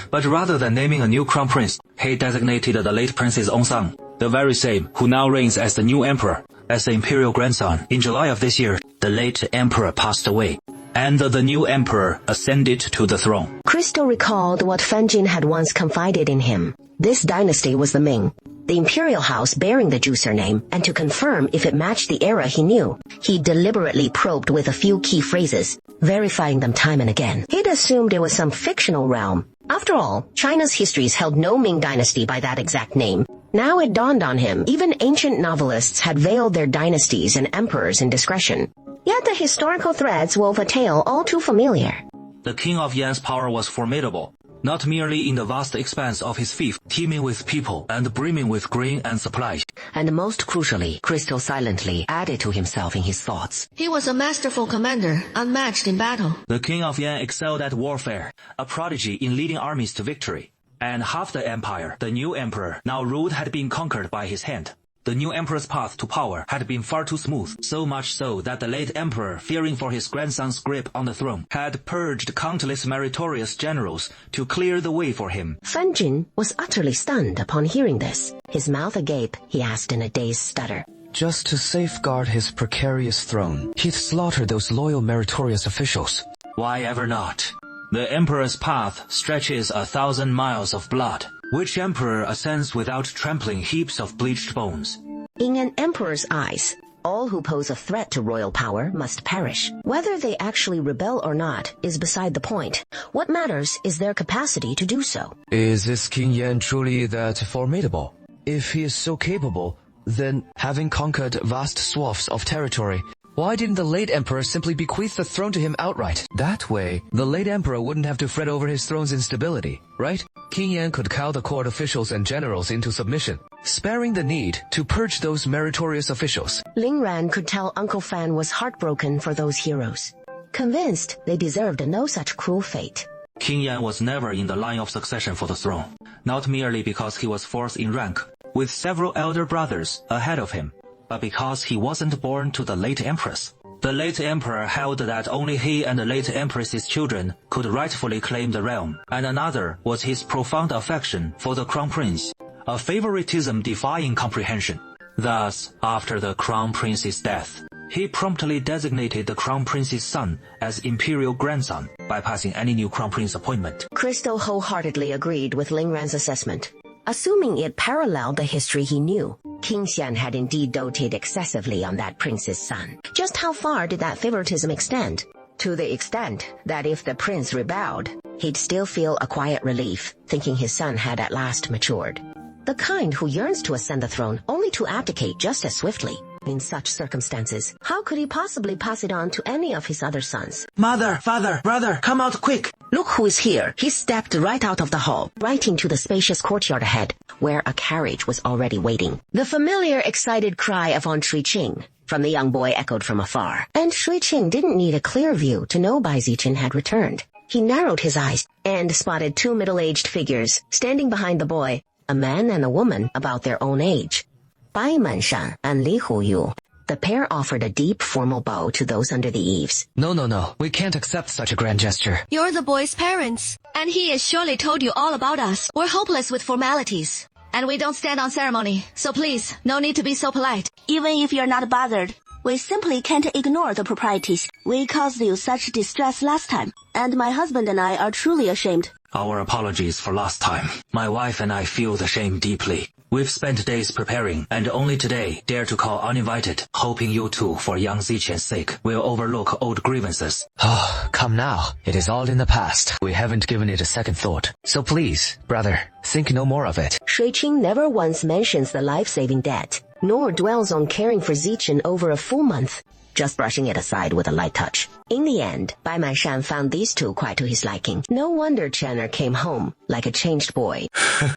But rather than naming a new crown prince, he designated the late prince's own son, the very same who now reigns as the new emperor, as the imperial grandson. In July of this year, the late emperor passed away, and the new emperor ascended to the throne. Crystal recalled what Fan Jin had once confided in him. This dynasty was the Ming, the imperial house bearing the Zhu surname, and to confirm if it matched the era he knew, he deliberately probed with a few key phrases, verifying them time and again. He'd assumed it was some fictional realm. After all, China's histories held no Ming dynasty by that exact name. Now it dawned on him, even ancient novelists had veiled their dynasties and emperors in discretion. Yet the historical threads wove a tale all too familiar. The king of Yan's power was formidable, not merely in the vast expanse of his fief, teeming with people and brimming with grain and supplies. And most crucially, Crystal silently added to himself in his thoughts. He was a masterful commander, unmatched in battle. The king of Yan excelled at warfare, a prodigy in leading armies to victory. And half the empire the new emperor now ruled had been conquered by his hand. The new emperor's path to power had been far too smooth, so much so that the late emperor, fearing for his grandson's grip on the throne, had purged countless meritorious generals to clear the way for him. Fan Jin was utterly stunned upon hearing this. His mouth agape, he asked in a dazed stutter. Just to safeguard his precarious throne, he'd slaughter those loyal meritorious officials. Why ever not? The emperor's path stretches 1,000 miles of blood. Which emperor ascends without trampling heaps of bleached bones? In an emperor's eyes, all who pose a threat to royal power must perish. Whether they actually rebel or not is beside the point. What matters is their capacity to do so. Is this King Yan truly that formidable? If he is so capable, then having conquered vast swaths of territory, why didn't the late emperor simply bequeath the throne to him outright? That way, the late emperor wouldn't have to fret over his throne's instability, right? King Yan could cow the court officials and generals into submission, sparing the need to purge those meritorious officials. Ling Ran could tell Uncle Fan was heartbroken for those heroes, convinced they deserved no such cruel fate. King Yan was never in the line of succession for the throne, not merely because he was fourth in rank, with several elder brothers ahead of him, but because he wasn't born to the late empress. The late emperor held that only he and the late empress's children could rightfully claim the realm, and another was his profound affection for the crown prince, a favoritism defying comprehension. Thus, after the crown prince's death, he promptly designated the crown prince's son as imperial grandson, bypassing any new crown prince appointment. Crystal wholeheartedly agreed with Ling Ran's assessment. Assuming it paralleled the history he knew, King Xian had indeed doted excessively on that prince's son. Just how far did that favoritism extend? To the extent that if the prince rebelled, he'd still feel a quiet relief, thinking his son had at last matured. The kind who yearns to ascend the throne only to abdicate just as swiftly. In such circumstances, how could he possibly pass it on to any of his other sons? Mother, father, brother, come out quick! Look who is here. He stepped right out of the hall, right into the spacious courtyard ahead, where a carriage was already waiting. The familiar, excited cry of Aunt Shui Qing from the young boy echoed from afar. And Shui Qing didn't need a clear view to know Bai Ziqin had returned. He narrowed his eyes and spotted two middle-aged figures standing behind the boy, a man and a woman about their own age. Bai Manshan and Li Huyu. The pair offered a deep, formal bow to those under the eaves. No. We can't accept such a grand gesture. You're the boy's parents, and he has surely told you all about us. We're hopeless with formalities, and we don't stand on ceremony, so please, no need to be so polite. Even if you're not bothered, we simply can't ignore the proprieties. We caused you such distress last time, and my husband and I are truly ashamed. Our apologies for last time. My wife and I feel the shame deeply. We've spent days preparing, and only today dare to call uninvited, hoping you two, for young Zichen's sake, will overlook old grievances. Oh, come now. It is all in the past. We haven't given it a second thought. So please, brother, think no more of it. Shui Qing never once mentions the life-saving debt, nor dwells on caring for Zichen over a full month, just brushing it aside with a light touch. In the end, Bai Manshan found these two quite to his liking. No wonder Chenner came home like a changed boy.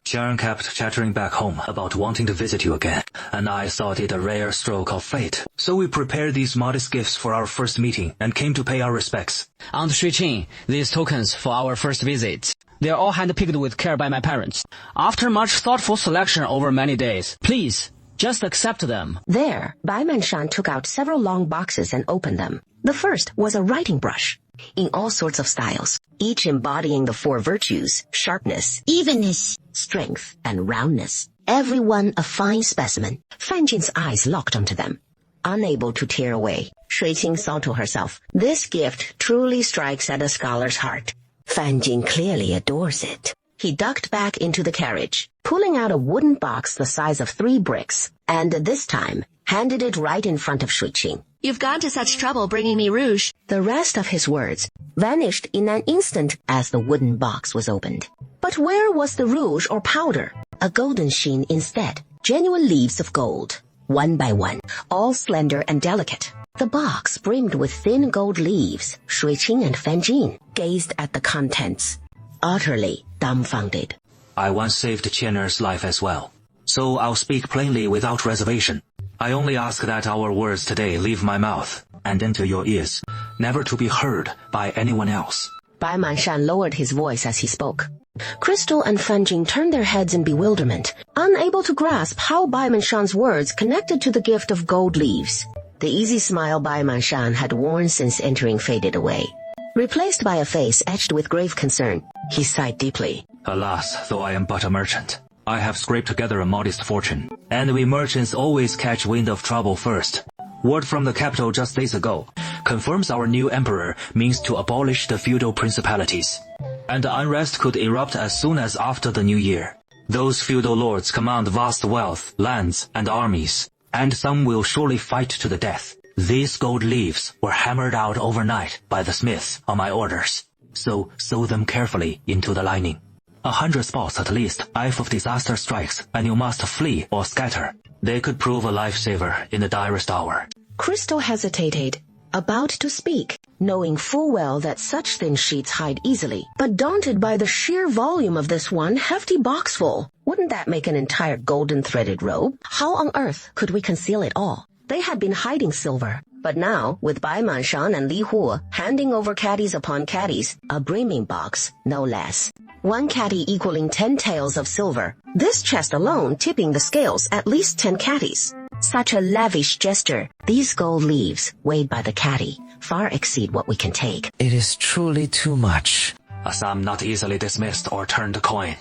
Sharon kept chattering back home about wanting to visit you again, and I thought it a rare stroke of fate. So we prepared these modest gifts for our first meeting and came to pay our respects. Aunt Shui Qing, these tokens for our first visit. They are all handpicked with care by my parents. After much thoughtful selection over many days, please, just accept them. There, Bai Manshan took out several long boxes and opened them. The first was a writing brush, in all sorts of styles, each embodying the 4 virtues: sharpness, evenness, strength, and roundness. Every one a fine specimen. Fan Jin's eyes locked onto them. Unable to tear away, Shui Qing thought to herself, this gift truly strikes at a scholar's heart. Fan Jin clearly adores it. He ducked back into the carriage, pulling out a wooden box the size of 3 bricks, and this time handed it right in front of Shui Qing. You've gone to such trouble bringing me rouge. The rest of his words vanished in an instant as the wooden box was opened. But where was the rouge or powder? A golden sheen instead. Genuine leaves of gold, one by one, all slender and delicate. The box brimmed with thin gold leaves. Shui Qing and Fan Jin gazed at the contents, utterly dumbfounded. I once saved Chenner's life as well, so I'll speak plainly without reservation. I only ask that our words today leave my mouth and enter your ears, never to be heard by anyone else. Bai Manshan lowered his voice as he spoke. Crystal and Fan Jin turned their heads in bewilderment, unable to grasp how Bai Manshan's words connected to the gift of gold leaves. The easy smile Bai Manshan had worn since entering faded away, replaced by a face etched with grave concern. He sighed deeply. Alas, though I am but a merchant, I have scraped together a modest fortune, and we merchants always catch wind of trouble first. Word from the capital just days ago confirms our new emperor means to abolish the feudal principalities, and unrest could erupt as soon as after the new year. Those feudal lords command vast wealth, lands, and armies, and some will surely fight to the death. These gold leaves were hammered out overnight by the smiths on my orders, so sew them carefully into the lining. 100 spots at least, if of disaster strikes, and you must flee or scatter. They could prove a lifesaver in the direst hour. Crystal hesitated, about to speak, knowing full well that such thin sheets hide easily, but daunted by the sheer volume of this one hefty boxful. Wouldn't that make an entire golden threaded robe? How on earth could we conceal it all? They had been hiding silver, but now, with Bai Manshan and Li Huo handing over caddies upon caddies, a brimming box, no less. 1 caddy equaling 10 taels of silver, this chest alone tipping the scales at least 10 caddies. Such a lavish gesture. These gold leaves, weighed by the caddy, far exceed what we can take. It is truly too much. A sum not easily dismissed or turned to coin.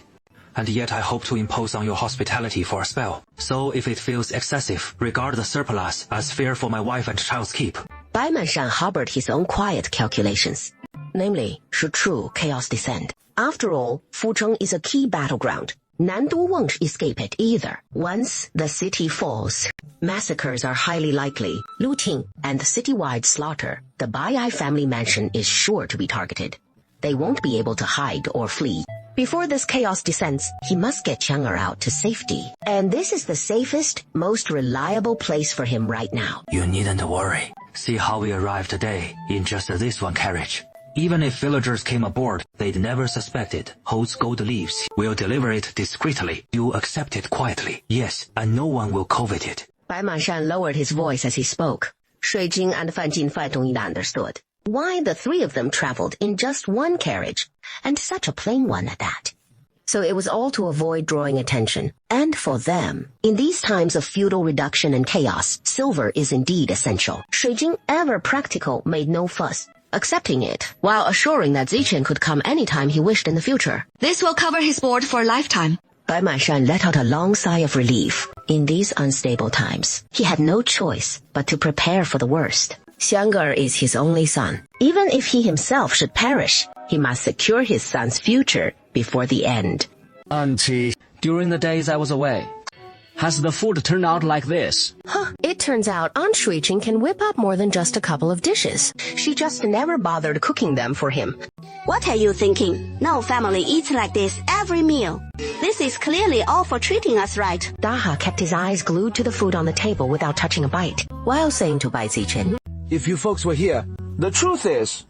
And yet I hope to impose on your hospitality for a spell. So if it feels excessive, regard the surplus as fare for my wife and child's keep. Bai Manshan harbored his own quiet calculations. Namely, should true chaos descend. After all, Fucheng is a key battleground. Nandu won't escape it either. Once the city falls, massacres are highly likely. Looting and citywide slaughter. The Bai'ai family mansion is sure to be targeted. They won't be able to hide or flee. Before this chaos descends, he must get Chang'er out to safety. And this is the safest, most reliable place for him right now. You needn't worry. See how we arrived today in just this one carriage. Even if villagers came aboard, they'd never suspect it holds gold leaves. We'll deliver it discreetly. You accept it quietly. Yes, and no one will covet it. Bai Manshan lowered his voice as he spoke. Shui Jing and Fan Jin understood why the 3 of them traveled in just 1 carriage, and such a plain one at that. So it was all to avoid drawing attention. And for them, in these times of feudal reduction and chaos, silver is indeed essential. Shui Jing, ever practical, made no fuss, accepting it, while assuring that Zichen could come anytime he wished in the future. This will cover his board for a lifetime. Bai Manshan let out a long sigh of relief. In these unstable times, he had no choice but to prepare for the worst. Xiang'er is his only son. Even if he himself should perish, he must secure his son's future before the end. Auntie, during the days I was away, Has the food turned out like this? Huh, it turns out Aunt Shuiqing can whip up more than just a couple of dishes. She just never bothered cooking them for him. What are you thinking? No family eats like this every meal. This is clearly all for treating us right. Daha kept his eyes glued to the food on the table without touching a bite, while saying to Bai Zichen, If you folks were here, the truth is...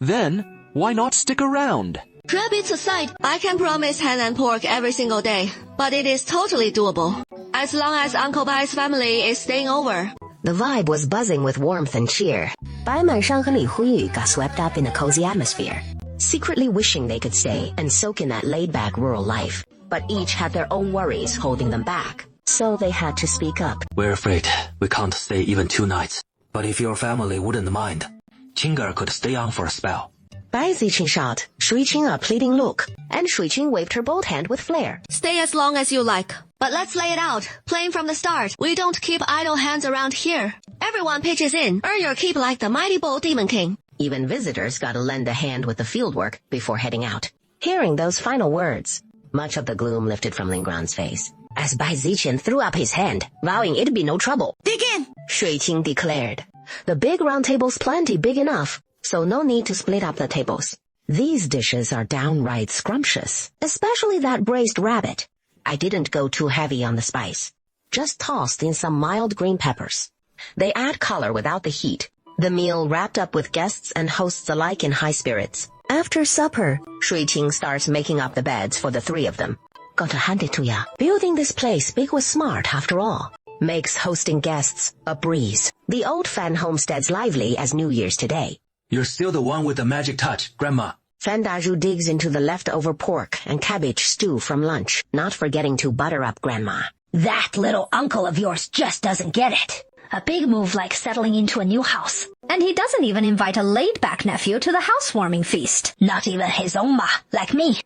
Then, why not stick around? Rabbits aside, I can promise ham and pork every single day, but it is totally doable. As long as Uncle Bai's family is staying over. The vibe was buzzing with warmth and cheer. Bai Manshang and Li Huiyu got swept up in a cozy atmosphere, secretly wishing they could stay and soak in that laid-back rural life. But each had their own worries holding them back, so they had to speak up. We're afraid we can't stay even 2 nights. But if your family wouldn't mind, Qing'er could stay on for a spell. Bai Zichen shot Shuiqing a pleading look, and Shuiqing waved her bold hand with flair. Stay as long as you like, but let's lay it out, plain from the start. We don't keep idle hands around here. Everyone pitches in, earn your keep like the mighty bull Demon King. Even visitors gotta lend a hand with the fieldwork before heading out. Hearing those final words, much of the gloom lifted from Lingran's face, as Bai Zichen threw up his hand, vowing it'd be no trouble. Dig in! Shuiqing declared. The big round table's plenty big enough, so no need to split up the tables. These dishes are downright scrumptious, especially that braised rabbit. I didn't go too heavy on the spice, just tossed in some mild green peppers. They add color without the heat. The meal wrapped up with guests and hosts alike in high spirits. After supper, Shuiqing starts making up the beds for the 3 of them. Gotta hand it to ya. Building this place big was smart after all. Makes hosting guests a breeze. The old Fan homestead's lively as New Year's today. You're still the one with the magic touch, Grandma. Fan Dazhu digs into the leftover pork and cabbage stew from lunch, not forgetting to butter up Grandma. That little uncle of yours just doesn't get it. A big move like settling into a new house. And he doesn't even invite a laid-back nephew to the housewarming feast. Not even his own ma, like me.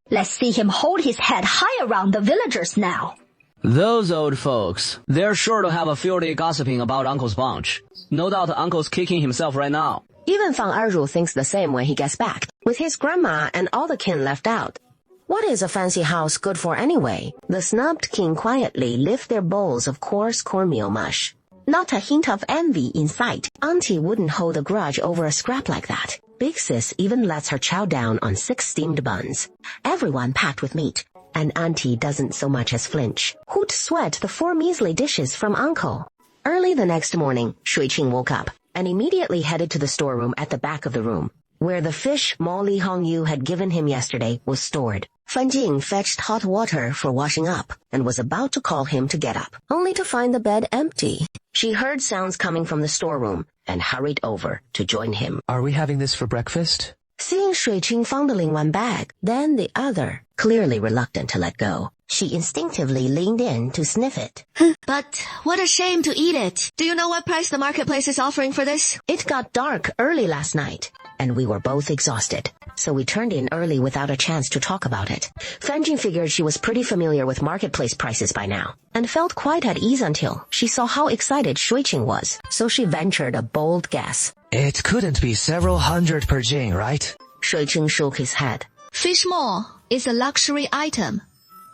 Let's see him hold his head high around the villagers now. Those old folks, they're sure to have a field day gossiping about Uncle's bunch. No doubt Uncle's kicking himself right now. Even Fang Erzu thinks the same when he gets back, with his grandma and all the kin left out. What is a fancy house good for anyway? The snubbed kin quietly lift their bowls of coarse cornmeal mush. Not a hint of envy in sight. Auntie wouldn't hold a grudge over a scrap like that. Big Sis even lets her chow down on 6 steamed buns. Everyone packed with meat, and Auntie doesn't so much as flinch. Who'd sweat the 4 measly dishes from Uncle? Early the next morning, Shuiqing woke up and immediately headed to the storeroom at the back of the room, where the fish Mo Li Hongyu had given him yesterday was stored. Fan Jing fetched hot water for washing up and was about to call him to get up, only to find the bed empty. She heard sounds coming from the storeroom and hurried over to join him. Are we having this for breakfast? Seeing Shuiqing fondling one bag, then the other, clearly reluctant to let go, she instinctively leaned in to sniff it. But what a shame to eat it. Do you know what price the marketplace is offering for this? It got dark early last night, and we were both exhausted, so we turned in early without a chance to talk about it. Fan Jing figured she was pretty familiar with marketplace prices by now, and felt quite at ease until she saw how excited Shuiqing was, so she ventured a bold guess. It couldn't be several hundred per jing, right? Shuiqing shook his head. Fish maw is a luxury item.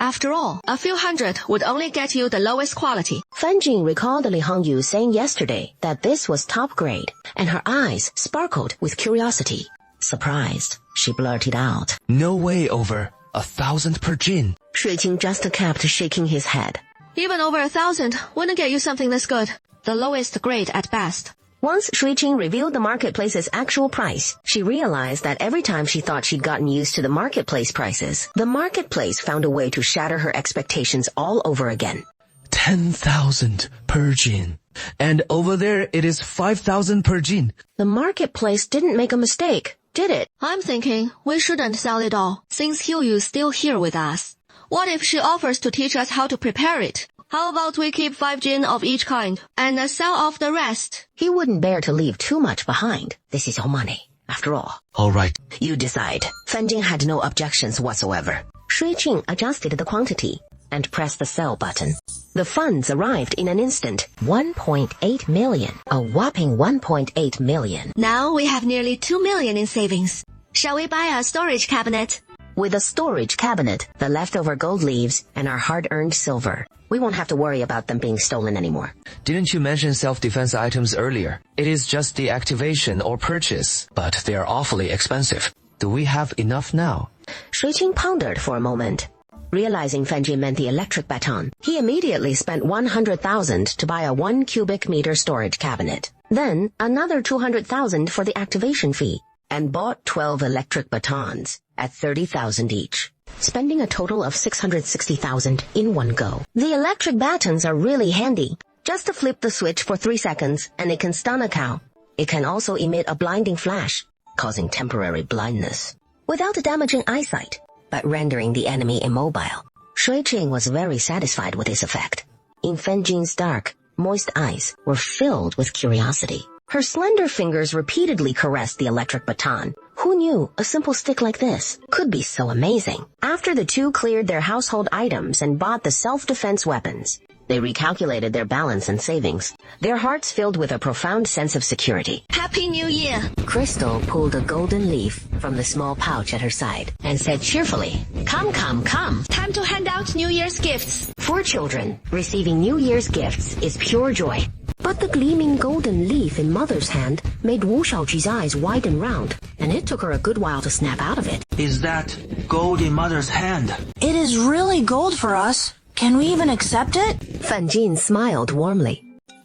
After all, a few hundred would only get you the lowest quality. Fan Jing recalled Li Hongyu saying yesterday that this was top grade, and her eyes sparkled with curiosity. Surprised, she blurted out, No way over 1,000 per jin. Shuiqing just kept shaking his head. Even over 1,000 wouldn't get you something this good. The lowest grade at best. Once Shuiqing revealed the marketplace's actual price, she realized that every time she thought she'd gotten used to the marketplace prices, the marketplace found a way to shatter her expectations all over again. 10,000 per jin. And over there it is 5,000 per jin. The marketplace didn't make a mistake, did it? I'm thinking we shouldn't sell it all, since Hueyu's still here with us. What if she offers to teach us how to prepare it? How about we keep 5 jin of each kind, and sell off the rest? He wouldn't bear to leave too much behind. This is your money, after all. All right. You decide. Fan Jing had no objections whatsoever. Shuiqing adjusted the quantity and pressed the sell button. The funds arrived in an instant. 1.8 million. A whopping 1.8 million. Now we have nearly 2 million in savings. Shall we buy a storage cabinet? with a storage cabinet, the leftover gold leaves, and our hard-earned silver. We won't have to worry about them being stolen anymore. Didn't you mention self-defense items earlier? It is just the activation or purchase, but they are awfully expensive. Do we have enough now? Shui Qing pondered for a moment. Realizing Fenjin meant the electric baton, he immediately spent 100,000 to buy a 1 cubic meter storage cabinet. Then another 200,000 for the activation fee, and bought 12 electric batons at 30,000 each, spending a total of 660,000 in one go. The electric batons are really handy. Just to flip the switch for 3 seconds and it can stun a cow. It can also emit a blinding flash, causing temporary blindness, without damaging eyesight, but rendering the enemy immobile. Shui Qing was very satisfied with this effect. In Fenjin's dark, moist eyes were filled with curiosity. Her slender fingers repeatedly caressed the electric baton. Who knew a simple stick like this could be so amazing? After the two cleared their household items and bought the self-defense weapons, they recalculated their balance and savings, their hearts filled with a profound sense of security. Happy New Year! Crystal pulled a golden leaf from the small pouch at her side and said cheerfully, "Come, come, come. Time to hand out New Year's gifts." For children, receiving New Year's gifts is pure joy. But the gleaming golden leaf in Mother's hand made Wu Shaoqi's eyes wide and round, and it took her a good while to snap out of it. Is that gold in Mother's hand? It is really gold for us. Can we even accept it? Fenjin smiled warmly,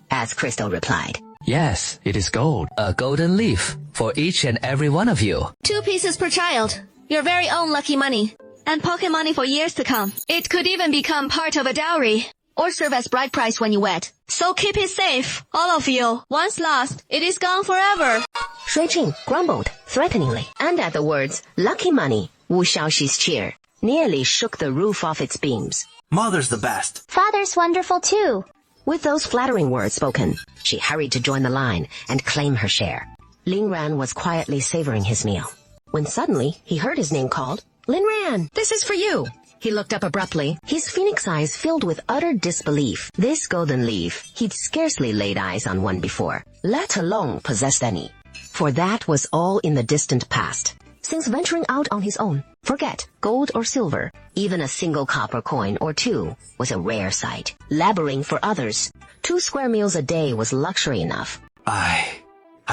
as Crystal replied, Yes, it is gold. A golden leaf for each and every one of you. 2 pieces per child. Your very own lucky money. And pocket money for years to come. It could even become part of a dowry, or serve as bride price when you wed. So keep it safe, all of you. Once lost, it is gone forever. Shui Qing grumbled threateningly, and at the words, lucky money, Wu Shaoxi's cheer nearly shook the roof off its beams. Mother's the best. Father's wonderful too. With those flattering words spoken, she hurried to join the line and claim her share. Ling Ran was quietly savoring his meal, when suddenly he heard his name called. Lin Ran, this is for you. He looked up abruptly, his phoenix eyes filled with utter disbelief. This golden leaf, he'd scarcely laid eyes on one before, let alone possessed any. For that was all in the distant past. Since venturing out on his own, forget gold or silver, even a single copper coin or two was a rare sight. Laboring for others, 2 square meals a day was luxury enough. I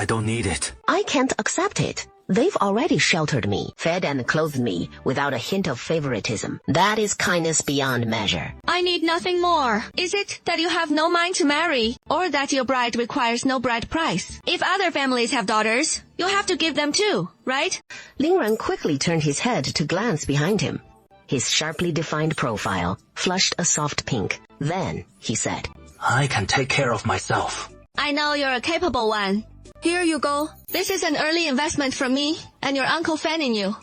don't need it. I can't accept it. They've already sheltered me, fed and clothed me without a hint of favoritism. That is kindness beyond measure. I need nothing more. Is it that you have no mind to marry, or that your bride requires no bride price? If other families have daughters, you'll have to give them too, right? Ling Ran quickly turned his head to glance behind him. His sharply defined profile flushed a soft pink. Then he said, I can take care of myself. I know you're a capable one. Here you go. This is an early investment from me and your Uncle Fan in you.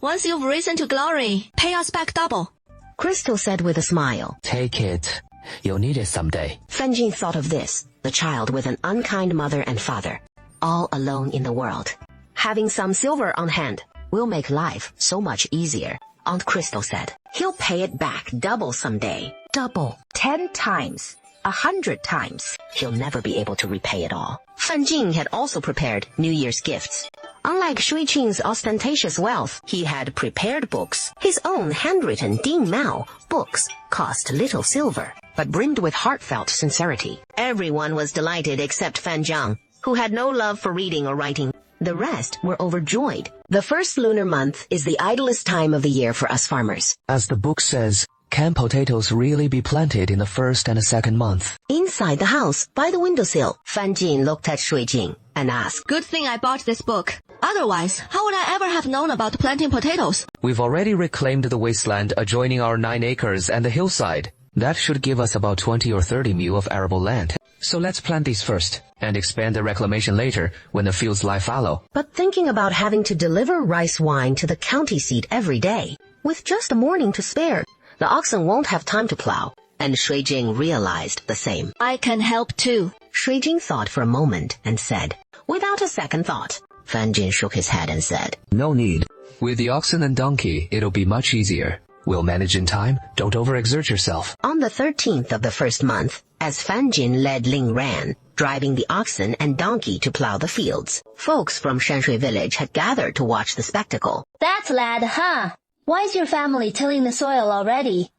Once you've risen to glory, pay us back double. Crystal said with a smile. Take it. You'll need it someday. Fenjin thought of this, the child with an unkind mother and father, all alone in the world. Having some silver on hand will make life so much easier. Aunt Crystal said, he'll pay it back double someday. Double. 10 times. 100 times. He'll never be able to repay it all. Fenjin had also prepared New Year's gifts. Unlike Shui Qing's ostentatious wealth, he had prepared books. His own handwritten Ding Mao books cost little silver, but brimmed with heartfelt sincerity. Everyone was delighted except Fan Zhang, who had no love for reading or writing. The rest were overjoyed. The first lunar month is the idlest time of the year for us farmers. As the book says, can potatoes really be planted in the first and the second month? Inside the house, by the windowsill, Fan Jin looked at Shui Jing and asked, Good thing I bought this book. Otherwise, how would I ever have known about planting potatoes? We've already reclaimed the wasteland adjoining our 9 acres and the hillside. That should give us about 20 or 30 mu of arable land. So let's plant these first, and expand the reclamation later when the fields lie fallow. But thinking about having to deliver rice wine to the county seat every day, with just a morning to spare, the oxen won't have time to plow. And Shui Jing realized the same. I can help too. Shui Jing thought for a moment and said, without a second thought. Fan Jin shook his head and said, No need. With the oxen and donkey, it'll be much easier. We'll manage in time. Don't overexert yourself. On the 13th of the first month, as Fan Jin led Ling Ran, driving the oxen and donkey to plow the fields, folks from Shanshui village had gathered to watch the spectacle. That lad, huh? Why is your family tilling the soil already?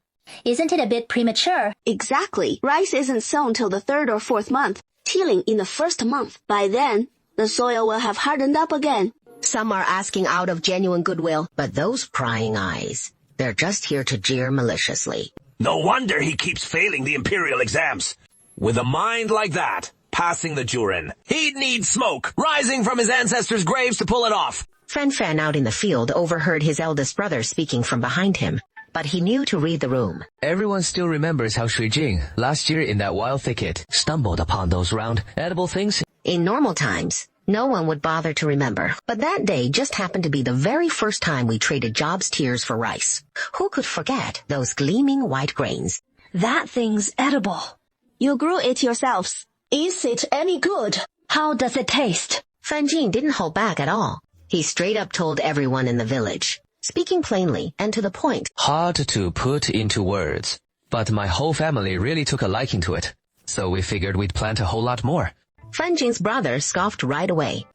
Isn't it a bit premature? Exactly. Rice isn't sown till the 3rd or 4th month. Tilling in the 1st month. By then, the soil will have hardened up again. Some are asking out of genuine goodwill, but those prying eyes, they're just here to jeer maliciously. No wonder he keeps failing the imperial exams. With a mind like that, passing the Jurin, he'd need smoke rising from his ancestors' graves to pull it off. Fen Fen out in the field overheard his eldest brother speaking from behind him, but he knew to read the room. Everyone still remembers how Shui Jing, last year in that wild thicket, stumbled upon those round, edible things. In normal times, no one would bother to remember, but that day just happened to be the very first time we traded Job's tears for rice. Who could forget those gleaming white grains? That thing's edible. You grew it yourselves. Is it any good? How does it taste? Fan Jing didn't hold back at all. He straight up told everyone in the village, speaking plainly and to the point. Hard to put into words, but my whole family really took a liking to it, so we figured we'd plant a whole lot more. Fan Jing's brother scoffed right away.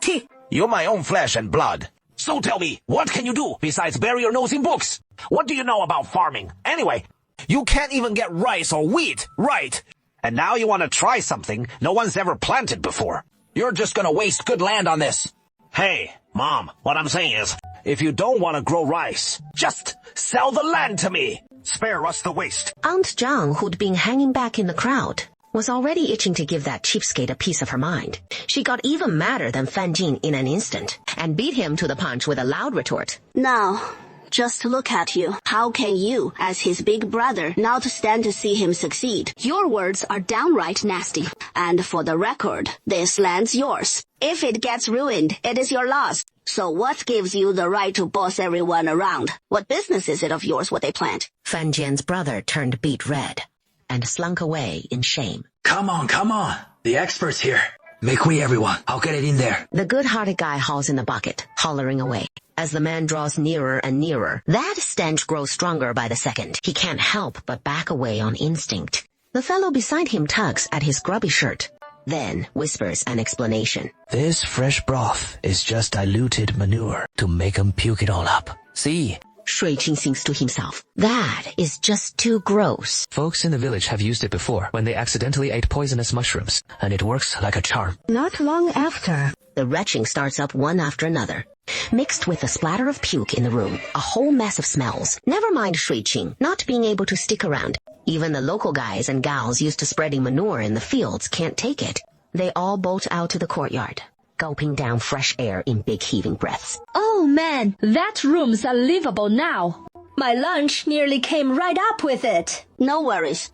You're my own flesh and blood. So tell me, what can you do besides bury your nose in books? What do you know about farming? Anyway, you can't even get rice or wheat right. And now you want to try something no one's ever planted before. You're just gonna waste good land on this. Hey, Mom, what I'm saying is, if you don't want to grow rice, just sell the land to me. Spare us the waste. Aunt Zhang, who'd been hanging back in the crowd, was already itching to give that cheapskate a piece of her mind. She got even madder than Fan Jing in an instant, and beat him to the punch with a loud retort. Now, just look at you. How can you, as his big brother, not stand to see him succeed? Your words are downright nasty. And for the record, this land's yours. If it gets ruined, it is your loss. So what gives you the right to boss everyone around? What business is it of yours what they plant? Fan Jian's brother turned beet red and slunk away in shame. Come on. The expert's here. Make way, everyone. I'll get it in there. The good-hearted guy hauls in the bucket, hollering away. As the man draws nearer and nearer, that stench grows stronger by the second. He can't help but back away on instinct. The fellow beside him tugs at his grubby shirt, then whispers an explanation. This fresh broth is just diluted manure to make 'em puke it all up. See? Shui Qing thinks to himself, that is just too gross. Folks in the village have used it before when they accidentally ate poisonous mushrooms, and it works like a charm. Not long after, the retching starts up one after another. Mixed with a splatter of puke in the room, a whole mess of smells. Never mind Shui Qing not being able to stick around. Even the local guys and gals used to spreading manure in the fields can't take it. They all bolt out to the courtyard, gulping down fresh air in big heaving breaths. Oh man, that room's unlivable now. My lunch nearly came right up with it. No worries.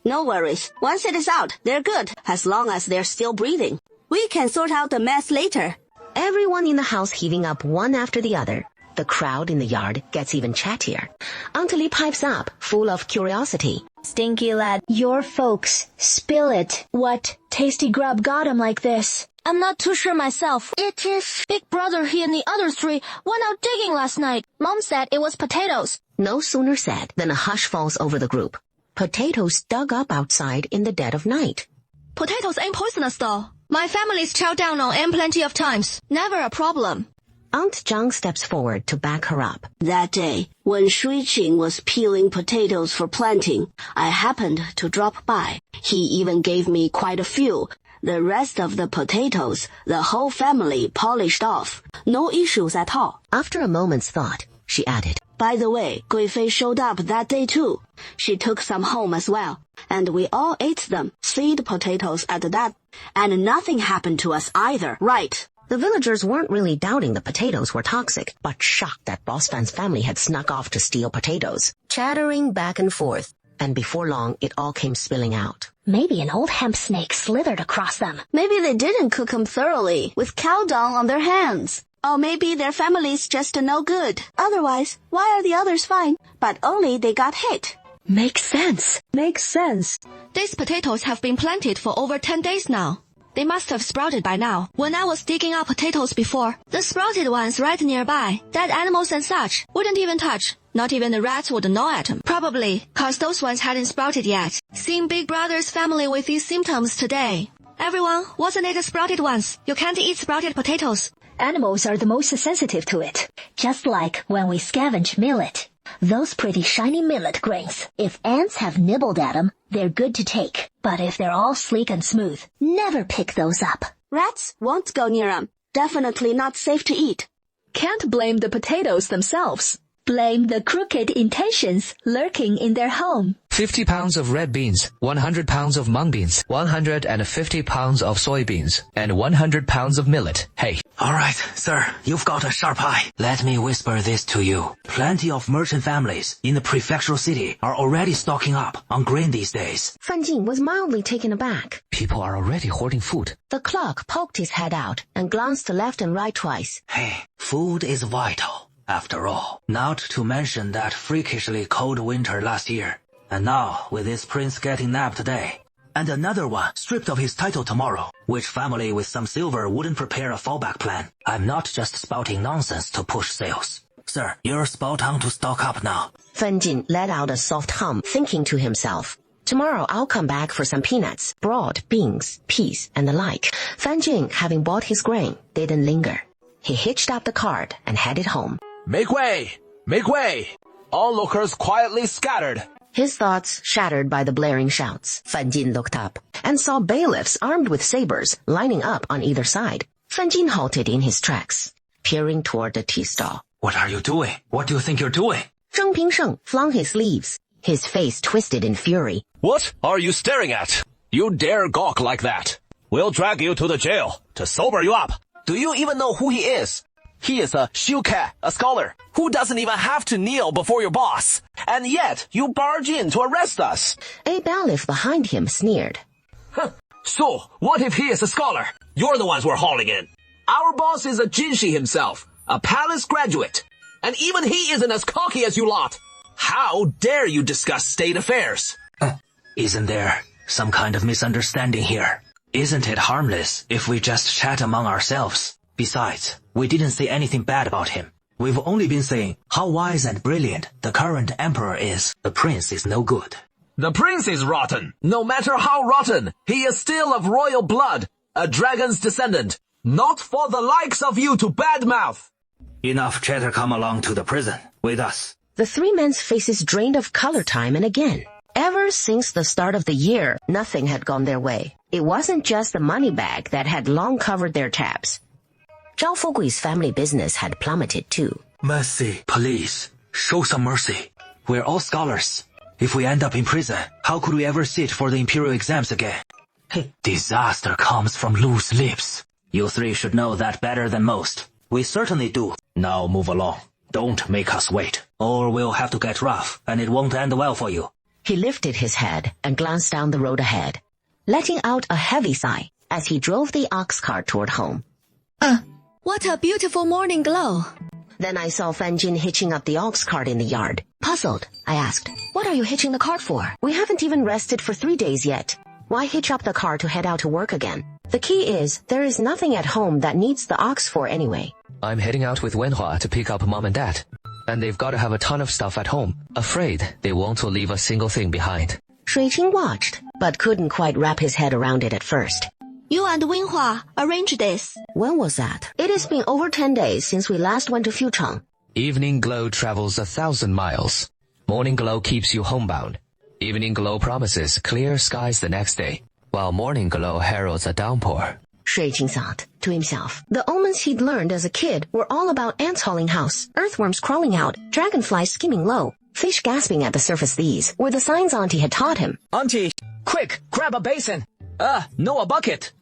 Once it is out, they're good, as long as they're still breathing. We can sort out the mess later. Everyone in the house heaving up one after the other. The crowd in the yard gets even chattier. Uncle Li pipes up, full of curiosity. Stinky lad, your folks, spill it. What tasty grub got 'em like this? I'm not too sure myself. It is Big Brother, he and the other three went out digging last night. Mom said it was potatoes. No sooner said than a hush falls over the group. Potatoes dug up outside in the dead of night. Potatoes ain't poisonous though. My family's chowed down on them plenty of times. Never a problem. Aunt Zhang steps forward to back her up. That day, when Shui Qing was peeling potatoes for planting, I happened to drop by. He even gave me quite a few. The rest of the potatoes, the whole family polished off. No issues at all. After a moment's thought, she added, By the way, Gui Fei showed up that day too. She took some home as well, and we all ate them, seed potatoes at that. And nothing happened to us either, right? The villagers weren't really doubting the potatoes were toxic, but shocked that Boss Fan's family had snuck off to steal potatoes, chattering back and forth, and before long it all came spilling out. Maybe an old hemp snake slithered across them. Maybe they didn't cook them thoroughly, with cow dung on their hands. Or maybe their family's just no good. Otherwise, why are the others fine? But only they got hit. Makes sense. These potatoes have been planted for over 10 days now. They must have sprouted by now. When I was digging up potatoes before, the sprouted ones right nearby, dead animals and such, wouldn't even touch. Not even the rats would gnaw at them. Probably, cause those ones hadn't sprouted yet. Seeing Big Brother's family with these symptoms today. Everyone, wasn't it the sprouted ones? You can't eat sprouted potatoes. Animals are the most sensitive to it. Just like when we scavenge millet. Those pretty shiny millet grains. If ants have nibbled at them, they're good to take. But if they're all sleek and smooth, never pick those up. Rats won't go near 'em. Definitely not safe to eat. Can't blame the potatoes themselves. Blame the crooked intentions lurking in their home. 50 pounds of red beans, 100 pounds of mung beans, 150 pounds of soybeans, and 100 pounds of millet. Hey. All right, sir, you've got a sharp eye. Let me whisper this to you. Plenty of merchant families in the prefectural city are already stocking up on grain these days. Fan Jin was mildly taken aback. People are already hoarding food. The clerk poked his head out and glanced left and right twice. Hey, food is vital. After all, not to mention that freakishly cold winter last year. And now, with this prince getting nabbed today, and another one stripped of his title tomorrow, which family with some silver wouldn't prepare a fallback plan? I'm not just spouting nonsense to push sales. Sir, you're spot on to stock up now. Fan Jin let out a soft hum, thinking to himself, tomorrow I'll come back for some peanuts, broad, beans, peas, and the like. Fan Jin, having bought his grain, didn't linger. He hitched up the cart and headed home. Make way! Make way! Onlookers quietly scattered. His thoughts shattered by the blaring shouts. Fan Jin looked up and saw bailiffs armed with sabers lining up on either side. Fan Jin halted in his tracks, peering toward the tea stall. What are you doing? What do you think you're doing? Zheng Pingsheng flung his sleeves, his face twisted in fury. What are you staring at? You dare gawk like that? We'll drag you to the jail to sober you up. Do you even know who he is? He is a shuke, a scholar, who doesn't even have to kneel before your boss. And yet, you barge in to arrest us. A bailiff behind him sneered. So, what if he is a scholar? You're the ones we're hauling in. Our boss is a Jinshi himself, a palace graduate. And even he isn't as cocky as you lot. How dare you discuss state affairs? Isn't there some kind of misunderstanding here? Isn't it harmless if we just chat among ourselves? Besides, we didn't say anything bad about him. We've only been saying how wise and brilliant the current emperor is. The prince is no good. The prince is rotten. No matter how rotten, he is still of royal blood, a dragon's descendant. Not for the likes of you to badmouth. Enough chatter, come along to the prison with us. The three men's faces drained of color time and again. Ever since the start of the year, nothing had gone their way. It wasn't just the money bag that had long covered their tabs. Zhao Fugui's family business had plummeted too. Mercy, please, show some mercy. We're all scholars. If we end up in prison, how could we ever sit for the imperial exams again? Disaster comes from loose lips. You three should know that better than most. We certainly do. Now move along. Don't make us wait, or we'll have to get rough, and it won't end well for you. He lifted his head and glanced down the road ahead, letting out a heavy sigh as he drove the ox cart toward home. What a beautiful morning glow. Then I saw Fan Jin hitching up the ox cart in the yard. Puzzled, I asked, what are you hitching the cart for? We haven't even rested for 3 days yet. Why hitch up the car to head out to work again? The key is, there is nothing at home that needs the ox for anyway. I'm heading out with Wenhua to pick up Mom and Dad. And they've got to have a ton of stuff at home. Afraid they won't leave a single thing behind. Shuiqing watched, but couldn't quite wrap his head around it at first. You and Wenhua arranged this. When was that? It has been over 10 days since we last went to Fucheng. Evening glow travels 1,000 miles. Morning glow keeps you homebound. Evening glow promises clear skies the next day, while morning glow heralds a downpour. Shuiqing thought to himself. The omens he'd learned as a kid were all about ants hauling house, earthworms crawling out, dragonflies skimming low, fish gasping at the surface. These were the signs Auntie had taught him. Auntie, quick, grab a basin. No, a bucket.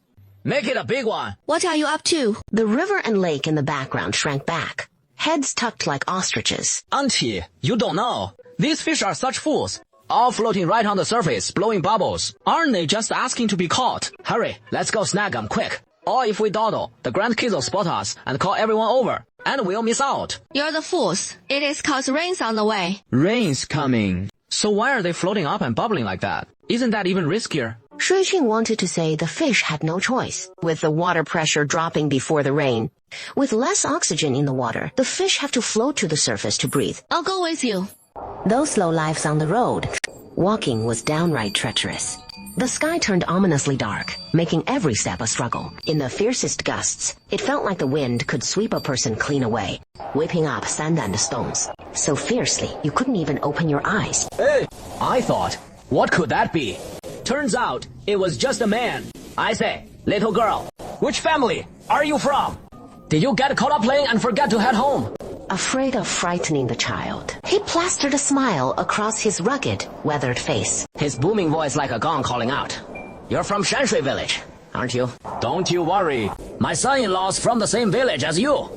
Make it a big one. What are you up to? The river and lake in the background shrank back, heads tucked like ostriches. Auntie, you don't know. These fish are such fools. All floating right on the surface, blowing bubbles. Aren't they just asking to be caught? Hurry, let's go snag them quick. Or if we dawdle, the grandkids will spot us and call everyone over. And we'll miss out. You're the fools. It is cause rain's on the way. Rain's coming. So why are they floating up and bubbling like that? Isn't that even riskier? Shuiqing wanted to say the fish had no choice, with the water pressure dropping before the rain. With less oxygen in the water, the fish have to float to the surface to breathe. I'll go with you. Those slow lives on the road, walking was downright treacherous. The sky turned ominously dark, making every step a struggle. In the fiercest gusts, it felt like the wind could sweep a person clean away, whipping up sand and stones, so fiercely you couldn't even open your eyes. Hey! I thought, what could that be? Turns out, it was just a man. I say, little girl, which family are you from? Did you get caught up playing and forget to head home? Afraid of frightening the child, he plastered a smile across his rugged, weathered face. His booming voice like a gong calling out. You're from Shanshui village, aren't you? Don't you worry. My son-in-law's from the same village as you.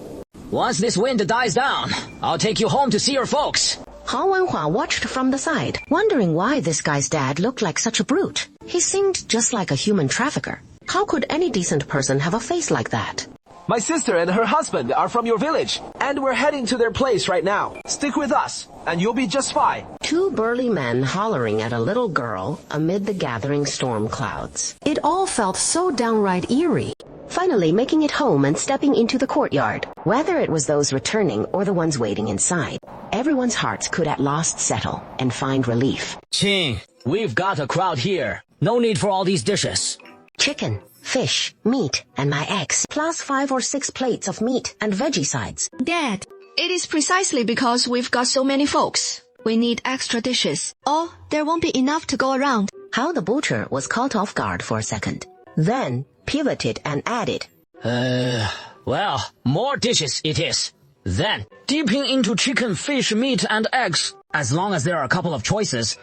Once this wind dies down, I'll take you home to see your folks. Hao Wenhua watched from the side, wondering why this guy's dad looked like such a brute. He seemed just like a human trafficker. How could any decent person have a face like that? My sister and her husband are from your village, and we're heading to their place right now. Stick with us, and you'll be just fine. Two burly men hollering at a little girl amid the gathering storm clouds. It all felt so downright eerie. Finally making it home and stepping into the courtyard, whether it was those returning or the ones waiting inside, everyone's hearts could at last settle and find relief. Qing, we've got a crowd here. No need for all these dishes. Chicken, fish, meat, and my eggs, plus 5 or 6 plates of meat and veggie sides. Dad, it is precisely because we've got so many folks. We need extra dishes. Oh, there won't be enough to go around. Hao the butcher was caught off guard for a second, then pivoted and added, Well, more dishes it is. Then, dipping into chicken, fish, meat, and eggs. As long as there are a couple of choices,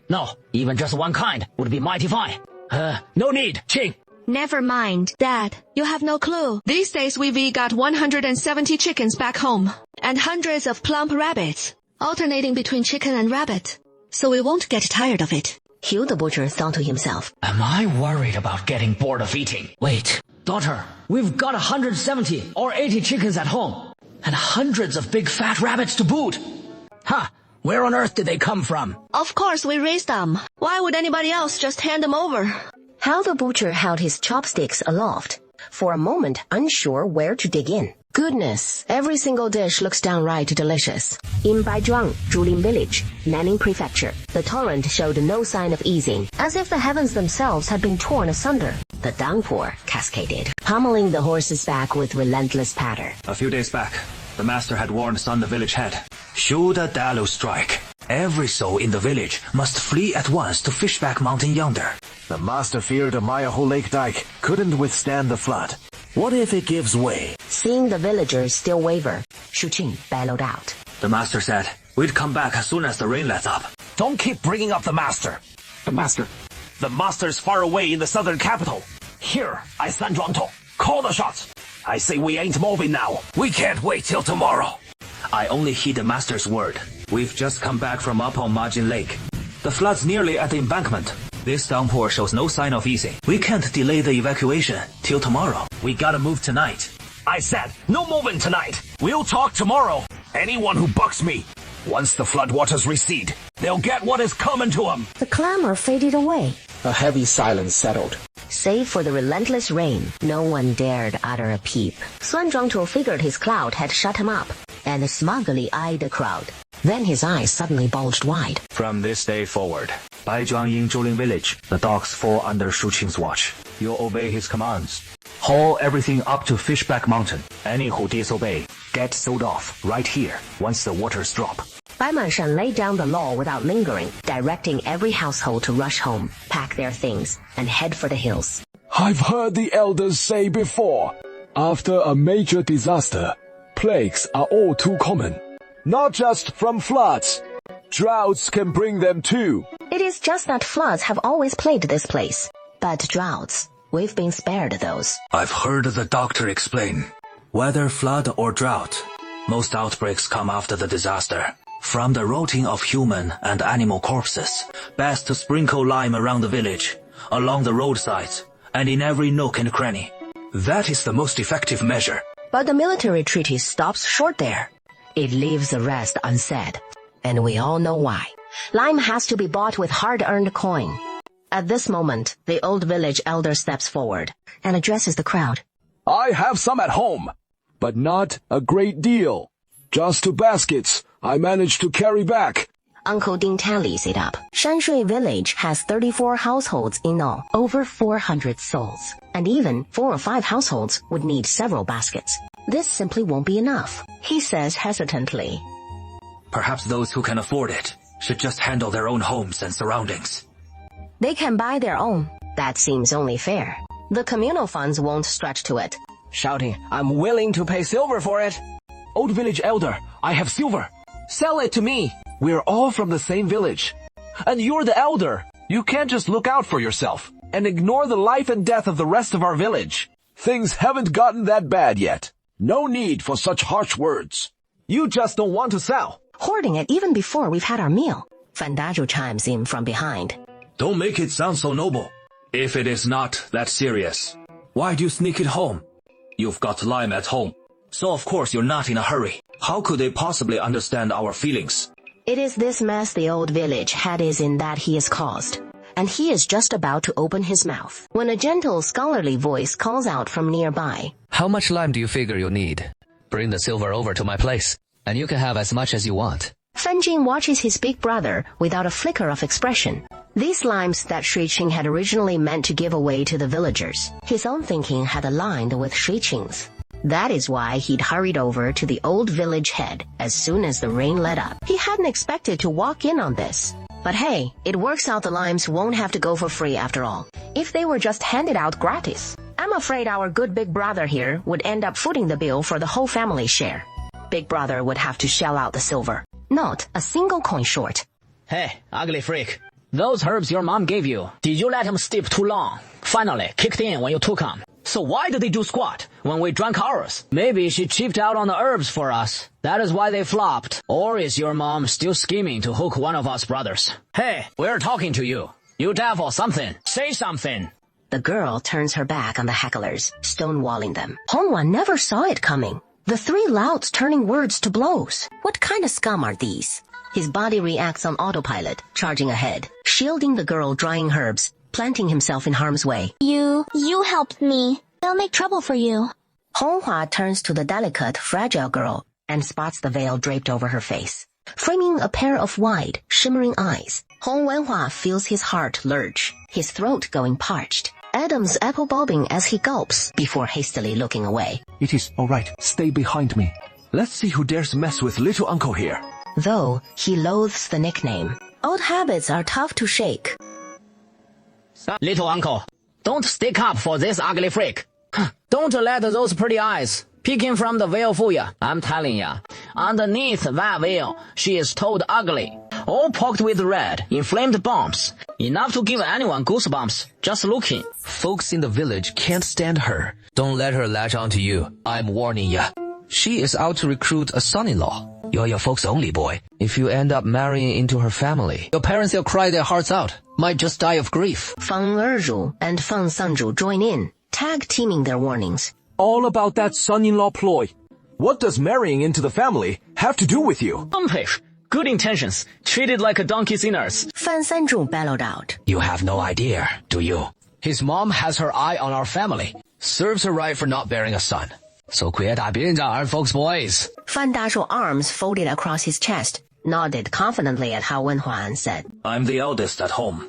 no, even just one kind would be mighty fine. No need, Qing. Never mind, Dad. You have no clue. These days we've got 170 chickens back home, and hundreds of plump rabbits, alternating between chicken and rabbit. So we won't get tired of it. Hugh the butcher thought to himself, Am I worried about getting bored of eating? Wait, daughter, we've got 170 or 80 chickens at home, and hundreds of big fat rabbits to boot. Ha! Where on earth did they come from? Of course we raised them. Why would anybody else just hand them over? Hao the butcher held his chopsticks aloft, for a moment unsure where to dig in. Goodness, every single dish looks downright delicious. In Baizhuang, Zhulin village, Nanning prefecture, the torrent showed no sign of easing, as if the heavens themselves had been torn asunder. The downpour cascaded, pummeling the horse's back with relentless patter. A few days back, the master had warned Sun the village head, should a Dalu strike, every soul in the village must flee at once to Fishback Mountain yonder. The master feared the Mayahu Lake dike couldn't withstand the flood. What if it gives way? Seeing the villagers still waver, Shu Qing bellowed out. The master said, we'd come back as soon as the rain lets up. Don't keep bringing up the master. The master? The master's far away in the southern capital. Here, I San Zhuangtou. Call the shots. I say we ain't moving now. We can't wait till tomorrow. I only heed the master's word. We've just come back from up on Majin Lake. The flood's nearly at the embankment. This downpour shows no sign of easing. We can't delay the evacuation till tomorrow. We gotta move tonight. I said, no moving tonight. We'll talk tomorrow. Anyone who bucks me, once the floodwaters recede, they'll get what is coming to them. The clamor faded away. A heavy silence settled. Save for the relentless rain, no one dared utter a peep. Sun Zhuangtu figured his cloud had shut him up, and smugly eyed the crowd. Then his eyes suddenly bulged wide. From this day forward, Baizhuang Ying Zhulin village, the dogs fall under Shu Qing's watch. You'll obey his commands. Haul everything up to Fishback Mountain. Any who disobey, get sold off right here once the waters drop. Bai Manshan laid down the law without lingering, directing every household to rush home, pack their things, and head for the hills. I've heard the elders say before, after a major disaster, plagues are all too common. Not just from floods. Droughts can bring them too. It is just that floods have always plagued this place. But droughts, we've been spared those. I've heard the doctor explain. Whether flood or drought, most outbreaks come after the disaster. From the rotting of human and animal corpses, best to sprinkle lime around the village, along the roadsides, and in every nook and cranny. That is the most effective measure. But the military treaty stops short there. It leaves the rest unsaid. And we all know why. Lime has to be bought with hard-earned coin. At this moment, the old village elder steps forward and addresses the crowd. I have some at home, but not a great deal. Just 2 baskets I managed to carry back. Uncle Ding tallies it up. Shanshui village has 34 households in all, over 400 souls. And even 4 or 5 households would need several baskets. This simply won't be enough, he says hesitantly. Perhaps those who can afford it should just handle their own homes and surroundings. They can buy their own. That seems only fair. The communal funds won't stretch to it. Shouting, I'm willing to pay silver for it. Old village elder, I have silver. Sell it to me. We're all from the same village. And you're the elder. You can't just look out for yourself and ignore the life and death of the rest of our village. Things haven't gotten that bad yet. No need for such harsh words. You just don't want to sell. Hoarding it even before we've had our meal. Fan Dazhu chimes in from behind. Don't make it sound so noble. If it is not that serious, why do you sneak it home? You've got lime at home, so of course you're not in a hurry. How could they possibly understand our feelings? It is this mess the old village head is in that he has caused. And he is just about to open his mouth when a gentle scholarly voice calls out from nearby. How much lime do you figure you'll need? Bring the silver over to my place, and you can have as much as you want. Fan Jing watches his big brother without a flicker of expression. These limes that Shui Qing had originally meant to give away to the villagers, his own thinking had aligned with Shui Qing's. That is why he'd hurried over to the old village head as soon as the rain let up. He hadn't expected to walk in on this. But hey, it works out the limes won't have to go for free after all. If they were just handed out gratis, I'm afraid our good big brother here would end up footing the bill for the whole family's share. Big brother would have to shell out the silver. Not a single coin short. Hey, ugly freak. Those herbs your mom gave you, did you let them steep too long? Finally, kicked in when you took them. So why did they do squat when we drank ours? Maybe she cheaped out on the herbs for us. That is why they flopped. Or is your mom still scheming to hook one of us brothers? Hey, we're talking to you. You devil something. Say something. The girl turns her back on the hecklers, stonewalling them. Honghua never saw it coming. The 3 louds turning words to blows. What kind of scum are these? His body reacts on autopilot, charging ahead, shielding the girl drying herbs, planting himself in harm's way. You helped me. They'll make trouble for you. Honghua turns to the delicate, fragile girl and spots the veil draped over her face, framing a pair of wide, shimmering eyes. Hong Wenhua feels his heart lurch, his throat going parched. Adam's apple bobbing as he gulps before hastily looking away. It is all right. Stay behind me. Let's see who dares mess with little uncle here. Though he loathes the nickname. Old habits are tough to shake. Little uncle, don't stick up for this ugly freak. Don't let those pretty eyes peeking from the veil fool ya. I'm telling ya, underneath that veil, she is toad ugly. All poked with red, inflamed bumps. Enough to give anyone goosebumps, just looking. Folks in the village can't stand her. Don't let her latch onto you. I'm warning ya. She is out to recruit a son-in-law. You're your folks' only boy. If you end up marrying into her family, your parents will cry their hearts out. Might just die of grief. Feng Erzhu and Feng Sanzhu join in, tag-teaming their warnings. All about that son-in-law ploy. What does marrying into the family have to do with you? Umpish. Good intentions, treated like a donkey sinners. Fan Sanzhu bellowed out. You have no idea, do you? His mom has her eye on our family. Serves her right for not bearing a son. So 亏大别人家儿 folks boys. Fan Dazhu's arms folded across his chest, nodded confidently at Hao Wenhua and said, I'm the eldest at home.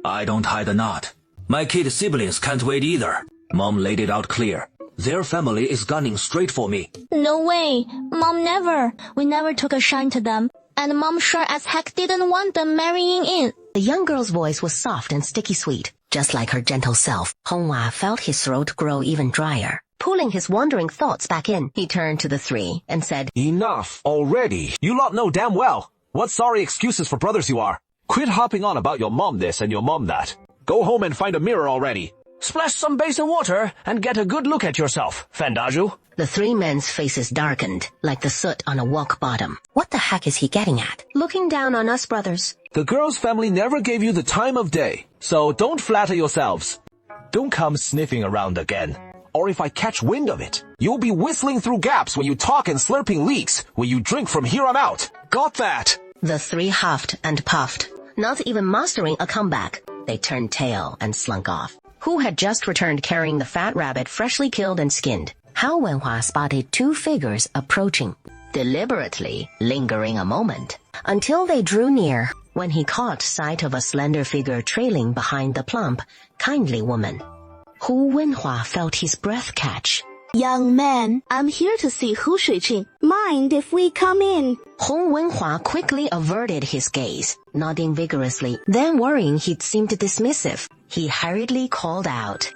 I don't hide a nod. My kid siblings can't wait either. Mom laid it out clear. Their family is gunning straight for me. No way. Mom never. We never took a shine to them. And Mom sure as heck didn't want them marrying in. The young girl's voice was soft and sticky sweet, just like her gentle self. Honghua felt his throat grow even drier. Pulling his wandering thoughts back in, he turned to the 3 and said, Enough already. You lot know damn well what sorry excuses for brothers you are. Quit hopping on about your mom this and your mom that. Go home and find a mirror already. Splash some basin water and get a good look at yourself, Fan Dazhu. The 3 men's faces darkened, like the soot on a walk bottom. What the heck is he getting at? Looking down on us brothers. The girl's family never gave you the time of day, so don't flatter yourselves. Don't come sniffing around again. Or if I catch wind of it, you'll be whistling through gaps when you talk and slurping leaks when you drink from here on out. Got that? The 3 huffed and puffed, not even mastering a comeback. They turned tail and slunk off. Who had just returned carrying the fat rabbit freshly killed and skinned? Hao Wenhua spotted 2 figures approaching. deliberately lingering a moment, until they drew near, when he caught sight of a slender figure trailing behind the plump, kindly woman. Hu Wenhua felt his breath catch. Young man, I'm here to see Hu Shuiqing. Mind if we come in? Hu Wenhua quickly averted his gaze, nodding vigorously. Then, worrying he'd seemed dismissive, he hurriedly called out,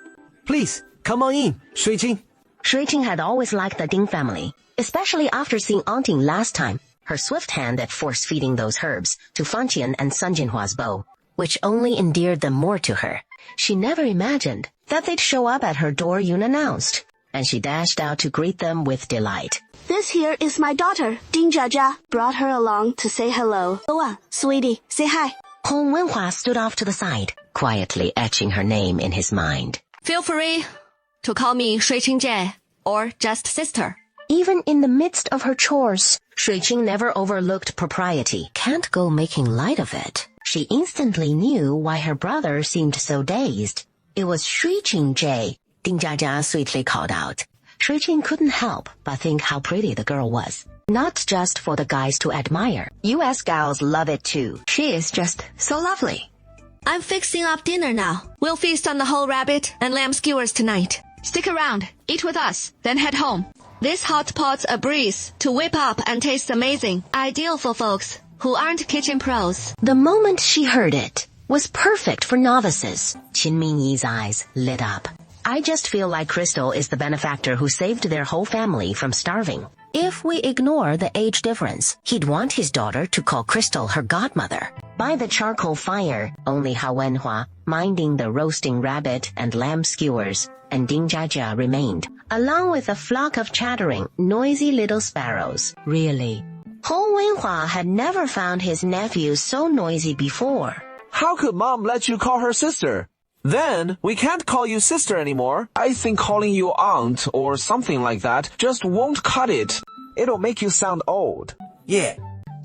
Please, come on in, Shuiqing. Shuiqing had always liked the Ding family, especially after seeing Aunt Ding last time, her swift hand at force-feeding those herbs to Fanqian and Sun Jinhua's bow, which only endeared them more to her. She never imagined that they'd show up at her door unannounced, and she dashed out to greet them with delight. This here is my daughter, Ding Jiajia. Brought her along to say hello. Go on, sweetie, say hi. Hong Wenhua stood off to the side, quietly etching her name in his mind. Feel free to call me Shuiqing Jie, or just sister. Even in the midst of her chores, Shuiqing never overlooked propriety. Can't go making light of it. She instantly knew why her brother seemed so dazed. It was Shuiqing Jie, Ding Jiajia sweetly called out. Shuiqing couldn't help but think how pretty the girl was. Not just for the guys to admire. US gals love it too. She is just so lovely. I'm fixing up dinner now. We'll feast on the whole rabbit and lamb skewers tonight. Stick around, eat with us, then head home. This hot pot's a breeze to whip up and taste amazing. Ideal for folks who aren't kitchen pros. The moment she heard it was perfect for novices. Qin Mingyi's eyes lit up. I just feel like Crystal is the benefactor who saved their whole family from starving. If we ignore the age difference, he'd want his daughter to call Crystal her godmother. By the charcoal fire, only Hao Wenhua, minding the roasting rabbit and lamb skewers, and Ding Jiajia remained, along with a flock of chattering, noisy little sparrows. Really, Hong Wenhua had never found his nephew so noisy before. How could Mom let you call her sister? Then, we can't call you sister anymore. I think calling you aunt or something like that just won't cut it. It'll make you sound old. Yeah.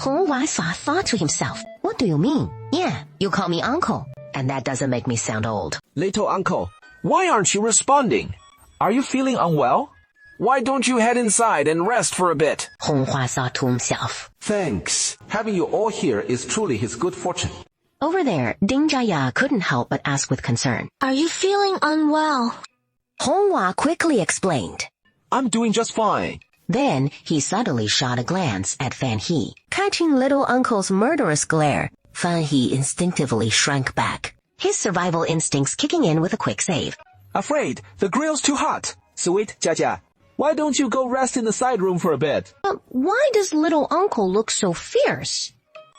Hong Wenhua thought to himself, what do you mean? Yeah, you call me uncle, and that doesn't make me sound old. Little uncle, why aren't you responding? Are you feeling unwell? Why don't you head inside and rest for a bit? Hong Hua thought to himself. Thanks. Having you all here is truly his good fortune. Over there, Ding Jiajia couldn't help but ask with concern. Are you feeling unwell? Hong Hua quickly explained. I'm doing just fine. Then he subtly shot a glance at Fan He. Catching little uncle's murderous glare, Fan He instinctively shrank back, his survival instincts kicking in with a quick save. Afraid the grill's too hot. Sweet Jiajia, why don't you go rest in the side room for a bit? Why does little uncle look so fierce?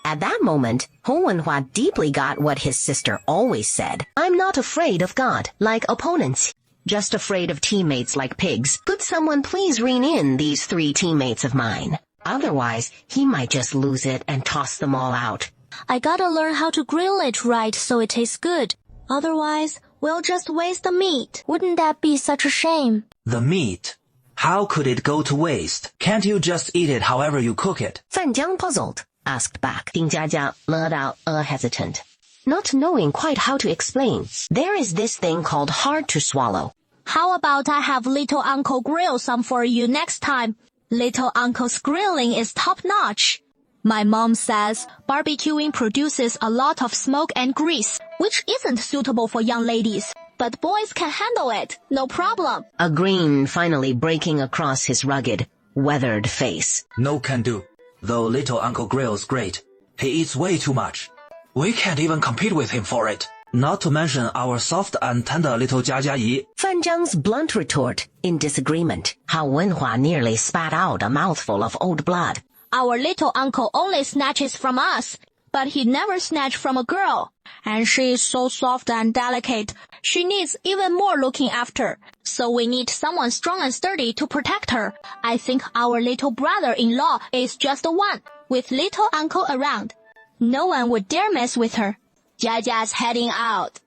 At that moment, Hong Wenhua deeply got what his sister always said. I'm not afraid of God, like opponents. Just afraid of teammates like pigs. Could someone please rein in these 3 teammates of mine? Otherwise, he might just lose it and toss them all out. I gotta learn how to grill it right so it tastes good. Otherwise, we'll just waste the meat. Wouldn't that be such a shame? The meat? How could it go to waste? Can't you just eat it however you cook it? Fan Jiang, puzzled, asked back. Ding Jiajia let out a hesitant. Not knowing quite how to explain, there is this thing called hard to swallow. How about I have little uncle grill some for you next time? Little uncle's grilling is top-notch. My mom says barbecuing produces a lot of smoke and grease, which isn't suitable for young ladies. But boys can handle it, no problem. A grin finally breaking across his rugged, weathered face. No can do. Though little Uncle grills great, he eats way too much. We can't even compete with him for it. Not to mention our soft and tender little Jiajia Yi. Fan Jiang's blunt retort, in disagreement. Hao Wenhua nearly spat out a mouthful of old blood. Our little uncle only snatches from us, but he never snatched from a girl. And she is so soft and delicate, she needs even more looking after. So we need someone strong and sturdy to protect her. I think our little brother-in-law is just the one, with little uncle around. No one would dare mess with her. Jiajia's heading out.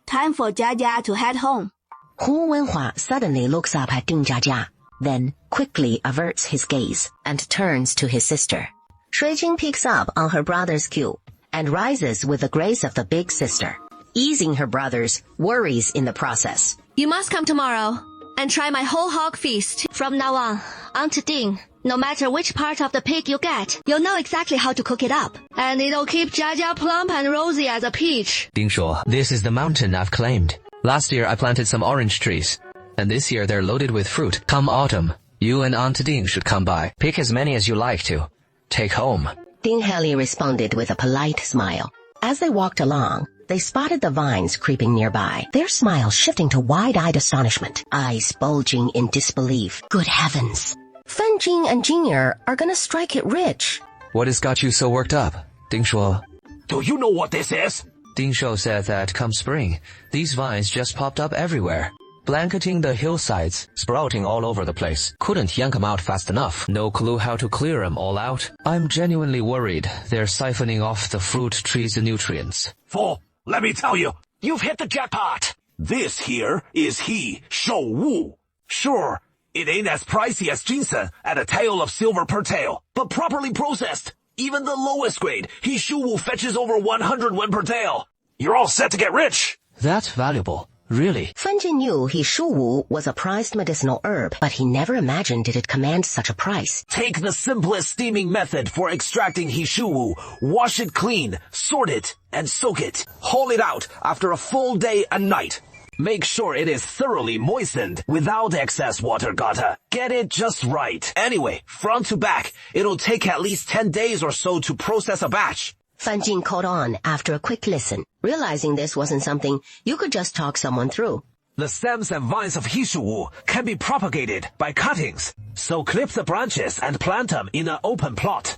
Time for Jiajia to head home. Hu Wenhua suddenly looks up at Ding Jiajia, then quickly averts his gaze and turns to his sister. Shuiqing picks up on her brother's cue and rises with the grace of the big sister, easing her brother's worries in the process. You must come tomorrow and try my whole hog feast. From now on, Aunt Ding No matter which part of the pig you get, you'll know exactly how to cook it up. And it'll keep Jaja plump and rosy as a peach. Ding Shuo, this is the mountain I've claimed. Last year I planted some orange trees, and this year they're loaded with fruit. Come autumn, you and Aunt Ding should come by. Pick as many as you like to. Take home. Ding Heli responded with a polite smile. As they walked along, they spotted the vines creeping nearby, their smiles shifting to wide-eyed astonishment, eyes bulging in disbelief. Good heavens! Fen Jing and Junior are gonna strike it rich. What has got you so worked up? Ding Shuo. Do you know what this is? Ding Shuo said that come spring, these vines just popped up everywhere, blanketing the hillsides, sprouting all over the place. Couldn't yank them out fast enough. No clue how to clear them all out. I'm genuinely worried they're siphoning off the fruit trees' nutrients. Fool, let me tell you, you've hit the jackpot. This here is he, Shou Wu. Sure, it ain't as pricey as ginseng at a tael of silver per tael, but properly processed, even the lowest grade, he Shu Wu fetches over 100 wen per tael. You're all set to get rich. That's valuable. Really? Fen Jin knew he Shu Wu was a prized medicinal herb, but he never imagined it'd command such a price. Take the simplest steaming method for extracting he Shu Wu. Wash it clean, sort it, and soak it. Haul it out after a full day and night. Make sure it is thoroughly moistened without excess water, gotta. Get it just right. Anyway, front to back, it'll take at least 10 days or so to process a batch. Fan Jin caught on after a quick listen, realizing this wasn't something you could just talk someone through. The stems and vines of Hishu can be propagated by cuttings, so clip the branches and plant them in an open plot.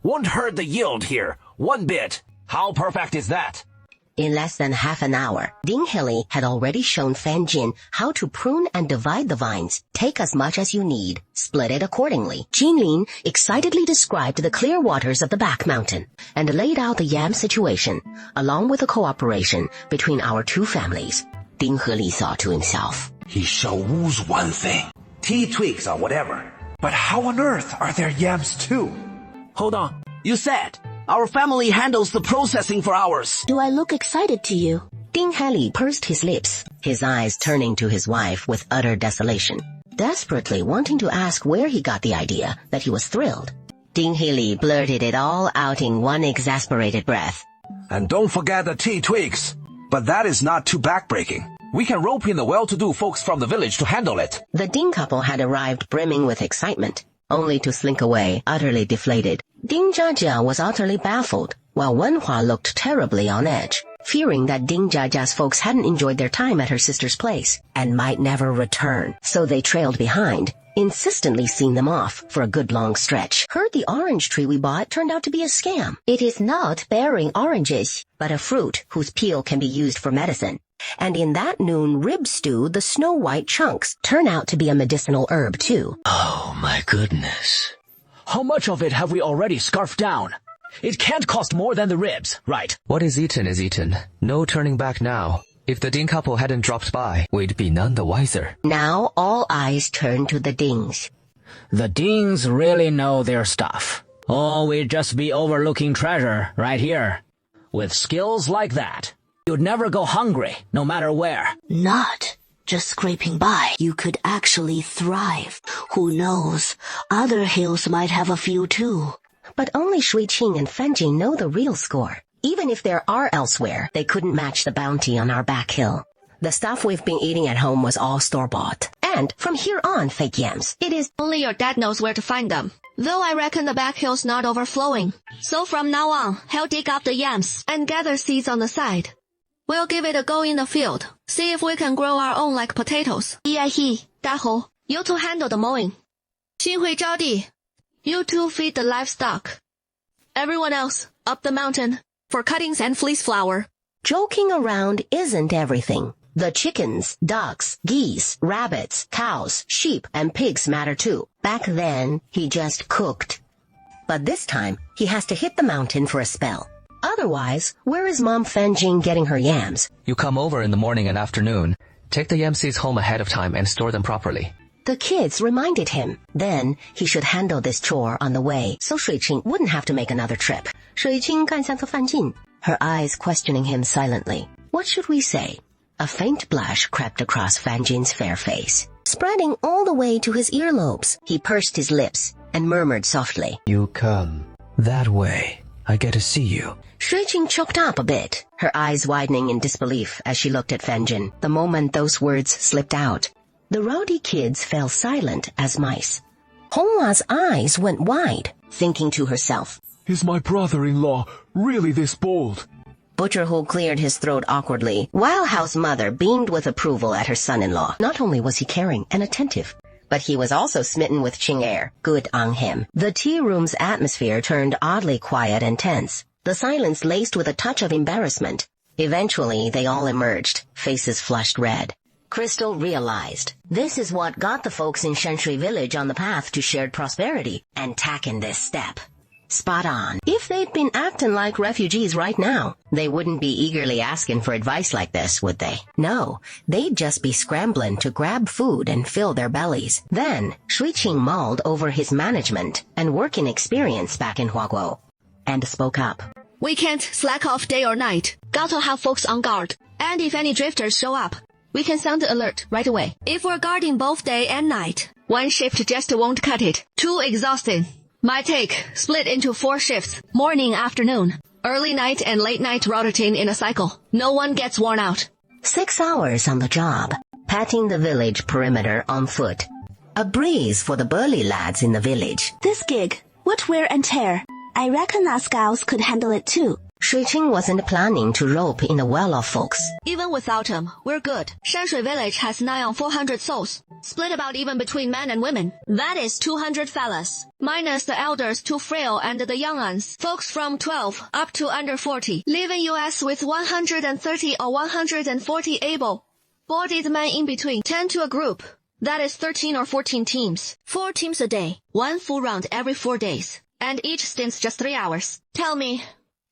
Won't hurt the yield here, one bit. How perfect is that? In less than half an hour, Ding Heli had already shown Fan Jin how to prune and divide the vines. Take as much as you need, split it accordingly. Jinlin excitedly described the clear waters of the back mountain and laid out the yam situation, along with the cooperation between our two families. Ding Heli thought to himself, He Shou Wu's one thing. Tea twigs or whatever. But how on earth are there yams too? Hold on. You said our family handles the processing for ours. Do I look excited to you? Ding Heli pursed his lips, his eyes turning to his wife with utter desolation, desperately wanting to ask where he got the idea that he was thrilled. Ding Heli blurted it all out in one exasperated breath. And don't forget the tea twigs. But that is not too backbreaking. We can rope in the well-to-do folks from the village to handle it. The Ding couple had arrived brimming with excitement, only to slink away utterly deflated. Ding Jiajia was utterly baffled, while Wenhua looked terribly on edge, fearing that Ding Jiajia's folks hadn't enjoyed their time at her sister's place and might never return. So they trailed behind, insistently seeing them off for a good long stretch. Heard the orange tree we bought turned out to be a scam. It is not bearing oranges, but a fruit whose peel can be used for medicine. And in that noon rib stew, the snow white chunks turn out to be a medicinal herb too. Oh my goodness. How much of it have we already scarfed down? It can't cost more than the ribs, right? What is eaten. No turning back now. If the Ding couple hadn't dropped by, we'd be none the wiser. Now all eyes turned to the Dings. The Dings really know their stuff. Oh, we'd just be overlooking treasure right here. With skills like that, you'd never go hungry, no matter where. Not just scraping by. You could actually thrive. Who knows? Other hills might have a few too. But only Shui Qing and Fan Jin know the real score. Even if there are elsewhere, they couldn't match the bounty on our back hill. The stuff we've been eating at home was all store-bought. And from here on, fake yams, it is... Only your dad knows where to find them. Though I reckon the back hill's not overflowing. So from now on, he'll dig up the yams and gather seeds on the side. We'll give it a go in the field. See if we can grow our own like potatoes. He, Dahou, you two handle the mowing. Xinhui Zhaodi, you two feed the livestock. Everyone else, up the mountain, for cuttings and fleece flour. Joking around isn't everything. The chickens, ducks, geese, rabbits, cows, sheep, and pigs matter too. Back then, he just cooked. But this time, he has to hit the mountain for a spell. Otherwise, where is Mom Fan Jing getting her yams? You come over in the morning and afternoon. Take the yam seeds home ahead of time and store them properly. The kids reminded him. Then he should handle this chore on the way, so Shui Qing wouldn't have to make another trip. Shui Qing 看向Fan Jin, her eyes questioning him silently. What should we say? A faint blush crept across Fan Jin's fair face, spreading all the way to his earlobes. He pursed his lips, and murmured softly, You come that way. I get to see you. Shui-Qing choked up a bit, her eyes widening in disbelief as she looked at Fenjin the moment those words slipped out. The rowdy kids fell silent as mice. Honghua's eyes went wide, thinking to herself, Is my brother-in-law really this bold? Butcher Hu cleared his throat awkwardly, while Hao's mother beamed with approval at her son-in-law. Not only was he caring and attentive, but he was also smitten with Qing air. Good on him. The tea room's atmosphere turned oddly quiet and tense, the silence laced with a touch of embarrassment. Eventually, they all emerged, faces flushed red. Crystal realized this is what got the folks in Shenshui Village on the path to shared prosperity and taken this step. Spot on. If they'd been acting like refugees right now, they wouldn't be eagerly asking for advice like this, would they? No, they'd just be scrambling to grab food and fill their bellies. Then, Shui-Qing mulled over his management and working experience back in Huaguo, and spoke up. We can't slack off day or night. Got to have folks on guard. And if any drifters show up, we can sound the alert right away. If we're guarding both day and night, one shift just won't cut it. Too exhausting. My take, split into 4 shifts, morning, afternoon, early night and late night rotating in a cycle. No one gets worn out. 6 hours on the job, patting the village perimeter on foot. A breeze for the burly lads in the village. This gig, what wear and tear. I reckon our scouts could handle it too. Shui-Qing wasn't planning to rope in the well-off folks. Even without them, we're good. Shanshui Village has nigh on 400 souls, split about even between men and women. That is 200 fellas, minus the elders too frail and the young uns, folks from 12 up to under 40, leaving us with 130 or 140 able-bodied men in between, 10 to a group. That is 13 or 14 teams. 4 teams a day, 1 full round every 4 days, and each stints just 3 hours. Tell me,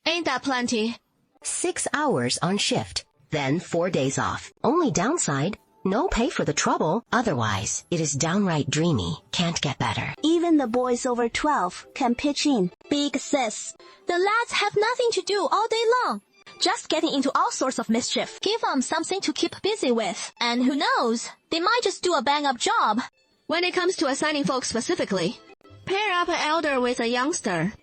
ain't that plenty? 6 hours on shift, then 4 days off. Only downside, no pay for the trouble. Otherwise, it is downright dreamy. Can't get better. Even the boys over 12 can pitch in. Big sis. The lads have nothing to do all day long. Just getting into all sorts of mischief. Give them something to keep busy with. And who knows, they might just do a bang-up job. When it comes to assigning folks specifically, pair up an elder with a youngster.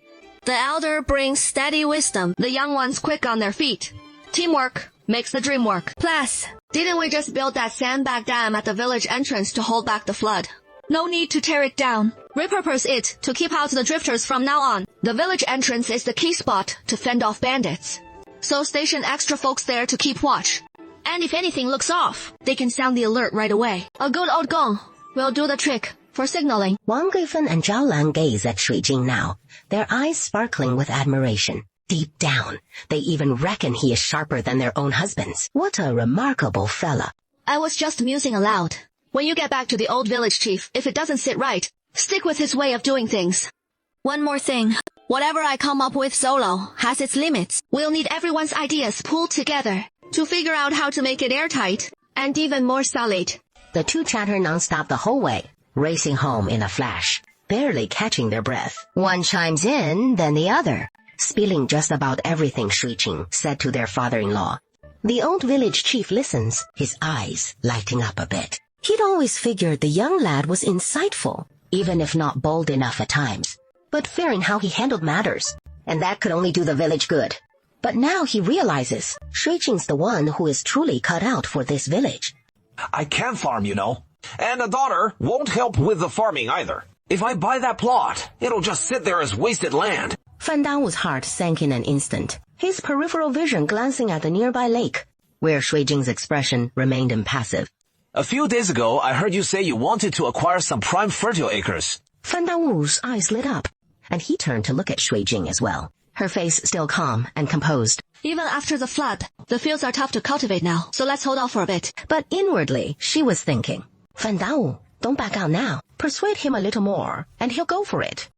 The elder brings steady wisdom, the young ones quick on their feet. Teamwork makes the dream work. Plus, didn't we just build that sandbag dam at the village entrance to hold back the flood? No need to tear it down. Repurpose it to keep out the drifters from now on. The village entrance is the key spot to fend off bandits. So station extra folks there to keep watch. And if anything looks off, they can sound the alert right away. A good old gong will do the trick for signaling. Wang Guifeng and Zhao Lan gaze at Shui-Jing now, their eyes sparkling with admiration. Deep down, they even reckon he is sharper than their own husbands. What a remarkable fella. I was just musing aloud. When you get back to the old village chief, if it doesn't sit right, stick with his way of doing things. One more thing. Whatever I come up with solo has its limits. We'll need everyone's ideas pulled together to figure out how to make it airtight and even more solid. The two chatter nonstop the whole way, racing home in a flash, barely catching their breath. One chimes in, then the other, spilling just about everything Shui-Qing said to their father-in-law. The old village chief listens, his eyes lighting up a bit. He'd always figured the young lad was insightful, even if not bold enough at times, but fearing how he handled matters, and that could only do the village good. But now he realizes Shui-Qing's the one who is truly cut out for this village. I can farm, you know. And a daughter won't help with the farming either. If I buy that plot, it'll just sit there as wasted land. Fan Dawu's heart sank in an instant, his peripheral vision glancing at the nearby lake, where Shui-Jing's expression remained impassive. A few days ago, I heard you say you wanted to acquire some prime fertile acres. Fan Dawu's eyes lit up, and he turned to look at Shui-Jing as well, her face still calm and composed. Even after the flood, the fields are tough to cultivate now, so let's hold off for a bit. But inwardly, she was thinking, Fan Dawu, don't back out now. Persuade him a little more, and he'll go for it.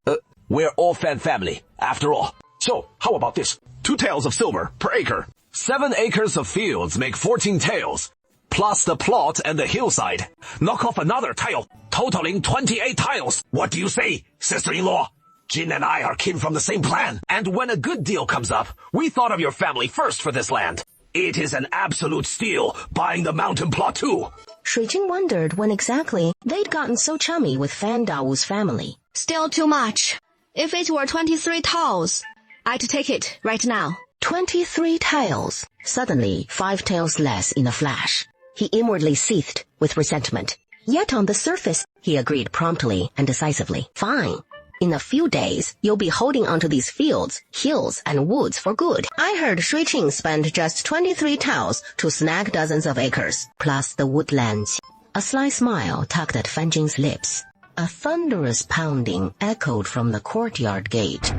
We're all Fan family, after all. So, how about this? 2 taels of silver per acre. 7 acres of fields make 14 taels, plus the plot and the hillside. Knock off another tile, totaling 28 tiles. What do you say, sister-in-law? Jin and I are kin from the same clan, and when a good deal comes up, we thought of your family first for this land. It is an absolute steal, buying the mountain plot too. Shui-Jing wondered when exactly they'd gotten so chummy with Fan Dawu's family. Still too much. If it were 23 taels, I'd take it right now. 23 taels. Suddenly, 5 taels less in a flash. He inwardly seethed with resentment. Yet on the surface, he agreed promptly and decisively. Fine. In a few days, you'll be holding onto these fields, hills, and woods for good. I heard Shui Qing spent just 23 taels to snag dozens of acres, plus the woodlands. A sly smile tugged at Fan Jin's lips. A thunderous pounding echoed from the courtyard gate.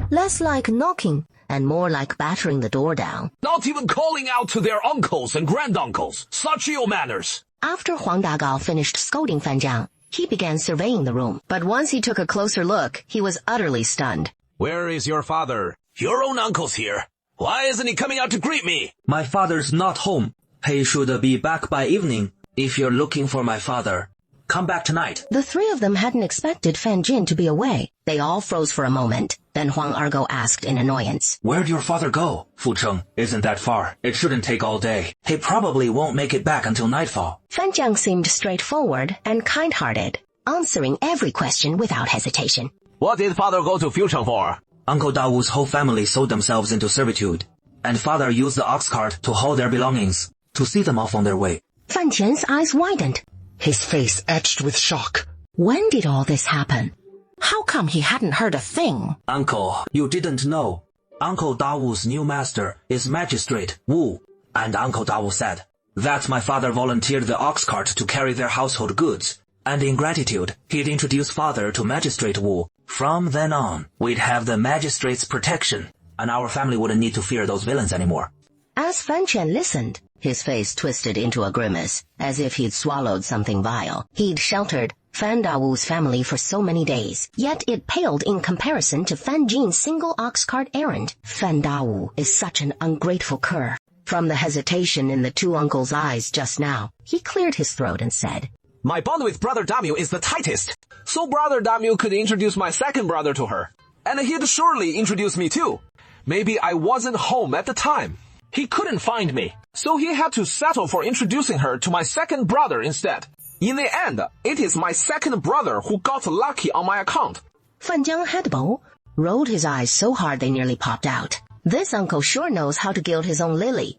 Less like knocking, and more like battering the door down. Not even calling out to their uncles and granduncles. Such ill manners. After Huang Dagao finished scolding Fan Jiang, he began surveying the room. But once he took a closer look, he was utterly stunned. Where is your father? Your own uncle's here. Why isn't he coming out to greet me? My father's not home. He should be back by evening. If you're looking for my father, come back tonight. The three of them hadn't expected Fan Jin to be away. They all froze for a moment. Then Huang Argo asked in annoyance. Where'd your father go? Fu Cheng isn't that far. It shouldn't take all day. He probably won't make it back until nightfall. Fan Jiang seemed straightforward and kind-hearted, answering every question without hesitation. What did father go to Fu Cheng for? Uncle Dao's whole family sold themselves into servitude, and father used the ox cart to haul their belongings, to see them off on their way. Fan Qian's eyes widened. His face etched with shock. When did all this happen? How come he hadn't heard a thing? Uncle, you didn't know. Uncle Dao's new master is Magistrate Wu, and Uncle Dao said that my father volunteered the ox cart to carry their household goods, and in gratitude, he'd introduce father to Magistrate Wu. From then on, we'd have the magistrate's protection, and our family wouldn't need to fear those villains anymore. As Fan Qian listened, his face twisted into a grimace, as if he'd swallowed something vile. He'd sheltered Fan Dao's family for so many days, yet it paled in comparison to Fan Jin's single ox cart errand. Fan Dao is such an ungrateful cur. From the hesitation in the two uncles' eyes just now, he cleared his throat and said, My bond with Brother Damiu is the tightest, so Brother Damiu could introduce my second brother to her. And he'd surely introduce me too. Maybe I wasn't home at the time. He couldn't find me, so he had to settle for introducing her to my second brother instead. In the end, it is my second brother who got lucky on my account. Fan Jiang Headbo rolled his eyes so hard they nearly popped out. This uncle sure knows how to gild his own lily.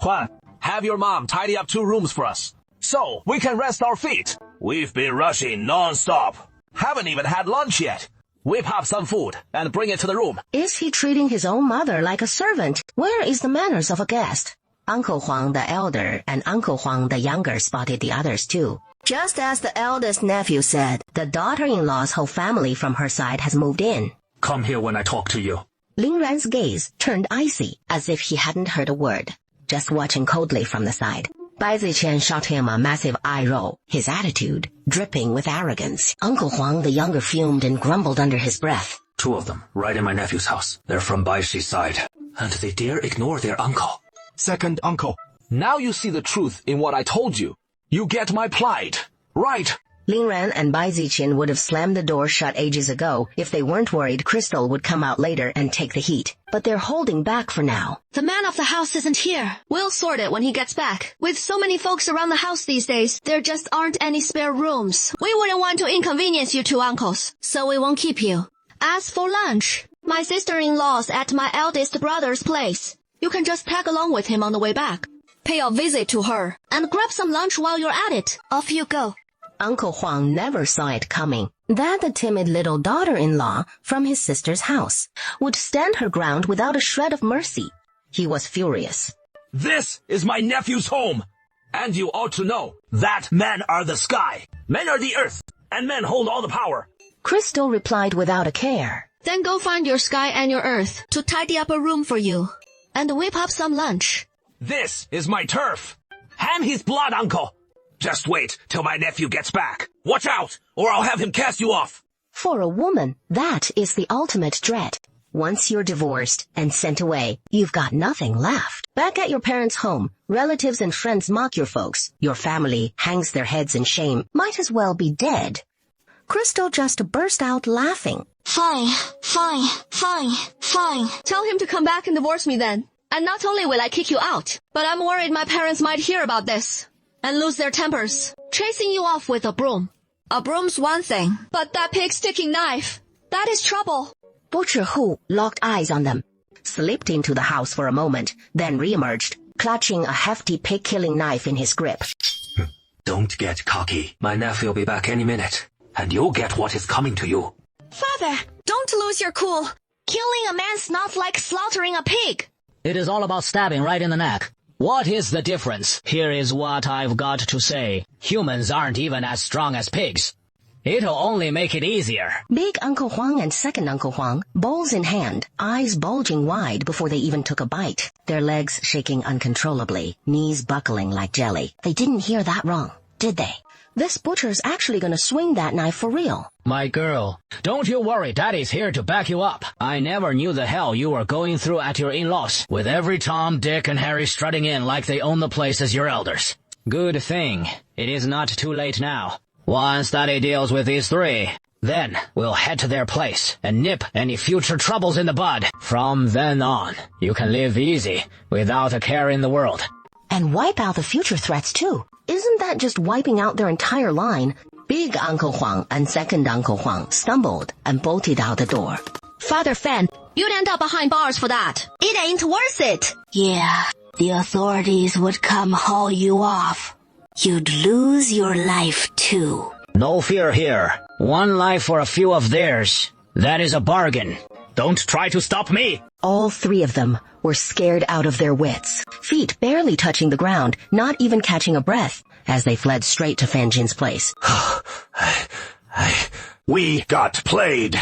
Huan, have your mom tidy up 2 rooms for us, so we can rest our feet. We've been rushing non-stop. Haven't even had lunch yet. Whip up some food and bring it to the room. Is he treating his own mother like a servant? Where is the manners of a guest? Uncle Huang the elder and Uncle Huang the younger spotted the others too. Just as the eldest nephew said, the daughter-in-law's whole family from her side has moved in. Come here when I talk to you. Ling Ran's gaze turned icy, as if he hadn't heard a word, just watching coldly from the side. Bai Ziqian shot him a massive eye roll, his attitude dripping with arrogance. Uncle Huang the younger fumed and grumbled under his breath. 2 of them, right in my nephew's house. They're from Bai Shi's side, and they dare ignore their uncle. Second uncle. Now you see the truth in what I told you. You get my plight, right? Ling Ran and Bai Ziqian would have slammed the door shut ages ago if they weren't worried Crystal would come out later and take the heat. But they're holding back for now. The man of the house isn't here. We'll sort it when he gets back. With so many folks around the house these days, there just aren't any spare rooms. We wouldn't want to inconvenience you 2 uncles, so we won't keep you. As for lunch, my sister-in-law's at my eldest brother's place. You can just tag along with him on the way back. Pay a visit to her, and grab some lunch while you're at it. Off you go. Uncle Huang never saw it coming, that the timid little daughter-in-law from his sister's house would stand her ground without a shred of mercy. He was furious. This is my nephew's home, and you ought to know that men are the sky, men are the earth, and men hold all the power. Crystal replied without a care. Then go find your sky and your earth to tidy up a room for you, and whip up some lunch. This is my turf. Ham his blood, uncle. Just wait till my nephew gets back. Watch out, or I'll have him cast you off. For a woman, that is the ultimate dread. Once you're divorced and sent away, you've got nothing left. Back at your parents' home, relatives and friends mock your folks. Your family hangs their heads in shame. Might as well be dead. Crystal just burst out laughing. Fine. Tell him to come back and divorce me then. And not only will I kick you out, but I'm worried my parents might hear about this and lose their tempers, chasing you off with a broom. A broom's one thing, but that pig-sticking knife, that is trouble. Butcher Hu locked eyes on them, slipped into the house for a moment, then reemerged, clutching a hefty pig-killing knife in his grip. Don't get cocky. My nephew will be back any minute, and you'll get what is coming to you. Father, don't lose your cool. Killing a man's not like slaughtering a pig. It is all about stabbing right in the neck. What is the difference? Here is what I've got to say. Humans aren't even as strong as pigs. It'll only make it easier. Big Uncle Huang and Second Uncle Huang, bowls in hand, eyes bulging wide before they even took a bite, their legs shaking uncontrollably, knees buckling like jelly. They didn't hear that wrong, did they? This butcher's actually gonna swing that knife for real. My girl, don't you worry, Daddy's here to back you up. I never knew the hell you were going through at your in-laws, with every Tom, Dick, and Harry strutting in like they own the place as your elders. Good thing it is not too late now. Once Daddy deals with these three, then we'll head to their place and nip any future troubles in the bud. From then on, you can live easy, without a care in the world. And wipe out the future threats too. Isn't that just wiping out their entire line? Big Uncle Huang and Second Uncle Huang stumbled and bolted out the door. Father Fan, you'd end up behind bars for that. It ain't worth it. Yeah, the authorities would come haul you off. You'd lose your life too. No fear here. One life for a few of theirs. That is a bargain. Don't try to stop me. All three of them were scared out of their wits, feet barely touching the ground, not even catching a breath, as they fled straight to Fan Jin's place. We got played.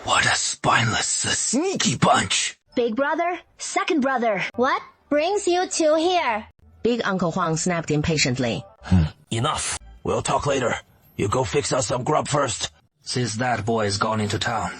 What a spineless, sneaky bunch. Big brother, second brother. What brings you two here? Big Uncle Huang snapped impatiently. Enough. We'll talk later. You go fix us some grub first. Since that boy is gone into town,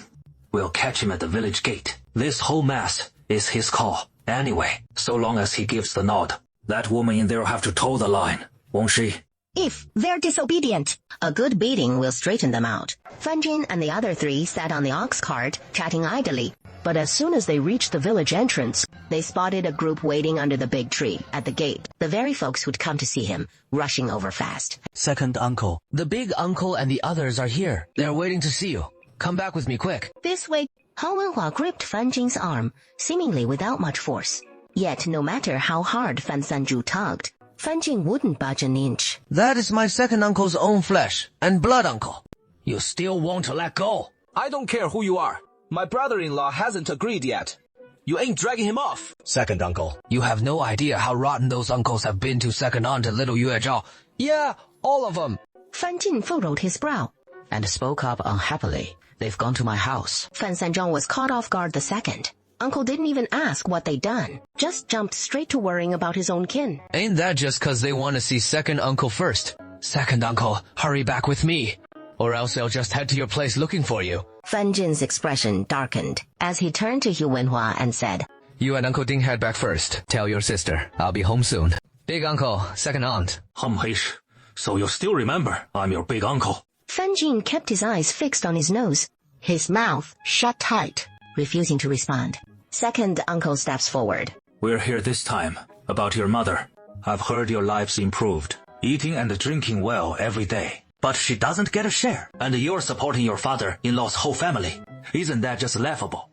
we'll catch him at the village gate. This whole mess is his call. Anyway, so long as he gives the nod. That woman in there will have to toe the line, won't she? If they're disobedient, a good beating will straighten them out. Fan Jin and the other three sat on the ox cart, chatting idly. But as soon as they reached the village entrance, they spotted a group waiting under the big tree at the gate. The very folks who'd come to see him, rushing over fast. Second uncle. The big uncle and the others are here. They're waiting to see you. Come back with me quick. This way. Hao Wenhua gripped Fan Jin's arm, seemingly without much force. Yet no matter how hard Fan Sanju tugged, Fan Jin wouldn't budge an inch. That is my second uncle's own flesh and blood uncle. You still won't let go. I don't care who you are. My brother-in-law hasn't agreed yet. You ain't dragging him off. Second uncle. You have no idea how rotten those uncles have been to second aunt and little Yue Zhao. Yeah, all of them. Fan Jin furrowed his brow and spoke up unhappily. They've gone to my house. Fan Sanzhong was caught off guard the second. Uncle didn't even ask what they'd done. Just jumped straight to worrying about his own kin. Ain't that just 'cause they want to see second uncle first? Second uncle, hurry back with me, or else they'll just head to your place looking for you. Fan Jin's expression darkened as he turned to Hu Wenhua and said, You and Uncle Ding head back first. Tell your sister I'll be home soon. Big uncle, second aunt. So you still remember I'm your big uncle. Fan Jin kept his eyes fixed on his nose, his mouth shut tight, refusing to respond. Second uncle steps forward. We're here this time about your mother. I've heard your life's improved, eating and drinking well every day. But she doesn't get a share, and you're supporting your father-in-law's whole family. Isn't that just laughable?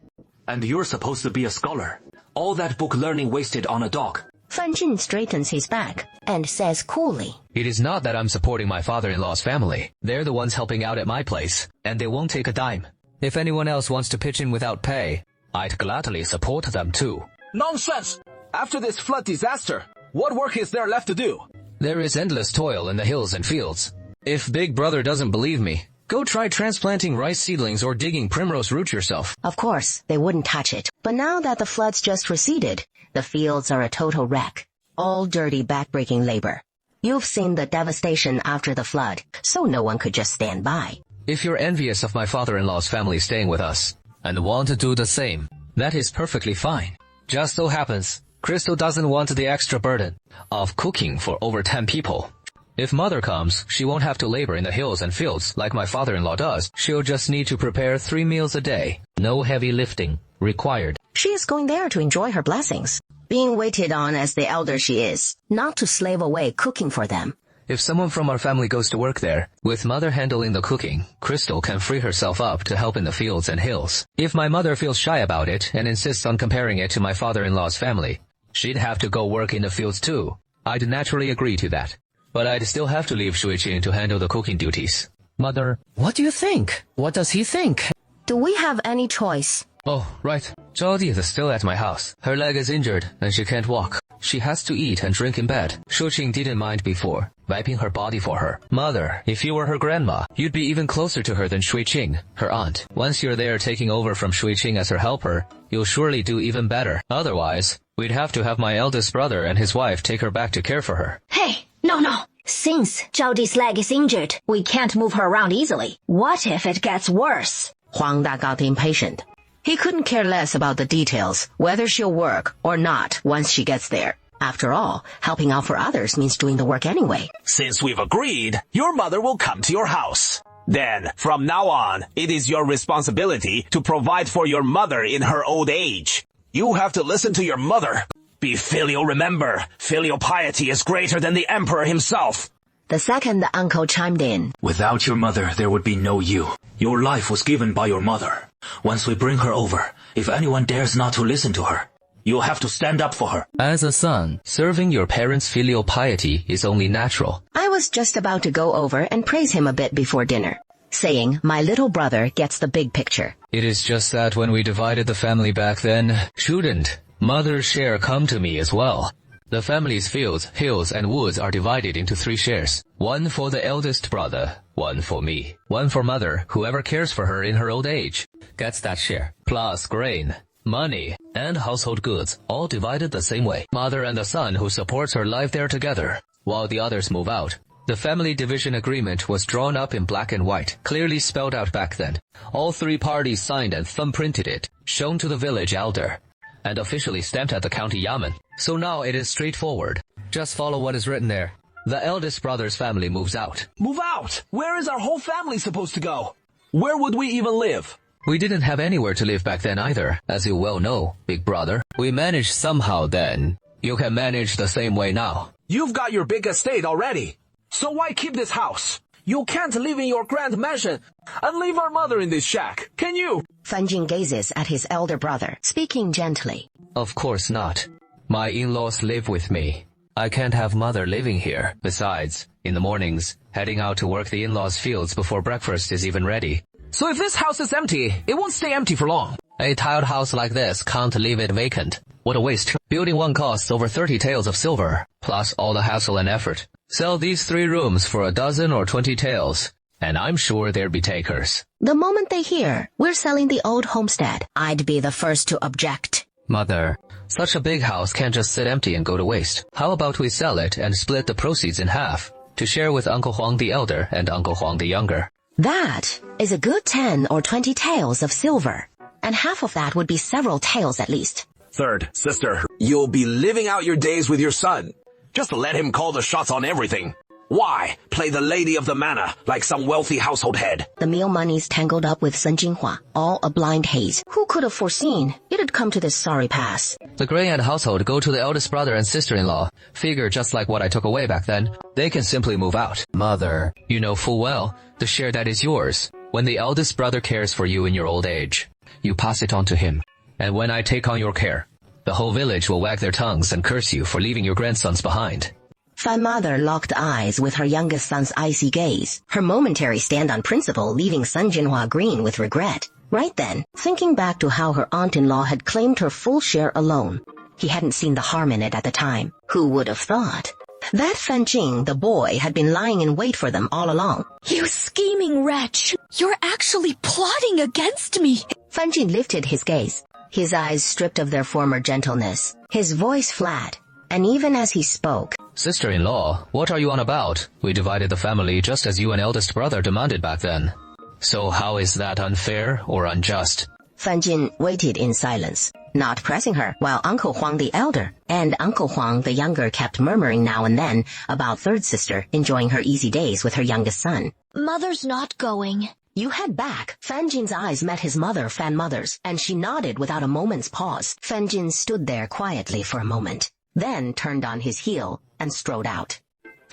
And you're supposed to be a scholar. All that book learning wasted on a dog. Fan Jin straightens his back and says coolly, It is not that I'm supporting my father-in-law's family. They're the ones helping out at my place, and they won't take a dime. If anyone else wants to pitch in without pay, I'd gladly support them too. Nonsense! After this flood disaster, what work is there left to do? There is endless toil in the hills and fields. If Big Brother doesn't believe me, go try transplanting rice seedlings or digging primrose root yourself. Of course, they wouldn't touch it. But now that the floods just receded, the fields are a total wreck. All dirty, backbreaking labor. You've seen the devastation after the flood, so no one could just stand by. If you're envious of my father-in-law's family staying with us, and want to do the same, that is perfectly fine. Just so happens, Crystal doesn't want the extra burden of cooking for over 10 people. If mother comes, she won't have to labor in the hills and fields like my father-in-law does. She'll just need to prepare 3 meals a day. No heavy lifting required. She is going there to enjoy her blessings, being waited on as the elder she is, not to slave away cooking for them. If someone from our family goes to work there, with mother handling the cooking, Crystal can free herself up to help in the fields and hills. If my mother feels shy about it and insists on comparing it to my father-in-law's family, she'd have to go work in the fields too. I'd naturally agree to that. But I'd still have to leave Shuiqing to handle the cooking duties. Mother. What do you think? What does he think? Do we have any choice? Oh, right. Zhao Di is still at my house. Her leg is injured and she can't walk. She has to eat and drink in bed. Shuiqing didn't mind before, wiping her body for her. Mother, if you were her grandma, you'd be even closer to her than Shuiqing, her aunt. Once you're there taking over from Shuiqing as her helper, you'll surely do even better. Otherwise, we'd have to have my eldest brother and his wife take her back to care for her. Hey, no. Since Zhao Di's leg is injured, we can't move her around easily. What if it gets worse? Huang Da got impatient. He couldn't care less about the details, whether she'll work or not once she gets there. After all, helping out for others means doing the work anyway. Since we've agreed, your mother will come to your house. Then, from now on, it is your responsibility to provide for your mother in her old age. You have to listen to your mother. Be filial, remember. Filial piety is greater than the emperor himself. The second uncle chimed in. Without your mother, there would be no you. Your life was given by your mother. Once we bring her over, if anyone dares not to listen to her, you'll have to stand up for her. As a son, serving your parents' filial piety is only natural. I was just about to go over and praise him a bit before dinner, saying my little brother gets the big picture. It is just that when we divided the family back then, shouldn't mother's share come to me as well? The family's fields, hills, and woods are divided into 3 shares. 1 for the eldest brother, 1 for me, 1 for mother, whoever cares for her in her old age gets that share. Plus grain, money, and household goods, all divided the same way. Mother and the son who supports her live there together, while the others move out. The family division agreement was drawn up in black and white, clearly spelled out back then. All 3 parties signed and thumbprinted it, shown to the village elder, and officially stamped at the county yamen. So now it is straightforward. Just follow what is written there. The eldest brother's family moves out. Move out? Where is our whole family supposed to go? Where would we even live? We didn't have anywhere to live back then either, as you well know, big brother. We managed somehow then. You can manage the same way now. You've got your big estate already. So why keep this house? You can't live in your grand mansion and leave our mother in this shack, can you? Fan Jing gazes at his elder brother, speaking gently. Of course not. My in-laws live with me. I can't have mother living here. Besides, in the mornings, heading out to work the in-laws' fields before breakfast is even ready. So if this house is empty, it won't stay empty for long. A tiled house like this can't leave it vacant. What a waste. Building one costs over 30 taels of silver, plus all the hassle and effort. Sell these 3 rooms for 12 or 20 taels, and I'm sure there'd be takers. The moment they hear we're selling the old homestead, I'd be the first to object. Mother, such a big house can't just sit empty and go to waste. How about we sell it and split the proceeds in half, to share with Uncle Huang the elder and Uncle Huang the younger? That is a good 10 or 20 taels of silver, and half of that would be several taels at least. Third, sister, you'll be living out your days with your son. Just let him call the shots on everything. Why play the lady of the manor like some wealthy household head? The meal money's tangled up with Sun Jinhua, all a blind haze. Who could have foreseen it'd come to this sorry pass? The Gray Ant household go to the eldest brother and sister-in-law. Figure just like what I took away back then. They can simply move out. Mother, you know full well, the share that is yours. When the eldest brother cares for you in your old age, you pass it on to him. And when I take on your care, the whole village will wag their tongues and curse you for leaving your grandsons behind. Fan mother locked eyes with her youngest son's icy gaze, her momentary stand on principle leaving Sun Jinhua green with regret. Right then, thinking back to how her aunt-in-law had claimed her full share alone. He hadn't seen the harm in it at the time. Who would have thought? That Fan Jing, the boy, had been lying in wait for them all along. You scheming wretch! You're actually plotting against me! Fan Jing lifted his gaze, his eyes stripped of their former gentleness, his voice flat, and even as he spoke, Sister-in-law, what are you on about? We divided the family just as you and eldest brother demanded back then. So how is that unfair or unjust? Fan Jin waited in silence, not pressing her, while Uncle Huang the elder and Uncle Huang the younger kept murmuring now and then about third sister enjoying her easy days with her youngest son. Mother's not going. You head back. Fan Jin's eyes met his mother, Fan Mother's, and she nodded without a moment's pause. Fan Jin stood there quietly for a moment, then turned on his heel and strode out.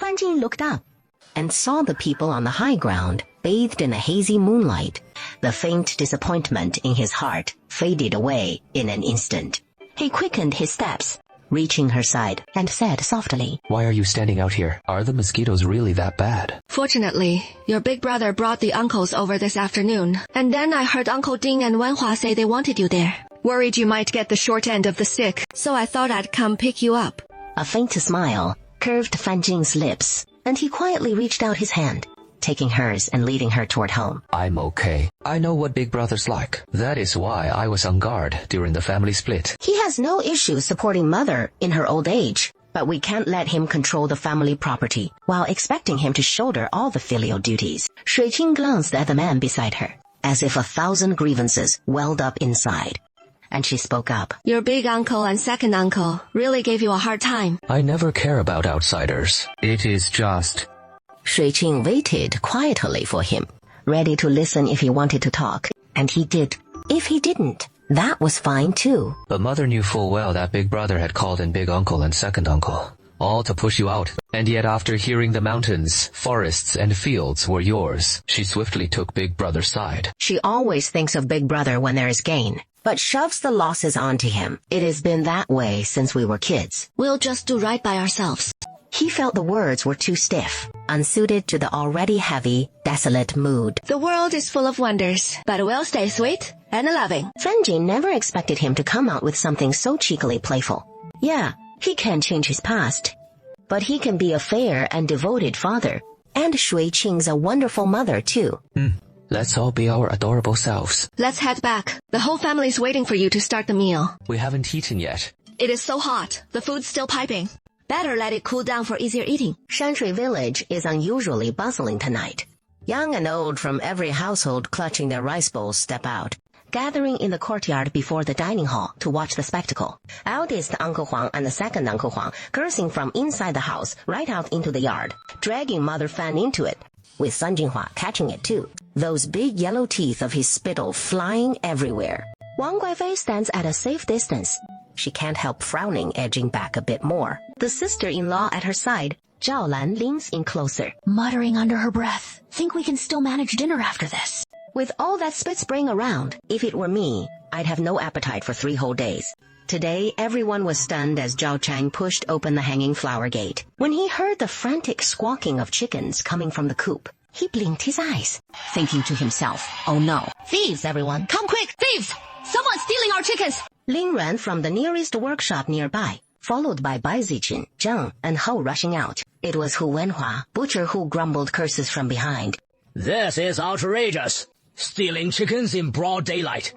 Fan Jing looked up and saw the people on the high ground, bathed in a hazy moonlight. The faint disappointment in his heart faded away in an instant. He quickened his steps, reaching her side, and said softly, Why are you standing out here? Are the mosquitoes really that bad? Fortunately, your big brother brought the uncles over this afternoon, and then I heard Uncle Ding and Wenhua say they wanted you there. Worried you might get the short end of the stick, so I thought I'd come pick you up. A faint smile curved Fan Jing's lips, and he quietly reached out his hand, taking hers and leading her toward home. I'm okay. I know what big brother's like. That is why I was on guard during the family split. He has no issue supporting mother in her old age, but we can't let him control the family property while expecting him to shoulder all the filial duties. Shui Qing glanced at the man beside her, as if 1,000 grievances welled up inside. And she spoke up. Your big uncle and second uncle really gave you a hard time. I never care about outsiders. It is just... Shui Qing waited quietly for him, ready to listen if he wanted to talk. And he did. If he didn't, that was fine too. But mother knew full well that big brother had called in big uncle and second uncle, all to push you out. And yet after hearing the mountains, forests, and fields were yours, she swiftly took big brother's side. She always thinks of big brother when there is gain, but shoves the losses onto him. It has been that way since we were kids. We'll just do right by ourselves. He felt the words were too stiff, unsuited to the already heavy, desolate mood. The world is full of wonders, but we'll stay sweet and loving. Fan Jing never expected him to come out with something so cheekily playful. Yeah, he can change his past, but he can be a fair and devoted father. And Shui Qing's a wonderful mother too. Let's all be our adorable selves. Let's head back. The whole family's waiting for you to start the meal. We haven't eaten yet. It is so hot. The food's still piping. Better let it cool down for easier eating. Shanshui village is unusually bustling tonight. Young and old from every household clutching their rice bowls step out, gathering in the courtyard before the dining hall to watch the spectacle. Eldest Uncle Huang and the second Uncle Huang cursing from inside the house right out into the yard, dragging Mother Fan into it, with Sun Jinhua catching it too, those big yellow teeth of his spittle flying everywhere. Wang Guifei stands at a safe distance. She can't help frowning, edging back a bit more. The sister-in-law at her side, Zhao Lan, leans in closer, muttering under her breath. Think we can still manage dinner after this? With all that spit spraying around, if it were me, I'd have no appetite for 3 whole days. Today, everyone was stunned as Zhao Chang pushed open the hanging flower gate. When he heard the frantic squawking of chickens coming from the coop, he blinked his eyes, thinking to himself, oh no, thieves everyone! Come quick, thieves! Someone's stealing our chickens! Ling ran from the nearest workshop nearby, followed by Bai Ziqun, Zheng, and Hou rushing out. It was Hu Wenhua, butcher who grumbled curses from behind. This is outrageous. Stealing chickens in broad daylight.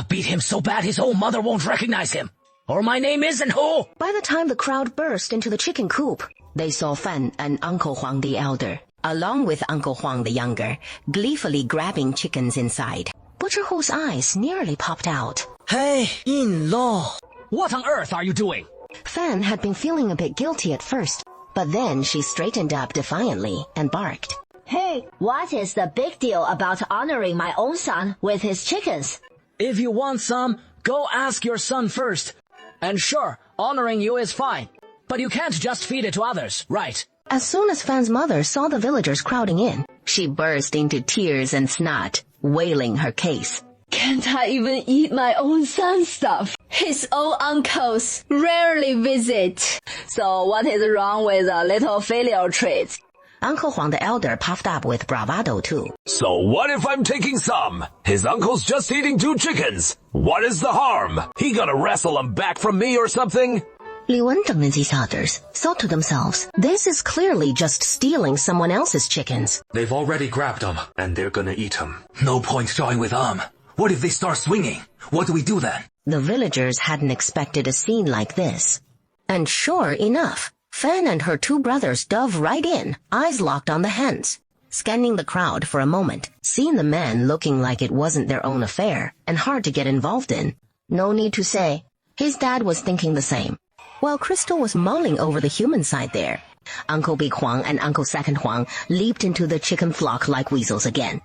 Beat him so bad his own mother won't recognize him. Or my name isn't Hu. By the time the crowd burst into the chicken coop, they saw Fan and Uncle Huang the elder, along with Uncle Huang the younger, gleefully grabbing chickens inside. Butcher Hu's eyes nearly popped out. Hey, in-law. What on earth are you doing? Fan had been feeling a bit guilty at first, but then she straightened up defiantly and barked. Hey, what is the big deal about honoring my own son with his chickens? If you want some, go ask your son first. And sure, honoring you is fine, but you can't just feed it to others, right? As soon as Fan's mother saw the villagers crowding in, she burst into tears and snot, wailing her case. Can't I even eat my own son's stuff? His own uncles rarely visit. So what is wrong with a little filial trait? Uncle Huang the elder puffed up with bravado too. So what if I'm taking some? His uncle's just eating 2 chickens. What is the harm? He gonna wrestle them back from me or something? Li Wenzheng and these others thought to themselves, this is clearly just stealing someone else's chickens. They've already grabbed them, and they're gonna eat them. No point drawing with them. What if they start swinging? What do we do then? The villagers hadn't expected a scene like this. And sure enough, Fan and her 2 brothers dove right in, eyes locked on the hens, scanning the crowd for a moment, seeing the men looking like it wasn't their own affair and hard to get involved in. No need to say, his dad was thinking the same. While Crystal was mulling over the human side there, Uncle Big Huang and Uncle Second Huang leaped into the chicken flock like weasels again.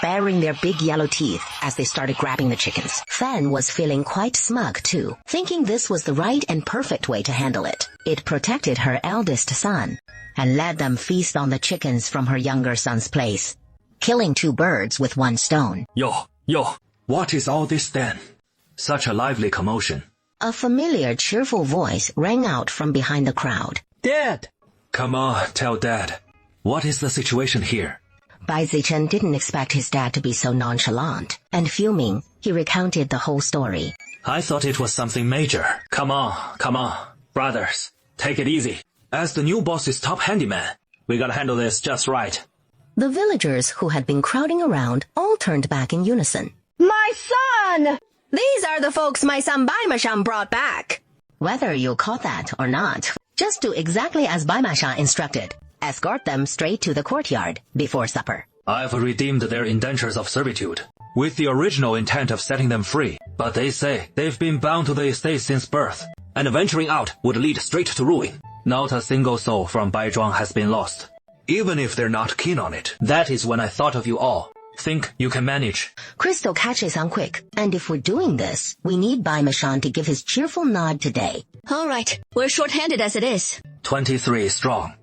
baring their big yellow teeth as they started grabbing the chickens. Fan was feeling quite smug too, thinking this was the right and perfect way to handle it. It protected her eldest son and let them feast on the chickens from her younger son's place, killing 2 birds with 1 stone. Yo, what is all this then? Such a lively commotion. A familiar, cheerful voice rang out from behind the crowd. Dad! Come on, tell Dad. What is the situation here? Bai Zichen didn't expect his dad to be so nonchalant, and fuming, he recounted the whole story. I thought it was something major. Come on. Brothers, take it easy. As the new boss's top handyman, we gotta handle this just right. The villagers who had been crowding around all turned back in unison. My son! These are the folks my son Baimashan brought back. Whether you caught that or not, just do exactly as Baimashan instructed. Escort them straight to the courtyard before supper. I've redeemed their indentures of servitude, with the original intent of setting them free. But they say they've been bound to the estate since birth, and venturing out would lead straight to ruin. Not a single soul from Baizhuang has been lost. Even if they're not keen on it, that is when I thought of you all. Think you can manage. Crystal catches on quick, and if we're doing this, we need Baimashan to give his cheerful nod today. All right, we're short-handed as it is. 23 strong.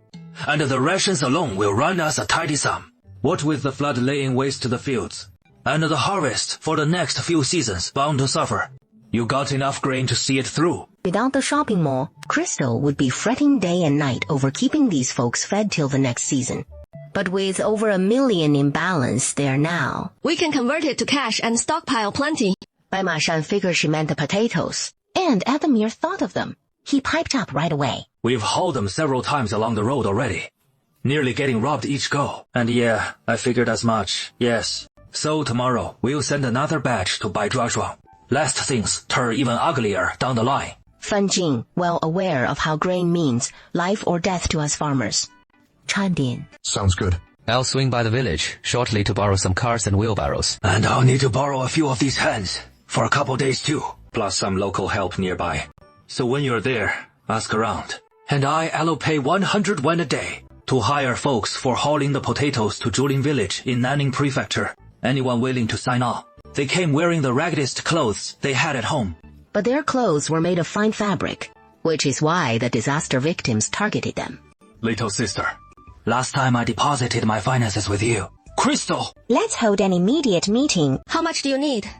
And the rations alone will run us a tidy sum. What with the flood laying waste to the fields, and the harvest for the next few seasons bound to suffer, you got enough grain to see it through. Without the shopping mall, Crystal would be fretting day and night over keeping these folks fed till the next season. But with over 1 million in balance there now, we can convert it to cash and stockpile plenty. Baimashan figured she meant the potatoes, and at the mere thought of them, he piped up right away. We've hauled them several times along the road already, nearly getting robbed each go. And yeah, I figured as much, yes. So tomorrow, we'll send another batch to Baizhuang, lest things turn even uglier down the line. Fan Jing, well aware of how grain means life or death to us farmers, chimed in. Sounds good. I'll swing by the village shortly to borrow some carts and wheelbarrows. And I'll need to borrow a few of these hands for a couple days too, plus some local help nearby. So when you're there, ask around. And I'll pay 100 yuan a day to hire folks for hauling the potatoes to Zhulin village in Nanning Prefecture. Anyone willing to sign on? They came wearing the raggedest clothes they had at home. But their clothes were made of fine fabric, which is why the disaster victims targeted them. Little sister, last time I deposited my finances with you. Crystal! Let's hold an immediate meeting. How much do you need?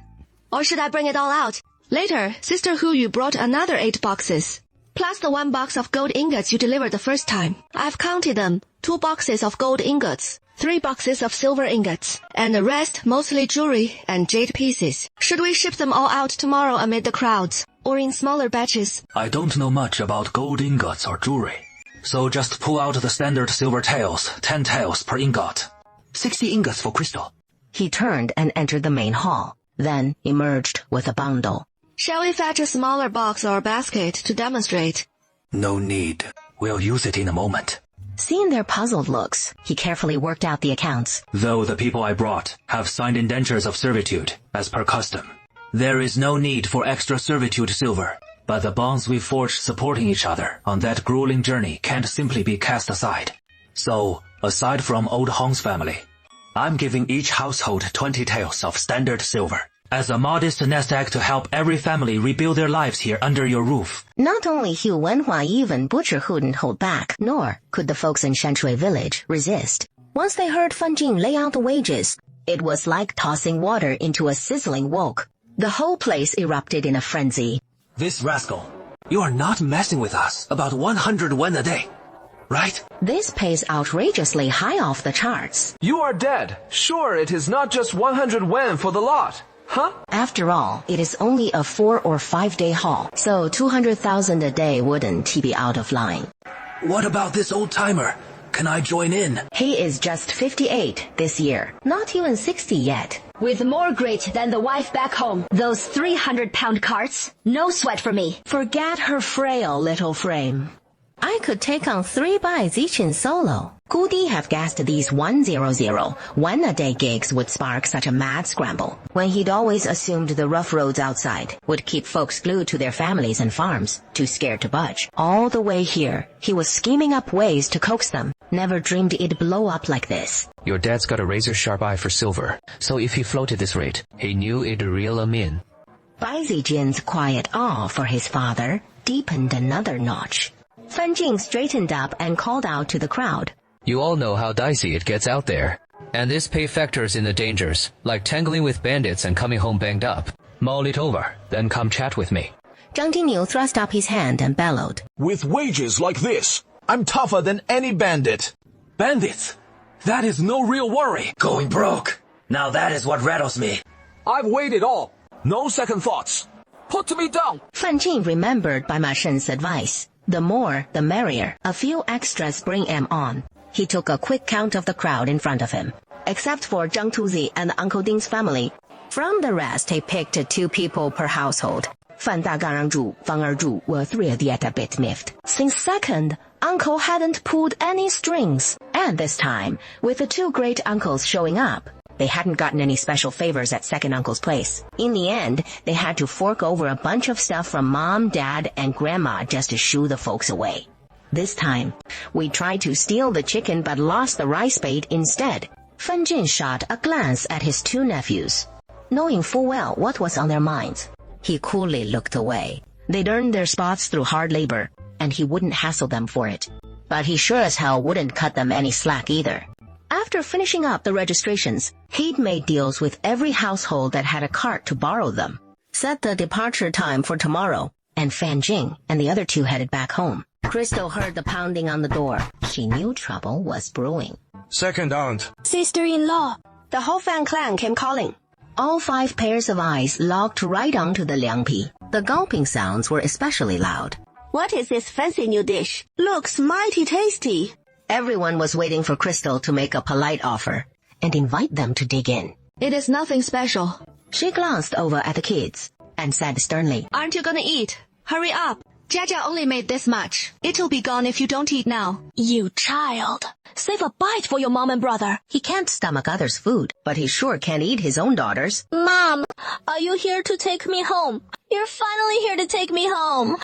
Or should I bring it all out? Later, Sister Huyu brought another 8 boxes, plus the 1 box of gold ingots you delivered the first time. I've counted them. 2 boxes of gold ingots, 3 boxes of silver ingots, and the rest mostly jewelry and jade pieces. Should we ship them all out tomorrow amid the crowds, or in smaller batches? I don't know much about gold ingots or jewelry, so just pull out the standard silver taels, 10 taels per ingot. 60 ingots for Crystal. He turned and entered the main hall, then emerged with a bundle. Shall we fetch a smaller box or basket to demonstrate? No need. We'll use it in a moment. Seeing their puzzled looks, he carefully worked out the accounts. Though the people I brought have signed indentures of servitude, as per custom, there is no need for extra servitude silver. But the bonds we forged supporting each other on that grueling journey can't simply be cast aside. So, aside from old Hong's family, I'm giving each household 20 taels of standard silver, as a modest nest egg to help every family rebuild their lives here under your roof. Not only Hugh Wenhua, even Butcher couldn't hold back, nor could the folks in Shanshui village resist. Once they heard Fan Jing lay out the wages, it was like tossing water into a sizzling wok. The whole place erupted in a frenzy. This rascal, you are not messing with us about 100 yuan a day, right? This pays outrageously high off the charts. You are dead. Sure, it is not just 100 yuan for the lot. Huh? After all, it is only a 4 or 5 day haul, so 200,000 a day wouldn't be out of line. What about this old timer? Can I join in? He is just 58 this year, not even 60 yet. With more grit than the wife back home. Those 300-pound carts, no sweat for me. Forget her frail little frame. I could take on 3 Bai Zichen solo. Could he have guessed these 100 one-a-day gigs would spark such a mad scramble, when he'd always assumed the rough roads outside would keep folks glued to their families and farms, too scared to budge? All the way here, he was scheming up ways to coax them. Never dreamed it'd blow up like this. Your dad's got a razor-sharp eye for silver, so if he floated this rate, he knew it'd reel him in. Bai Zijin's quiet awe for his father deepened another notch. Fan Jing straightened up and called out to the crowd. You all know how dicey it gets out there. And this pay factors in the dangers, like tangling with bandits and coming home banged up. Mull it over, then come chat with me. Zhang Jinliu thrust up his hand and bellowed. With wages like this, I'm tougher than any bandit. Bandits? That is no real worry. Going broke. Now that is what rattles me. I've weighed it all. No second thoughts. Put me down. Fan Jing remembered Bai Ma Shen's advice. The more, the merrier. A few extras bring him on. He took a quick count of the crowd in front of him. Except for Zhang Tuzi and Uncle Ding's family. From the rest, he picked 2 people per household. Fan Dagarangzhu, Fang Erzhu were 3 yet a bit miffed. Since second, Uncle hadn't pulled any strings. And this time, with the 2 great uncles showing up, they hadn't gotten any special favors at second uncle's place. In the end, they had to fork over a bunch of stuff from Mom, Dad, and Grandma just to shoo the folks away. This time, we tried to steal the chicken but lost the rice bait instead. Fan Jin shot a glance at his 2 nephews, knowing full well what was on their minds. He coolly looked away. They'd earned their spots through hard labor, and he wouldn't hassle them for it. But he sure as hell wouldn't cut them any slack either. After finishing up the registrations, he'd made deals with every household that had a cart to borrow them, set the departure time for tomorrow, and Fan Jing and the other 2 headed back home. Crystal heard the pounding on the door. She knew trouble was brewing. Second aunt. Sister-in-law. The whole Fan clan came calling. All 5 pairs of eyes locked right onto the liangpi. The gulping sounds were especially loud. What is this fancy new dish? Looks mighty tasty. Everyone was waiting for Crystal to make a polite offer and invite them to dig in. It is nothing special. She glanced over at the kids and said sternly, Aren't you gonna eat? Hurry up. Jia only made this much. It'll be gone if you don't eat now. You child. Save a bite for your mom and brother. He can't stomach others' food, but he sure can't eat his own daughter's. Mom, are you here to take me home? You're finally here to take me home.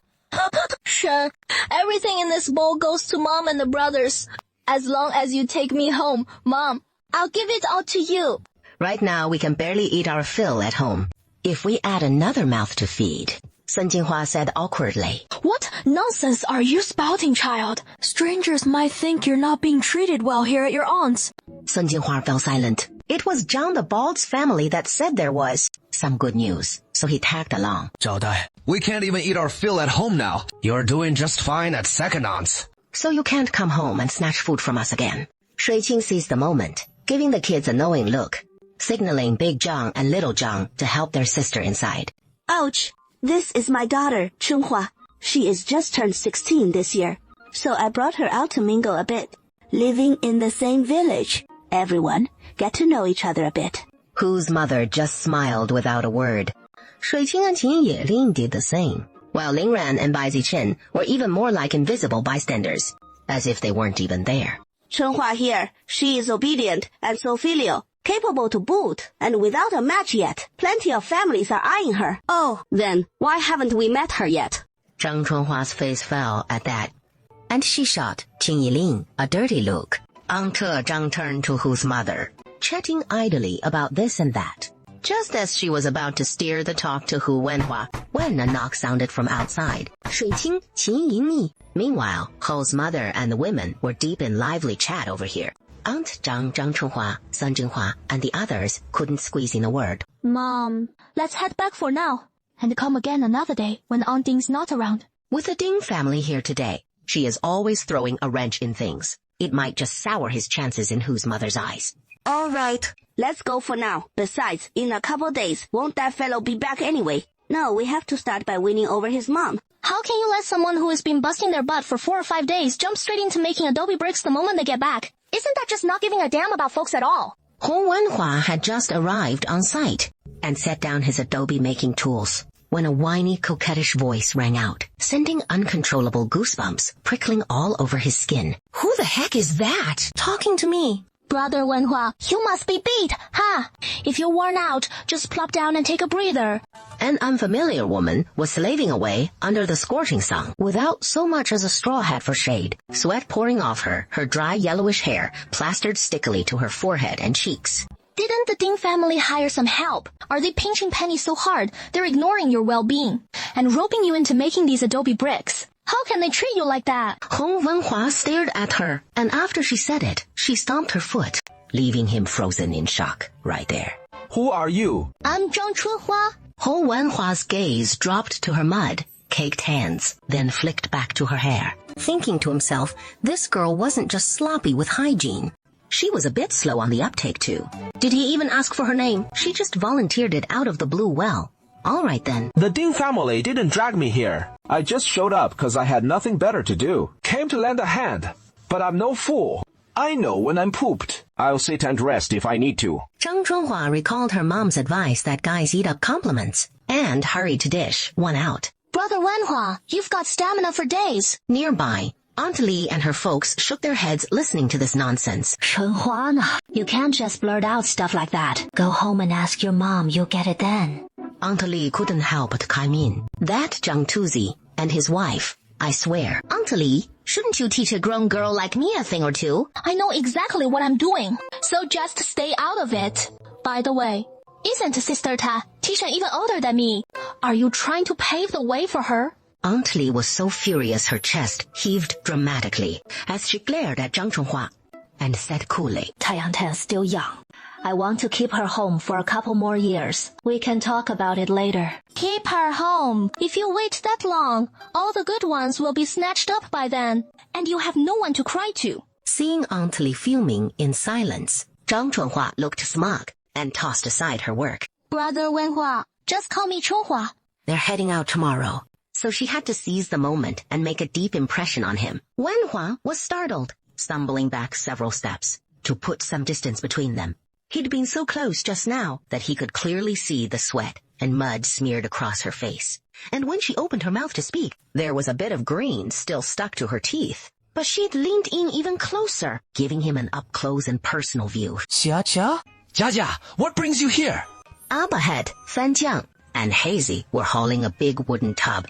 Shen, everything in this bowl goes to Mom and the brothers. As long as you take me home, Mom, I'll give it all to you. Right now, we can barely eat our fill at home. If we add another mouth to feed, Sun Jinhua said awkwardly. What nonsense are you spouting, child? Strangers might think you're not being treated well here at your aunt's. Sun Jinhua fell silent. It was Zhang the Bald's family that said there was some good news, so he tagged along. Zhao Dai, we can't even eat our fill at home now. You're doing just fine at second aunt's. So you can't come home and snatch food from us again. Shui Qing seized the moment, giving the kids a knowing look, signaling Big Zhang and Little Zhang to help their sister inside. Ouch! This is my daughter, Chunhua. She is just turned 16 this year, so I brought her out to mingle a bit. Living in the same village. Everyone get to know each other a bit. Whose mother just smiled without a word. Shui Qing and Qin Yeling did the same, while Ling Ran and Bai Zichen were even more like invisible bystanders, as if they weren't even there. Chunhua here, she is obedient and so filial, capable to boot, and without a match yet. Plenty of families are eyeing her. Oh, then why haven't we met her yet? Zhang Chunhua's face fell at that, and she shot Qin Yiling a dirty look. Until Zhang turned to Hu's mother, chatting idly about this and that. Just as she was about to steer the talk to Hu Wenhua, when a knock sounded from outside. Shui Qing, Qin Yingni. Meanwhile, Hu's mother and the women were deep in lively chat over here. Aunt Zhang, Zhang Chunhua, Sun Jinhua, and the others couldn't squeeze in a word. Mom, let's head back for now, and come again another day when Aunt Ding's not around. With the Ding family here today, she is always throwing a wrench in things. It might just sour his chances in Hu's mother's eyes. All right, let's go for now. Besides, in a couple days, won't that fellow be back anyway? No, we have to start by winning over his mom. How can you let someone who has been busting their butt for 4 or 5 days jump straight into making adobe bricks the moment they get back? Isn't that just not giving a damn about folks at all? Hu Wenhua had just arrived on site and set down his adobe making tools. when a whiny, coquettish voice rang out, sending uncontrollable goosebumps prickling all over his skin. Who the heck is that? Talking to me. Brother Wenhua, you must be beat, huh? If you're worn out, just plop down and take a breather. An unfamiliar woman was slaving away under the scorching sun without so much as a straw hat for shade, sweat pouring off her dry yellowish hair plastered stickily to her forehead and cheeks. Didn't the Ding family hire some help? Are they pinching pennies so hard they're ignoring your well-being and roping you into making these adobe bricks? How can they treat you like that? Hong Wenhua stared at her, and after she said it, she stomped her foot, leaving him frozen in shock right there. Who are you? I'm Zhang Chunhua. Hong Wenhua's gaze dropped to her mud-caked hands, then flicked back to her hair, thinking to himself, this girl wasn't just sloppy with hygiene. She was a bit slow on the uptake, too. Did he even ask for her name? She just volunteered it out of the blue well. All right, then. The Ding family didn't drag me here. I just showed up because I had nothing better to do. Came to lend a hand. But I'm no fool. I know when I'm pooped. I'll sit and rest if I need to. Zhang Chunhua recalled her mom's advice that guys eat up compliments and hurried to dish one out. Brother Wenhua, you've got stamina for days. Nearby, Aunt Li and her folks shook their heads listening to this nonsense. Chunhua, you can't just blurt out stuff like that. Go home and ask your mom, you'll get it then. Aunt Li couldn't help but chime in. That Zhang Tuzi and his wife, I swear. Aunt Li, shouldn't you teach a grown girl like me a thing or two? I know exactly what I'm doing, so just stay out of it. By the way, isn't Sister Ta Tisha even older than me? Are you trying to pave the way for her? Aunt Li was so furious her chest heaved dramatically as she glared at Zhang Chunhua and said coolly, Taiyang is still young. I want to keep her home for a couple more years. We can talk about it later. Keep her home. If you wait that long, all the good ones will be snatched up by then, and you have no one to cry to. Seeing Aunt Li fuming in silence, Zhang Chunhua looked smug and tossed aside her work. Brother Wenhua, just call me Chunhua. They're heading out tomorrow, so she had to seize the moment and make a deep impression on him. Wenhua was startled, stumbling back several steps to put some distance between them. He'd been so close just now that he could clearly see the sweat and mud smeared across her face. And when she opened her mouth to speak, there was a bit of green still stuck to her teeth. But she'd leaned in even closer, giving him an up-close and personal view. Jia? Jia, what brings you here? Up ahead, Fan Jiang and Hazy were hauling a big wooden tub.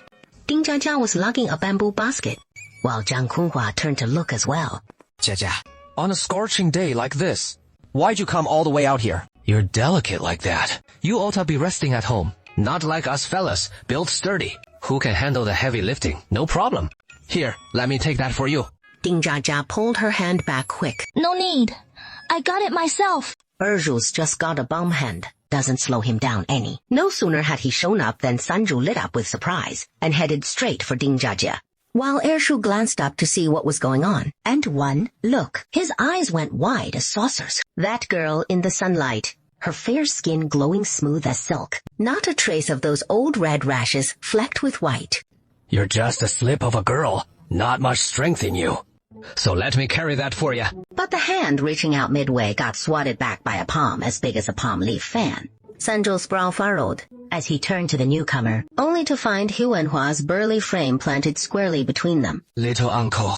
Ding Jiajia was lugging a bamboo basket, while Zhang Chunhua turned to look as well. Jia, on a scorching day like this, why'd you come all the way out here? You're delicate like that. You ought to be resting at home. Not like us fellas, built sturdy. Who can handle the heavy lifting? No problem. Here, let me take that for you. Ding Jiajia pulled her hand back quick. No need. I got it myself. Erju's just got a bum hand. Doesn't slow him down any. No sooner had he shown up than Sanju lit up with surprise and headed straight for Ding Jiajia. While Ershu glanced up to see what was going on, and one look, his eyes went wide as saucers. That girl in the sunlight, her fair skin glowing smooth as silk. Not a trace of those old red rashes flecked with white. You're just a slip of a girl. Not much strength in you. So let me carry that for you. But the hand reaching out midway got swatted back by a palm as big as a palm leaf fan. Sanju's brow furrowed as he turned to the newcomer, only to find Hu Wenhua's burly frame planted squarely between them. Little uncle.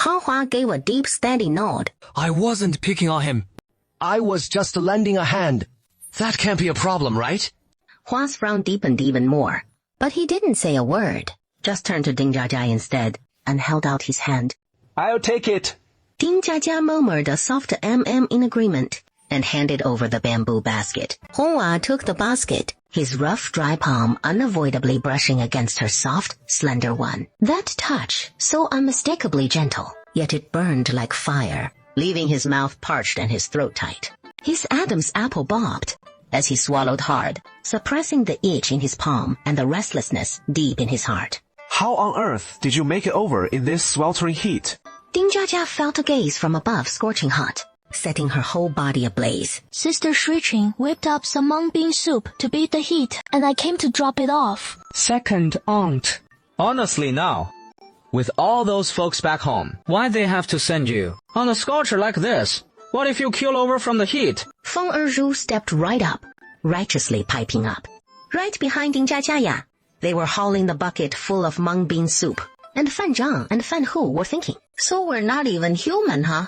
Han Hua gave a deep standing nod. I wasn't picking on him. I was just lending a hand. That can't be a problem, right? Hua's frown deepened even more, but he didn't say a word, just turned to Ding Jiajia instead and held out his hand. I'll take it. Ding Jiajia murmured a soft in agreement and handed over the bamboo basket. Hua took the basket, his rough, dry palm unavoidably brushing against her soft, slender one. That touch, so unmistakably gentle, yet it burned like fire, leaving his mouth parched and his throat tight. His Adam's apple bobbed as he swallowed hard, suppressing the itch in his palm and the restlessness deep in his heart. How on earth did you make it over in this sweltering heat? Ding Jiajia felt a gaze from above scorching hot, setting her whole body ablaze. Sister Shuiqing whipped up some mung bean soup to beat the heat, and I came to drop it off. Second aunt. Honestly now, with all those folks back home, why'd they have to send you on a scorcher like this? What if you keel over from the heat? Feng Erju stepped right up, righteously piping up. Right behind Ding Jiajia, They were hauling the bucket full of mung bean soup. And Fan Zhang and Fan Hu were thinking, so we're not even human, huh?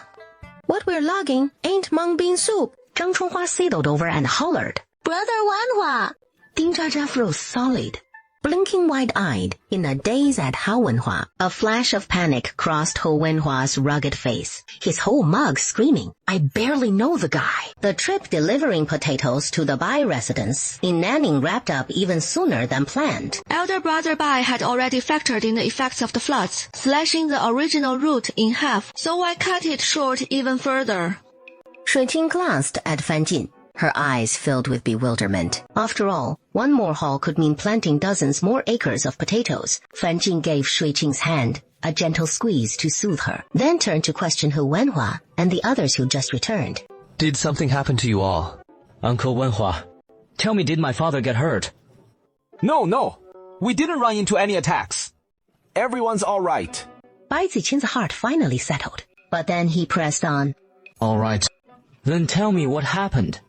What we're lugging ain't mung bean soup. Zhang Chunhua sidled over and hollered. Brother Wanhua! Ding Zhazha froze solid, blinking wide-eyed in a daze at Hao Wenhua. A flash of panic crossed Hou Wenhua's rugged face, his whole mug screaming, I barely know the guy. The trip delivering potatoes to the Bai residence in Nanning wrapped up even sooner than planned. Elder Brother Bai had already factored in the effects of the floods, slashing the original route in half, so I cut it short even further. Shui Qing glanced at Fan Jin, her eyes filled with bewilderment. After all, one more haul could mean planting dozens more acres of potatoes. Fan Jin gave Shui Qing's hand a gentle squeeze to soothe her, then turned to question Hou Wenhua and the others who just returned. Did something happen to you all? Uncle Wenhua, tell me, did my father get hurt? No. We didn't run into any attacks. Everyone's all right. Bai Ziqin's heart finally settled, but then he pressed on. All right. Then tell me what happened.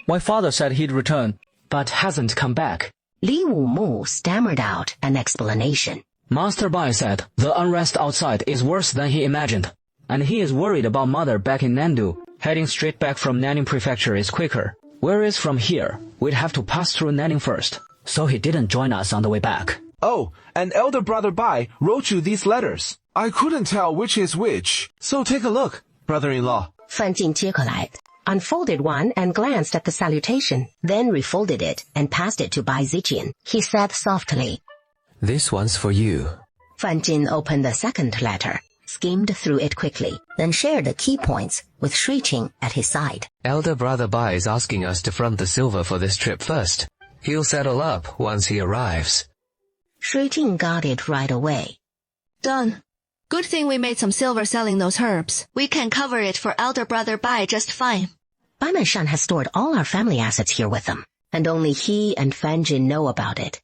My father said he'd return, but hasn't come back. Li Wumu stammered out an explanation. Master Bai said the unrest outside is worse than he imagined, and he is worried about Mother back in Nandu. Heading straight back from Nanning Prefecture is quicker, whereas from here, we'd have to pass through Nanning first. So he didn't join us on the way back. Oh, and Elder Brother Bai wrote you these letters. I couldn't tell which is which. So take a look, brother-in-law. Fan Jin 接过来, unfolded one and glanced at the salutation, then refolded it and passed it to Bai Ziqin. He said softly, This one's for you. Fan Jin opened the second letter, skimmed through it quickly, then shared the key points with Shui Qing at his side. Elder Brother Bai is asking us to front the silver for this trip first. He'll settle up once he arrives. Shui Qing got it right away. Done. Good thing we made some silver selling those herbs. We can cover it for Elder Brother Bai just fine. Bai Manshan has stored all our family assets here with them, and only he and Fan Jin know about it.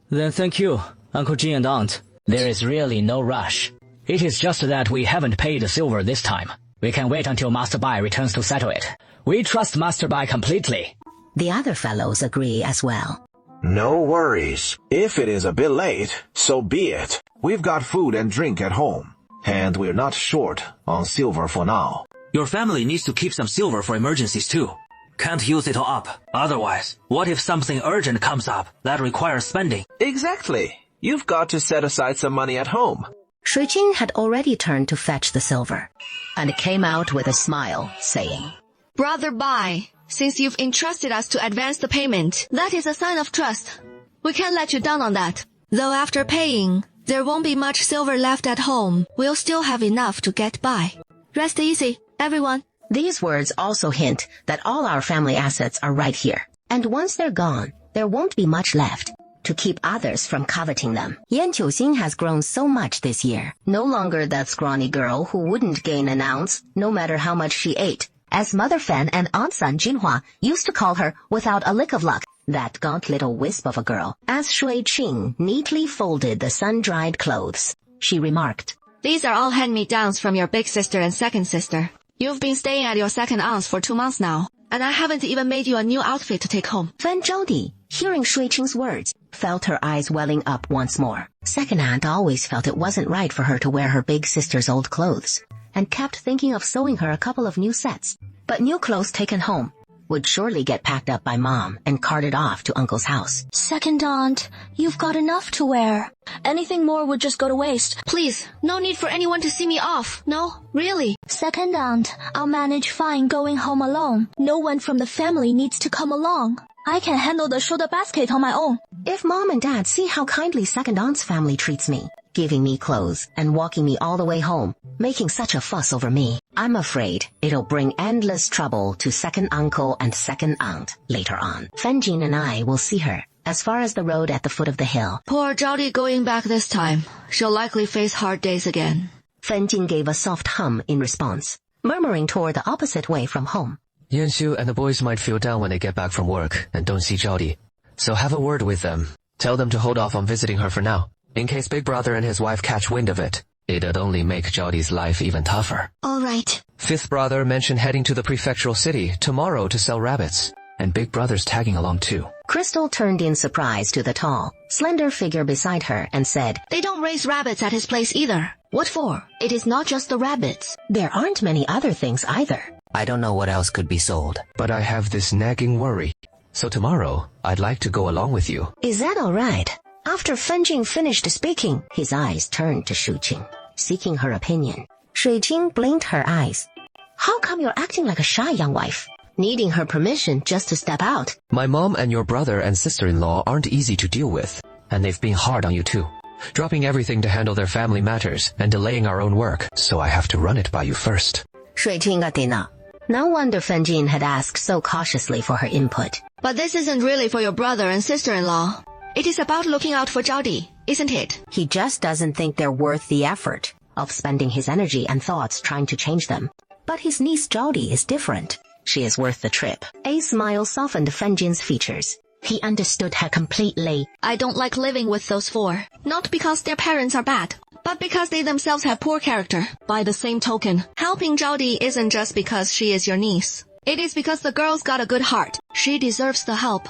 Then thank you, Uncle Jin and Aunt. There is really no rush. It is just that we haven't paid the silver this time. We can wait until Master Bai returns to settle it. We trust Master Bai completely. The other fellows agree as well. No worries. If it is a bit late, so be it. We've got food and drink at home, and we're not short on silver for now. Your family needs to keep some silver for emergencies too. Can't use it all up. Otherwise, what if something urgent comes up that requires spending? Exactly. You've got to set aside some money at home. Shui Qing had already turned to fetch the silver, and came out with a smile, saying, Brother Bai, since you've entrusted us to advance the payment, that is a sign of trust. We can't let you down on that. Though after paying, there won't be much silver left at home. We'll still have enough to get by. Rest easy, everyone. These words also hint that all our family assets are right here. And once they're gone, there won't be much left to keep others from coveting them. Yan Qiuxing has grown so much this year. No longer that scrawny girl who wouldn't gain an ounce, no matter how much she ate, as Mother Fan and Aunt San Jinhua used to call her without a lick of luck. That gaunt little wisp of a girl. As Shui Qing neatly folded the sun-dried clothes, she remarked, These are all hand-me-downs from your big sister and second sister. You've been staying at your second aunt's for 2 months now, and I haven't even made you a new outfit to take home. Fan Zhodi, hearing Shui Qing's words, felt her eyes welling up once more. Second aunt always felt it wasn't right for her to wear her big sister's old clothes, and kept thinking of sewing her a couple of new sets. But new clothes taken home would surely get packed up by Mom and carted off to Uncle's house. Second aunt, you've got enough to wear. Anything more would just go to waste. Please, no need for anyone to see me off. No, really. Second aunt, I'll manage fine going home alone. No one from the family needs to come along. I can handle the shoulder basket on my own. If Mom and Dad see how kindly second aunt's family treats me, giving me clothes and walking me all the way home, making such a fuss over me, I'm afraid it'll bring endless trouble to second uncle and second aunt later on. Fan Jin and I will see her as far as the road at the foot of the hill. Poor Zhaodi going back this time. She'll likely face hard days again. Fan Jin gave a soft hum in response, murmuring toward the opposite way from home. Yanxu and the boys might feel down when they get back from work and don't see Zhaodi. So have a word with them. Tell them to hold off on visiting her for now, in case Big Brother and his wife catch wind of it. It'd only make Zhaodi's life even tougher. All right. Fifth brother mentioned heading to the prefectural city tomorrow to sell rabbits, and Big Brother's tagging along too. Crystal turned in surprise to the tall, slender figure beside her and said, They don't raise rabbits at his place either. What for? It is not just the rabbits. There aren't many other things either. I don't know what else could be sold, but I have this nagging worry. So tomorrow, I'd like to go along with you. Is that all right? After Fenjing finished speaking, his eyes turned to Shuqing, seeking her opinion. Shuqing blinked her eyes. How come you're acting like a shy young wife? Needing her permission just to step out. My mom and your brother and sister-in-law aren't easy to deal with, and they've been hard on you too. Dropping everything to handle their family matters and delaying our own work, so I have to run it by you first. Shuqing got enough. No wonder Fenjing had asked so cautiously for her input. But this isn't really for your brother and sister-in-law. It is about looking out for Zhao, isn't it? He just doesn't think they're worth the effort of spending his energy and thoughts trying to change them. But his niece Zhao is different. She is worth the trip. A smile softened Fenjing's features. He understood her completely. I don't like living with those four. Not because their parents are bad, but because they themselves have poor character. By the same token, helping Zhao isn't just because she is your niece. It is because the girl's got a good heart. She deserves the help.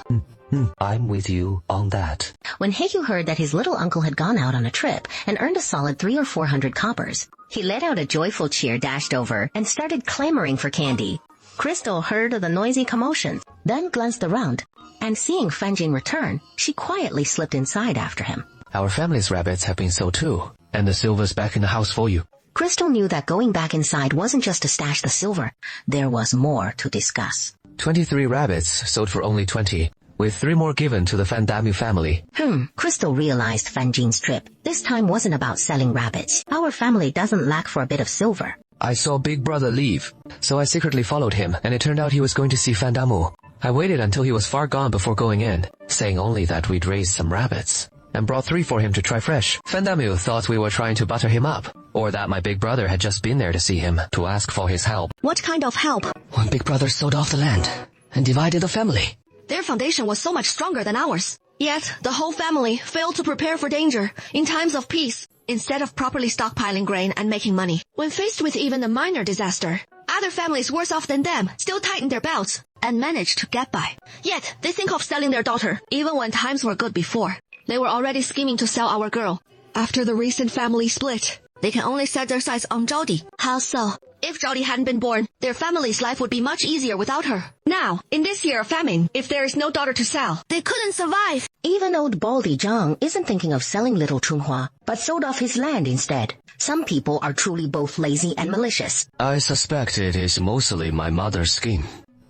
I'm with you on that. When Heyu heard that his little uncle had gone out on a trip and earned a solid 300 or 400 coppers, he let out a joyful cheer, dashed over, and started clamoring for candy. Crystal heard the noisy commotion, then glanced around, and seeing Fenjing return, she quietly slipped inside after him. Our family's rabbits have been sold too, and the silver's back in the house for you. Crystal knew that going back inside wasn't just to stash the silver. There was more to discuss. 23 rabbits sold for only 20, with 3 more given to the Fandamu family. Crystal realized Fenjing's trip this time wasn't about selling rabbits. Our family doesn't lack for a bit of silver. I saw Big Brother leave, so I secretly followed him, and it turned out he was going to see Fandamu. I waited until he was far gone before going in, saying only that we'd raised some rabbits, and brought 3 for him to try fresh. Fandamu thought we were trying to butter him up, or that my big brother had just been there to see him, to ask for his help. What kind of help? When Big Brother sold off the land and divided the family. Their foundation was so much stronger than ours. Yet, the whole family failed to prepare for danger in times of peace, instead of properly stockpiling grain and making money. When faced with even a minor disaster, other families worse off than them still tightened their belts and managed to get by. Yet, they think of selling their daughter, even when times were good before. They were already scheming to sell our girl. After the recent family split, they can only set their sights on Zhao. How so? If Zhao hadn't been born, their family's life would be much easier without her. Now, in this year of famine, if there is no daughter to sell, they couldn't survive. Even old Baldy Zhang isn't thinking of selling little Chunhua, but sold off his land instead. Some people are truly both lazy and malicious. I suspect it is mostly my mother's scheme,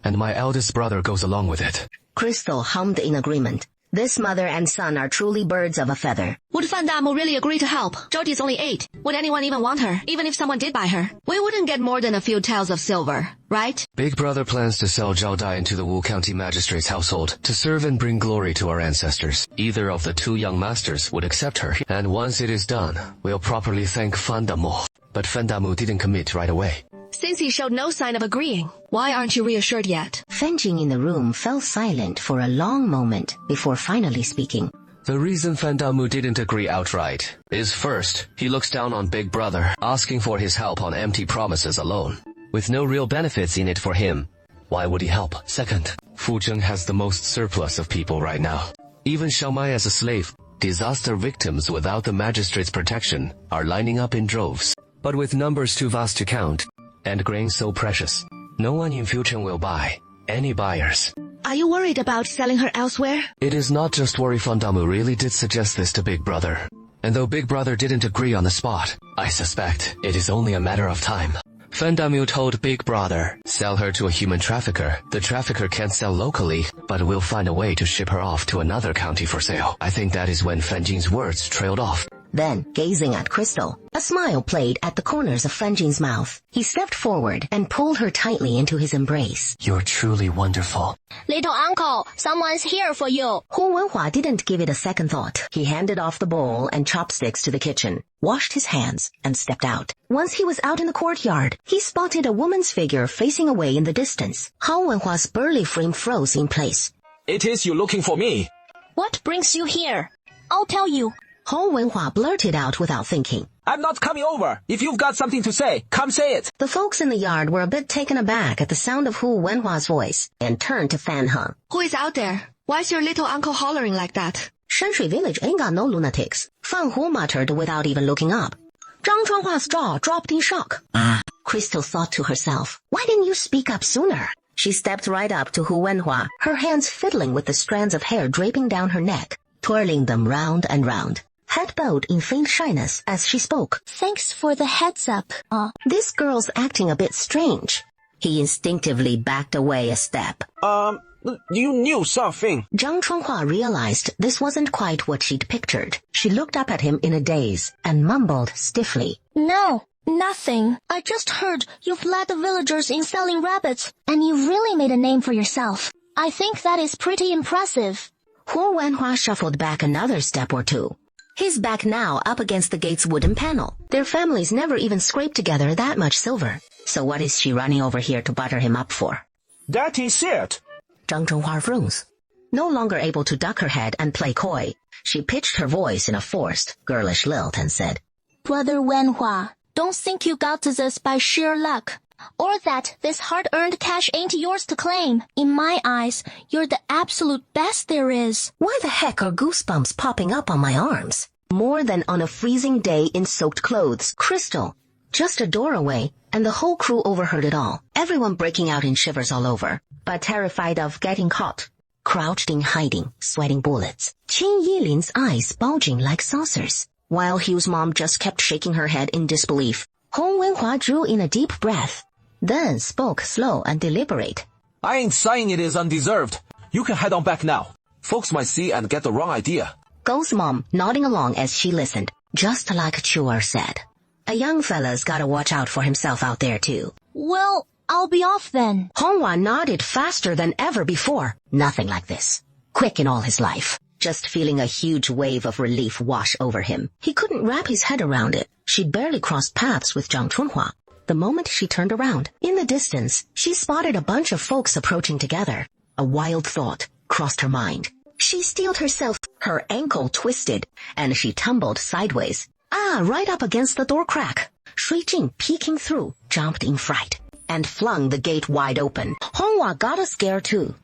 and my eldest brother goes along with it. Crystal hummed in agreement. This mother and son are truly birds of a feather. Would Fandamu really agree to help? Zhao is only 8. Would anyone even want her, even if someone did buy her? We wouldn't get more than a few taels of silver, right? Big Brother plans to sell Zhao Dai into the Wu County Magistrate's household to serve and bring glory to our ancestors. Either of the 2 young masters would accept her, and once it is done, we'll properly thank Fandamu. But Fandamu didn't commit right away. Since he showed no sign of agreeing, why aren't you reassured yet? Fenjing in the room fell silent for a long moment before finally speaking. The reason Fandamu didn't agree outright is first, he looks down on Big Brother, asking for his help on empty promises alone, with no real benefits in it for him. Why would he help? Second, Fuzheng has the most surplus of people right now. Even Xiaomai as a slave, disaster victims without the magistrate's protection are lining up in droves. But with numbers too vast to count, and grain so precious, no one in Fuzheng will buy. Any buyers. Are you worried about selling her elsewhere? It is not just worry. Fandamu really did suggest this to Big Brother. And though Big Brother didn't agree on the spot, I suspect it is only a matter of time. Fandamu told Big Brother, sell her to a human trafficker. The trafficker can't sell locally, but will find a way to ship her off to another county for sale. I think that is when Fenjing's words trailed off. Then, gazing at Crystal, a smile played at the corners of Fenjing's mouth. He stepped forward and pulled her tightly into his embrace. You're truly wonderful. Little uncle, someone's here for you. Hu Wenhua didn't give it a second thought. He handed off the bowl and chopsticks to the kitchen, washed his hands, and stepped out. Once he was out in the courtyard, he spotted a woman's figure facing away in the distance. Hao Wenhua's burly frame froze in place. It is you looking for me. What brings you here? I'll tell you. Hao Wenhua blurted out without thinking. I'm not coming over. If you've got something to say, come say it. The folks in the yard were a bit taken aback at the sound of Hu Wenhua's voice and turned to Fan Heng. Who is out there? Why's your little uncle hollering like that? Shanshui village ain't got no lunatics. Fan Hu muttered without even looking up. Zhang Chuanhua's jaw dropped in shock. Crystal thought to herself, why didn't you speak up sooner? She stepped right up to Hu Wenhua, her hands fiddling with the strands of hair draping down her neck, twirling them round and round. Head bowed in faint shyness as she spoke. Thanks for the heads up. This girl's acting a bit strange. He instinctively backed away a step. You knew something. Zhang Chuanhua realized this wasn't quite what she'd pictured. She looked up at him in a daze and mumbled stiffly. No, nothing. I just heard you've led the villagers in selling rabbits, and you really made a name for yourself. I think that is pretty impressive. Hu Wenhua shuffled back another step or two. His back now up against the gate's wooden panel. Their families never even scraped together that much silver. So what is she running over here to butter him up for? That is it. Zhang Zhenghua froze. No longer able to duck her head and play coy, she pitched her voice in a forced, girlish lilt and said, Brother Wenhua, don't think you got to this by sheer luck, or that this hard-earned cash ain't yours to claim. In my eyes, you're the absolute best there is. Why the heck are goosebumps popping up on my arms? More than on a freezing day in soaked clothes. Crystal, just a door away, and the whole crew overheard it all, everyone breaking out in shivers all over, but terrified of getting caught, crouched in hiding, sweating bullets. Qin Yilin's eyes bulging like saucers, while Hugh's mom just kept shaking her head in disbelief. Hong Wenhua drew in a deep breath, then spoke slow and deliberate. I ain't saying it is undeserved. You can head on back now. Folks might see and get the wrong idea. Gou's mom nodding along as she listened, just like Chuer said. A young fella's gotta watch out for himself out there too. Well, I'll be off then. Honghua nodded faster than ever before. Nothing like this. Quick in all his life. Just feeling a huge wave of relief wash over him. He couldn't wrap his head around it. She'd barely crossed paths with Zhang Chunhua. The moment she turned around, in the distance, she spotted a bunch of folks approaching together. A wild thought crossed her mind. She steeled herself, her ankle twisted, and she tumbled sideways. Right up against the door crack. Shui Jing, peeking through, jumped in fright and flung the gate wide open. Honghua got a scare too.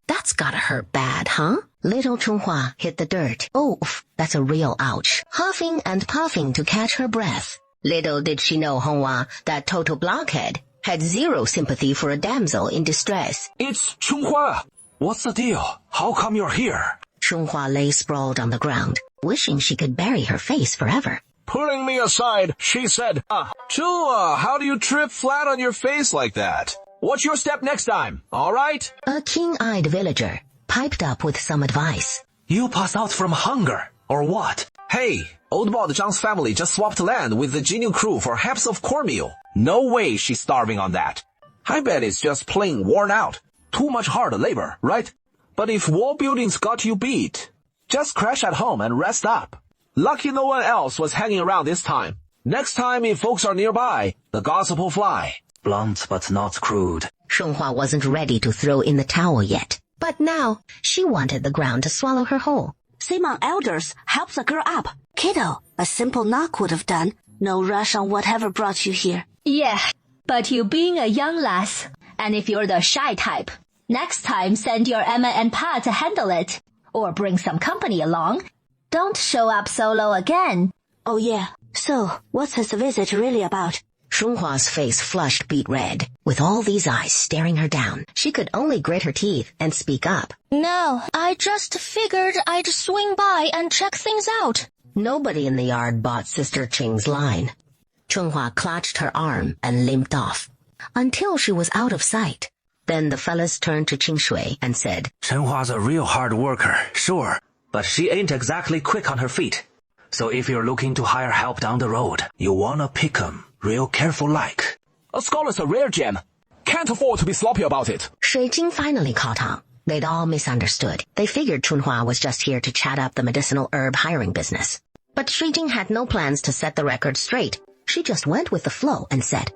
That's gotta hurt bad, huh? Little Chunhua hit the dirt. Oof, that's a real ouch. Huffing and puffing to catch her breath. Little did she know Honghua, that total blockhead, had zero sympathy for a damsel in distress. It's Chunhua. What's the deal? How come you're here? Chunhua lay sprawled on the ground, wishing she could bury her face forever. Putting me aside, she said, Chua, how do you trip flat on your face like that? What's your step next time, all right? A keen-eyed villager piped up with some advice. You pass out from hunger, or what? Hey, old Bod Zhang's family just swapped land with the Jinyu crew for heaps of cornmeal. No way she's starving on that. I bet it's just plain worn out. Too much hard labor, right? But if wall building's got you beat, just crash at home and rest up. Lucky no one else was hanging around this time. Next time, if folks are nearby, the gossip will fly. Blunt but not crude. Shunhua wasn't ready to throw in the towel yet. But now, she wanted the ground to swallow her whole. Simon elders help the girl up. Kiddo, a simple knock would have done. No rush on whatever brought you here. Yeah, but you being a young lass, and if you're the shy type, next time send your Emma and Pa to handle it. Or bring some company along. Don't show up solo again. Oh yeah, so what's this visit really about? Shunhua's face flushed beet red. With all these eyes staring her down, she could only grit her teeth and speak up. No, I just figured I'd swing by and check things out. Nobody in the yard bought Sister Qing's line. Chunhua clutched her arm and limped off, until she was out of sight. Then the fellas turned to Qing Shui and said, Chenhua's a real hard worker, sure, but she ain't exactly quick on her feet. So if you're looking to hire help down the road, you wanna pick 'em real careful like. A scholar's a rare gem. Can't afford to be sloppy about it. Shui Jing finally caught on. They'd all misunderstood. They figured Chunhua was just here to chat up the medicinal herb hiring business. But Shui Jing had no plans to set the record straight. She just went with the flow and said,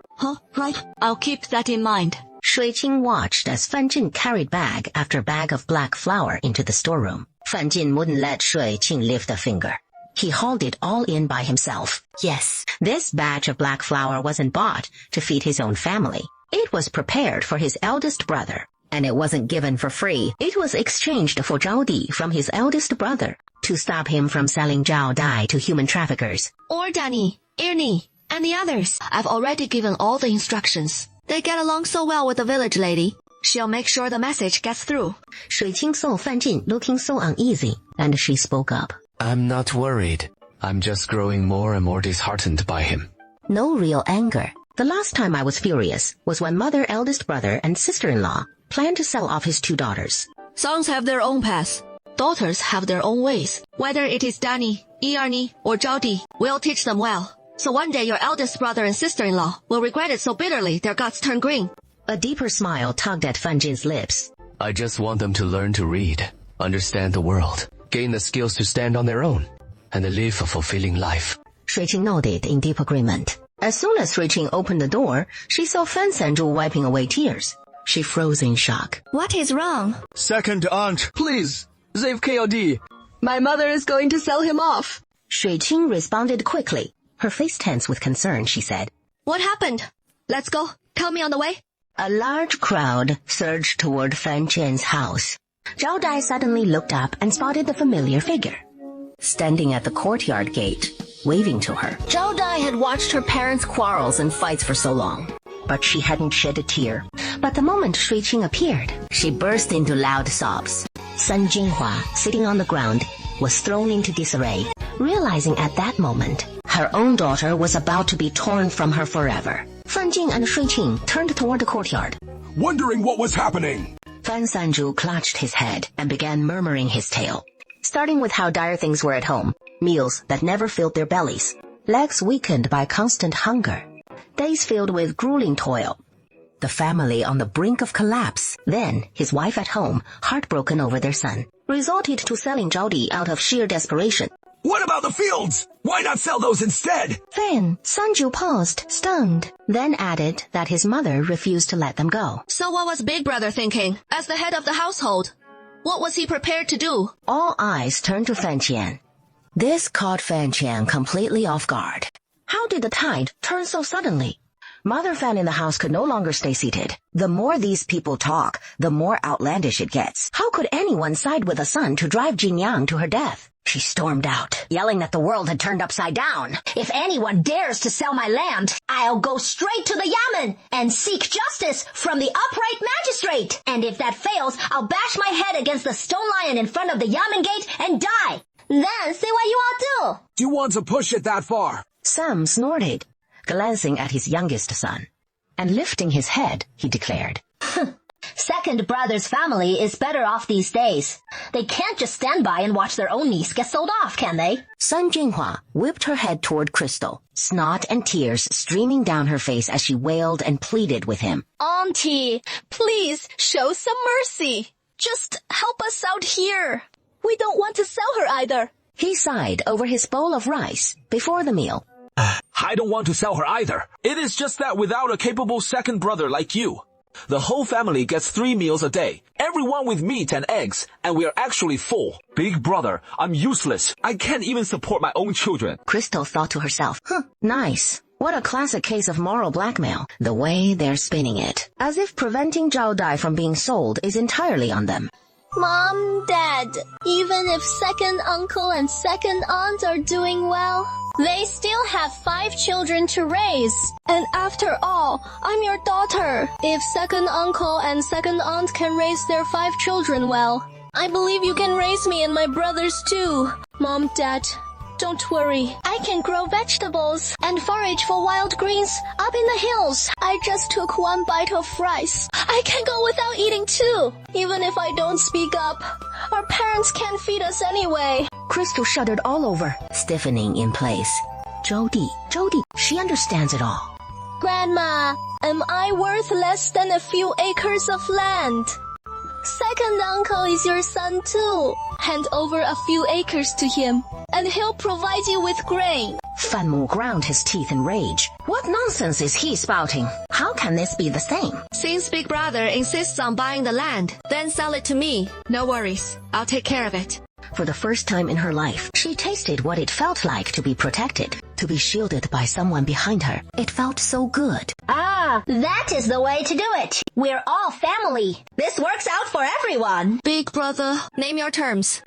Right, I'll keep that in mind. Shui Jing watched as Fan Jin carried bag after bag of black flour into the storeroom. Fan Jin wouldn't let Shui Jing lift a finger. He hauled it all in by himself. Yes, this batch of black flour wasn't bought to feed his own family. It was prepared for his eldest brother. And it wasn't given for free. It was exchanged for Zhao Di from his eldest brother to stop him from selling Zhao Dai to human traffickers. Or Danny, Ernie, and the others. I've already given all the instructions. They get along so well with the village lady. She'll make sure the message gets through. Shui Qing saw Fan Jin looking so uneasy, and she spoke up. I'm not worried. I'm just growing more and more disheartened by him. No real anger. The last time I was furious was when mother, eldest brother, and sister-in-law planned to sell off his 2 daughters. Sons have their own paths. Daughters have their own ways. Whether it is Danny, Ernie, or Zhao Di, we'll teach them well. So one day your eldest brother and sister-in-law will regret it so bitterly their guts turn green. A deeper smile tugged at Fan Jin's lips. I just want them to learn to read, understand the world, gain the skills to stand on their own, and live a fulfilling life. Shui Qing nodded in deep agreement. As soon as Shui Qing opened the door, she saw Fan Sanzhu wiping away tears. She froze in shock. What is wrong? Second aunt, please, save KLD. My mother is going to sell him off. Shui Qing responded quickly. Her face tense with concern, she said. What happened? Let's go. Tell me on the way. A large crowd surged toward Fan Jin's house. Zhao Dai suddenly looked up and spotted the familiar figure, standing at the courtyard gate, waving to her. Zhao Dai had watched her parents' quarrels and fights for so long, but she hadn't shed a tear. But the moment Shui Qing appeared, she burst into loud sobs. Sun Jinghua, sitting on the ground, was thrown into disarray, realizing at that moment her own daughter was about to be torn from her forever. Fan Jin and Shui Qing turned toward the courtyard, wondering what was happening. Fan Sanzhu clutched his head and began murmuring his tale, starting with how dire things were at home, meals that never filled their bellies, legs weakened by constant hunger, days filled with grueling toil, the family on the brink of collapse, then his wife at home, heartbroken over their son, resorted to selling Zhao Di out of sheer desperation. What about the fields? Why not sell those instead? Then Sanju paused, stunned, then added that his mother refused to let them go. So what was Big Brother thinking, as the head of the household? What was he prepared to do? All eyes turned to Fan Qian. This caught Fan Qian completely off guard. How did the tide turn so suddenly? Mother Fan in the house could no longer stay seated. The more these people talk, the more outlandish it gets. How could anyone side with a son to drive Jin Yang to her death? She stormed out, yelling that the world had turned upside down. If anyone dares to sell my land, I'll go straight to the Yamen and seek justice from the upright magistrate. And if that fails, I'll bash my head against the stone lion in front of the Yamen gate and die. Then see what you all do. Do you want to push it that far? Sam snorted, glancing at his youngest son. And lifting his head, he declared, Second brother's family is better off these days. They can't just stand by and watch their own niece get sold off, can they? Sun Jinghua whipped her head toward Crystal, snot and tears streaming down her face as she wailed and pleaded with him. Auntie, please show some mercy. Just help us out here. We don't want to sell her either. He sighed over his bowl of rice before the meal. I don't want to sell her either. It is just that without a capable second brother like you, the whole family gets 3 meals a day, everyone with meat and eggs, and we are actually full. Big brother, I'm useless. I can't even support my own children. Crystal thought to herself, nice. What a classic case of moral blackmail, the way they're spinning it. As if preventing Zhao Dai from being sold is entirely on them. Mom, Dad, even if second uncle and second aunt are doing well, they still have 5 children to raise. And after all, I'm your daughter. If second uncle and second aunt can raise their 5 children well, I believe you can raise me and my brothers too. Mom, Dad, don't worry. I can grow vegetables and forage for wild greens up in the hills. I just took 1 bite of rice. I can go without eating too. Even if I don't speak up, our parents can't feed us anyway. Crystal shuddered all over, stiffening in place. Jody, she understands it all. Grandma, am I worth less than a few acres of land? Second uncle is your son too. Hand over a few acres to him, and he'll provide you with grain. Fan Mu ground his teeth in rage. What nonsense is he spouting? How can this be the same? Since Big Brother insists on buying the land, then sell it to me. No worries. I'll take care of it. For the first time in her life, she tasted what it felt like to be protected, to be shielded by someone behind her. It felt so good. Ah, that is the way to do it. We're all family. This works out for everyone. Big brother, name your terms.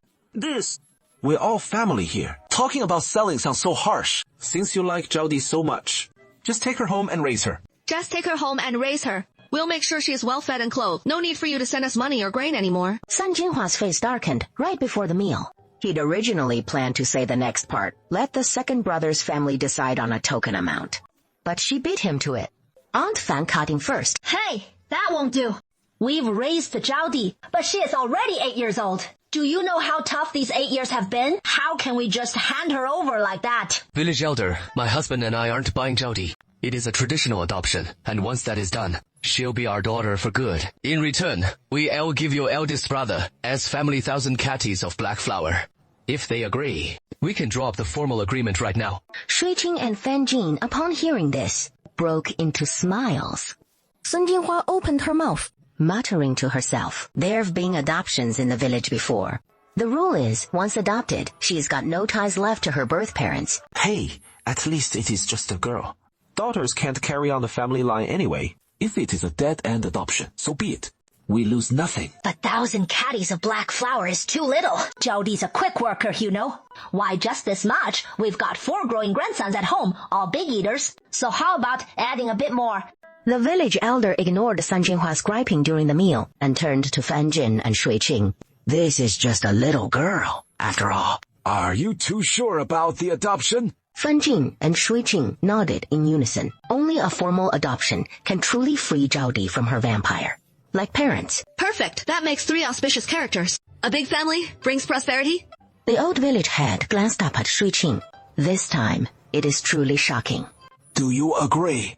We're all family here. Talking about selling sounds so harsh. Since you like Zhao so much, just take her home and raise her. Just take her home and raise her. We'll make sure she is well fed and clothed. No need for you to send us money or grain anymore. Sun Jinhua's face darkened right before the meal. He'd originally planned to say the next part, let the second brother's family decide on a token amount. But she beat him to it. Aunt Fan cut in first. Hey, that won't do. We've raised Zhao Di, but she is already 8 years old. Do you know how tough these 8 years have been? How can we just hand her over like that? Village elder, my husband and I aren't buying Zhao Di. It is a traditional adoption, and once that is done, she'll be our daughter for good. In return, we'll give your eldest brother as family 1,000 catties of black flower. If they agree, we can draw up the formal agreement right now. Shui Qing and Fan Jin, upon hearing this, broke into smiles. Sun Jinhua opened her mouth, muttering to herself, there've been adoptions in the village before. The rule is, once adopted, she's got no ties left to her birth parents. Hey, at least it is just a girl. Daughters can't carry on the family line anyway. If it is a dead-end adoption, so be it. We lose nothing. But 1,000 catties of black flower is too little. Zhao Di's a quick worker, you know. Why just this much? We've got 4 growing grandsons at home, all big eaters. So how about adding a bit more? The village elder ignored Sun Jinhua's griping during the meal and turned to Fan Jin and Shui Qing. This is just a little girl, after all. Are you too sure about the adoption? Fan Jin and Shui Qing nodded in unison. Only a formal adoption can truly free Zhao Di from her vampire. Like parents. Perfect. That makes 3 auspicious characters. A big family brings prosperity. The old village head glanced up at Shui Qing. This time, it is truly shocking. Do you agree?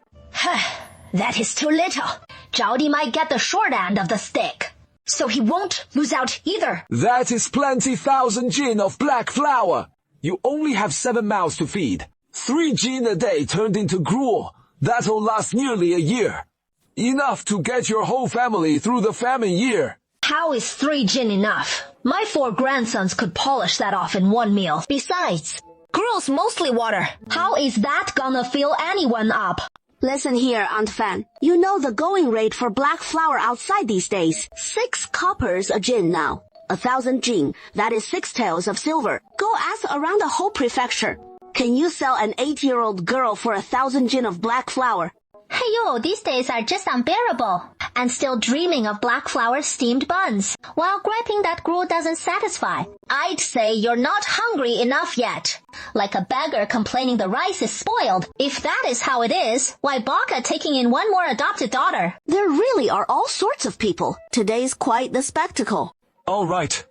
That is too little. Zhao Di might get the short end of the stick. So he won't lose out either. That is plenty 1,000 jin of black flour. You only have 7 mouths to feed. 3 jin a day turned into gruel. That'll last nearly a year. Enough to get your whole family through the famine year. How is 3 jin enough? My 4 grandsons could polish that off in 1 meal. Besides, gruel's mostly water. How is that gonna fill anyone up? Listen here, Aunt Fan. You know the going rate for black flour outside these days. 6 coppers a jin now. 1,000 jin. That is 6 taels of silver. Go ask around the whole prefecture. Can you sell an 8-year-old girl for 1,000 jin of black flour? Hey yo, these days are just unbearable. And still dreaming of black flour steamed buns, while griping that gruel doesn't satisfy. I'd say you're not hungry enough yet. Like a beggar complaining the rice is spoiled. If that is how it is, why Baka taking in 1 more adopted daughter? There really are all sorts of people. Today's quite the spectacle. All right.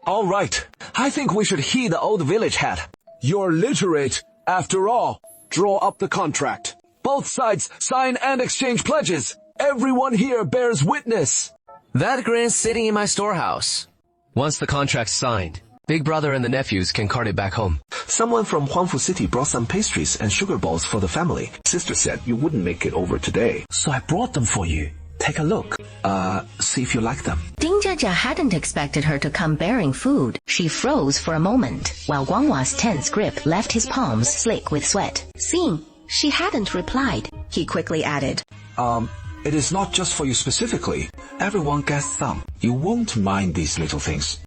I think we should heed the old village head. You're literate, after all. Draw up the contract. Both sides sign and exchange pledges. Everyone here bears witness. That grain's sitting in my storehouse. Once the contract's signed, Big Brother and the nephews can cart it back home. Someone from Huangfu City brought some pastries and sugar balls for the family. Sister said you wouldn't make it over today, so I brought them for you. Take a look. See if you like them. Ding Jiajia hadn't expected her to come bearing food. She froze for a moment, while Guanghwa's tense grip left his palms slick with sweat. Seeing she hadn't replied, he quickly added, It is not just for you specifically. Everyone gets some. You won't mind these little things.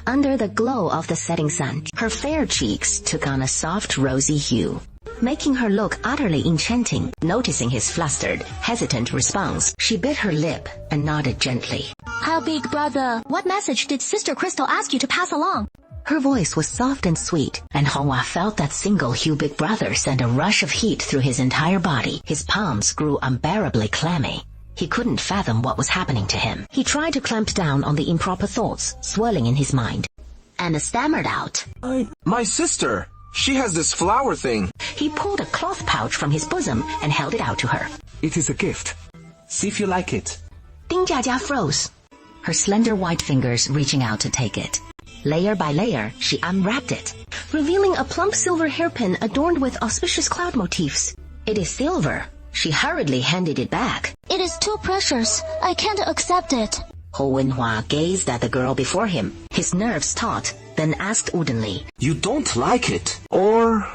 Under the glow of the setting sun, her fair cheeks took on a soft rosy hue, making her look utterly enchanting. Noticing his flustered, hesitant response, she bit her lip and nodded gently. How big brother? What message did Sister Crystal ask you to pass along? Her voice was soft and sweet, and Honghua felt that single Hugh Big Brother send a rush of heat through his entire body. His palms grew unbearably clammy. He couldn't fathom what was happening to him. He tried to clamp down on the improper thoughts swirling in his mind, and stammered out, My sister! She has this flower thing. He pulled a cloth pouch from his bosom and held it out to her. It is a gift. See if you like it. Ding Jiajia froze, her slender white fingers reaching out to take it. Layer by layer, she unwrapped it, revealing a plump silver hairpin adorned with auspicious cloud motifs. It is silver. She hurriedly handed it back. It is too precious. I can't accept it. Ho Wenhua gazed at the girl before him, his nerves taut, then asked woodenly, You don't like it? Or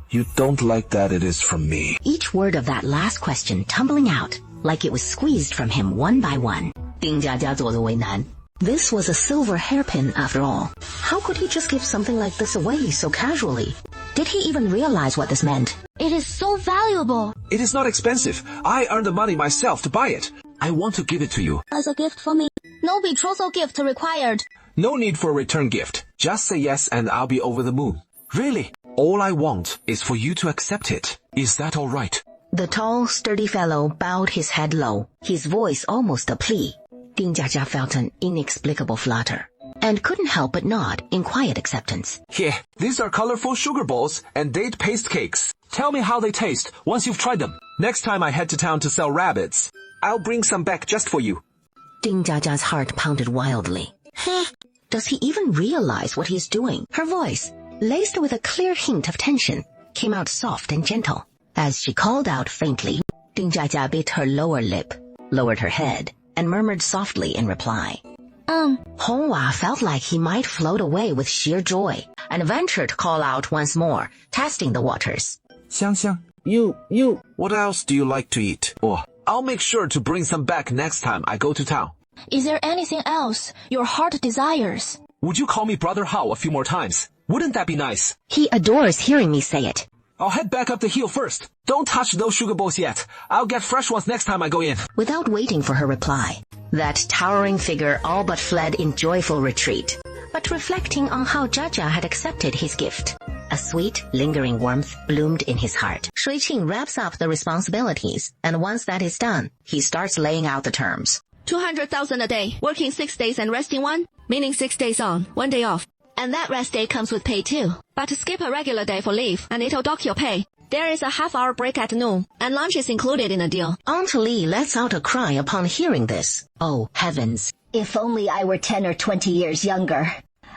you don't like that it is from me? each word of that last question tumbling out like it was squeezed from him one by one. 丁佳佳左右为难. This was a silver hairpin after all. How could he just give something like this away so casually? Did he even realize what this meant? It is so valuable. It is not expensive. I earned the money myself to buy it. I want to give it to you. As a gift for me. No betrothal gift required. No need for a return gift. Just say yes and I'll be over the moon. Really? All I want is for you to accept it. Is that all right? The tall, sturdy fellow bowed his head low, his voice almost a plea. Ding Jiajia felt an inexplicable flutter, and couldn't help but nod in quiet acceptance. Here, these are colorful sugar balls and date paste cakes. Tell me how they taste once you've tried them. Next time I head to town to sell rabbits, I'll bring some back just for you. Ding Jiajia's heart pounded wildly. Does he even realize what he's doing? Her voice, laced with a clear hint of tension, came out soft and gentle. As she called out faintly, Ding Jiajia bit her lower lip, lowered her head, and murmured softly in reply. Honghua felt like he might float away with sheer joy, and ventured to call out once more, testing the waters. Xiang, what else do you like to eat? Oh, I'll make sure to bring some back next time I go to town. Is there anything else your heart desires? Would you call me Brother Hao a few more times? Wouldn't that be nice? He adores hearing me say it. I'll head back up the hill first. Don't touch those sugar balls yet. I'll get fresh ones next time I go in. Without waiting for her reply, that towering figure all but fled in joyful retreat, but reflecting on how Jiajia had accepted his gift. A sweet, lingering warmth bloomed in his heart. Shui Qing wraps up the responsibilities, and once that is done, he starts laying out the terms. 200,000 a day, working 6 days and resting 1, meaning 6 days on, 1 day off. And that rest day comes with pay too. But skip a regular day for leave, and it'll dock your pay. There is a half-hour break at noon, and lunch is included in the deal. Aunt Li lets out a cry upon hearing this. Oh, heavens. If only I were 10 or 20 years younger.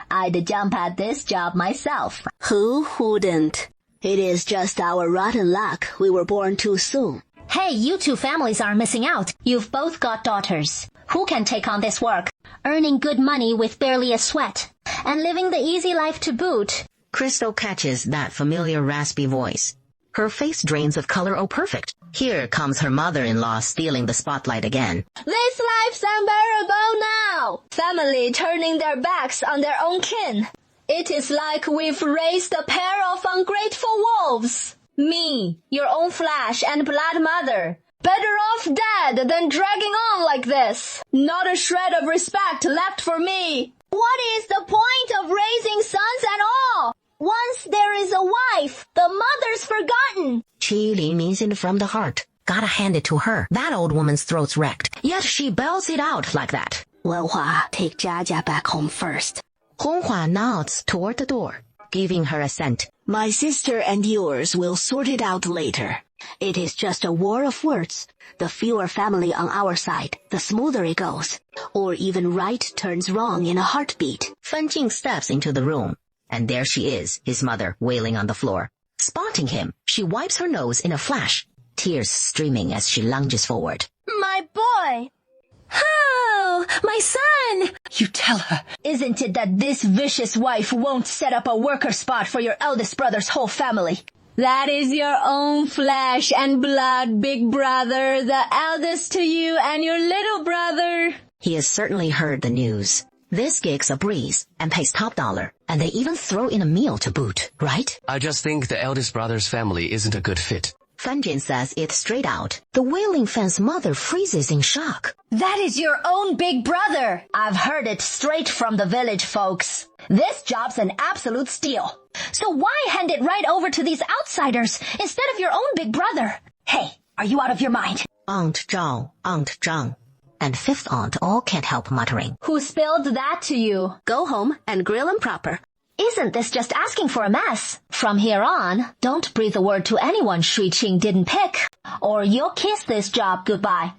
I'd jump at this job myself. Who wouldn't? It is just our rotten luck we were born too soon. Hey, you two families are missing out. You've both got daughters. Who can take on this work? Earning good money with barely a sweat. And living the easy life to boot. Crystal catches that familiar raspy voice. Her face drains of color. Oh, perfect. Here comes her mother-in-law stealing the spotlight again. This life's unbearable now. Family turning their backs on their own kin. It is like we've raised a pair of ungrateful wolves. Me, your own flesh and blood mother. Better off dead than dragging on like this. Not a shred of respect left for me. What is the point of raising sons at all? Once there is a wife, the mother's forgotten. Qi Li means it from the heart. Gotta hand it to her. That old woman's throat's wrecked. Yet she bells it out like that. Wenhua, take Jiajia back home first. Honghua nods toward the door, giving her assent. My sister and yours will sort it out later. It is just a war of words. The fewer family on our side, the smoother it goes. Or even right turns wrong in a heartbeat. Fan Jing steps into the room, and there she is, his mother, wailing on the floor. Spotting him, she wipes her nose in a flash, tears streaming as she lunges forward. My boy! Oh, my son! You tell her. Isn't it that this vicious wife won't set up a worker spot for your eldest brother's whole family? That is your own flesh and blood, big brother, the eldest to you and your little brother. He has certainly heard the news. This gig's a breeze and pays top dollar, and they even throw in a meal to boot, right? I just think the eldest brother's family isn't a good fit. Fan Jin says it straight out. The wailing fan's mother freezes in shock. That is your own big brother. I've heard it straight from the village folks. This job's an absolute steal. So why hand it right over to these outsiders instead of your own big brother? Hey, are you out of your mind? Aunt Zhao, Aunt Zhang, and fifth aunt all can't help muttering. Who spilled that to you? Go home and grill him proper. Isn't this just asking for a mess? From here on, don't breathe a word to anyone Shui Qing didn't pick, or you'll kiss this job goodbye.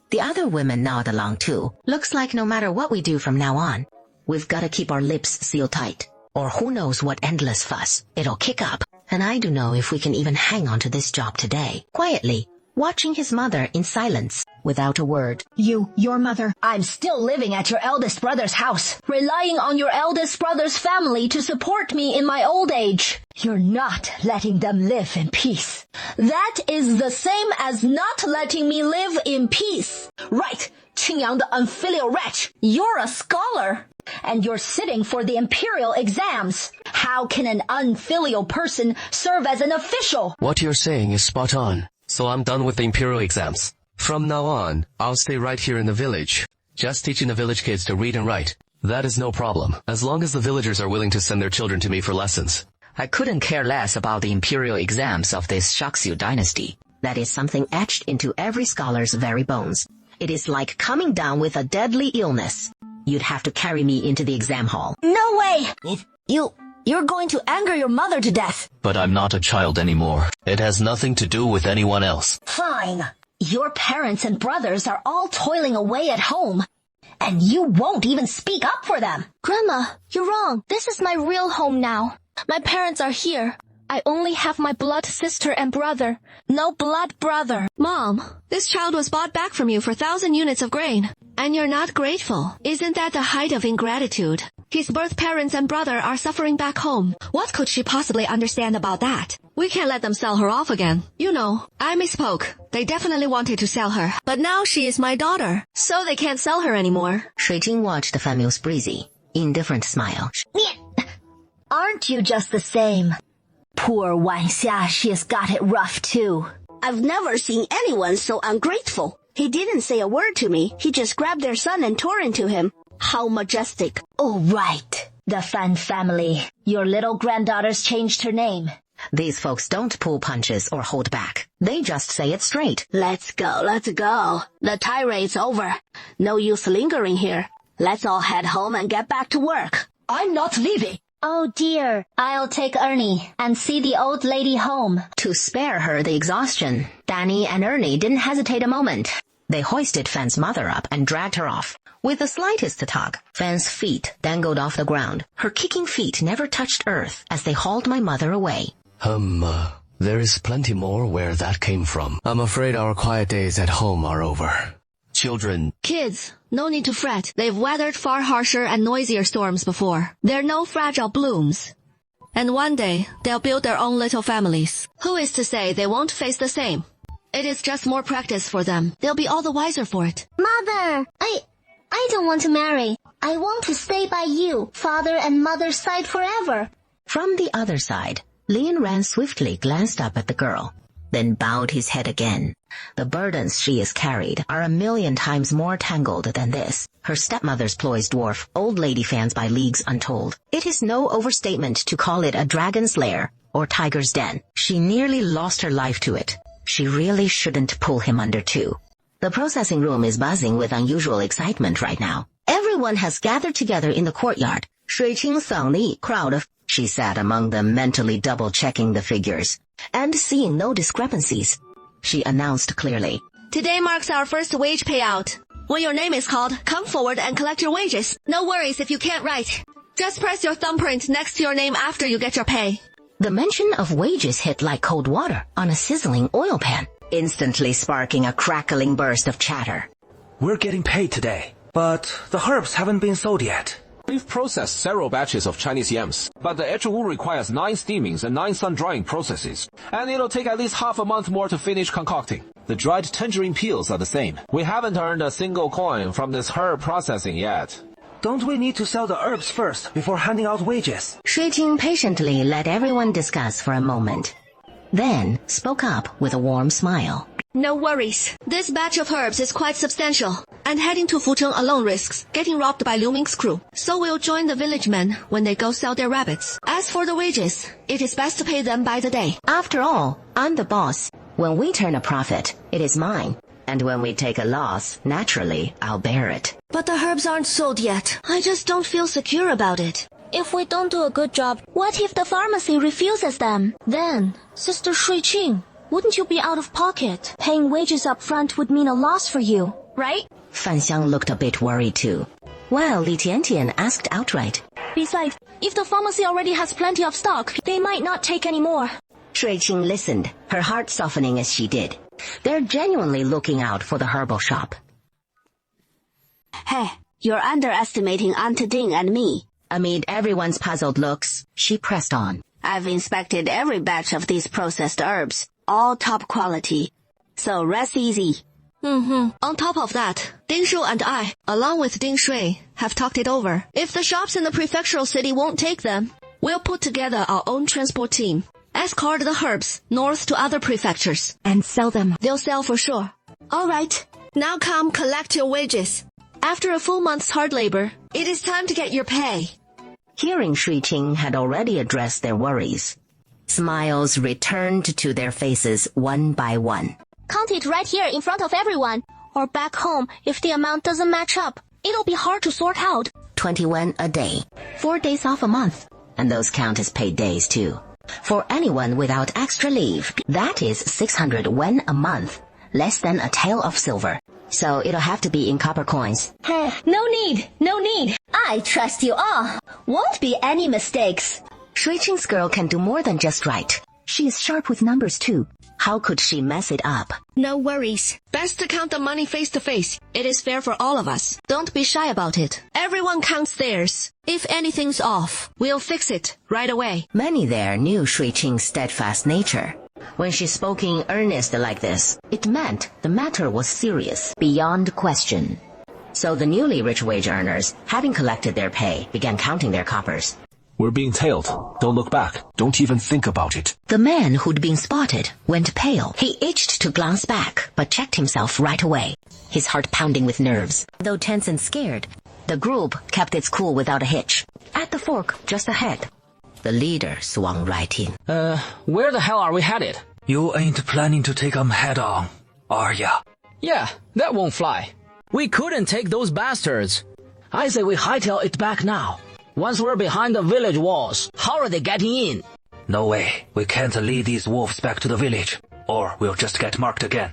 The other women nod along too. Looks like no matter what we do from now on, we've got to keep our lips sealed tight, or who knows what endless fuss it'll kick up. And I don't know if we can even hang on to this job today. Quietly, watching his mother in silence, without a word. Your mother. I'm still living at your eldest brother's house, relying on your eldest brother's family to support me in my old age. You're not letting them live in peace. That is the same as not letting me live in peace. Right, Qingyang the unfilial wretch. You're a scholar, and you're sitting for the imperial exams. How can an unfilial person serve as an official? What you're saying is spot on. So I'm done with the imperial exams. From now on, I'll stay right here in the village, just teaching the village kids to read and write. That is no problem, as long as the villagers are willing to send their children to me for lessons. I couldn't care less about the imperial exams of this Shaxu dynasty. That is something etched into every scholar's very bones. It is like coming down with a deadly illness. You'd have to carry me into the exam hall. No way! You're going to anger your mother to death. But I'm not a child anymore. It has nothing to do with anyone else. Fine. Your parents and brothers are all toiling away at home, and you won't even speak up for them. Grandma, you're wrong. This is my real home now. My parents are here. I only have my blood sister and brother. No blood brother. Mom, this child was bought back from you for 1,000 units of grain, and you're not grateful. Isn't that the height of ingratitude? His birth parents and brother are suffering back home. What could she possibly understand about that? We can't let them sell her off again. You know, I misspoke. They definitely wanted to sell her, but now she is my daughter, so they can't sell her anymore. Shui-Jing watched the family's breezy, indifferent smile. Aren't you just the same? Poor Wanxia, she has got it rough too. I've never seen anyone so ungrateful. He didn't say a word to me. He just grabbed their son and tore into him. How majestic. Oh, right. The Fan family. Your little granddaughter's changed her name. These folks don't pull punches or hold back. They just say it straight. Let's go. The tirade's over. No use lingering here. Let's all head home and get back to work. I'm not leaving. Oh dear, I'll take Ernie and see the old lady home. To spare her the exhaustion, Danny and Ernie didn't hesitate a moment. They hoisted Fan's mother up and dragged her off. With the slightest tug, Fan's feet dangled off the ground. Her kicking feet never touched earth as they hauled my mother away. There is plenty more where that came from. I'm afraid our quiet days at home are over. Children. Kids, no need to fret. They've weathered far harsher and noisier storms before. They're no fragile blooms. And one day, they'll build their own little families. Who is to say they won't face the same? It is just more practice for them. They'll be all the wiser for it. Mother, I don't want to marry. I want to stay by you, father and mother's side forever. From the other side, Lin ran swiftly, glanced up at the girl, then bowed his head again. The burdens she has carried are 1,000,000 times more tangled than this. Her stepmother's ploys dwarf old lady Fans by leagues untold. It is no overstatement to call it a dragon's lair or tiger's den. She nearly lost her life to it. She really shouldn't pull him under too. The processing room is buzzing with unusual excitement right now. Everyone has gathered together in the courtyard. Shui-Qing Sang Li crowd of... She sat among them, mentally double-checking the figures, and seeing no discrepancies. She announced clearly, Today marks our first wage payout. When your name is called, come forward and collect your wages. No worries if you can't write. Just press your thumbprint next to your name after you get your pay. The mention of wages hit like cold water on a sizzling oil pan, instantly sparking a crackling burst of chatter. We're getting paid today, but the herbs haven't been sold yet. We've processed several batches of Chinese yams, but the etching requires 9 steamings and 9 sun-drying processes, and it'll take at least half a month more to finish concocting. The dried tangerine peels are the same. We haven't earned a single coin from this herb processing yet. Don't we need to sell the herbs first before handing out wages? Shui-Jing patiently let everyone discuss for a moment, then spoke up with a warm smile. No worries. This batch of herbs is quite substantial, and heading to Fucheng alone risks getting robbed by Liu Ming's crew. So we'll join the village men when they go sell their rabbits. As for the wages, it is best to pay them by the day. After all, I'm the boss. When we turn a profit, it is mine. And when we take a loss, naturally, I'll bear it. But the herbs aren't sold yet. I just don't feel secure about it. If we don't do a good job, what if the pharmacy refuses them? Then, Sister Shui-Qing, wouldn't you be out of pocket? Paying wages up front would mean a loss for you, right? Fan Xiang looked a bit worried too, while Li Tiantian asked outright. Besides, if the pharmacy already has plenty of stock, they might not take any more. Shui-Qing listened, her heart softening as she did. They're genuinely looking out for the herbal shop. Hey, you're underestimating Aunt Ding and me. Amid everyone's puzzled looks, she pressed on. I've inspected every batch of these processed herbs, all top quality. So rest easy. On top of that, Ding Shu and I, along with Ding Shui, have talked it over. If the shops in the prefectural city won't take them, we'll put together our own transport team, escort the herbs north to other prefectures, and sell them. They'll sell for sure. All right, now come collect your wages. After a full month's hard labor, it is time to get your pay. Hearing Shui Qing had already addressed their worries, smiles returned to their faces one by one. Count it right here in front of everyone. Or back home, if the amount doesn't match up, it'll be hard to sort out. 20 wen a day. 4 days off a month. And those count as paid days too. For anyone without extra leave, that is 600 wen a month. Less than a tael of silver. So it'll have to be in copper coins. No need. I trust you all. Won't be any mistakes. Shui Qing's girl can do more than just write. She is sharp with numbers too. How could she mess it up? No worries. Best to count the money face to face. It is fair for all of us. Don't be shy about it. Everyone counts theirs. If anything's off, we'll fix it right away. Many there knew Shui Qing's steadfast nature. When she spoke in earnest like this, it meant the matter was serious, beyond question. So the newly rich wage earners, having collected their pay, began counting their coppers. We're being tailed. Don't look back. Don't even think about it. The man who'd been spotted went pale. He itched to glance back, but checked himself right away, his heart pounding with nerves. Though tense and scared, the group kept its cool without a hitch. At the fork, just ahead, the leader swung right in. Where the hell are we headed? You ain't planning to take 'em head on, are ya? Yeah, that won't fly. We couldn't take those bastards. I say we hightail it back now. Once we're behind the village walls, how are they getting in? No way. We can't lead these wolves back to the village, or we'll just get marked again.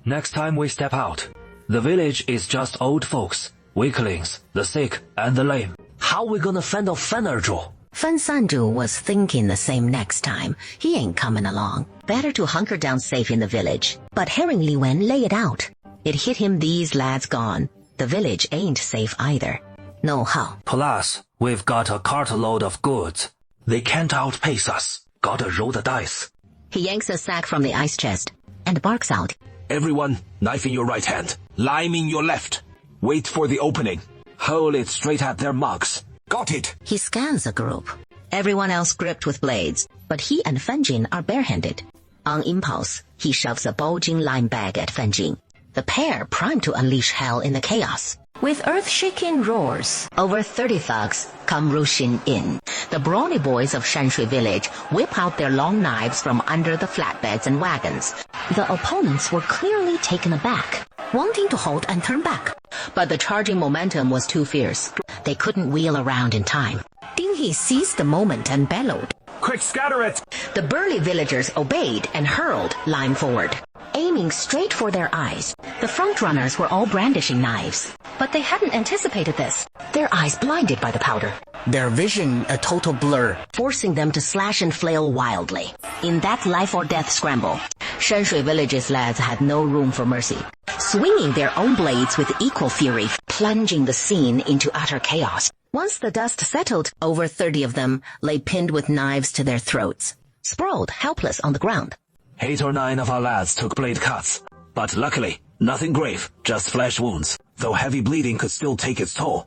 Next time we step out, the village is just old folks, weaklings, the sick, and the lame. How we gonna fend off Fen Erzhu? Fen Sanzhu was thinking the same next time. He ain't coming along. Better to hunker down safe in the village. But Herring Li Wen lay it out. It hit him these lads gone. The village ain't safe either. No how. Plus, we've got a cartload of goods. They can't outpace us. Gotta roll the dice. He yanks a sack from the ice chest and barks out. Everyone, knife in your right hand, lime in your left. Wait for the opening. Hold it straight at their mugs. Got it. He scans the group. Everyone else gripped with blades, but he and Fenjin are barehanded. On impulse, he shoves a bulging lime bag at Fenjin. The pair primed to unleash hell in the chaos. With earth-shaking roars, over 30 thugs come rushing in. The brawny boys of Shanshui village whip out their long knives from under the flatbeds and wagons. The opponents were clearly taken aback, wanting to halt and turn back. But the charging momentum was too fierce. They couldn't wheel around in time. Ding He seized the moment and bellowed. Quick, scatter it! The burly villagers obeyed and hurled lime forward, aiming straight for their eyes. The front runners were all brandishing knives, but they hadn't anticipated this. Their eyes blinded by the powder, their vision a total blur, forcing them to slash and flail wildly. In that life-or-death scramble, Shanshui village's lads had no room for mercy, swinging their own blades with equal fury, plunging the scene into utter chaos. Once the dust settled, over 30 of them lay pinned with knives to their throats, sprawled helpless on the ground. 8 or 9 of our lads took blade cuts, but luckily, nothing grave, just flesh wounds, though heavy bleeding could still take its toll.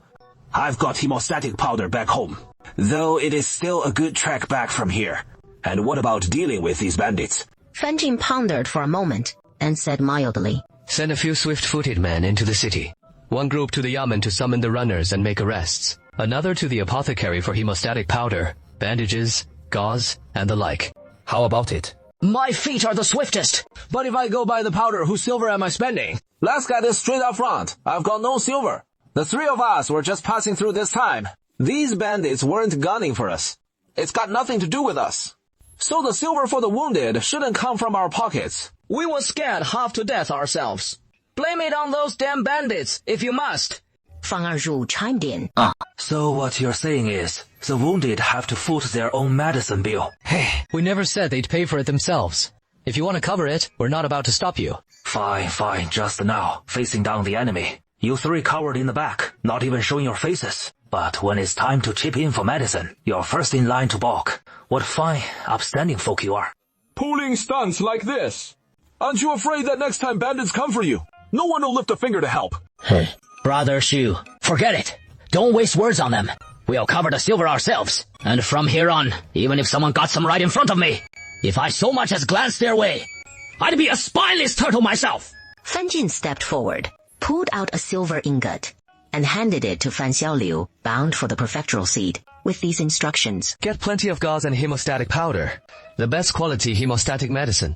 I've got hemostatic powder back home, though it is still a good trek back from here. And what about dealing with these bandits? Fenjin pondered for a moment and said mildly, Send a few swift-footed men into the city. One group to the yamen to summon the runners and make arrests. Another to the apothecary for hemostatic powder, bandages, gauze, and the like. How about it? My feet are the swiftest. But if I go buy the powder, whose silver am I spending? Let's get this straight up front. I've got no silver. The 3 of us were just passing through this time. These bandits weren't gunning for us. It's got nothing to do with us. So the silver for the wounded shouldn't come from our pockets. We were scared half to death ourselves. Blame it on those damn bandits, if you must. Fang Erzhu chimed in. So what you're saying is, the wounded have to foot their own medicine bill. Hey, we never said they'd pay for it themselves. If you want to cover it, we're not about to stop you. Fine, just now, facing down the enemy. You three cowered in the back, not even showing your faces. But when it's time to chip in for medicine, you're first in line to balk. What fine, upstanding folk you are. Pulling stunts like this. Aren't you afraid that next time bandits come for you, no one will lift a finger to help? Brother Shu, forget it. Don't waste words on them. We'll cover the silver ourselves. And from here on, even if someone got some right in front of me, if I so much as glanced their way, I'd be a spineless turtle myself. Fan Jin stepped forward, pulled out a silver ingot, and handed it to Fan Xiaoliu, bound for the prefectural seat, with these instructions. Get plenty of gauze and hemostatic powder. The best quality hemostatic medicine.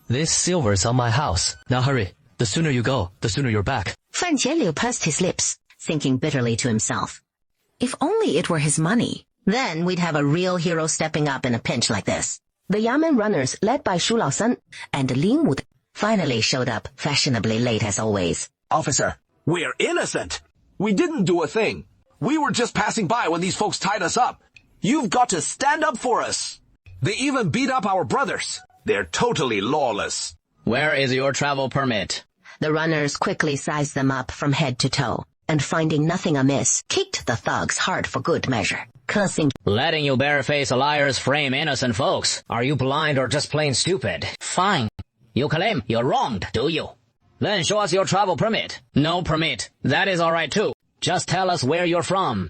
This silver's on my house. Now hurry. The sooner you go, the sooner you're back. Fan Jianliu pursed his lips, thinking bitterly to himself. If only it were his money. Then we'd have a real hero stepping up in a pinch like this. The Yamen runners, led by Shu Laosan and Lin Wu, finally showed up, fashionably late as always. Officer, we're innocent. We didn't do a thing. We were just passing by when these folks tied us up. You've got to stand up for us. They even beat up our brothers. They're totally lawless. Where is your travel permit? The runners quickly sized them up from head to toe, and finding nothing amiss, kicked the thugs hard for good measure, cursing. Letting you bareface liars frame innocent folks. Are you blind or just plain stupid? Fine. You claim you're wronged, do you? Then show us your travel permit. No permit. That is all right too. Just tell us where you're from,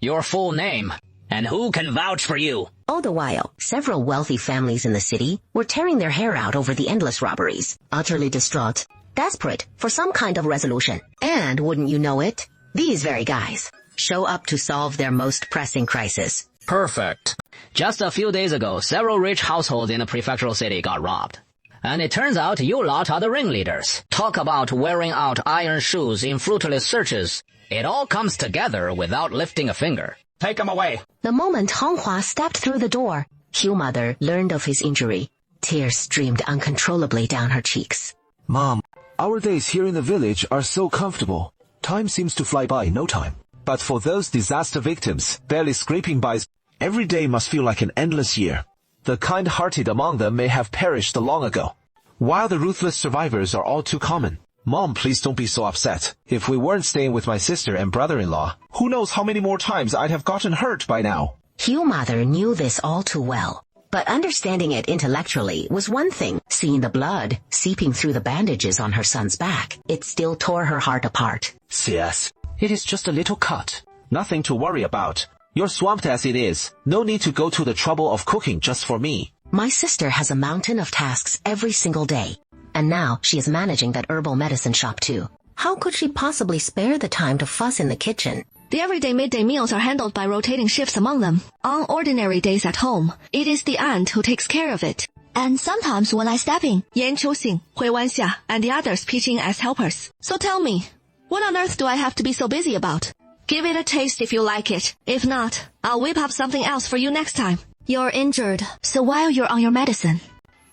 your full name, and who can vouch for you. All the while, several wealthy families in the city were tearing their hair out over the endless robberies, utterly distraught, desperate for some kind of resolution. And wouldn't you know it, these very guys show up to solve their most pressing crisis. Perfect. Just a few days ago, several rich households in the prefectural city got robbed. And it turns out you lot are the ringleaders. Talk about wearing out iron shoes in fruitless searches. It all comes together without lifting a finger. Take him away. The moment Honghua stepped through the door, Hugh Mother learned of his injury. Tears streamed uncontrollably down her cheeks. Mom, our days here in the village are so comfortable. Time seems to fly by in no time. But for those disaster victims, barely scraping by, every day must feel like an endless year. The kind-hearted among them may have perished long ago, while the ruthless survivors are all too common. Mom, please don't be so upset. If we weren't staying with my sister and brother-in-law, who knows how many more times I'd have gotten hurt by now. Hugh Mother knew this all too well, but understanding it intellectually was one thing. Seeing the blood seeping through the bandages on her son's back, it still tore her heart apart. CS, it is just a little cut. Nothing to worry about. You're swamped as it is. No need to go to the trouble of cooking just for me. My sister has a mountain of tasks every single day. And now she is managing that herbal medicine shop too. How could she possibly spare the time to fuss in the kitchen? The everyday midday meals are handled by rotating shifts among them. On ordinary days at home, it is the aunt who takes care of it. And sometimes when I step in, Yan Qiuxing, Hui Wanxia, and the others pitch in as helpers. So tell me, what on earth do I have to be so busy about? Give it a taste if you like it. If not, I'll whip up something else for you next time. You're injured, so while you're on your medicine,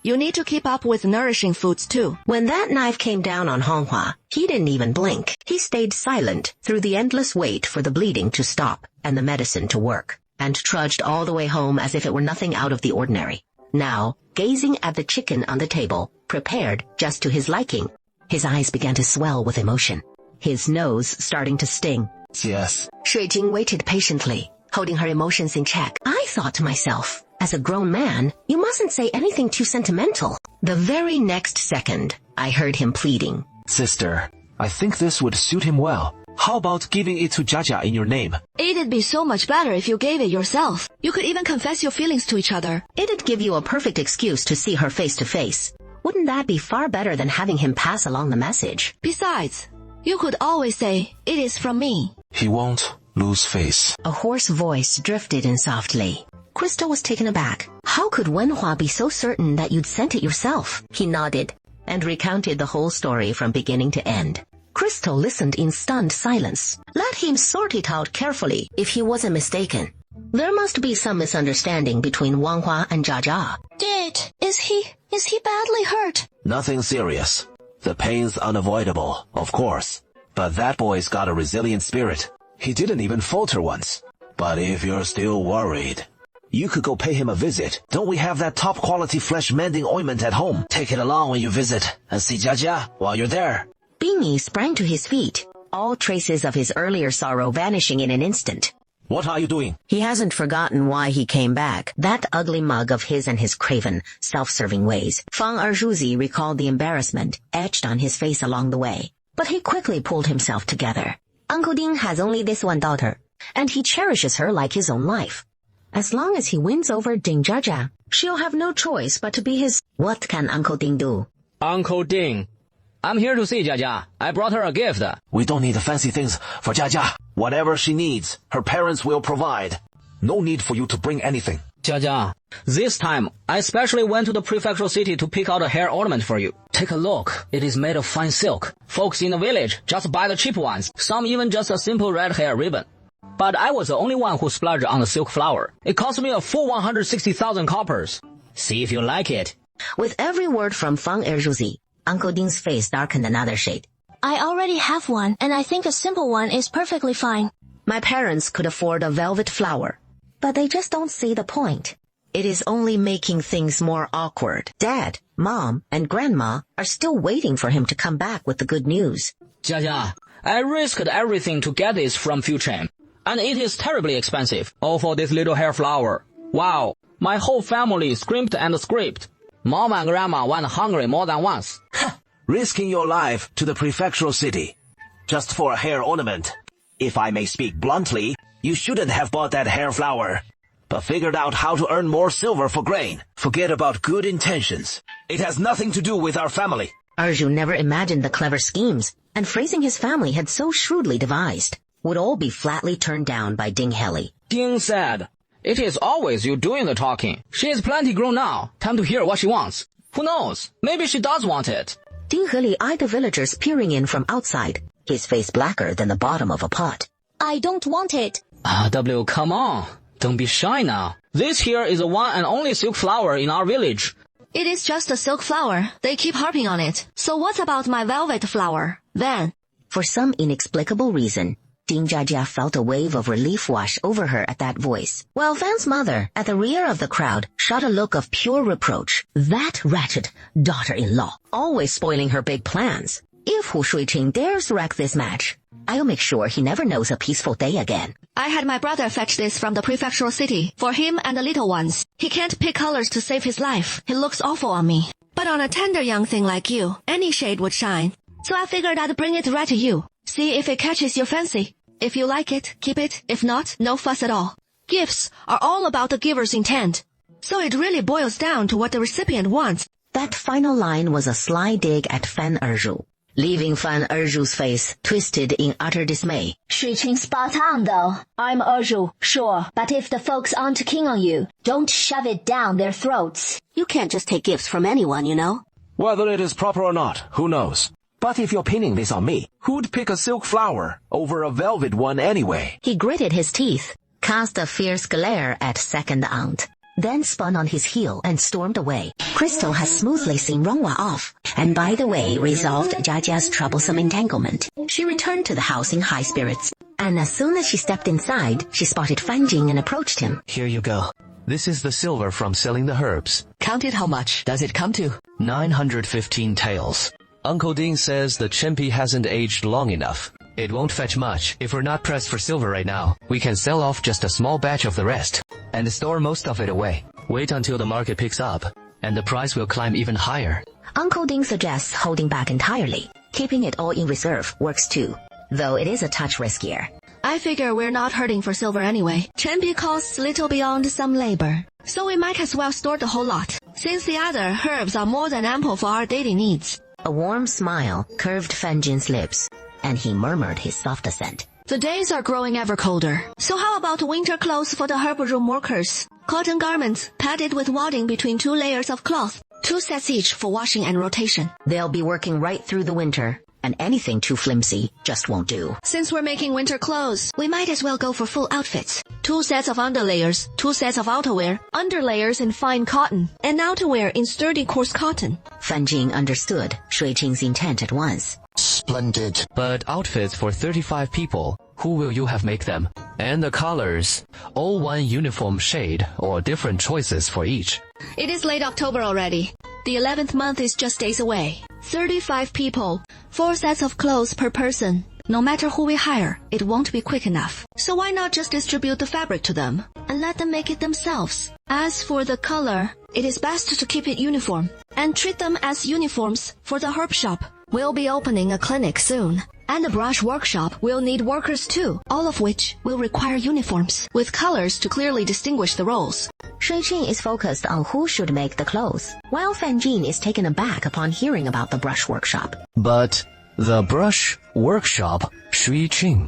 you need to keep up with nourishing foods too. When that knife came down on Honghua, he didn't even blink. He stayed silent through the endless wait for the bleeding to stop and the medicine to work, and trudged all the way home as if it were nothing out of the ordinary. Now, gazing at the chicken on the table, prepared just to his liking, his eyes began to swell with emotion, his nose starting to sting. Yes. Shui Jing waited patiently, holding her emotions in check. I thought to myself, as a grown man, you mustn't say anything too sentimental. The very next second, I heard him pleading. Sister, I think this would suit him well. How about giving it to Jiajia in your name? It'd be so much better if you gave it yourself. You could even confess your feelings to each other. It'd give you a perfect excuse to see her face to face. Wouldn't that be far better than having him pass along the message? Besides, you could always say, it is from me. He won't lose face. A hoarse voice drifted in softly. Crystal was taken aback. How could Wenhua be so certain that you'd sent it yourself? He nodded and recounted the whole story from beginning to end. Crystal listened in stunned silence. Let him sort it out carefully if he wasn't mistaken. There must be some misunderstanding between Wanghua and Jiajia. Is he badly hurt? Nothing serious. The pain's unavoidable, of course. But that boy's got a resilient spirit. He didn't even falter once. But if you're still worried... You could go pay him a visit. Don't we have that top-quality flesh-mending ointment at home? Take it along when you visit and see Jia while you're there. Bingy sprang to his feet, all traces of his earlier sorrow vanishing in an instant. What are you doing? He hasn't forgotten why he came back, that ugly mug of his and his craven, self-serving ways. Feng Erjuzi recalled the embarrassment etched on his face along the way. But he quickly pulled himself together. Uncle Ding has only this one daughter, and he cherishes her like his own life. As long as he wins over Ding Jia, she'll have no choice but to be his. What can Uncle Ding do? Uncle Ding, I'm here to see Jia. I brought her a gift. We don't need fancy things for Jia. Whatever she needs, her parents will provide. No need for you to bring anything. Jia, this time, I especially went to the prefectural city to pick out a hair ornament for you. Take a look. It is made of fine silk. Folks in the village just buy the cheap ones. Some even just a simple red hair ribbon. But I was the only one who splurged on the silk flower. It cost me a full 160,000 coppers. See if you like it. With every word from Feng Erjuzi, Uncle Ding's face darkened another shade. I already have one, and I think a simple one is perfectly fine. My parents could afford a velvet flower, but they just don't see the point. It is only making things more awkward. Dad, Mom, and Grandma are still waiting for him to come back with the good news. Jia, I risked everything to get this from Fuchain, and it is terribly expensive. All for this little hair flower. Wow, my whole family scrimped and scraped. Mom and Grandma went hungry more than once. Risking your life to the prefectural city, just for a hair ornament. If I may speak bluntly, you shouldn't have bought that hair flower, but figured out how to earn more silver for grain. Forget about good intentions. It has nothing to do with our family. Erju never imagined the clever schemes and phrasing his family had so shrewdly devised would all be flatly turned down by Ding Heli. Ding said, "It is always you doing the talking. She is plenty grown now. Time to hear what she wants. Who knows? Maybe she does want it." Ding Heli eyed the villagers peering in from outside, his face blacker than the bottom of a pot. I don't want it. W, come on. Don't be shy now. This here is the one and only silk flower in our village. It is just a silk flower. They keep harping on it. So what about my velvet flower, then? For some inexplicable reason, Ding Jia felt a wave of relief wash over her at that voice, while Fan's mother, at the rear of the crowd, shot a look of pure reproach. That wretched daughter-in-law, always spoiling her big plans. If Hu Shuiqing dares wreck this match, I'll make sure he never knows a peaceful day again. I had my brother fetch this from the prefectural city, for him and the little ones. He can't pick colors to save his life. It looks awful on me. But on a tender young thing like you, any shade would shine. So I figured I'd bring it right to you. See if it catches your fancy. If you like it, keep it. If not, no fuss at all. Gifts are all about the giver's intent. So it really boils down to what the recipient wants. That final line was a sly dig at Fan Erju, leaving Fan Erju's face twisted in utter dismay. Shuiqing's spot on, though. I'm Erju, sure. But if the folks aren't keen on you, don't shove it down their throats. You can't just take gifts from anyone, you know. Whether it is proper or not, who knows? But if you're pinning this on me, who'd pick a silk flower over a velvet one anyway? He gritted his teeth, cast a fierce glare at second aunt, then spun on his heel and stormed away. Crystal has smoothly seen Ronghua off, and by the way resolved Jiajia's troublesome entanglement. She returned to the house in high spirits, and as soon as she stepped inside, she spotted Fan Jing and approached him. Here you go. This is the silver from selling the herbs. Count it. How much does it come to? 915 taels. Uncle Ding says the Chenpi hasn't aged long enough. It won't fetch much. If we're not pressed for silver right now, we can sell off just a small batch of the rest and store most of it away. Wait until the market picks up, and the price will climb even higher. Uncle Ding suggests holding back entirely. Keeping it all in reserve works too, though it is a touch riskier. I figure we're not hurting for silver anyway. Chenpi costs little beyond some labor, so we might as well store the whole lot, since the other herbs are more than ample for our daily needs. A warm smile curved Fan Jin's lips, and he murmured his soft assent. The days are growing ever colder, so how about winter clothes for the herb room workers? Cotton garments, padded with wadding between 2 layers of cloth, 2 sets each for washing and rotation. They'll be working right through the winter, and anything too flimsy just won't do. Since we're making winter clothes, we might as well go for full outfits. 2 sets of underlayers, 2 sets of outerwear, underlayers in fine cotton, and outerwear in sturdy coarse cotton. Fan Jing understood Shuiqing's intent at once. Splendid. But outfits for 35 people, Who will you have make them? And the colors, all one uniform shade or different choices for each. It is late October already. The 11th month is just days away. 35 people, 4 sets of clothes per person. No matter who we hire, it won't be quick enough. So why not just distribute the fabric to them and let them make it themselves? As for the color, it is best to keep it uniform and treat them as uniforms for the herb shop. We'll be opening a clinic soon. And the brush workshop will need workers too, all of which will require uniforms, with colors to clearly distinguish the roles. Shui Qing is focused on who should make the clothes, while Fan Jin is taken aback upon hearing about the brush workshop. But the brush workshop, Shui Qing,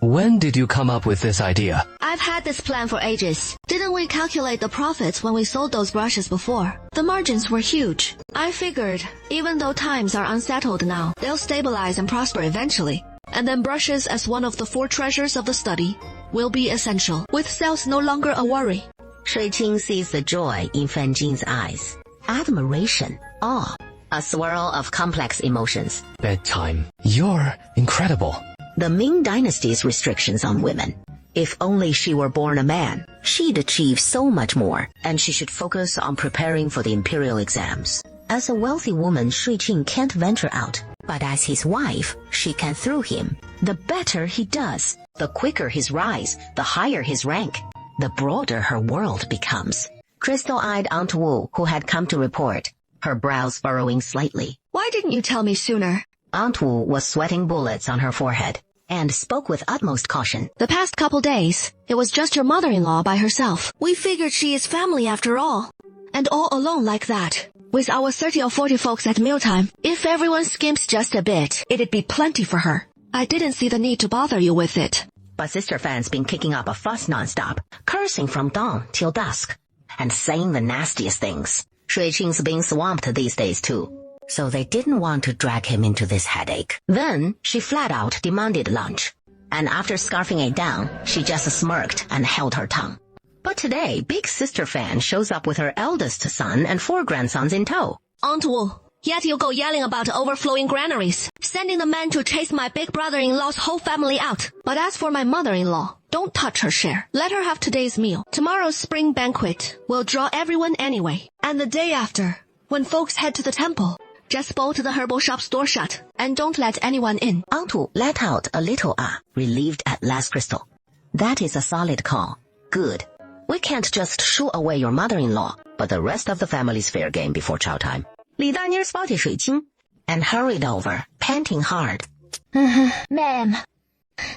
when did you come up with this idea? I've had this plan for ages. Didn't we calculate the profits when we sold those brushes before? The margins were huge. I figured, even though times are unsettled now, they'll stabilize and prosper eventually. And then brushes as one of the 4 treasures of the study will be essential, with sales no longer a worry. Shui Qing sees the joy in Fan Jin's eyes. Admiration, awe, a swirl of complex emotions. Bedtime. You're incredible. The Ming Dynasty's restrictions on women. If only she were born a man, she'd achieve so much more, and she should focus on preparing for the imperial exams. As a wealthy woman, Shui Qing can't venture out, but as his wife, she can through him. The better he does, the quicker his rise, the higher his rank, the broader her world becomes. Crystal-eyed Aunt Wu, who had come to report, her brows furrowing slightly. Why didn't you tell me sooner? Aunt Wu was sweating bullets on her forehead and spoke with utmost caution. The past couple days, it was just your mother-in-law by herself. We figured she is family after all. And all alone like that, with our 30 or 40 folks at mealtime, if everyone skimps just a bit, it'd be plenty for her. I didn't see the need to bother you with it. But Sister Fan's been kicking up a fuss nonstop, cursing from dawn till dusk, and saying the nastiest things. Shui Qing's being swamped these days too, so they didn't want to drag him into this headache. Then she flat out demanded lunch, and after scarfing it down, she just smirked and held her tongue. But today, Big Sister Fan shows up with her eldest son and 4 grandsons in tow. Aunt Wu, yet you go yelling about overflowing granaries, sending the men to chase my big brother-in-law's whole family out. But as for my mother-in-law, don't touch her share. Let her have today's meal. Tomorrow's spring banquet will draw everyone anyway. And the day after, when folks head to the temple, just bolt the herbal shop's door shut, and don't let anyone in. Aunt Wu let out a little relieved at last. Crystal. That is a solid call. Good. We can't just shoo away your mother-in-law, but the rest of the family's fair game before chow time. Li Danier spotted Shui Qing and hurried over, panting hard. Ma'am,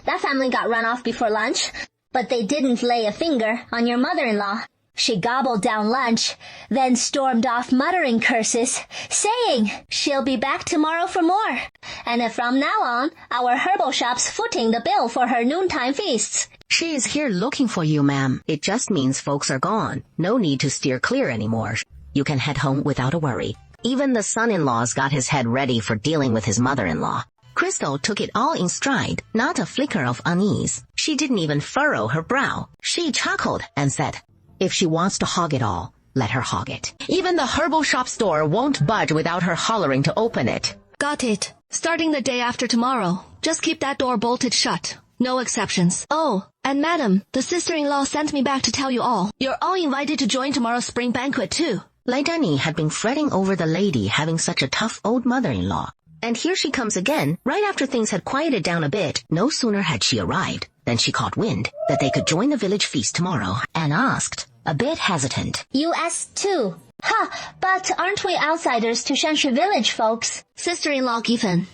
that family got run off before lunch, but they didn't lay a finger on your mother-in-law. She gobbled down lunch, then stormed off muttering curses, saying she'll be back tomorrow for more. And from now on, our herbal shop's footing the bill for her noontime feasts. She is here looking for you, ma'am. It just means folks are gone. No need to steer clear anymore. You can head home without a worry. Even the son-in-law's got his head ready for dealing with his mother-in-law. Crystal took it all in stride, not a flicker of unease. She didn't even furrow her brow. She chuckled and said, if she wants to hog it all, let her hog it. Even the herbal shop store won't budge without her hollering to open it. Got it. Starting the day after tomorrow, just keep that door bolted shut. No exceptions. Oh, and madam, the sister-in-law sent me back to tell you all. You're all invited to join tomorrow's spring banquet too. Lai Dani had been fretting over the lady having such a tough old mother-in-law. And here she comes again, right after things had quieted down a bit. No sooner had she arrived than she caught wind that they could join the village feast tomorrow, and asked, a bit hesitant, US too. But aren't we outsiders to Shanshui village, folks? Sister-in-law Giffen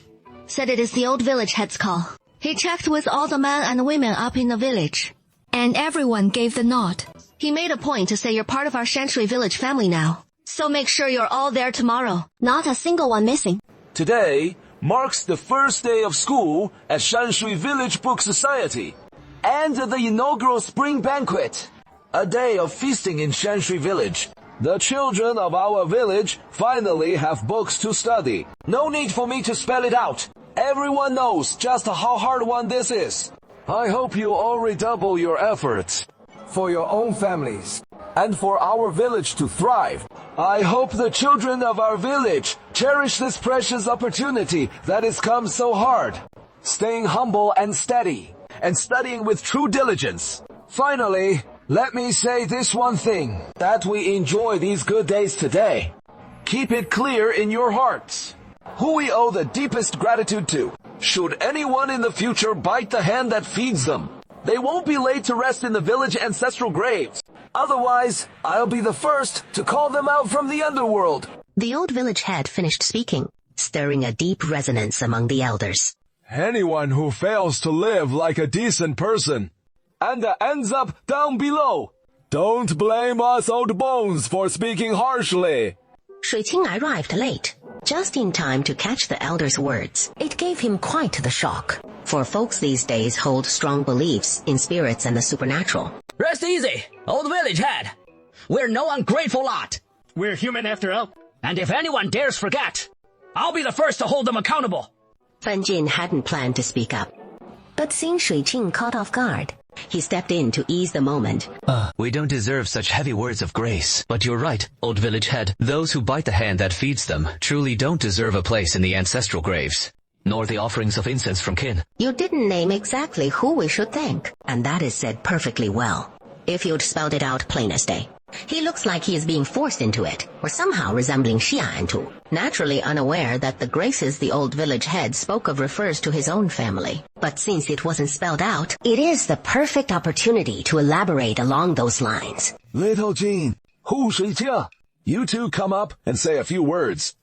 said it is the old village head's call. He checked with all the men and women up in the village, and everyone gave the nod. He made a point to say you're part of our Shanshui village family now. So make sure you're all there tomorrow. Not a single one missing. Today marks the first day of school at Shanshui Village Book Society and the inaugural spring banquet, a day of feasting in Shanshui Village. The children of our village finally have books to study. No need for me to spell it out. Everyone knows just how hard one this is. I hope you all redouble your efforts for your own families and for our village to thrive. I hope the children of our village cherish this precious opportunity that has come so hard, staying humble and steady, and studying with true diligence. Finally, let me say this one thing, that we enjoy these good days today. Keep it clear in your hearts. Who we owe the deepest gratitude to. Should anyone in the future bite the hand that feeds them, they won't be laid to rest in the village ancestral graves. Otherwise, I'll be the first to call them out from the underworld. The old village head finished speaking, stirring a deep resonance among the elders. Anyone who fails to live like a decent person and ends up down below, don't blame us old bones for speaking harshly. Shui Qing arrived late, just in time to catch the elder's words. It gave him quite the shock, for folks these days hold strong beliefs in spirits and the supernatural. Rest easy, old village head. We're no ungrateful lot. We're human after all. And if anyone dares forget, I'll be the first to hold them accountable. Fan Jin hadn't planned to speak up, but seeing Shui Qing caught off guard, he stepped in to ease the moment. We don't deserve such heavy words of grace. But you're right, old village head. Those who bite the hand that feeds them truly don't deserve a place in the ancestral graves, nor the offerings of incense from kin. You didn't name exactly who we should thank, and that is said perfectly well. If you'd spelled it out plain as day. He looks like he is being forced into it, or somehow resembling Xia and Tu, naturally unaware that the graces the old village head spoke of refers to his own family. But since it wasn't spelled out, it is the perfect opportunity to elaborate along those lines. Little Jean, Hu Shuiqia, you two come up and say a few words.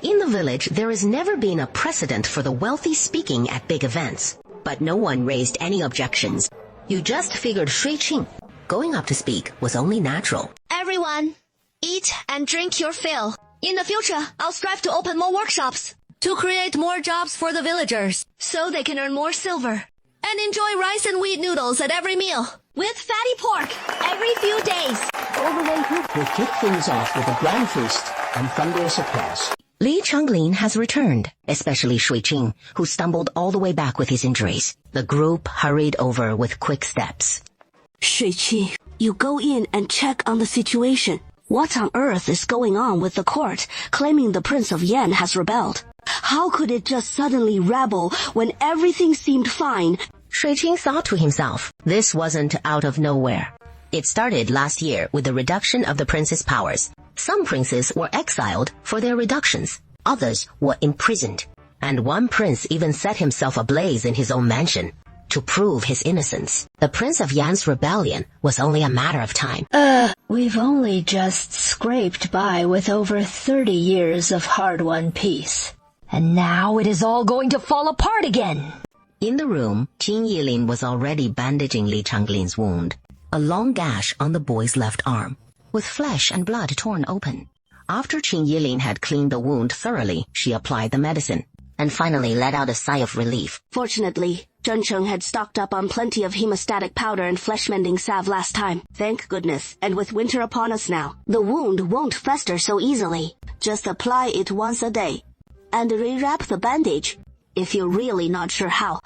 In the village, there has never been a precedent for the wealthy speaking at big events, but no one raised any objections. You just figured Shui Qing going up to speak was only natural. Everyone, eat and drink your fill. In the future, I'll strive to open more workshops to create more jobs for the villagers so they can earn more silver and enjoy rice and wheat noodles at every meal with fatty pork every few days. All the way group will kick things off with a grand feast and thunderous applause. Li Changlin has returned, especially Shui Qing, who stumbled all the way back with his injuries. The group hurried over with quick steps. Shui Qi, you go in and check on the situation. What on earth is going on with the court, claiming the Prince of Yan has rebelled? How could it just suddenly rebel when everything seemed fine? Shui Qing thought to himself, this wasn't out of nowhere. It started last year with the reduction of the prince's powers. Some princes were exiled for their reductions. Others were imprisoned. And one prince even set himself ablaze in his own mansion to prove his innocence. The Prince of Yan's rebellion was only a matter of time. We've only just scraped by with over 30 years of hard-won peace. And now it is all going to fall apart again. In the room, Qin Yilin was already bandaging Li Changlin's wound, a long gash on the boy's left arm, with flesh and blood torn open. After Qin Yilin had cleaned the wound thoroughly, she applied the medicine, and finally let out a sigh of relief. Fortunately, Zhen Cheng had stocked up on plenty of hemostatic powder and flesh-mending salve last time. Thank goodness. And with winter upon us now, the wound won't fester so easily. Just apply it once a day. And rewrap the bandage. If you're really not sure how,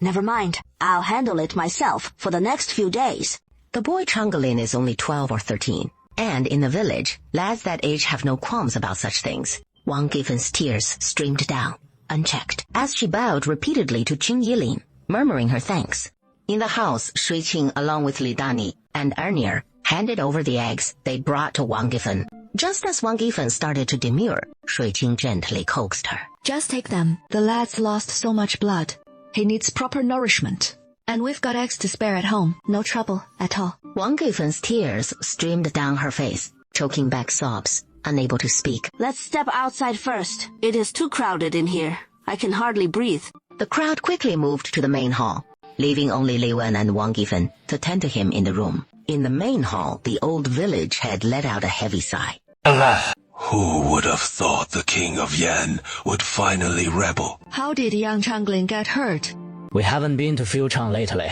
never mind. I'll handle it myself for the next few days. The boy Changlin is only 12 or 13. And in the village, lads that age have no qualms about such things. Wang Gifen's tears streamed down, unchecked, as she bowed repeatedly to Qin Yilin, murmuring her thanks. In the house, Shui Qing, along with Li Dani and Ernier, handed over the eggs they brought to Wang Gifen. Just as Wang Gifen started to demur, Shui Qing gently coaxed her. Just take them. The lad's lost so much blood. He needs proper nourishment. And we've got eggs to spare at home. No trouble at all. Wang Gifen's tears streamed down her face, choking back sobs, unable to speak. Let's step outside first. It is too crowded in here. I can hardly breathe. The crowd quickly moved to the main hall, leaving only Li Wen and Wang Gifen to tend to him in the room. In the main hall, the old village had let out a heavy sigh. Alas! Who would have thought the King of Yan would finally rebel? How did young Changlin get hurt? We haven't been to Fiuchang lately,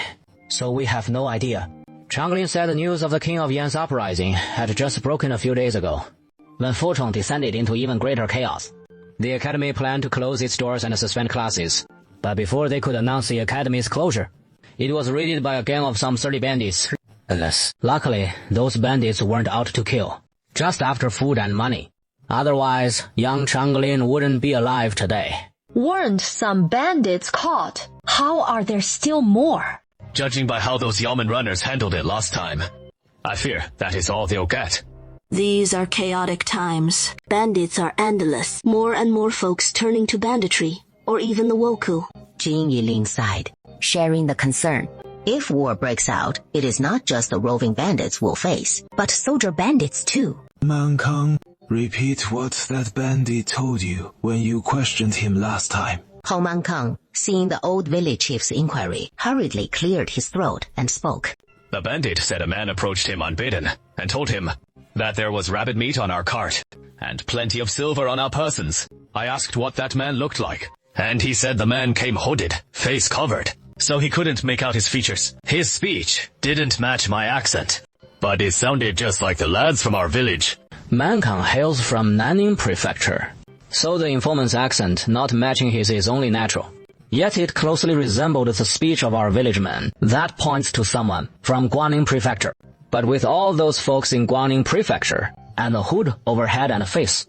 so we have no idea. Changlin said the news of the King of Yan's uprising had just broken a few days ago, when Fucheng descended into even greater chaos. The academy planned to close its doors and suspend classes, but before they could announce the academy's closure, it was raided by a gang of some 30 bandits. Luckily, those bandits weren't out to kill, just after food and money. Otherwise, young Changlin wouldn't be alive today. Weren't some bandits caught? How are there still more? Judging by how those Yamen runners handled it last time, I fear that is all they'll get. These are chaotic times. Bandits are endless. More and more folks turning to banditry, or even the woku. Jin Yilin sighed, sharing the concern. If war breaks out, it is not just the roving bandits we'll face, but soldier bandits too. Man Kang, repeat what that bandit told you when you questioned him last time. Hou Man Kang, seeing the old village chief's inquiry, hurriedly cleared his throat and spoke. The bandit said a man approached him unbidden and told him that there was rabbit meat on our cart and plenty of silver on our persons. I asked what that man looked like, and he said the man came hooded, face covered, so he couldn't make out his features. His speech didn't match my accent, but it sounded just like the lads from our village. Man Kang hails from Nanning Prefecture, so the informant's accent not matching his is only natural. Yet it closely resembled the speech of our village man. That points to someone from Guaning Prefecture. But with all those folks in Guaning Prefecture, and the hood over head and face,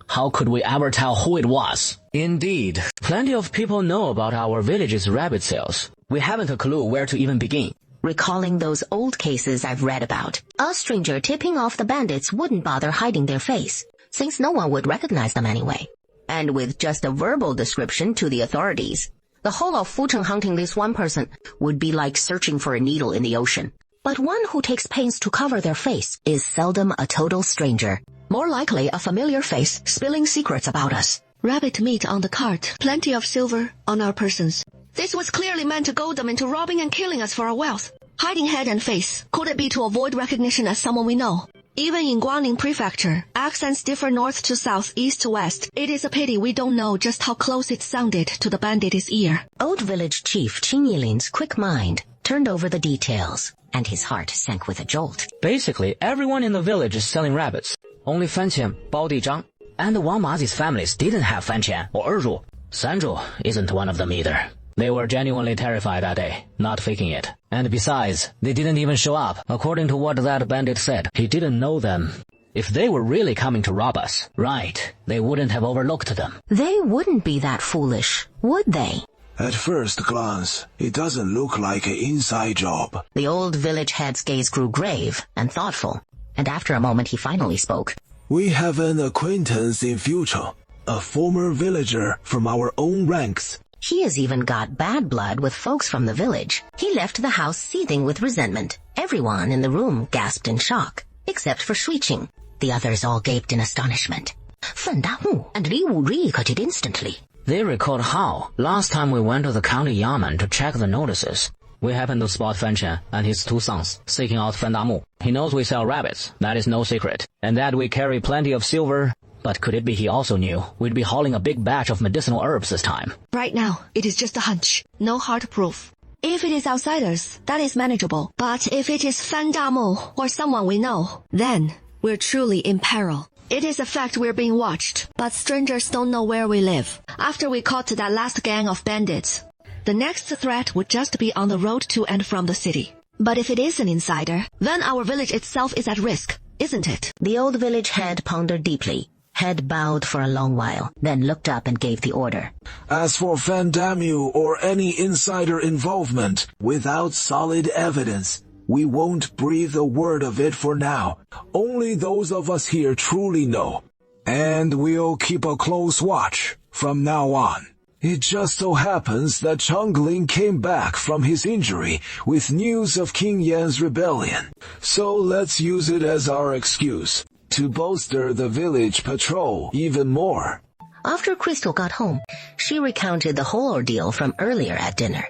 how could we ever tell who it was? Indeed, plenty of people know about our village's rabbit sales. We haven't a clue where to even begin. Recalling those old cases I've read about, a stranger tipping off the bandits wouldn't bother hiding their face, since no one would recognize them anyway. And with just a verbal description to the authorities, the whole of Fucheng hunting this one person would be like searching for a needle in the ocean. But one who takes pains to cover their face is seldom a total stranger. More likely a familiar face spilling secrets about us. Rabbit meat on the cart, plenty of silver on our persons. This was clearly meant to goad them into robbing and killing us for our wealth. Hiding head and face, could it be to avoid recognition as someone we know? Even in Guaning Prefecture, accents differ north to south, east to west. It is a pity we don't know just how close it sounded to the bandit's ear. Old village chief Qin Yilin's quick mind turned over the details, and his heart sank with a jolt. Basically, everyone in the village is selling rabbits. Only Fan Qian, Bao Dizhang, and the Wang Mazi's families didn't have Fan Qian or Erzu. Sanzhu isn't one of them either. They were genuinely terrified that day, not faking it. And besides, they didn't even show up, according to what that bandit said. He didn't know them. If they were really coming to rob us, right, they wouldn't have overlooked them. They wouldn't be that foolish, would they? At first glance, it doesn't look like an inside job. The old village head's gaze grew grave and thoughtful, and after a moment he finally spoke. We have an acquaintance in Fucheng, a former villager from our own ranks. He has even got bad blood with folks from the village. He left the house seething with resentment. Everyone in the room gasped in shock, except for Shuiqing. The others all gaped in astonishment. Fen Damu and Li Wuri caught it instantly. They recalled how, last time we went to the county yamen to check the notices, we happened to spot Fan Qian and his two sons seeking out Fen Damu. He knows we sell rabbits, that is no secret, and that we carry plenty of silver. But could it be he also knew we'd be hauling a big batch of medicinal herbs this time? Right now, it is just a hunch. No hard proof. If it is outsiders, that is manageable. But if it is Fan Damu or someone we know, then we're truly in peril. It is a fact we're being watched, but strangers don't know where we live. After we caught that last gang of bandits, the next threat would just be on the road to and from the city. But if it is an insider, then our village itself is at risk, isn't it? The old village head pondered deeply. Head bowed for a long while, then looked up and gave the order. As for Fan Damu or any insider involvement, without solid evidence, we won't breathe a word of it for now. Only those of us here truly know. And we'll keep a close watch from now on. It just so happens that Changling came back from his injury with news of King Yan's rebellion. So let's use it as our excuse to bolster the village patrol even more. After Crystal got home, she recounted the whole ordeal from earlier at dinner.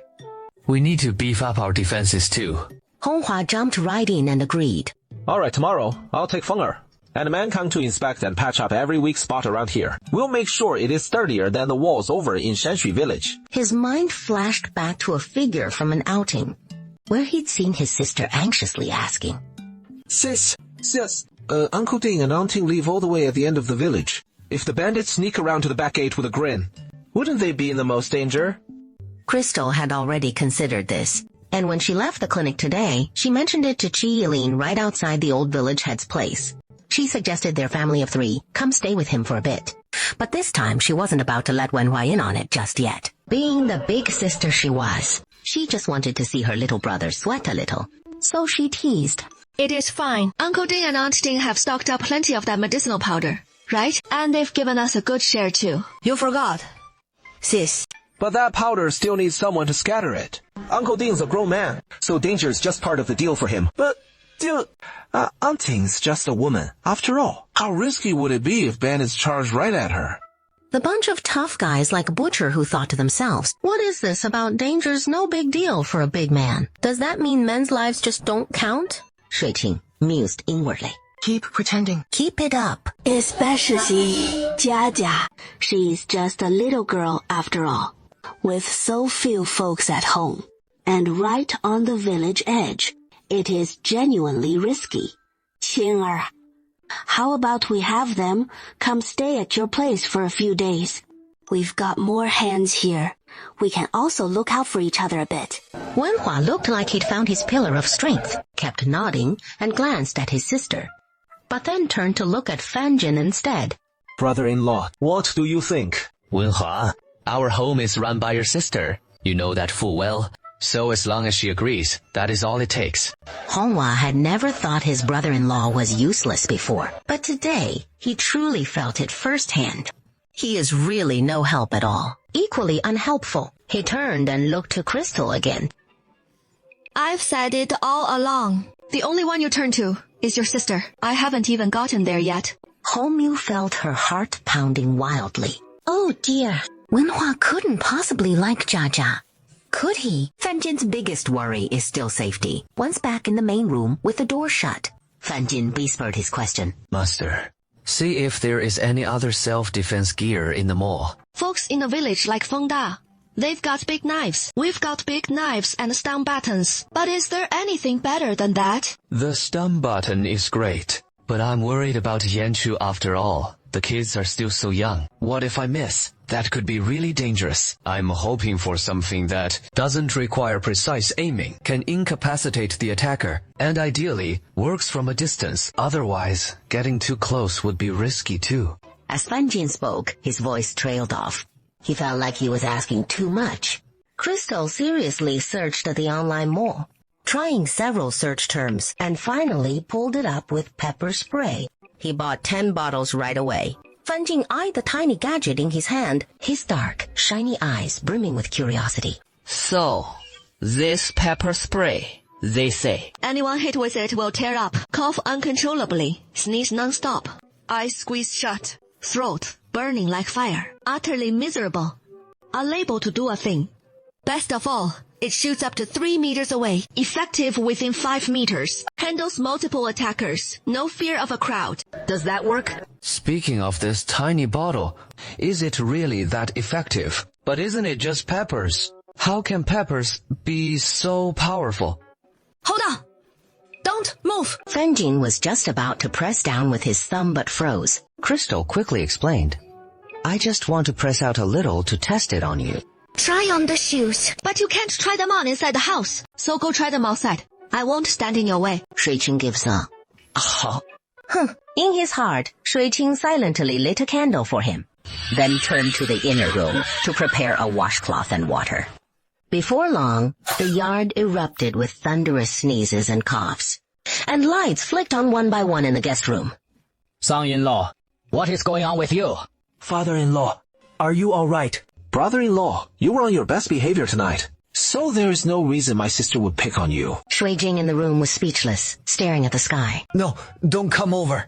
We need to beef up our defenses too. Honghua jumped right in and agreed. Alright, tomorrow, I'll take Feng and Man Kang to inspect and patch up every weak spot around here. We'll make sure it is sturdier than the walls over in Shanshui village. His mind flashed back to a figure from an outing, where he'd seen his sister anxiously asking, Sis, Uncle Ding and Aunt Ting live all the way at the end of the village. If the bandits sneak around to the back gate with a grin, wouldn't they be in the most danger? Crystal had already considered this, and when she left the clinic today, she mentioned it to Qi Yilin right outside the old village head's place. She suggested their family of 3 come stay with him for a bit. But this time she wasn't about to let Wen Hua in on it just yet. Being the big sister she was, she just wanted to see her little brother sweat a little. So she teased. It is fine. Uncle Ding and Aunt Ding have stocked up plenty of that medicinal powder, right? And they've given us a good share too. You forgot. Sis. But that powder still needs someone to scatter it. Uncle Ding's a grown man, so danger is just part of the deal for him. But, Aunt Ding's just a woman, after all. How risky would it be if Ben is charged right at her? The bunch of tough guys like Butcher who thought to themselves, what is this about danger's no big deal for a big man? Does that mean men's lives just don't count? Shui Qing mused inwardly. Keep pretending. Keep it up. Especially Jia Jia. She's just a little girl after all, with so few folks at home. And right on the village edge, it is genuinely risky. Qing'er, how about we have them come stay at your place for a few days? We've got more hands here. We can also look out for each other a bit. Wenhua looked like he'd found his pillar of strength, kept nodding, and glanced at his sister. But then turned to look at Fanjin instead. Brother-in-law, what do you think? Wenhua, our home is run by your sister. You know that full well. So as long as she agrees, that is all it takes. Honghua had never thought his brother-in-law was useless before, but today he truly felt it firsthand. He is really no help at all, equally unhelpful. He turned and looked to Crystal again. I've said it all along. The only one you turn to is your sister. I haven't even gotten there yet. Hongmu felt her heart pounding wildly. Oh dear, Wenhua couldn't possibly like Jia Jia. Could he? Fanjin's biggest worry is still safety. Once back in the main room with the door shut, Fanjin whispered his question. Master, see if there is any other self-defense gear in the mall. Folks in the village like Feng Da. They've got big knives. We've got big knives and stun buttons. But is there anything better than that? The stun button is great, but I'm worried about Yanchu after all. The kids are still so young. What if I miss? That could be really dangerous. I'm hoping for something that doesn't require precise aiming, can incapacitate the attacker, and ideally works from a distance. Otherwise, getting too close would be risky too. As Fanjin spoke, his voice trailed off. He felt like he was asking too much. Crystal seriously searched the online mall, trying several search terms, and finally pulled it up with pepper spray. He bought 10 bottles right away. Fanjin eyed the tiny gadget in his hand, his dark, shiny eyes brimming with curiosity. So, this pepper spray, they say. Anyone hit with it will tear up, cough uncontrollably, sneeze non-stop, eyes squeezed shut, throat burning like fire, utterly miserable. Unable to do a thing. Best of all, it shoots up to 3 meters away, effective within 5 meters, handles multiple attackers, no fear of a crowd. Does that work? Speaking of this tiny bottle, is it really that effective? But isn't it just peppers? How can peppers be so powerful? Hold on! Don't move! Fanjin was just about to press down with his thumb but froze. Crystal quickly explained. I just want to press out a little to test it on you. Try on the shoes. But you can't try them on inside the house. So go try them outside. I won't stand in your way. Shui Qing gives a In his heart, Shui Qing silently lit a candle for him, then turned to the inner room to prepare a washcloth and water. Before long, the yard erupted with thunderous sneezes and coughs, and lights flicked on one by one in the guest room. Son-in-law, what is going on with you? Father-in-law, are you all right? Brother-in-law, you were on your best behavior tonight, so there is no reason my sister would pick on you. Shui Jing in the room was speechless, staring at the sky. No, don't come over.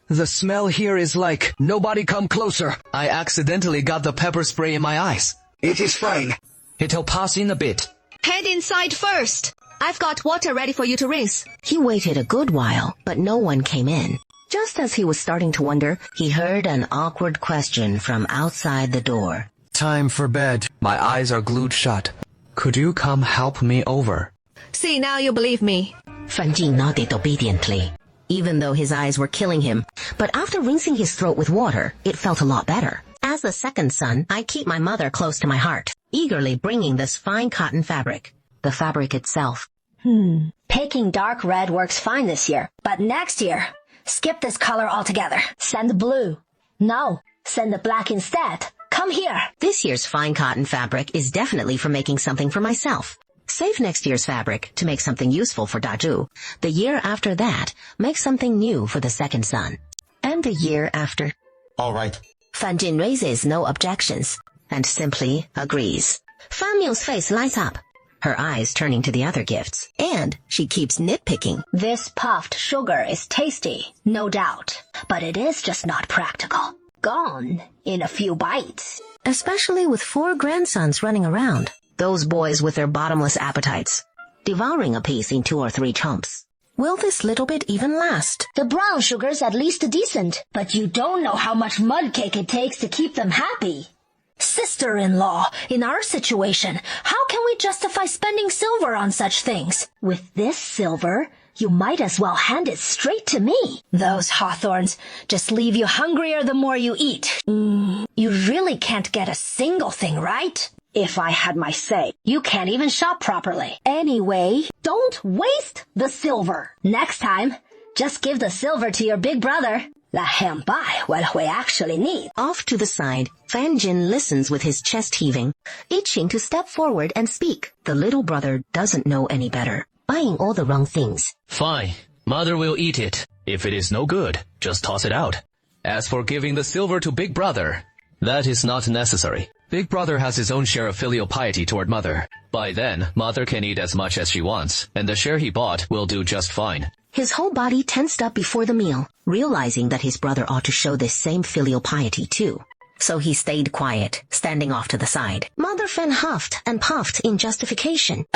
The smell here is like, nobody come closer. I accidentally got the pepper spray in my eyes. It is fine. It'll pass in a bit. Head inside first. I've got water ready for you to rinse. He waited a good while, but no one came in. Just as he was starting to wonder, he heard an awkward question from outside the door. Time for bed. My eyes are glued shut. Could you come help me over? See, now you believe me. Fanjin nodded obediently, even though his eyes were killing him. But after rinsing his throat with water, it felt a lot better. As the second son, I keep my mother close to my heart, eagerly bringing this fine cotton fabric, the fabric itself. Picking dark red works fine this year, but next year, skip this color altogether. Send blue. No, send the black instead. come here. This year's fine cotton fabric is definitely for making something for myself. Save next year's fabric to make something useful for Daju. The year after that, make something new for the second son. And the year after. All right. Fan Jin raises no objections and simply agrees. Fan Miu's face lights up, her eyes turning to the other gifts, and she keeps nitpicking. This puffed sugar is tasty, no doubt, but it is just not practical. Gone in a few bites. Especially with 4 grandsons running around. Those boys with their bottomless appetites, devouring a piece in 2 or 3 chomps. Will this little bit even last? The brown sugar's at least decent, but you don't know how much mud cake it takes to keep them happy. Sister-in-law, in our situation, how can we justify spending silver on such things? With this silver, you might as well hand it straight to me. Those hawthorns just leave you hungrier the more you eat. You really can't get a single thing right. If I had my say, you can't even shop properly. Anyway, don't waste the silver. Next time, just give the silver to your big brother. Let him buy what we actually need. Off to the side, Fan Jin listens with his chest heaving, itching to step forward and speak. The little brother doesn't know any better, buying all the wrong things. Fine. Mother will eat it. If it is no good, just toss it out. As for giving the silver to Big Brother, that is not necessary. Big Brother has his own share of filial piety toward Mother. By then, Mother can eat as much as she wants, and the share he bought will do just fine. His whole body tensed up before the meal, realizing that his brother ought to show this same filial piety too. So he stayed quiet, standing off to the side. Mother Fan huffed and puffed in justification.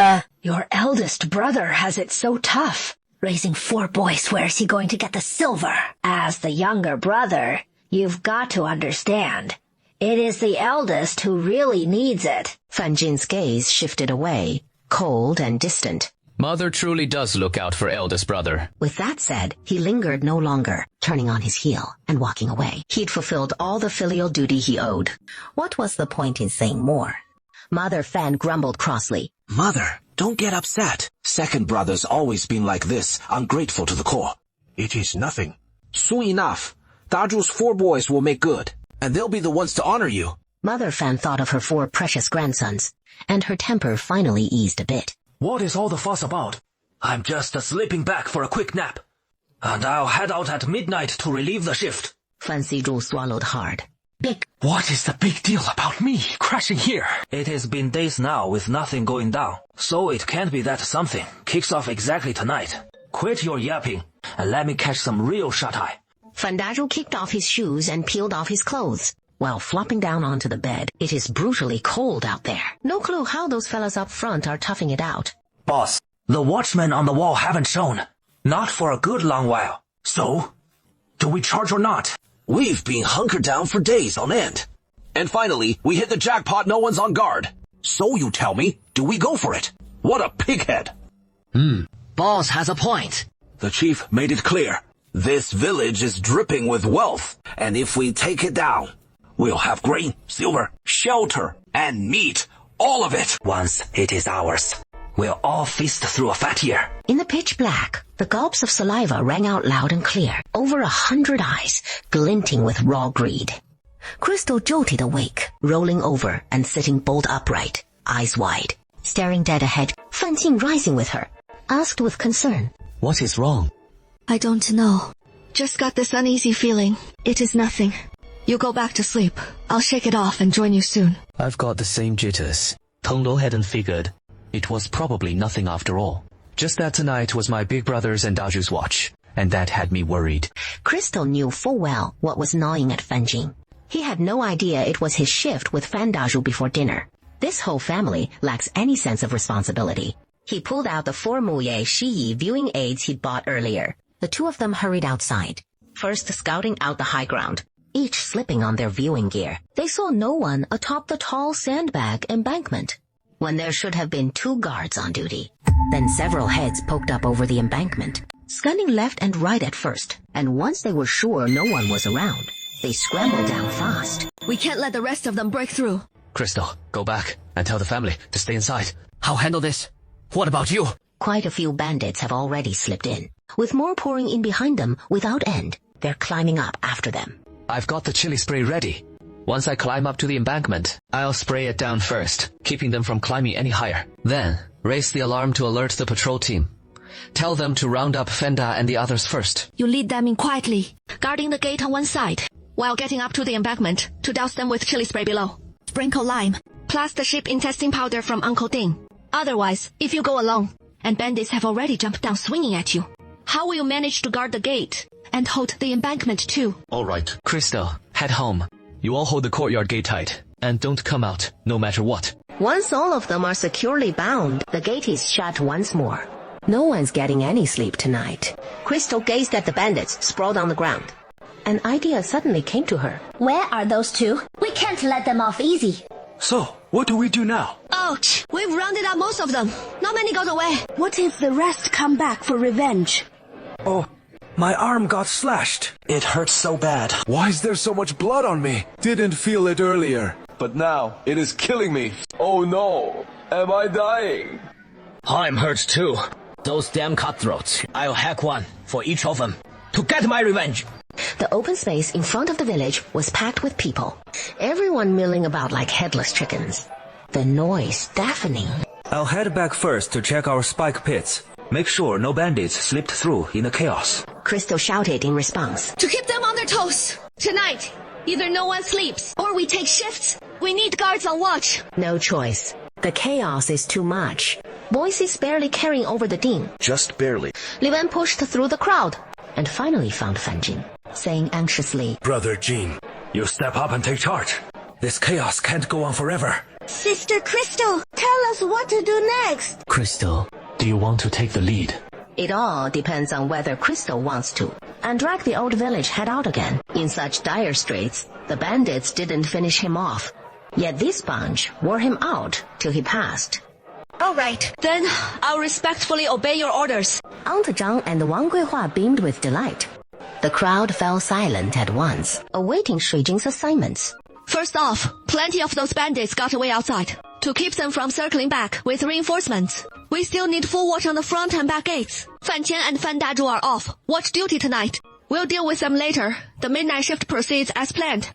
Your eldest brother has it so tough. Raising 4 boys, where is he going to get the silver? As the younger brother, you've got to understand. It is the eldest who really needs it. Fan Jin's gaze shifted away, cold and distant. Mother truly does look out for eldest brother. With that said, he lingered no longer, turning on his heel and walking away. He'd fulfilled all the filial duty he owed. What was the point in saying more? Mother Fan grumbled crossly. Mother, don't get upset. Second brother's always been like this, ungrateful to the core. It is nothing. Soon enough, Daju's 4 boys will make good, and they'll be the ones to honor you. Mother Fan thought of her 4 precious grandsons, and her temper finally eased a bit. What is all the fuss about? I'm just slipping back for a quick nap. And I'll head out at midnight to relieve the shift. Fan Xizhu swallowed hard. What is the big deal about me crashing here? It has been days now with nothing going down, so it can't be that something kicks off exactly tonight. Quit your yapping, and let me catch some real shut-eye. Fan Dazhu kicked off his shoes and peeled off his clothes, while flopping down onto the bed. It is brutally cold out there. No clue how those fellas up front are toughing it out. Boss, the watchmen on the wall haven't shown. Not for a good long while. So, do we charge or not? We've been hunkered down for days on end. And finally, we hit the jackpot, no one's on guard. So you tell me, do we go for it? What a pighead. Boss has a point. The chief made it clear. This village is dripping with wealth, and if we take it down, we'll have grain, silver, shelter, and meat. All of it. Once it is ours, we'll all feast through a fat year. In the pitch black, the gulps of saliva rang out loud and clear, over 100 eyes, glinting with raw greed. Crystal jolted awake, rolling over and sitting bolt upright, eyes wide. Staring dead ahead, Fan Jin rising with her, asked with concern. What is wrong? I don't know. Just got this uneasy feeling. It is nothing. You go back to sleep. I'll shake it off and join you soon. I've got the same jitters. Tonglo hadn't figured. It was probably nothing after all. Just that tonight was my big brother's and Daju's watch, and that had me worried. Crystal knew full well what was gnawing at Fan Jin. He had no idea it was his shift with Fan Dazhu before dinner. This whole family lacks any sense of responsibility. He pulled out the 4 Muye Shiyi viewing aids he'd bought earlier. The 2 of them hurried outside, first scouting out the high ground, each slipping on their viewing gear. They saw no one atop the tall sandbag embankment, when there should have been 2 guards on duty. Then several heads poked up over the embankment, scanning left and right at first, and once they were sure no one was around, they scrambled down fast. We can't let the rest of them break through. Crystal, go back and tell the family to stay inside. I'll handle this. What about you? Quite a few bandits have already slipped in, with more pouring in behind them without end. They're climbing up after them. I've got the chili spray ready. Once I climb up to the embankment, I'll spray it down first, keeping them from climbing any higher. Then, raise the alarm to alert the patrol team. Tell them to round up Fenda and the others first. You lead them in quietly, guarding the gate on one side, while getting up to the embankment to douse them with chili spray below. Sprinkle lime, plus the ship intestine powder from Uncle Ding. Otherwise, if you go alone, and bandits have already jumped down swinging at you, how will you manage to guard the gate and hold the embankment too? All right. Crystal, head home. You all hold the courtyard gate tight, and don't come out, no matter what. Once all of them are securely bound, the gate is shut once more. No one's getting any sleep tonight. Crystal gazed at the bandits sprawled on the ground. An idea suddenly came to her. Where are those two? We can't let them off easy. So, what do we do now? Ouch! We've rounded up most of them. Not many got away. What if the rest come back for revenge? Oh, my arm got slashed. It hurts so bad. Why is there so much blood on me? Didn't feel it earlier. But now, it is killing me. Oh no, am I dying? I'm hurt too. Those damn cutthroats. I'll hack one for each of them to get my revenge. The open space in front of the village was packed with people, everyone milling about like headless chickens. The noise deafening. I'll head back first to check our spike pits. Make sure no bandits slipped through in the chaos. Crystal shouted in response. To keep them on their toes. Tonight, either no one sleeps or we take shifts. We need guards on watch. No choice. The chaos is too much. Boise is barely carrying over the Ding. Just barely. Li Wen pushed through the crowd and finally found Fan Jin, saying anxiously, Brother Jean, you step up and take charge. This chaos can't go on forever. Sister Crystal, tell us what to do next. Crystal, do you want to take the lead? It all depends on whether Crystal wants to, and drag the old village head out again. In such dire straits, the bandits didn't finish him off. Yet this bunch wore him out till he passed. All right, then I'll respectfully obey your orders. Aunt Zhang and Wang Guihua beamed with delight. The crowd fell silent at once, awaiting Shui Jing's assignments. First off, plenty of those bandits got away outside. To keep them from circling back with reinforcements, we still need full watch on the front and back gates. Fan Qian and Fan Dazhu are off. Watch duty tonight. We'll deal with them later. The midnight shift proceeds as planned.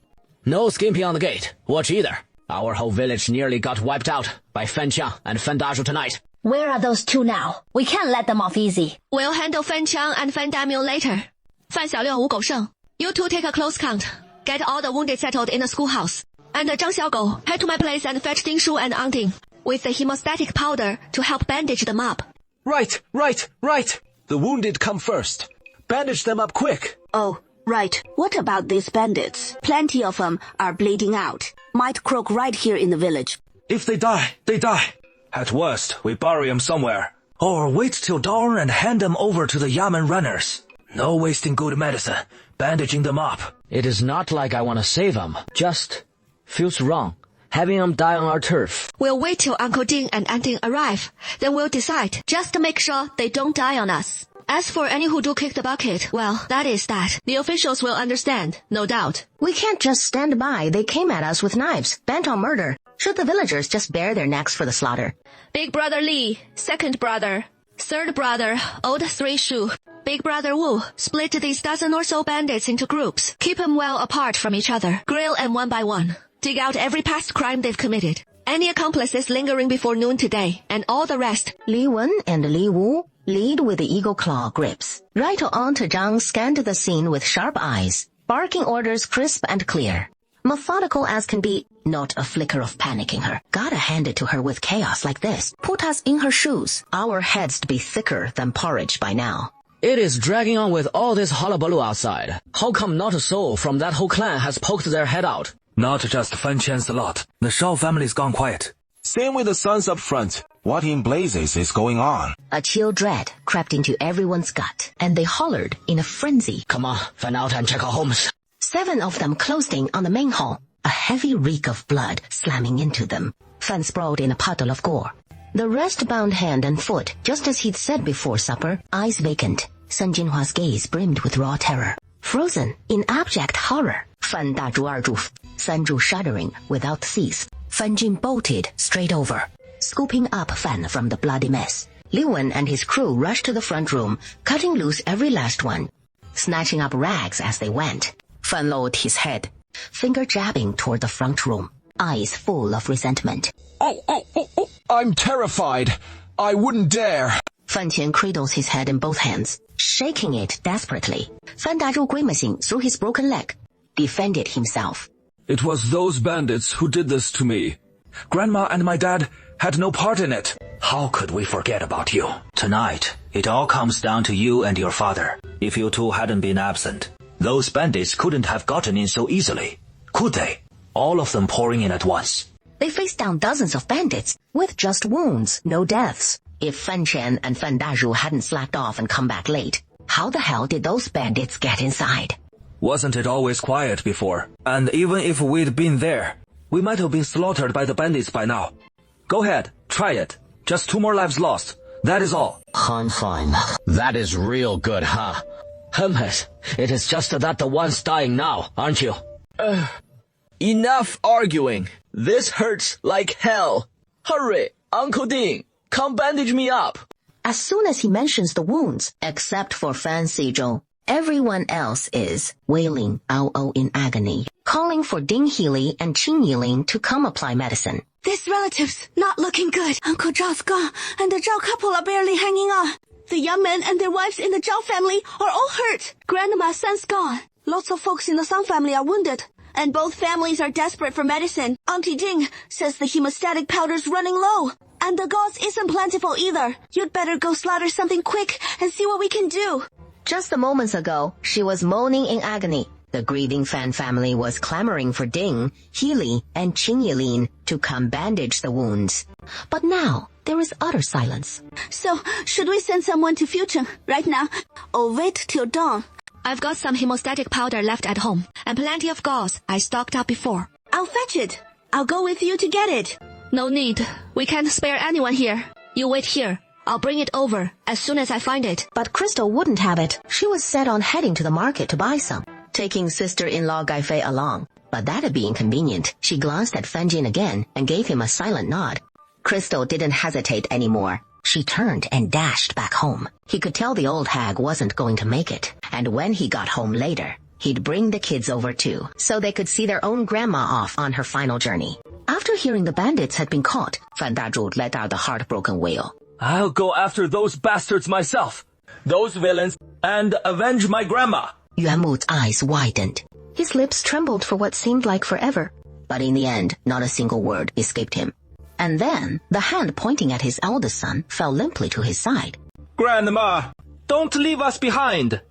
No skimping on the gate. Watch either. Our whole village nearly got wiped out by Fan Qiang and Fan Dazhu tonight. Where are those two now? We can't let them off easy. We'll handle Fan Qiang and Fan Damiu later. Fan Xiaoliu, Wu Gousheng, you two take a close count. Get all the wounded settled in the schoolhouse. And Zhang Xiaogou, head to my place and fetch Ding Shu and Ang Ding with the hemostatic powder to help bandage them up. Right. The wounded come first. Bandage them up quick. Oh, right. What about these bandits? Plenty of them are bleeding out. Might croak right here in the village. If they die, they die. At worst, we bury them somewhere. Or wait till dawn and hand them over to the Yamen runners. No wasting good medicine, bandaging them up. It is not like I want to save them. Just feels wrong, having them die on our turf. We'll wait till Uncle Ding and Aunt Ding arrive. Then we'll decide, just to make sure they don't die on us. As for any who do kick the bucket, well, that is that. The officials will understand, no doubt. We can't just stand by. They came at us with knives, bent on murder. Should the villagers just bare their necks for the slaughter? Big brother Li, second brother, third brother, old Three Shu, Big brother Wu, split these dozen or so bandits into groups. Keep them well apart from each other. Grill them one by one. Dig out every past crime they've committed. Any accomplices lingering before noon today, and all the rest. Li Wen and Li Wu lead with the eagle claw grips. Right Aunt Zhang scanned the scene with sharp eyes, barking orders crisp and clear. Methodical as can be, not a flicker of panic in her. Gotta hand it to her with chaos like this. Put us in her shoes. Our heads to be thicker than porridge by now. It is dragging on with all this hullabaloo outside. How come not a soul from that whole clan has poked their head out? Not just Fan Qian's lot. The Shao family's gone quiet. Same with the sons up front. What in blazes is going on? A chill dread crept into everyone's gut, and they hollered in a frenzy. Come on, find out and check our homes. 7 of them closed in on the main hall, a heavy reek of blood slamming into them. Fan sprawled in a puddle of gore. The rest bound hand and foot, just as he'd said before supper, eyes vacant. Sun Jinhua's gaze brimmed with raw terror. Frozen in abject horror. Fan Dazhu Erzu, Fan Zhu shuddering without cease. Fan Jin bolted straight over, scooping up Fan from the bloody mess. Li Wen and his crew rushed to the front room, cutting loose every last one, snatching up rags as they went. Fan lowered his head. finger jabbing toward the front room, eyes full of resentment. Oh, I'm terrified. I wouldn't dare. Fan Qian cradles his head in both hands, shaking it desperately. Fan Dazhu, grimacing through his broken leg, defended himself. It was those bandits who did this to me. Grandma and my dad had no part in it. How could we forget about you? Tonight, it all comes down to you and your father. If you two hadn't been absent, those bandits couldn't have gotten in so easily, could they? All of them pouring in at once. They faced down dozens of bandits, with just wounds, no deaths. If Fan Qian and Fan Dazhu hadn't slacked off and come back late, how the hell did those bandits get inside? Wasn't it always quiet before? And even if we'd been there, we might have been slaughtered by the bandits by now. Go ahead, try it. Just 2 more lives lost. That is all. Han. That is real good, huh? Hermes, it is just that the ones dying now, aren't you? Enough arguing. This hurts like hell. Hurry, Uncle Ding, come bandage me up. As soon as he mentions the wounds, except for Fan Xizhou, everyone else is wailing ao in agony, calling for Ding Healy and Qin Yilin to come apply medicine. This relative's not looking good. Uncle Zhao's gone, and the Zhao couple are barely hanging on. The young men and their wives in the Zhao family are all hurt. Grandma's son's gone. Lots of folks in the Song family are wounded, and both families are desperate for medicine. Auntie Ding says the hemostatic powder's running low, and the gauze isn't plentiful either. You'd better go slaughter something quick and see what we can do. Just moments ago, she was moaning in agony. The grieving Fan family was clamoring for Ding, Healy, and Qin Yilin to come bandage the wounds. But now, there is utter silence. So, should we send someone to Fucheng right now, or wait till dawn? I've got some hemostatic powder left at home, and plenty of gauze I stocked up before. I'll fetch it. I'll go with you to get it. No need. We can't spare anyone here. You wait here. I'll bring it over as soon as I find it. But Crystal wouldn't have it. She was set on heading to the market to buy some, taking sister-in-law Gaifei along. But that'd be inconvenient. She glanced at Fan Jin again and gave him a silent nod. Crystal didn't hesitate anymore. She turned and dashed back home. He could tell the old hag wasn't going to make it. And when he got home later, he'd bring the kids over too, so they could see their own grandma off on her final journey. After hearing the bandits had been caught, Fan Dazhu let out a heartbroken wail. I'll go after those bastards myself, those villains, and avenge my grandma. Yuan Mu's eyes widened. His lips trembled for what seemed like forever. But in the end, not a single word escaped him. And then, the hand pointing at his eldest son fell limply to his side. Grandma, don't leave us behind.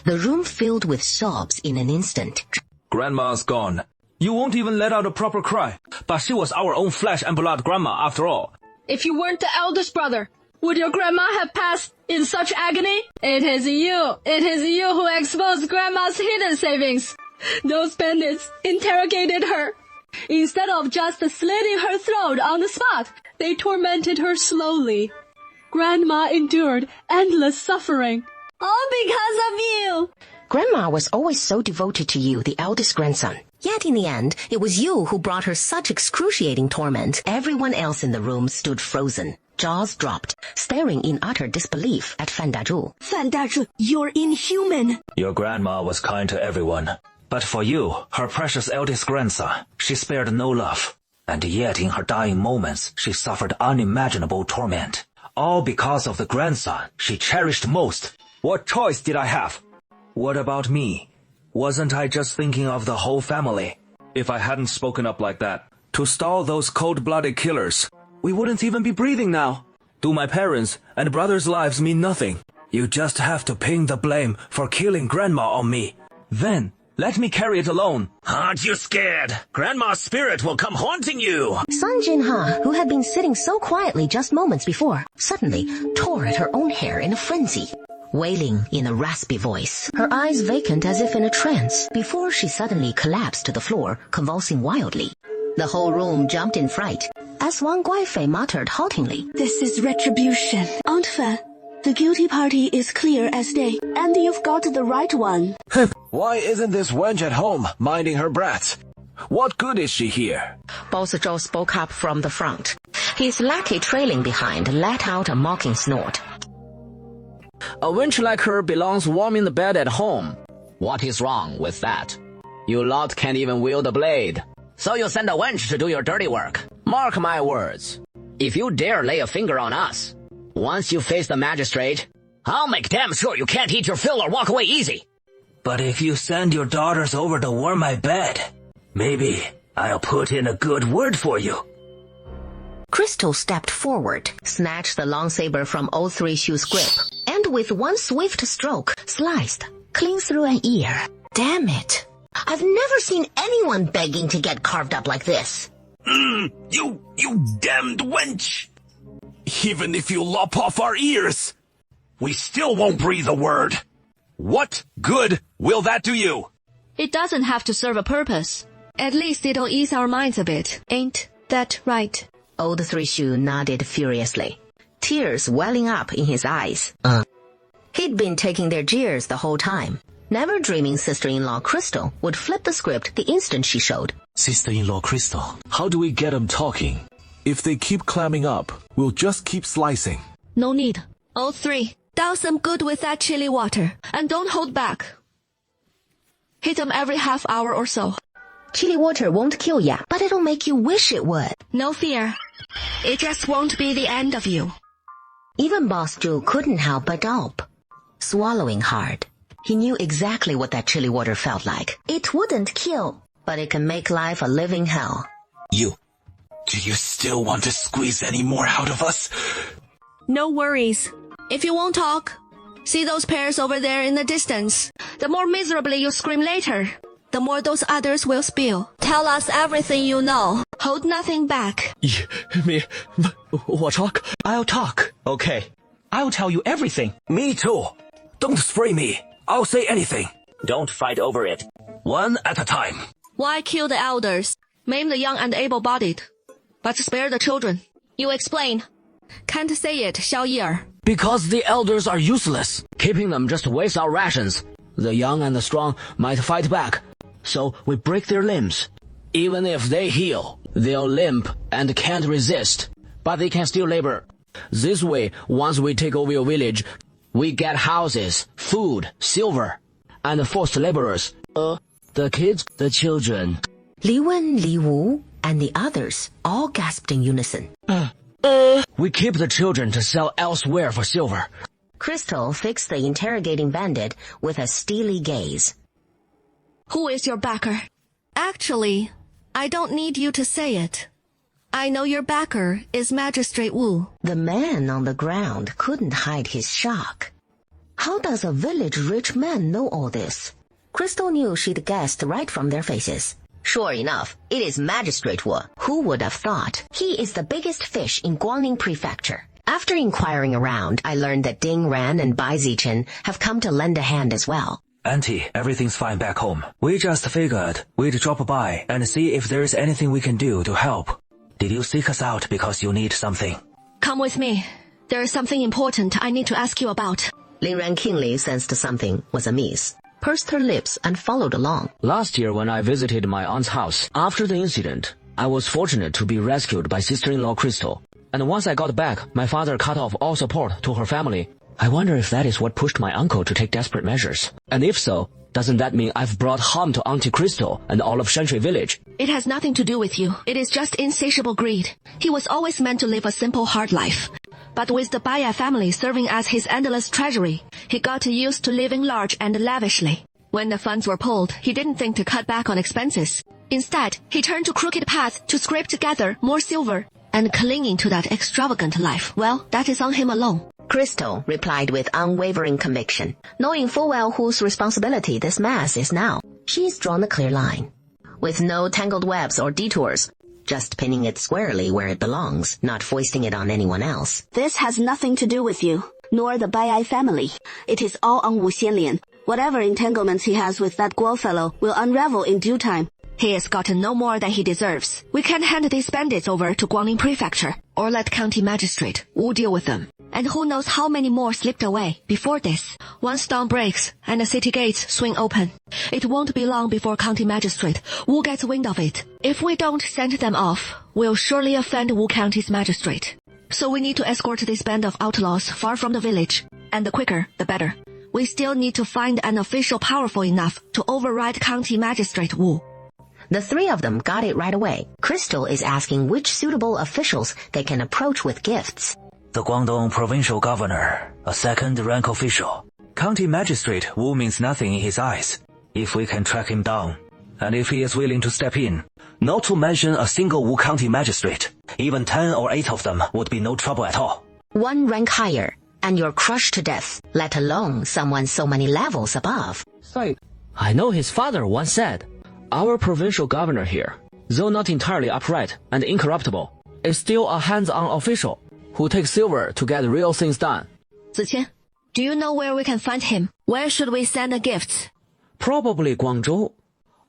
The room filled with sobs in an instant. Grandma's gone. You won't even let out a proper cry. But she was our own flesh and blood grandma after all. If you weren't the eldest brother, would your grandma have passed in such agony? It is you who exposed grandma's hidden savings. Those bandits interrogated her. Instead of just slitting her throat on the spot, they tormented her slowly. Grandma endured endless suffering. All because of you. Grandma was always so devoted to you, the eldest grandson. Yet in the end, it was you who brought her such excruciating torment. Everyone else in the room stood frozen, jaws dropped, staring in utter disbelief at Fan Dazhu. Fan Dazhu, you're inhuman. Your grandma was kind to everyone. But for you, her precious eldest grandson, she spared no love. And yet in her dying moments, she suffered unimaginable torment. All because of the grandson she cherished most. What choice did I have? What about me? Wasn't I just thinking of the whole family? If I hadn't spoken up like that, to stall those cold-blooded killers, we wouldn't even be breathing now. Do my parents' and brothers' lives mean nothing? You just have to pin the blame for killing Grandma on me. Then, let me carry it alone. Aren't you scared? Grandma's spirit will come haunting you. Sun Jinha, who had been sitting so quietly just moments before, suddenly tore at her own hair in a frenzy, wailing in a raspy voice, her eyes vacant as if in a trance, before she suddenly collapsed to the floor, convulsing wildly. The whole room jumped in fright, as Wang Guifei muttered haltingly, "This is retribution. Aunt Fan, the guilty party is clear as day, and you've got the right one." Why isn't this wench at home, minding her brats? What good is she here? Boss Zhou spoke up from the front. His lackey trailing behind let out a mocking snort. A wench like her belongs warm in the bed at home. What is wrong with that? You lot can't even wield a blade. So you send a wench to do your dirty work. Mark my words. If you dare lay a finger on us, once you face the magistrate, I'll make damn sure you can't eat your fill or walk away easy. But if you send your daughters over to warm my bed, maybe I'll put in a good word for you. Crystal stepped forward, snatched the long saber from Old Three Shoes' grip, and with one swift stroke, sliced clean through an ear. Damn it. I've never seen anyone begging to get carved up like this. You damned wench! Even if you lop off our ears, we still won't breathe a word. What good will that do you? It doesn't have to serve a purpose. At least it'll ease our minds a bit. Ain't that right? Old Three Shoe nodded furiously, tears welling up in his eyes. He'd been taking their jeers the whole time, never dreaming sister-in-law Crystal would flip the script the instant she showed. Sister-in-law Crystal, how do we get them talking? If they keep clamming up, we'll just keep slicing. No need. All three, douse them good with that chili water, and don't hold back. Hit them every half hour or so. Chili water won't kill ya, but it'll make you wish it would. No fear. It just won't be the end of you. Even Boss Drew couldn't help but gulp, swallowing hard. He knew exactly what that chili water felt like. It wouldn't kill, but it can make life a living hell. Do you still want to squeeze any more out of us? No worries. If you won't talk, see those pairs over there in the distance. The more miserably you scream later, the more those others will spill. Tell us everything you know. Hold nothing back. What talk? I'll talk. Okay. I'll tell you everything. Me too. Don't spray me. I'll say anything. Don't fight over it. One at a time. Why kill the elders? Maim the young and able-bodied, but spare the children. You explain. Can't say it, Xiao Yi. Because the elders are useless. Keeping them just wastes our rations. The young and the strong might fight back, so we break their limbs. Even if they heal, they'll limp and can't resist, but they can still labor. This way, once we take over your village, we get houses, food, silver, and forced laborers. The kids, the children. Li Wen, Li Wu, and the others all gasped in unison. We keep the children to sell elsewhere for silver. Crystal fixed the interrogating bandit with a steely gaze. Who is your backer? Actually, I don't need you to say it. I know your backer is Magistrate Wu. The man on the ground couldn't hide his shock. How does a village rich man know all this? Crystal knew she'd guessed right from their faces. Sure enough, it is Magistrate Wu. Who would have thought? He is the biggest fish in Guangling Prefecture. After inquiring around, I learned that Ding Ran and Bai Zichen have come to lend a hand as well. Auntie, everything's fine back home. We just figured we'd drop by and see if there's anything we can do to help. Did you seek us out because you need something? Come with me. There is something important I need to ask you about. Ling Ran keenly sensed something was amiss, pursed her lips and followed along. Last year when I visited my aunt's house, after the incident, I was fortunate to be rescued by sister-in-law Crystal. And once I got back, my father cut off all support to her family. I wonder if that is what pushed my uncle to take desperate measures. And if so, doesn't that mean I've brought harm to Auntie Crystal and all of Shanxi village? It has nothing to do with you. It is just insatiable greed. He was always meant to live a simple, hard life. But with the Baya family serving as his endless treasury, he got used to living large and lavishly. When the funds were pulled, he didn't think to cut back on expenses. Instead, he turned to crooked paths to scrape together more silver. And clinging to that extravagant life, well, that is on him alone. Crystal replied with unwavering conviction, knowing full well whose responsibility this mass is now. She's drawn a clear line, with no tangled webs or detours, just pinning it squarely where it belongs, not foisting it on anyone else. This has nothing to do with you, nor the Bai'ai family. It is all on Wu Xianlian. Whatever entanglements he has with that Guo fellow will unravel in due time. He has gotten no more than he deserves. We can hand these bandits over to Guangling Prefecture, or let County Magistrate Wu deal with them. And who knows how many more slipped away before this. Once dawn breaks and the city gates swing open, it won't be long before County Magistrate Wu gets wind of it. If we don't send them off, we'll surely offend Wu County's magistrate. So we need to escort this band of outlaws far from the village, and the quicker, the better. we still need to find an official powerful enough to override County Magistrate Wu. The three of them got it right away. Crystal is asking which suitable officials they can approach with gifts. The Guangdong Provincial Governor, a second-rank official. County Magistrate Wu means nothing in his eyes. If we can track him down, and if he is willing to step in, not to mention a single Wu County Magistrate, even 10 or 8 of them would be no trouble at all. One rank higher, and you're crushed to death, let alone someone so many levels above. I know his father once said, our provincial governor here, though not entirely upright and incorruptible, is still a hands-on official who takes silver to get real things done. Ziqian, do you know where we can find him? Where should we send the gifts? Probably Guangzhou,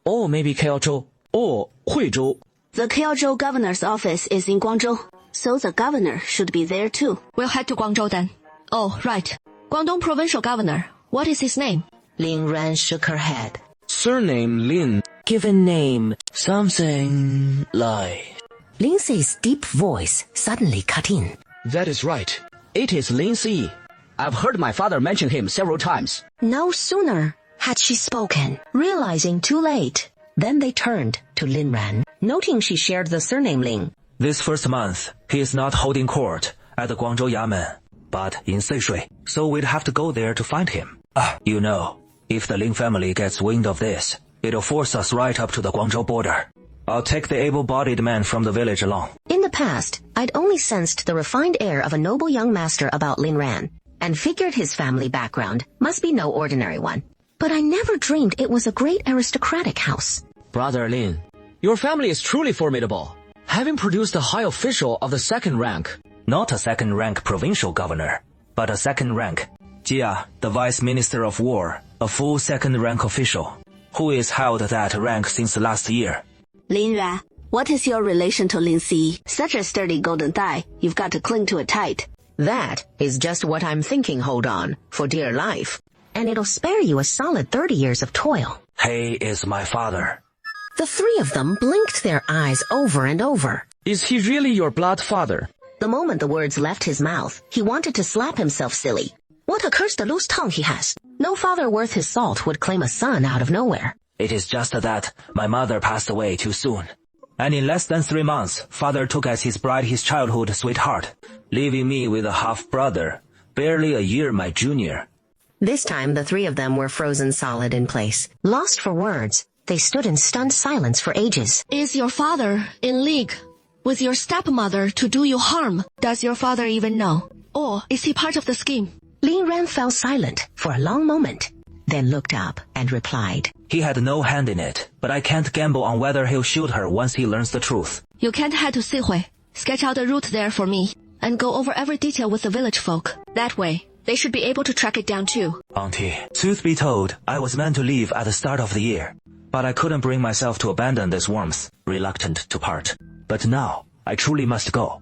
or maybe Keozhou, or Huizhou. The Keozhou governor's office is in Guangzhou, so the governor should be there too. We'll head to Guangzhou then. Oh, right. Guangdong Provincial Governor. What is his name? Lin Ran shook her head. Surname Lin. Given name, something like... Lindsay's deep voice suddenly cut in. That is right. It is Lin Si. I've heard my father mention him several times. No sooner had she spoken, realizing too late. Then they turned to Lin Ran, noting she shared the surname Ling. This first month, he is not holding court at the Guangzhou Yamen, but in Seishui, so we'd have to go there to find him. You know, if the Ling family gets wind of this, it'll force us right up to the Guangzhou border. I'll take the able-bodied man from the village along. In the past, I'd only sensed the refined air of a noble young master about Lin Ran, and figured his family background must be no ordinary one. But I never dreamed it was a great aristocratic house. Brother Lin, your family is truly formidable, having produced a high official of the second rank. Not a second-rank provincial governor, but a second-rank. Jia, the Vice Minister of War, a full second-rank official, who is held that rank since last year. Lin Ran, what is your relation to Lin Si? Such a sturdy golden thigh, you've got to cling to it tight. That is just what I'm thinking, hold on, for dear life. And it'll spare you a solid 30 years of toil. He is my father. The three of them blinked their eyes over and over. Is he really your blood father? The moment the words left his mouth, he wanted to slap himself silly. What a cursed loose tongue he has. No father worth his salt would claim a son out of nowhere. It is just that my mother passed away too soon. And in less than 3 months, father took as his bride his childhood sweetheart, leaving me with a half-brother, barely a year my junior. This time the three of them were frozen solid in place. Lost for words, they stood in stunned silence for ages. Is your father in league with your stepmother to do you harm? Does your father even know? Or is he part of the scheme? Lin Ran fell silent for a long moment, then looked up and replied. He had no hand in it, but I can't gamble on whether he'll shoot her once he learns the truth. You can't head to Sihui. Sketch out a route there for me, and go over every detail with the village folk. That way, they should be able to track it down too. Auntie, truth be told, I was meant to leave at the start of the year, but I couldn't bring myself to abandon this warmth, reluctant to part. But now, I truly must go.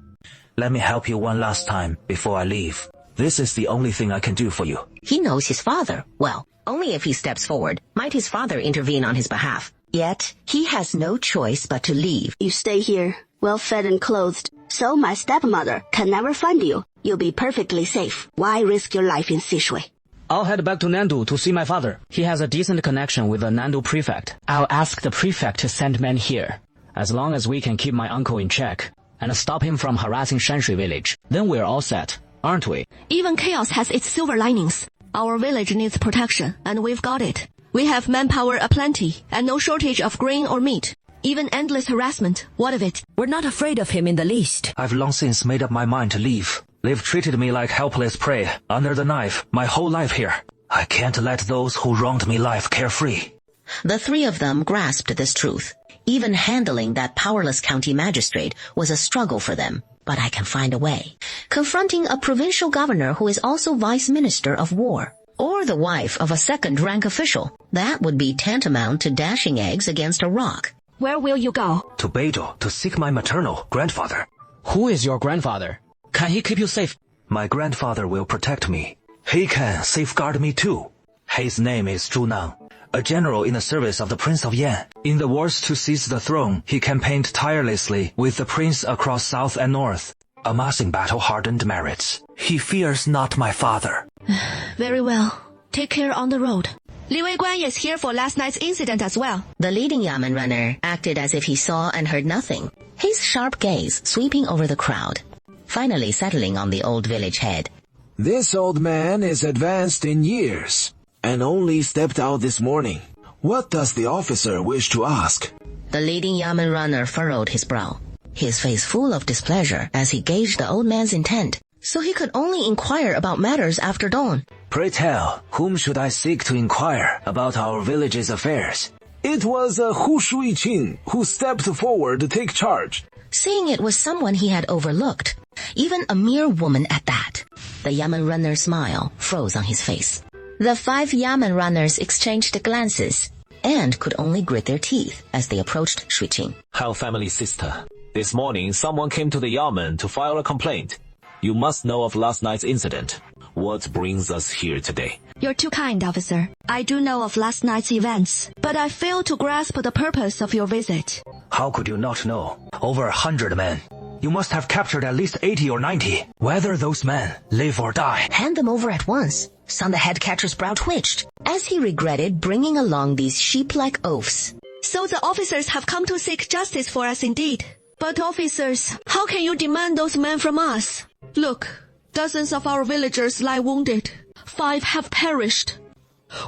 Let me help you one last time before I leave. This is the only thing I can do for you. He knows his father. Well, only if he steps forward might his father intervene on his behalf. Yet, he has no choice but to leave. You stay here, well fed and clothed, so my stepmother can never find you. You'll be perfectly safe. Why risk your life in Sishui? I'll head back to Nandu to see my father. He has a decent connection with the Nandu prefect. I'll ask the prefect to send men here, as long as we can keep my uncle in check, and stop him from harassing Shanshui village. Then we're all set, aren't we? Even chaos has its silver linings. Our village needs protection, and we've got it. We have manpower aplenty, and no shortage of grain or meat. Even endless harassment, what of it? We're not afraid of him in the least. I've long since made up my mind to leave. They've treated me like helpless prey, under the knife, my whole life here. I can't let those who wronged me live carefree. The three of them grasped this truth. Even handling that powerless county magistrate was a struggle for them. But I can find a way. Confronting a provincial governor who is also vice minister of war, or the wife of a second-rank official, that would be tantamount to dashing eggs against a rock. Where will you go? To Beidou to seek my maternal grandfather. Who is your grandfather? Can he keep you safe? My grandfather will protect me. He can safeguard me too. His name is Zhu Nang, a general in the service of the Prince of Yan. In the wars to seize the throne, he campaigned tirelessly with the prince across south and north, amassing battle-hardened merits. He fears not my father. Very well. take care on the road. Li Weiguan is here for last night's incident as well. The leading Yamen runner acted as if he saw and heard nothing, his sharp gaze sweeping over the crowd, finally settling on the old village head. This old man is advanced in years, and only stepped out this morning. What does the officer wish to ask? The leading Yamen runner furrowed his brow, his face full of displeasure as he gauged the old man's intent, so he could only inquire about matters after dawn. Pray tell, whom should I seek to inquire about our village's affairs? It was Hu Shuiqing who stepped forward to take charge. Seeing it was someone he had overlooked, even a mere woman at that, the Yamen runner's smile froze on his face. The 5 Yamen runners exchanged glances, and could only grit their teeth as they approached Shuiqing. How family sister. This morning, someone came to the Yamen to file a complaint. You must know of last night's incident. What brings us here today? You're too kind, officer. I do know of last night's events, but I fail to grasp the purpose of your visit. How could you not know? Over 100 men. You must have captured at least 80 or 90. Whether those men live or die. Hand them over at once. Son the head catcher's brow twitched, as he regretted bringing along these sheep-like oafs. So the officers have come to seek justice for us indeed. But officers, how can you demand those men from us? Look, dozens of our villagers lie wounded. 5 have perished.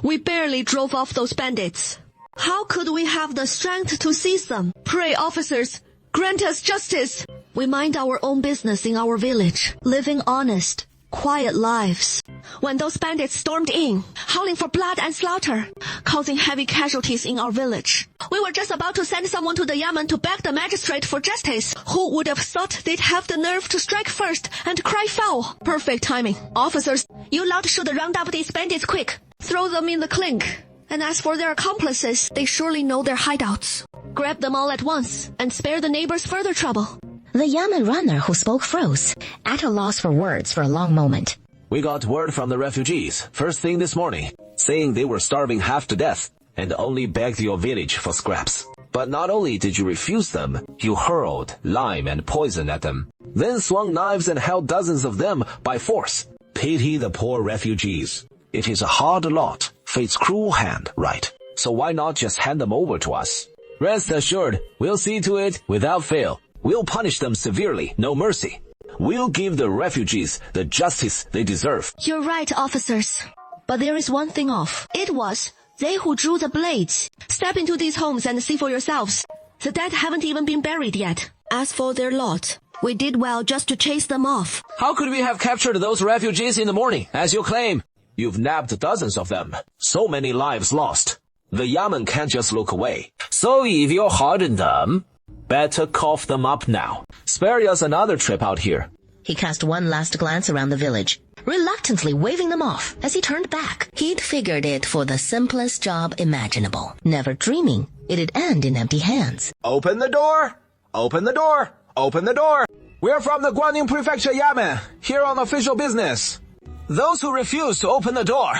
We barely drove off those bandits. How could we have the strength to seize them? Pray, officers, grant us justice. We mind our own business in our village, living honest, quiet lives. When those bandits stormed in, howling for blood and slaughter, causing heavy casualties in our village, we were just about to send someone to the Yamen to beg the magistrate for justice. Who would have thought they'd have the nerve to strike first and cry foul? Perfect timing. Officers, you lot should round up these bandits quick. Throw them in the clink. And as for their accomplices, they surely know their hideouts. Grab them all at once and spare the neighbors further trouble. The Yamen runner who spoke froze, at a loss for words for a long moment. We got word from the refugees, first thing this morning, saying they were starving half to death, and only begged your village for scraps. But not only did you refuse them, you hurled lime and poison at them, then swung knives and held dozens of them by force. Pity the poor refugees. It is a hard lot, fate's cruel hand, right? So why not just hand them over to us? Rest assured, we'll see to it without fail. We'll punish them severely, no mercy. We'll give the refugees the justice they deserve. You're right, officers. But there is one thing off. It was they who drew the blades. Step into these homes and see for yourselves. The dead haven't even been buried yet. As for their lot, we did well just to chase them off. How could we have captured those refugees in the morning, as you claim? You've nabbed dozens of them. So many lives lost. The Yamen can't just look away. So if you're hard on them, better cough them up now. Spare us another trip out here. He cast one last glance around the village, reluctantly waving them off as he turned back. He'd figured it for the simplest job imaginable, never dreaming it'd end in empty hands. Open the door! Open the door! Open the door! We're from the Guanyin Prefecture Yamen, here on official business. Those who refuse to open the door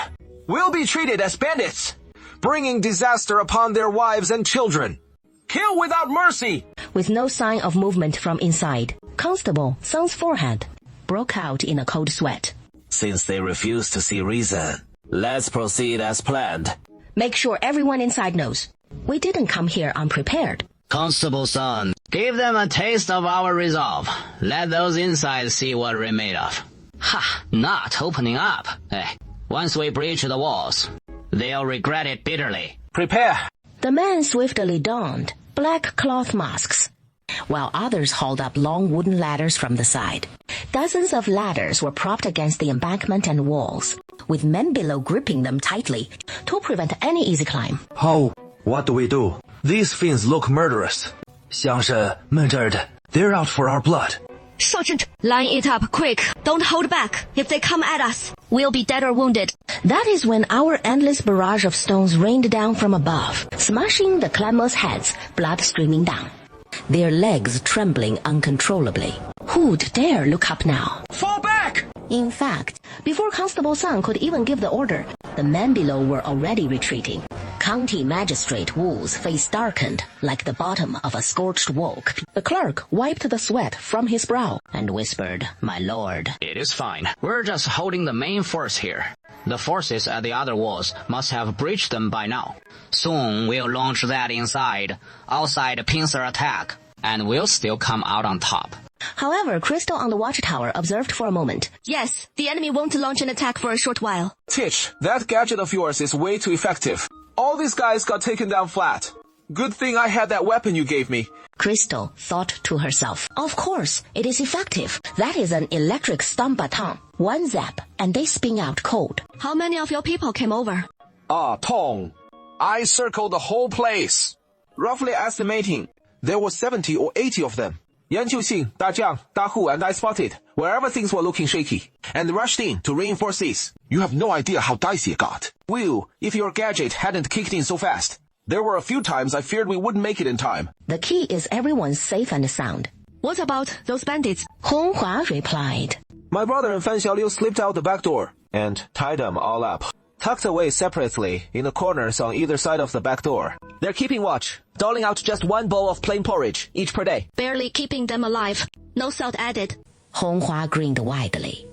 will be treated as bandits, bringing disaster upon their wives and children. Kill without mercy! With no sign of movement from inside, Constable Sung's forehead broke out in a cold sweat. Since they refuse to see reason, let's proceed as planned. Make sure everyone inside knows. We didn't come here unprepared. Constable Sung, give them a taste of our resolve. Let those inside see what we're made of. Ha! Not opening up. Once we breach the walls, they'll regret it bitterly. Prepare! The men swiftly donned black cloth masks, while others hauled up long wooden ladders from the side. Dozens of ladders were propped against the embankment and walls, with men below gripping them tightly to prevent any easy climb. Oh, what do we do? These fiends look murderous. 像是闷这儿的. They're out for our blood. Sergeant, line it up quick. Don't hold back. If they come at us, we'll be dead or wounded. That is when our endless barrage of stones rained down from above, smashing the clamorous heads, blood streaming down, their legs trembling uncontrollably. Who'd dare look up now? Fall back! In fact, before Constable Sung could even give the order, the men below were already retreating. County Magistrate Wu's face darkened like the bottom of a scorched wok. The clerk wiped the sweat from his brow and whispered, "My lord." It is fine. We're just holding the main force here. The forces at the other walls must have breached them by now. Soon we'll launch that inside, outside pincer attack, and we'll still come out on top. However, Crystal on the watchtower observed for a moment. Yes, the enemy won't launch an attack for a short while. Titch, that gadget of yours is way too effective. All these guys got taken down flat. Good thing I had that weapon you gave me. Crystal thought to herself, of course, it is effective. That is an electric stun baton. One zap, and they spin out cold. How many of your people came over? Tong. I circled the whole place. Roughly estimating, there were 70 or 80 of them. Yan Qiuxing, Da Jiang, Da Hu, and I spotted wherever things were looking shaky, and rushed in to reinforce this. You have no idea how dicey it got. Will, if your gadget hadn't kicked in so fast. There were a few times I feared we wouldn't make it in time. The key is everyone's safe and sound. What about those bandits? Hong Hua replied. My brother and Fan Xiaoliu slipped out the back door and tied them all up, tucked away separately in the corners on either side of the back door. They're keeping watch, doling out just one bowl of plain porridge each per day. Barely keeping them alive. No salt added. Hong Hua grinned widely.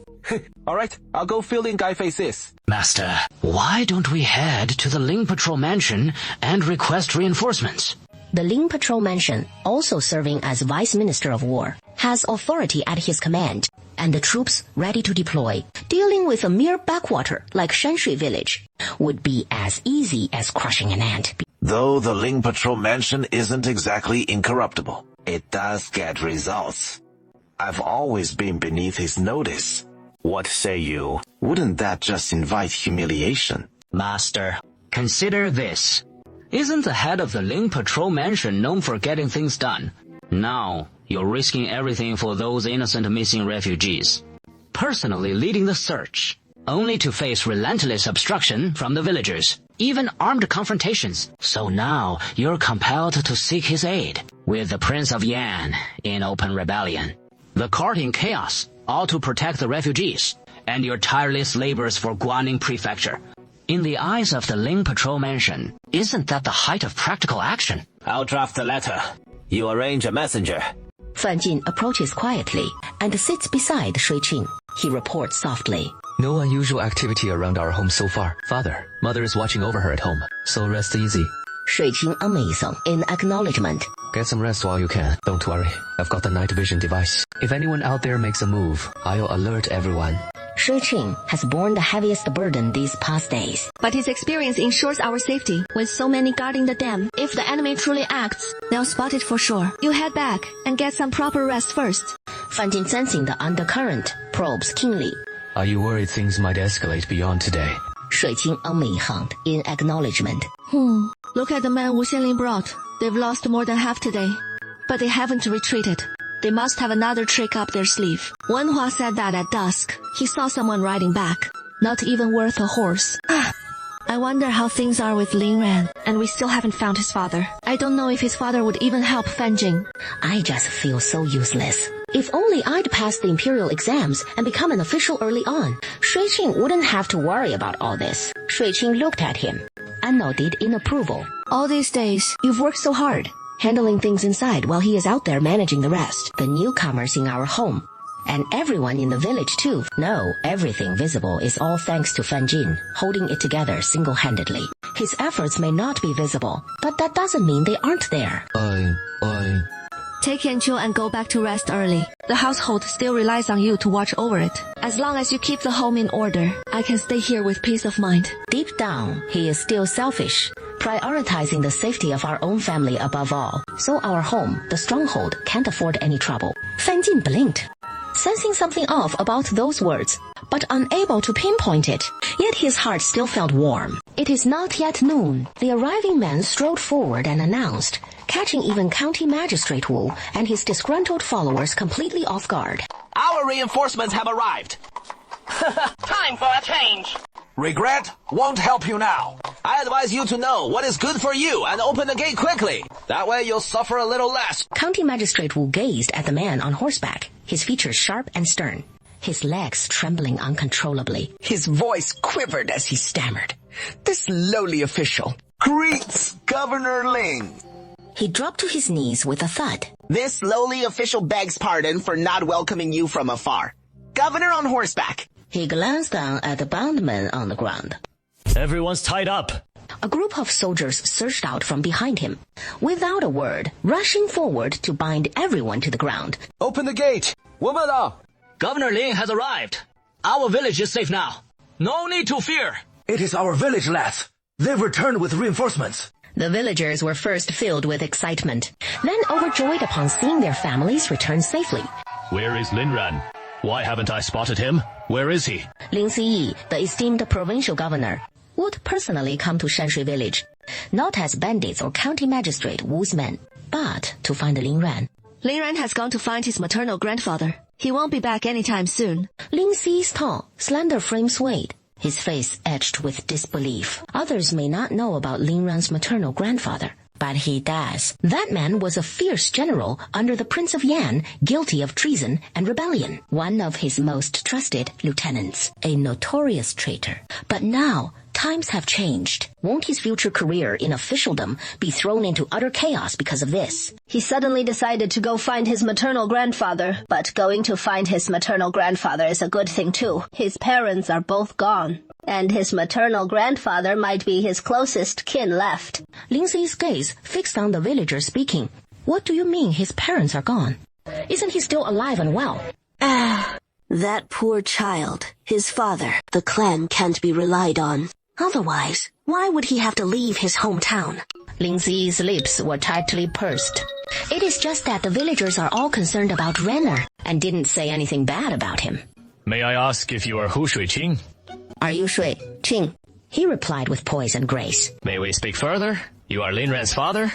Alright, I'll go fill in Gai Fei's this. Master, why don't we head to the Ling Patrol Mansion and request reinforcements? The Ling Patrol Mansion, also serving as Vice Minister of War, has authority at his command, and the troops ready to deploy. Dealing with a mere backwater like Shanshui Village would be as easy as crushing an ant. Though the Ling Patrol Mansion isn't exactly incorruptible, it does get results. I've always been beneath his notice. What say you? Wouldn't that just invite humiliation? Master, consider this. Isn't the head of the Ling Patrol Mansion known for getting things done? Now, you're risking everything for those innocent missing refugees. Personally leading the search, only to face relentless obstruction from the villagers, even armed confrontations. So now, you're compelled to seek his aid, with the Prince of Yan in open rebellion. The court in chaos, all to protect the refugees, and your tireless labors for Guaning Prefecture. In the eyes of the Ling Patrol Mansion, isn't that the height of practical action? I'll draft the letter. You arrange a messenger. Fan Jin approaches quietly and sits beside Shui Qing. He reports softly. No unusual activity around our home so far. Father, Mother is watching over her at home, so rest easy. Shui Qing amazing in acknowledgement. Get some rest while you can. Don't worry, I've got the night vision device. If anyone out there makes a move, I'll alert everyone. Shui Qing has borne the heaviest burden these past days. But his experience ensures our safety, with so many guarding the dam. If the enemy truly acts, they'll spot it for sure. You head back and get some proper rest first. Fan Jin, sensing the undercurrent, probes keenly. Are you worried things might escalate beyond today? Shui Qing amazed in acknowledgement. Look at the men Wu Xianling brought. They've lost more than half today. But they haven't retreated. They must have another trick up their sleeve. Wen Hua said that at dusk, he saw someone riding back. Not even worth a horse. I wonder how things are with Lin Ran, and we still haven't found his father. I don't know if his father would even help Fan Jing. I just feel so useless. If only I'd passed the imperial exams and become an official early on, Shui Qing wouldn't have to worry about all this. Shui Qing looked at him and nodded in approval. All these days, you've worked so hard, handling things inside while he is out there managing the rest. The newcomers in our home, and everyone in the village too. No, everything visible is all thanks to Fan Jin, holding it together single-handedly. His efforts may not be visible, but that doesn't mean they aren't there. Take Yanqiu and go back to rest early. The household still relies on you to watch over it. As long as you keep the home in order, I can stay here with peace of mind. Deep down, he is still selfish, prioritizing the safety of our own family above all. So our home, the stronghold, can't afford any trouble. Fan Jin blinked, sensing something off about those words, but unable to pinpoint it. Yet his heart still felt warm. It is not yet noon. The arriving man strode forward and announced, catching even County Magistrate Wu and his disgruntled followers completely off guard. Our reinforcements have arrived. Time for a change. Regret won't help you now. I advise you to know what is good for you and open the gate quickly. That way you'll suffer a little less. County Magistrate Wu gazed at the man on horseback, his features sharp and stern, his legs trembling uncontrollably. His voice quivered as he stammered. This lowly official. Greets, Governor Ling. He dropped to his knees with a thud. This lowly official begs pardon for not welcoming you from afar. Governor on horseback, He glanced down at the bound men on the ground. Everyone's tied up. A group of soldiers surged out from behind him, without a word, rushing forward to bind everyone to the ground. Open the gate! 我们了! Governor Ling has arrived. Our village is safe now. No need to fear. It is our village, lads. They've returned with reinforcements. The villagers were first filled with excitement, then overjoyed upon seeing their families return safely. Where is Lin Ran? Why haven't I spotted him? Where is he? Lin Ziyi, the esteemed provincial governor, would personally come to Shanshui village, not as bandits or county magistrate Wu's men, but to find Lin Ran. Lin Ran has gone to find his maternal grandfather. He won't be back anytime soon. Lin Ziyi's tall, slender frame swayed, his face etched with disbelief. Others may not know about Lin Ran's maternal grandfather, but he does. That man was a fierce general under the Prince of Yan, guilty of treason and rebellion, one of his most trusted lieutenants, a notorious traitor. But now, times have changed. Won't his future career in officialdom be thrown into utter chaos because of this? He suddenly decided to go find his maternal grandfather, but going to find his maternal grandfather is a good thing too. His parents are both gone, and his maternal grandfather might be his closest kin left. Lin Ziyi's gaze fixed on the villager speaking. What do you mean his parents are gone? Isn't he still alive and well? That poor child, his father, the clan can't be relied on. Otherwise, why would he have to leave his hometown? Lin Ziyi's lips were tightly pursed. It is just that the villagers are all concerned about Renner and didn't say anything bad about him. May I ask if you are Hu Shuiqing? Are you Shui Qing? He replied with poise and grace. May we speak further? You are Lin Ran's father?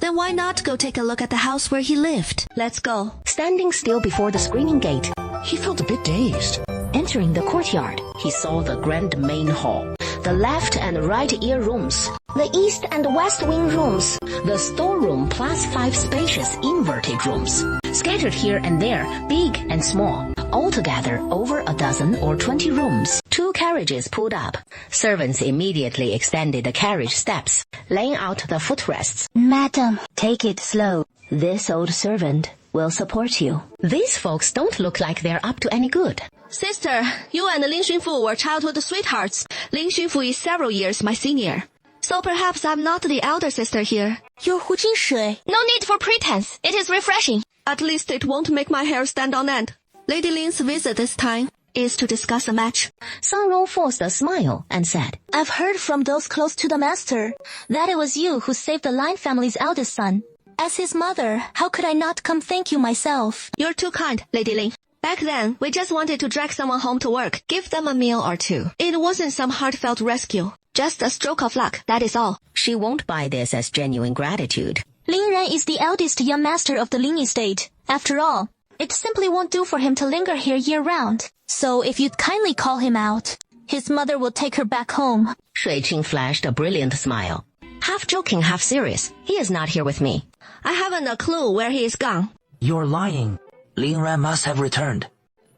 Then why not go take a look at the house where he lived? Let's go. Standing still before the screening gate, He felt a bit dazed. entering the courtyard, he saw the grand main hall, the left and right ear rooms, the east and west wing rooms, the storeroom plus 5 spacious inverted rooms, scattered here and there, big and small, altogether over a dozen or 20 rooms. 2 carriages pulled up. Servants immediately extended the carriage steps, laying out the footrests. Madam, take it slow. This old servant will support you. These folks don't look like they're up to any good. Sister, you and Lin Xunfu were childhood sweethearts. Lin Xunfu is several years my senior. So perhaps I'm not the elder sister here. You're Hu Jinshui. No need for pretense. It is refreshing. At least it won't make my hair stand on end. Lady Lin's visit this time is to discuss a match. Sang Rong forced a smile and said, I've heard from those close to the master that it was you who saved the Lin family's eldest son. As his mother, how could I not come thank you myself? You're too kind, Lady Lin. Back then, we just wanted to drag someone home to work, give them a meal or two. It wasn't some heartfelt rescue. Just a stroke of luck, that is all. She won't buy this as genuine gratitude. Lin Ran is the eldest young master of the Ling estate. After all, it simply won't do for him to linger here year-round. So if you'd kindly call him out, his mother will take her back home. Shui Qing flashed a brilliant smile. Half joking, half serious. He is not here with me. I haven't a clue where he is gone. You're lying. Lin Ran must have returned.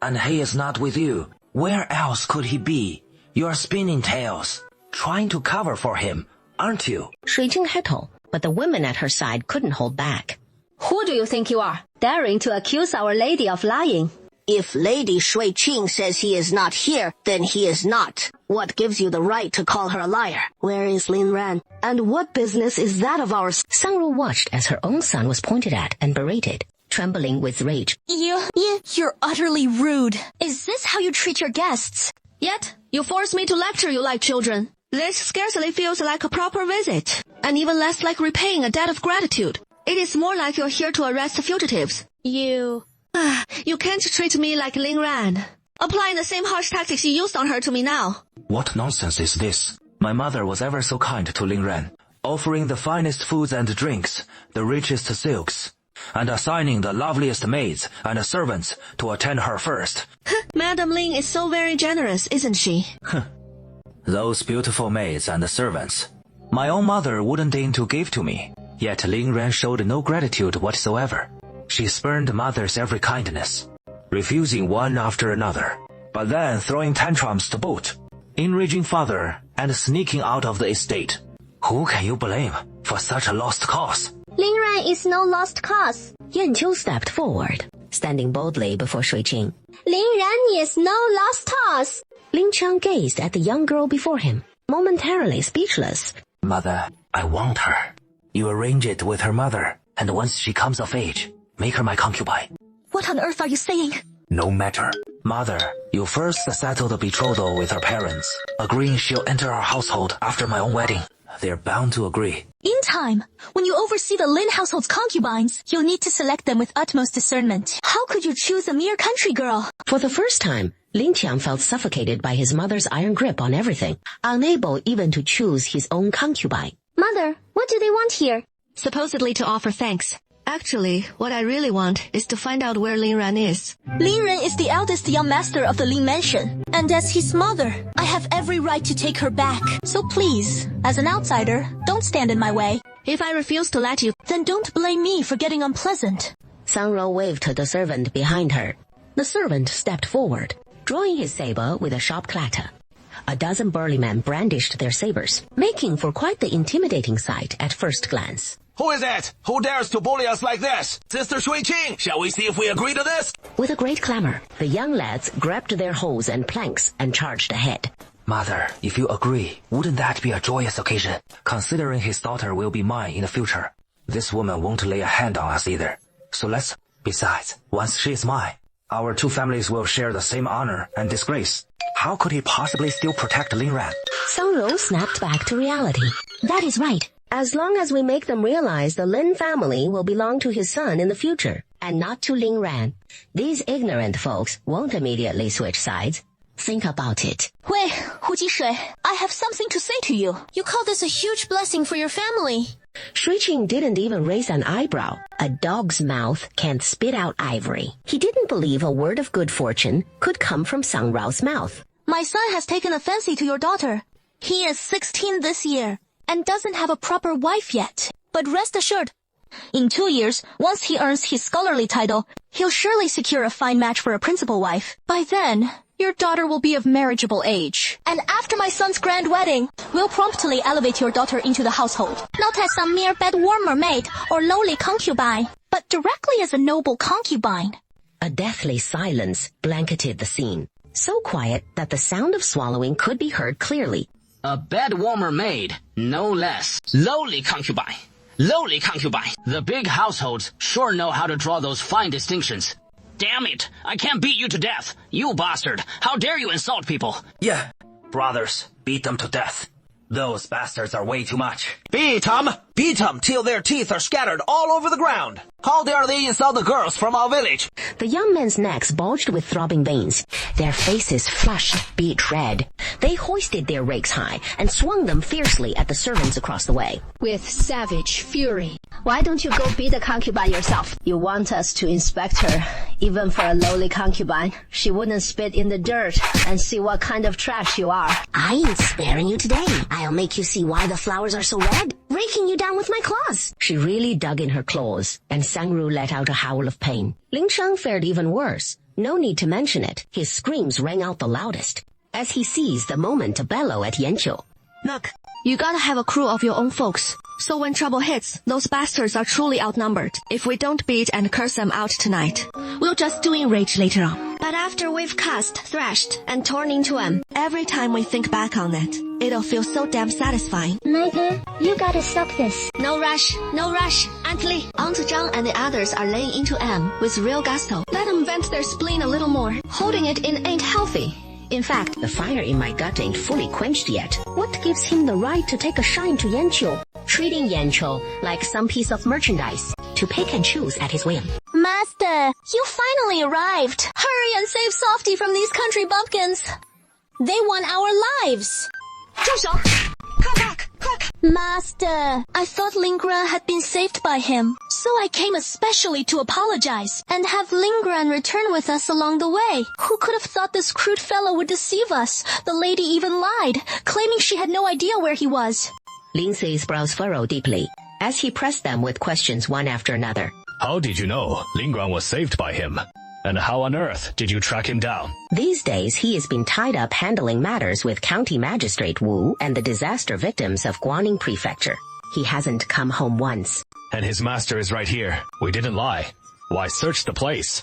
And he is not with you. Where else could he be? You're spinning tales. Trying to cover for him, aren't you? Shui Qing heckled, but the women at her side couldn't hold back. Who do you think you are, daring to accuse Our Lady of lying? If Lady Shui Qing says he is not here, then he is not. What gives you the right to call her a liar? Where is Lin Ran? And what business is that of ours? Sang Ru watched as her own son was pointed at and berated, trembling with rage. You're utterly rude. Is this how you treat your guests? Yet, you force me to lecture you like children. This scarcely feels like a proper visit, and even less like repaying a debt of gratitude. It is more like you're here to arrest fugitives. You can't treat me like Lin Ran, applying the same harsh tactics you used on her to me now. What nonsense is this? My mother was ever so kind to Lin Ran, offering the finest foods and drinks, the richest silks, and assigning the loveliest maids and servants to attend her first. Madam Lin is so very generous, isn't she? Those beautiful maids and servants, my own mother wouldn't deign to give to me. Yet Lin Ran showed no gratitude whatsoever. She spurned mother's every kindness, refusing one after another, but then throwing tantrums to boot, enraging father, and sneaking out of the estate. Who can you blame for such a lost cause? Lin Ran is no lost cause. Yan Qiu stepped forward. standing boldly before Shuiqing. Lin Ran is no lost cause. Ling Qiang gazed at the young girl before him, momentarily speechless. Mother, I want her. You arrange it with her mother, and once she comes of age, make her my concubine. What on earth are you saying? No matter. Mother, you first settle the betrothal with her parents, agreeing she'll enter our household after my own wedding. They're bound to agree. In time, when you oversee the Lin household's concubines, you'll need to select them with utmost discernment. How could you choose a mere country girl? For the first time, Ling Qiang felt suffocated by his mother's iron grip on everything, unable even to choose his own concubine. Mother, what do they want here? Supposedly to offer thanks. Actually, what I really want is to find out where Lin Ran is. Lin Ran is the eldest young master of the Lin mansion. And as his mother, I have every right to take her back. So please, as an outsider, don't stand in my way. If I refuse to let you, then don't blame me for getting unpleasant. Sang Rou waved to the servant behind her. The servant stepped forward, drawing his saber with a sharp clatter. A dozen burly men brandished their sabers, making for quite the intimidating sight at first glance. Who is it? Who dares to bully us like this? Sister Shuiqing, shall we see if we agree to this? With a great clamor, the young lads grabbed their hoes and planks and charged ahead. Mother, if you agree, wouldn't that be a joyous occasion, considering his daughter will be mine in the future? This woman won't lay a hand on us either. So let's... Besides, once she is mine, our two families will share the same honor and disgrace. How could he possibly still protect Lin Ran? Sang Rou snapped back to reality. That is right. As long as we make them realize the Lin family will belong to his son in the future, and not to Lin Ran, these ignorant folks won't immediately switch sides. Think about it. Wei, Hu Jishui, I have something to say to you. You call this a huge blessing for your family. Shuiqing didn't even raise an eyebrow. A dog's mouth can't spit out ivory. He didn't believe a word of good fortune could come from Sang Rao's mouth. My son has taken a fancy to your daughter. He is 16 this year, and doesn't have a proper wife yet. But rest assured, in 2 years, once he earns his scholarly title, he'll surely secure a fine match for a principal wife. By then, your daughter will be of marriageable age. And after my son's grand wedding, we'll promptly elevate your daughter into the household. Not as some mere bed warmer maid or lowly concubine, but directly as a noble concubine. A deathly silence blanketed the scene, so quiet that the sound of swallowing could be heard clearly. A bed warmer maid, no less. Lowly concubine. Lowly concubine. The big households sure know how to draw those fine distinctions. Damn it! I can't beat you to death! You bastard! How dare you insult people! Yeah, brothers, beat them to death. Those bastards are way too much. Beat 'em! Beat 'em till their teeth are scattered all over the ground! How dare they insult the girls from our village? The young men's necks bulged with throbbing veins. Their faces flushed beet red. They hoisted their rakes high and swung them fiercely at the servants across the way. With savage fury. Why don't you go beat the concubine yourself? You want us to inspect her. Even for a lowly concubine, she wouldn't spit in the dirt and see what kind of trash you are. I ain't sparing you today. I'll make you see why the flowers are so red, raking you down with my claws. She really dug in her claws, and Sang Rou let out a howl of pain. Ling Qiang fared even worse. No need to mention it. His screams rang out the loudest, as he seized the moment to bellow at Yanqiu. Look, you gotta have a crew of your own folks. So when trouble hits, those bastards are truly outnumbered. If we don't beat and curse them out tonight, we'll just do enrage later on. But after we've cussed, thrashed, and torn into them, every time we think back on it, it'll feel so damn satisfying. Mother, you gotta stop this. No rush, no rush. Aunt Li, Aunt Zhang and the others are laying into M with real gusto. Let them vent their spleen a little more. Holding it in ain't healthy. In fact, the fire in my gut ain't fully quenched yet. What gives him the right to take a shine to Yanqiu, treating Yanqiu like some piece of merchandise to pick and choose at his whim? Master, you finally arrived. Hurry and save Softy from these country bumpkins. They want our lives. 住手! Come back, quick! Master, I thought Ling Gran had been saved by him, so I came especially to apologize and have Ling Gran return with us along the way. Who could have thought this crude fellow would deceive us? The lady even lied, claiming she had no idea where he was. Lin Ci's brows furrowed deeply, as he pressed them with questions one after another. How did you know Ling Gran was saved by him? And how on earth did you track him down? These days, he has been tied up handling matters with County Magistrate Wu and the disaster victims of Guaning Prefecture. He hasn't come home once. And his master is right here. We didn't lie. Why search the place?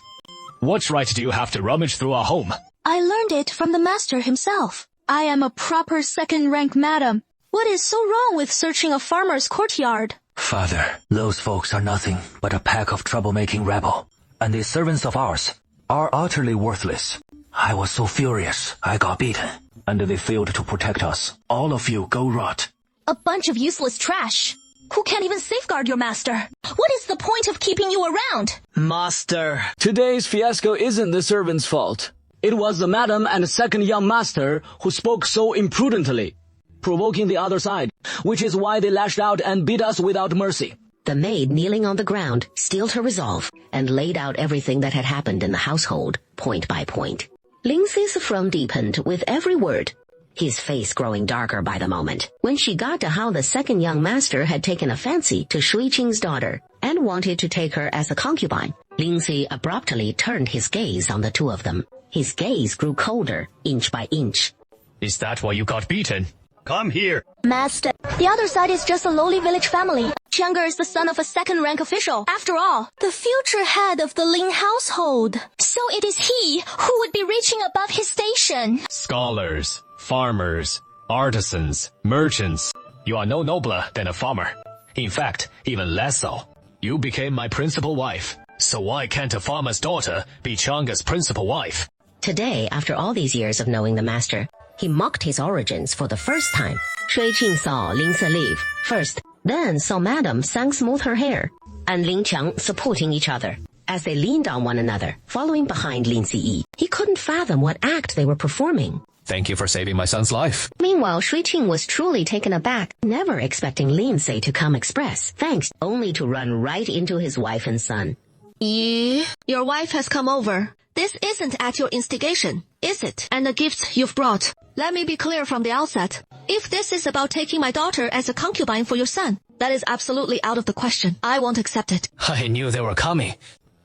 What right do you have to rummage through our home? I learned it from the master himself. I am a proper second-rank madam. What is so wrong with searching a farmer's courtyard? Father, those folks are nothing but a pack of troublemaking rabble. And these servants of ours are utterly worthless. I was so furious, I got beaten. And they failed to protect us. All of you go rot. A bunch of useless trash. Who can't even safeguard your master? What is the point of keeping you around? Master. Today's fiasco isn't the servant's fault. It was the madam and second young master who spoke so imprudently, provoking the other side, which is why they lashed out and beat us without mercy. The maid, kneeling on the ground, steeled her resolve and laid out everything that had happened in the household, point by point. Lingxi's frown deepened with every word, his face growing darker by the moment. When she got to how the second young master had taken a fancy to Shui Qing's daughter and wanted to take her as a concubine, Lingxi abruptly turned his gaze on the two of them. His gaze grew colder, inch by inch. Is that why you got beaten? Come here. Master, the other side is just a lowly village family. Qiang'er is the son of a second-rank official. After all, the future head of the Ling household. So it is he who would be reaching above his station. Scholars, farmers, artisans, merchants. You are no nobler than a farmer. In fact, even less so. You became my principal wife. So why can't a farmer's daughter be Qiang'er's principal wife? Today, after all these years of knowing the master, he mocked his origins for the first time. Shui Qing saw Lingzi leave first, then saw Madam Sang smooth her hair, and Ling Qiang supporting each other. As they leaned on one another, following behind Lin Ziyi, he couldn't fathom what act they were performing. Thank you for saving my son's life. Meanwhile, Shui Qing was truly taken aback, never expecting Lin Sei to come express thanks, only to run right into his wife and son. Your wife has come over. This isn't at your instigation, is it? And the gifts you've brought. Let me be clear from the outset. If this is about taking my daughter as a concubine for your son, that is absolutely out of the question. I won't accept it. I knew they were coming,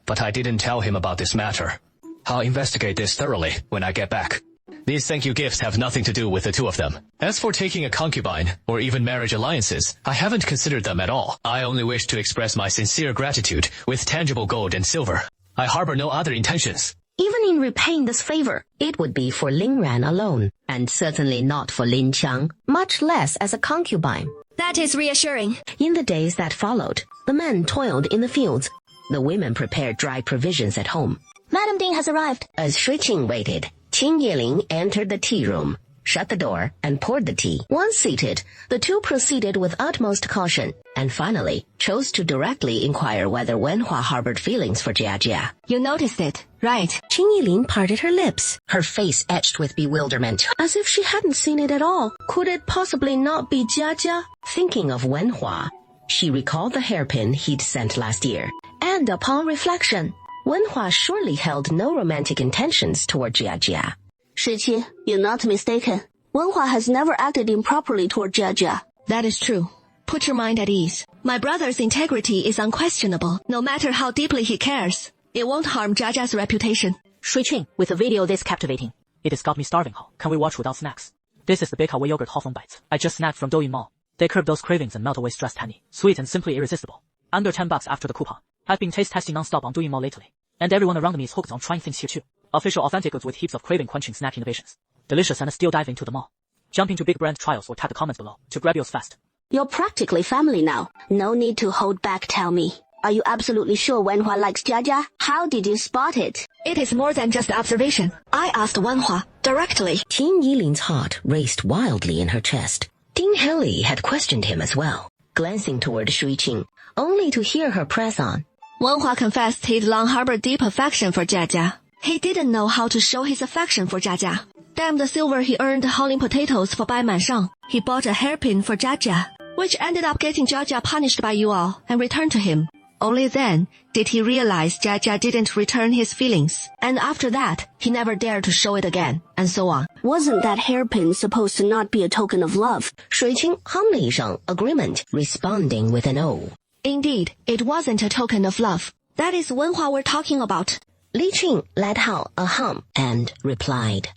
but I didn't tell him about this matter. I'll investigate this thoroughly when I get back. These thank you gifts have nothing to do with the two of them. As for taking a concubine, or even marriage alliances, I haven't considered them at all. I only wish to express my sincere gratitude with tangible gold and silver. I harbor no other intentions. Even in repaying this favor, it would be for Ling Ran alone, and certainly not for Lin Qiang, much less as a concubine. That is reassuring. In the days that followed, the men toiled in the fields. The women prepared dry provisions at home. Madam Ding has arrived. As Shui Qing waited, Qing Yiling entered the tea room, shut the door, and poured the tea. Once seated, the two proceeded with utmost caution, and finally chose to directly inquire whether Wenhua harbored feelings for Jia Jia. You noticed it, right? Qing Yiling parted her lips, her face etched with bewilderment, as if she hadn't seen it at all. Could it possibly not be Jia Jia? Thinking of Wenhua, she recalled the hairpin he'd sent last year, and upon reflection, Wenhua surely held no romantic intentions toward Jia Jia. Shiqi, you're not mistaken. Wenhua has never acted improperly toward Jia Jia. That is true. Put your mind at ease. My brother's integrity is unquestionable. No matter how deeply he cares, it won't harm Jia Jia's reputation. Shui Qing, with a video this captivating, it has got me starving. Can we watch without snacks? This is the Beikawa yogurt Haofeng bites. I just snacked from Douyin Mall. They curb those cravings and melt away stress. Tangy, sweet and simply irresistible. Under $10 after the coupon. I've been taste testing non-stop on Douyin Mall lately, and everyone around me is hooked on trying things here too. Official authentic goods with heaps of craving-quenching snack innovations. Delicious and still dive into the mall. Jump into big brand trials or tap the comments below to grab yours fast. You're practically family now. No need to hold back, tell me. Are you absolutely sure Wenhua likes Jia Jia? How did you spot it? It is more than just observation. I asked Wenhua directly. Qing Yiling's heart raced wildly in her chest. Ding Heli had questioned him as well, glancing toward Shui Qing, only to hear her press on. Wenhua confessed he'd long harbored deep affection for Jia Jia. He didn't know how to show his affection for Jia Jia. Damn the silver he earned hauling potatoes for Bai Mansheng. He bought a hairpin for Jia Jia, which ended up getting Jia Jia punished by you all and returned to him. Only then did he realize Jia Jia didn't return his feelings. And after that, he never dared to show it again, and so on. Wasn't that hairpin supposed to not be a token of love? Shui Qing hummed 了一声 agreement, responding with an O. Indeed, it wasn't a token of love. That is Wenhua we're talking about. Li Qing let out a hum and replied,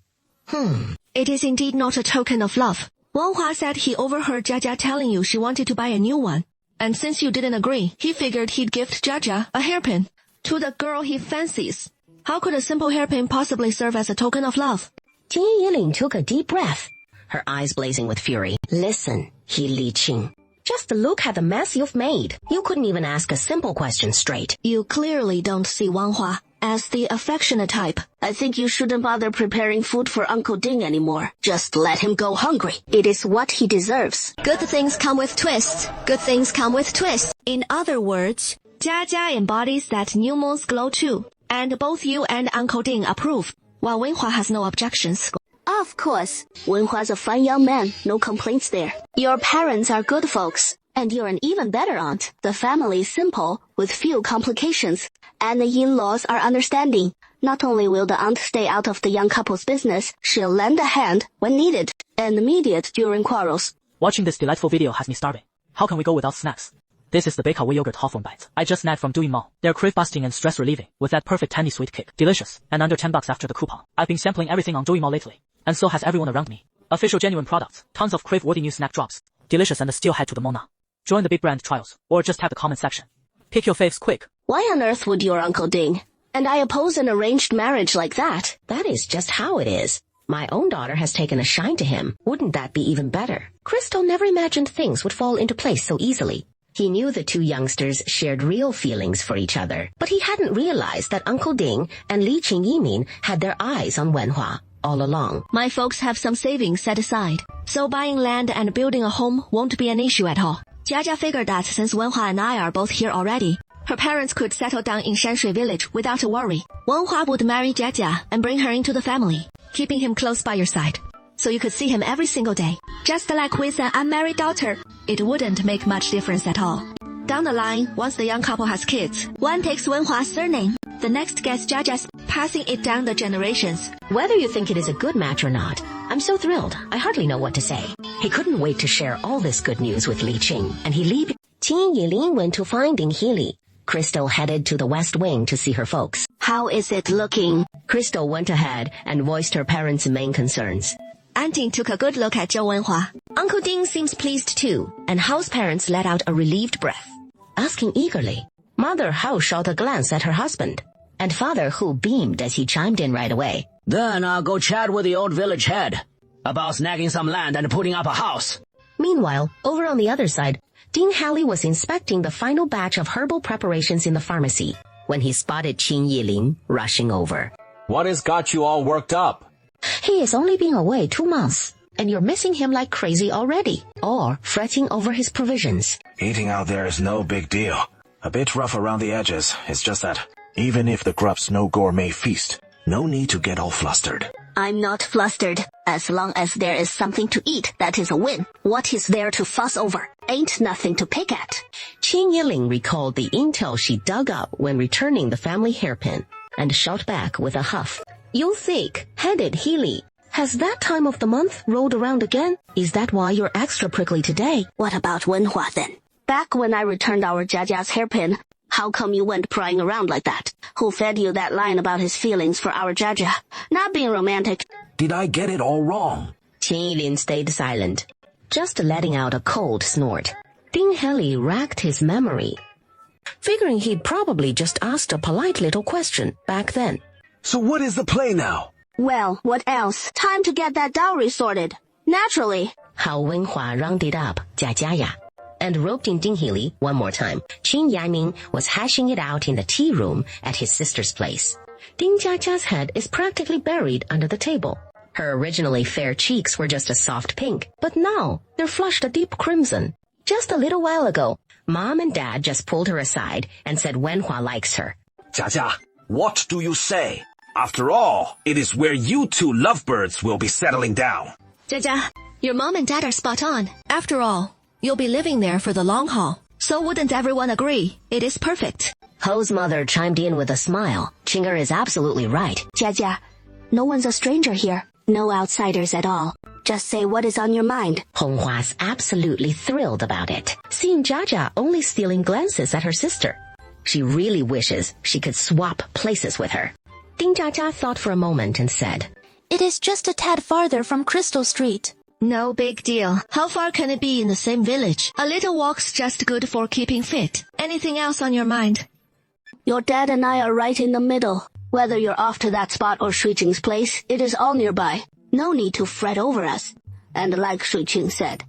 It is indeed not a token of love. Wenhua said he overheard Jia Jia telling you she wanted to buy a new one. And since you didn't agree, he figured he'd gift Jia Jia a hairpin to the girl he fancies. How could a simple hairpin possibly serve as a token of love? Qin Yiling took a deep breath, her eyes blazing with fury. Listen, He Li Qing. Just look at the mess you've made. You couldn't even ask a simple question straight. You clearly don't see Wanhua as the affectionate type. I think you shouldn't bother preparing food for Uncle Ding anymore. Just let him go hungry. It is what he deserves. Good things come with twists. Good things come with twists. In other words, Jia embodies that new moon's glow too. And both you and Uncle Ding approve, while Wenhua has no objections. Of course. Wenhua's a fine young man. No complaints there. Your parents are good folks. And you're an even better aunt. The family is simple, with few complications. And the in-laws are understanding. Not only will the aunt stay out of the young couple's business, she'll lend a hand when needed, and immediate during quarrels. Watching this delightful video has me starving. How can we go without snacks? This is the Bakeaway Yogurt Hawthorne Bites. I just snagged from Douyin Mall. They're crave-busting and stress-relieving, with that perfect tangy sweet kick. Delicious, and under $10 after the coupon. I've been sampling everything on Douyin Mall lately, and so has everyone around me. Official genuine products, tons of crave-worthy new snack drops. Delicious and still head to the mall now. Join the big brand trials, or just tap the comment section. Pick your faves quick. Why on earth would your Uncle Ding? And I oppose an arranged marriage like that. That is just how it is. My own daughter has taken a shine to him. Wouldn't that be even better? Crystal never imagined things would fall into place so easily. He knew the two youngsters shared real feelings for each other, but he hadn't realized that Uncle Ding and Li Qing Yimin had their eyes on Wenhua all along. My folks have some savings set aside, so buying land and building a home won't be an issue at all. Jia figured that since Wenhua and I are both here already, her parents could settle down in Shanshui village without a worry. Wenhua would marry Jia and bring her into the family, keeping him close by your side, so you could see him every single day. Just like with an unmarried daughter, it wouldn't make much difference at all. Down the line, once the young couple has kids, one takes Wenhua's surname, the next gets Jiajia's, passing it down the generations. Whether you think it is a good match or not, I'm so thrilled, I hardly know what to say. He couldn't wait to share all this good news with Li Qing, and he leaped. Qin Yiling went to find Ding Healy. Crystal headed to the West Wing to see her folks. How is it looking? Crystal went ahead and voiced her parents' main concerns. Aunt Ding took a good look at Zhou Wenhua. Uncle Ding seems pleased too, and Hao's parents let out a relieved breath, asking eagerly. Mother Hao shot a glance at her husband, and Father Hu beamed as he chimed in right away. Then I'll go chat with the old village head about snagging some land and putting up a house. Meanwhile, over on the other side, Ding Halley was inspecting the final batch of herbal preparations in the pharmacy when he spotted Qin Yiling rushing over. What has got you all worked up? He has only been away 2 months, and you're missing him like crazy already, or fretting over his provisions. Eating out there is no big deal. A bit rough around the edges. It's just that, even if the grub's no gourmet feast, no need to get all flustered. I'm not flustered. As long as there is something to eat, that is a win. What is there to fuss over? Ain't nothing to pick at. Qin Yiling recalled the intel she dug up when returning the family hairpin, and shot back with a huff. You think, headed Healy, has that time of the month rolled around again? Is that why you're extra prickly today? What about Wenhua then? Back when I returned our Jiajia's hairpin, how come you went prying around like that? Who fed you that line about his feelings for our Jiajia? Not being romantic. Did I get it all wrong? Qin Yilin stayed silent, just letting out a cold snort. Ding Heli racked his memory, figuring he'd probably just asked a polite little question back then. So what is the play now? Well, what else? Time to get that dowry sorted. Naturally. Hao Wenhua rounded up Jia, and roped in Ding Healy one more time. Qin Yiming was hashing it out in the tea room at his sister's place. Ding Jiajia's head is practically buried under the table. Her originally fair cheeks were just a soft pink, but now they're flushed a deep crimson. Just a little while ago, Mom and Dad just pulled her aside and said Wenhua likes her. Jia, what do you say? After all, it is where you two lovebirds will be settling down. Jia, your mom and dad are spot on. After all, you'll be living there for the long haul. So wouldn't everyone agree? It is perfect. Ho's mother chimed in with a smile. Chinger is absolutely right. Jia, no one's a stranger here. No outsiders at all. Just say what is on your mind. Honghua's absolutely thrilled about it, seeing Jia only stealing glances at her sister. She really wishes she could swap places with her. Ding Jia thought for a moment and said, It is just a tad farther from Crystal Street. No big deal. How far can it be in the same village? A little walk's just good for keeping fit. Anything else on your mind? Your dad and I are right in the middle. Whether you're off to that spot or Shuiqing's place, it is all nearby. No need to fret over us. And like Shuiqing said,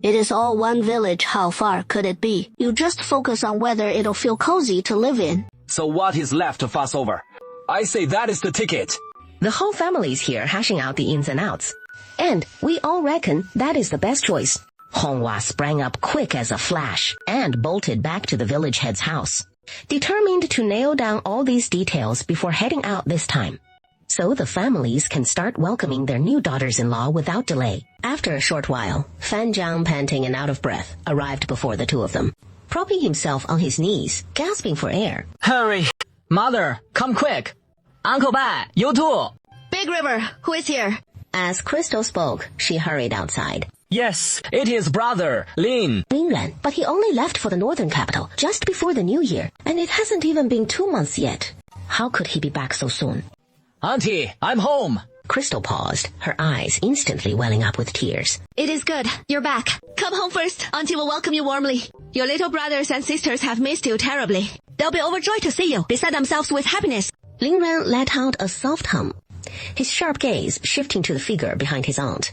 it is all one village. How far could it be? You just focus on whether it'll feel cozy to live in. So what is left to fuss over? I say that is the ticket. The whole family's here hashing out the ins and outs. And we all reckon that is the best choice. Honghua sprang up quick as a flash and bolted back to the village head's house, determined to nail down all these details before heading out this time, so the families can start welcoming their new daughters-in-law without delay. After a short while, Fan Zhang, panting and out of breath, arrived before the two of them, propping himself on his knees, gasping for air. Hurry! Mother, come quick! Uncle Bai, you too! Big River, who is here? As Crystal spoke, she hurried outside. Yes, it is brother, Lin. Lin Ran, but he only left for the northern capital just before the new year, and it hasn't even been 2 months yet. How could he be back so soon? Auntie, I'm home. Crystal paused, her eyes instantly welling up with tears. It is good. You're back. Come home first. Auntie will welcome you warmly. Your little brothers and sisters have missed you terribly. They'll be overjoyed to see you, beside themselves with happiness. Lin Ran let out a soft hum, his sharp gaze shifting to the figure behind his aunt,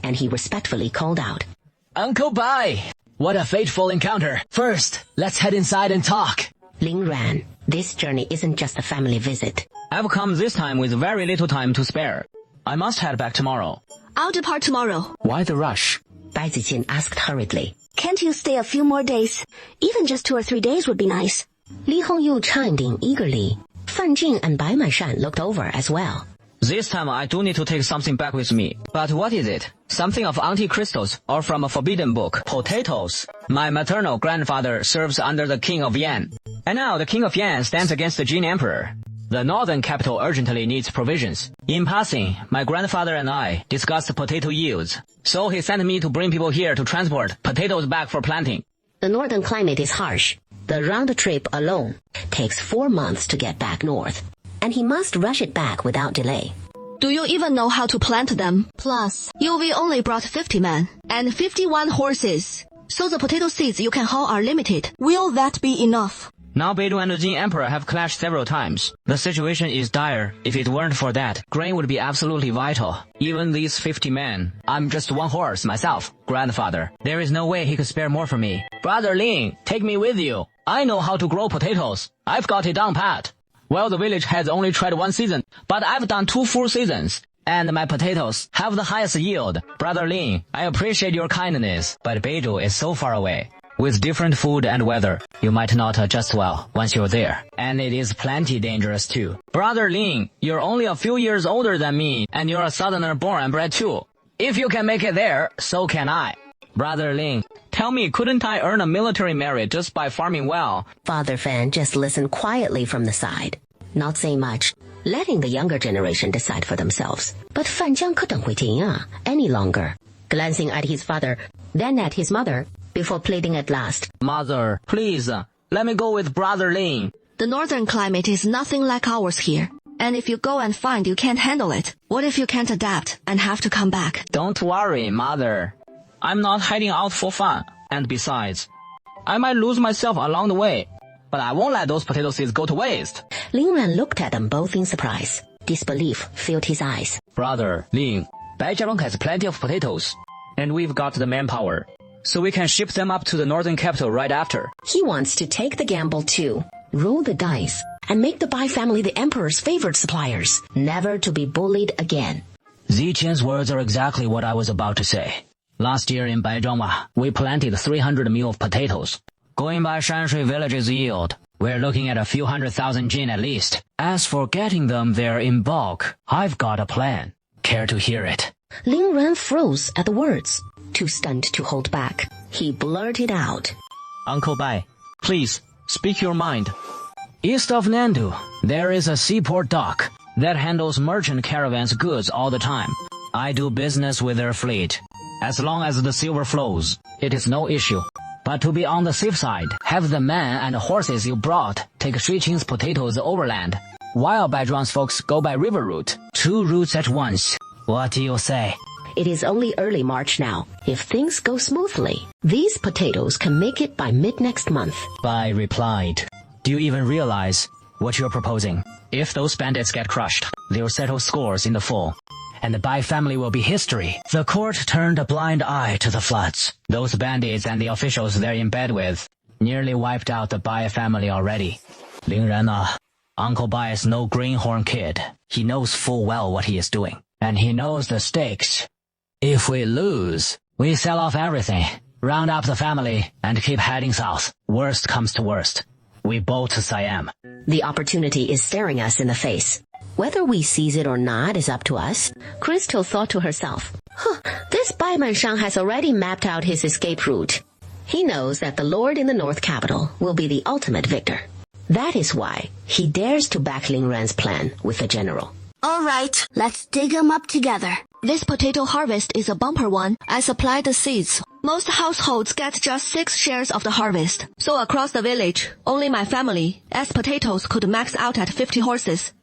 and he respectfully called out, Uncle Bai! What a fateful encounter. First, let's head inside and talk. Lin Ran, this journey isn't just a family visit. I've come this time with very little time to spare. I must head back tomorrow. I'll depart tomorrow. Why the rush? Bai Ziqian asked hurriedly. Can't you stay a few more days? Even just 2 or 3 days would be nice. Li Hongyu chimed in eagerly. Fan Jing and Bai Maishan looked over as well. This time I do need to take something back with me. But what is it? Something of Auntie Crystal's or from a forbidden book? Potatoes. My maternal grandfather serves under the King of Yan. And now the King of Yan stands against the Jin Emperor. The northern capital urgently needs provisions. In passing, my grandfather and I discussed potato yields. So he sent me to bring people here to transport potatoes back for planting. The northern climate is harsh. The round trip alone takes 4 months to get back north, and he must rush it back without delay. Do you even know how to plant them? Plus, Yuvi only brought 50 men and 51 horses, so the potato seeds you can haul are limited. Will that be enough? Now Beidou and the Jin Emperor have clashed several times. The situation is dire. If it weren't for that, grain would be absolutely vital. Even these 50 men. I'm just 1 horse myself, grandfather. There is no way he could spare more for me. Brother Lin, take me with you. I know how to grow potatoes. I've got it down pat. Well, the village has only tried 1 season, but I've done 2 full seasons. And my potatoes have the highest yield. Brother Lin, I appreciate your kindness, but Beidou is so far away. With different food and weather, you might not adjust well once you're there. And it is plenty dangerous too. Brother Lin, you're only a few years older than me, and you're a southerner born and bred too. If you can make it there, so can I. Brother Lin, tell me, couldn't I earn a military merit just by farming well? Father Fan just listened quietly from the side, not saying much, letting the younger generation decide for themselves. But Fan Jiang couldn't wait any longer, glancing at his father, then at his mother, before pleading at last. Mother, please, let me go with Brother Lin. The northern climate is nothing like ours here. And if you go and find you can't handle it, what if you can't adapt and have to come back? Don't worry, Mother. I'm not heading out for fun. And besides, I might lose myself along the way. But I won't let those potato seeds go to waste. Lin Ran looked at them both in surprise. Disbelief filled his eyes. Brother Lin, Baijialong has plenty of potatoes. And we've got the manpower. So we can ship them up to the northern capital right after. He wants to take the gamble too, roll the dice, and make the Bai family the emperor's favorite suppliers, never to be bullied again. Ziqian's words are exactly what I was about to say. Last year in Baizhongma, we planted 300 mule of potatoes. Going by Shanshui village's yield, we're looking at a few 100,000 jin at least. As for getting them there in bulk, I've got a plan. Care to hear it? Lin Ran froze at the words. Too stunned to hold back, he blurted out, Uncle Bai, please, speak your mind. East of Nandu, there is a seaport dock that handles merchant caravans' goods all the time. I do business with their fleet. As long as the silver flows, it is no issue. But to be on the safe side, have the men and horses you brought take Shuiqing's potatoes overland, while Baizhuang's folks go by river route. 2 routes at once. What do you say? It is only early March now. If things go smoothly, these potatoes can make it by mid-next month. Bai replied, do you even realize what you're proposing. If those bandits get crushed, they'll settle scores in the fall, and the Bai family will be history. The court turned a blind eye to the floods. Those bandits and the officials they're in bed with nearly wiped out the Bai family already. Ling Ren, Uncle Bai is no greenhorn kid. He knows full well what he is doing, and he knows the stakes. If we lose, we sell off everything, round up the family, and keep heading south. Worst comes to worst, we bolt to Siam. The opportunity is staring us in the face. Whether we seize it or not is up to us. Crystal thought to herself, this Bai Manshang has already mapped out his escape route. He knows that the Lord in the North Capital will be the ultimate victor. That is why he dares to back Ling Ran's plan with the general. All right, let's dig them up together. This potato harvest is a bumper one. I supplied the seeds. Most households get just 6 shares of the harvest. So across the village, only my family, as potatoes, could max out at 50 horses.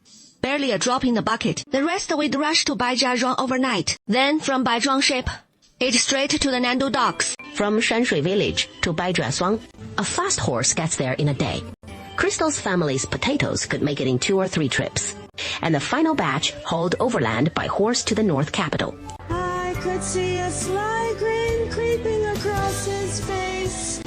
Barely a drop in the bucket. The rest we'd rush to Baijiazhuang overnight. Then from Baijiazhuang ship, it straight to the Nandu docks. From Shanshui village to Baijiazhuang, a fast horse gets there in a day. Crystal's family's potatoes could make it in 2 or 3 trips. And the final batch hauled overland by horse to the North Capital. I could see a sly grin creeping across his face,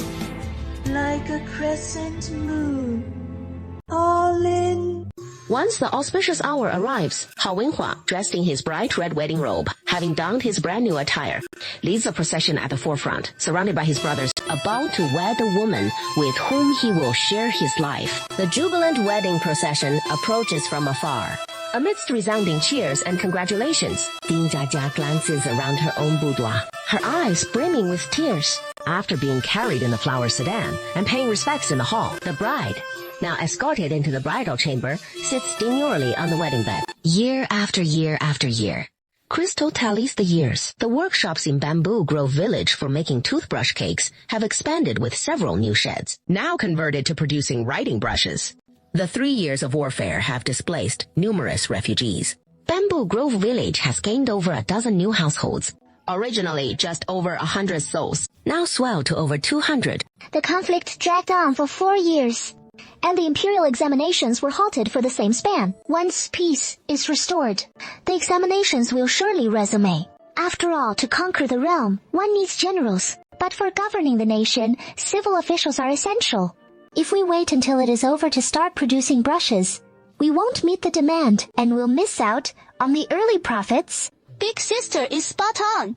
like a crescent moon, all in. Once the auspicious hour arrives, Hao Wenhua, dressed in his bright red wedding robe, having donned his brand new attire, leads the procession at the forefront, surrounded by his brothers, about to wed the woman with whom he will share his life. The jubilant wedding procession approaches from afar. Amidst resounding cheers and congratulations, Ding Jiajia glances around her own boudoir, her eyes brimming with tears. After being carried in the flower sedan and paying respects in the hall, the bride, now escorted into the bridal chamber, sits demurely on the wedding bed. Year after year after year, Crystal tallies the years. The workshops in Bamboo Grove Village for making toothbrush cakes have expanded with several new sheds, now converted to producing writing brushes. The 3 years of warfare have displaced numerous refugees. Bamboo Grove Village has gained over a dozen new households. Originally just over 100 souls, now swelled to over 200. The conflict dragged on for 4 years, and the imperial examinations were halted for the same span. Once peace is restored, the examinations will surely resume. After all, to conquer the realm, one needs generals. But for governing the nation, civil officials are essential. If we wait until it is over to start producing brushes, we won't meet the demand and will miss out on the early profits. Big sister is spot on.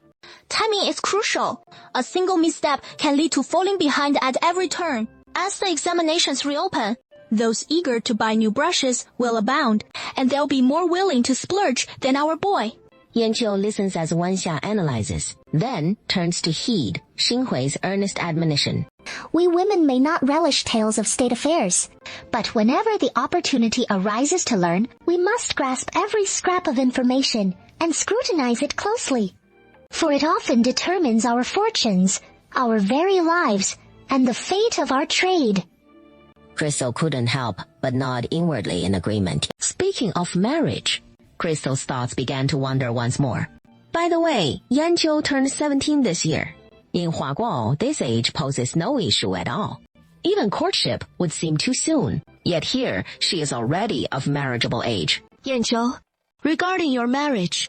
Timing is crucial. A single misstep can lead to falling behind at every turn. As the examinations reopen, those eager to buy new brushes will abound, and they'll be more willing to splurge than our boy. Yanqiu listens as Wanxia analyzes, then turns to heed Xinghui's earnest admonition. We women may not relish tales of state affairs, but whenever the opportunity arises to learn, we must grasp every scrap of information and scrutinize it closely. For it often determines our fortunes, our very lives, and the fate of our trade. Crystal couldn't help but nod inwardly in agreement. Speaking of marriage, Crystal's thoughts began to wander once more. By the way, Yanqiu turned 17 this year. In Huaguo, this age poses no issue at all. Even courtship would seem too soon. Yet here, she is already of marriageable age. Yanqiu, regarding your marriage,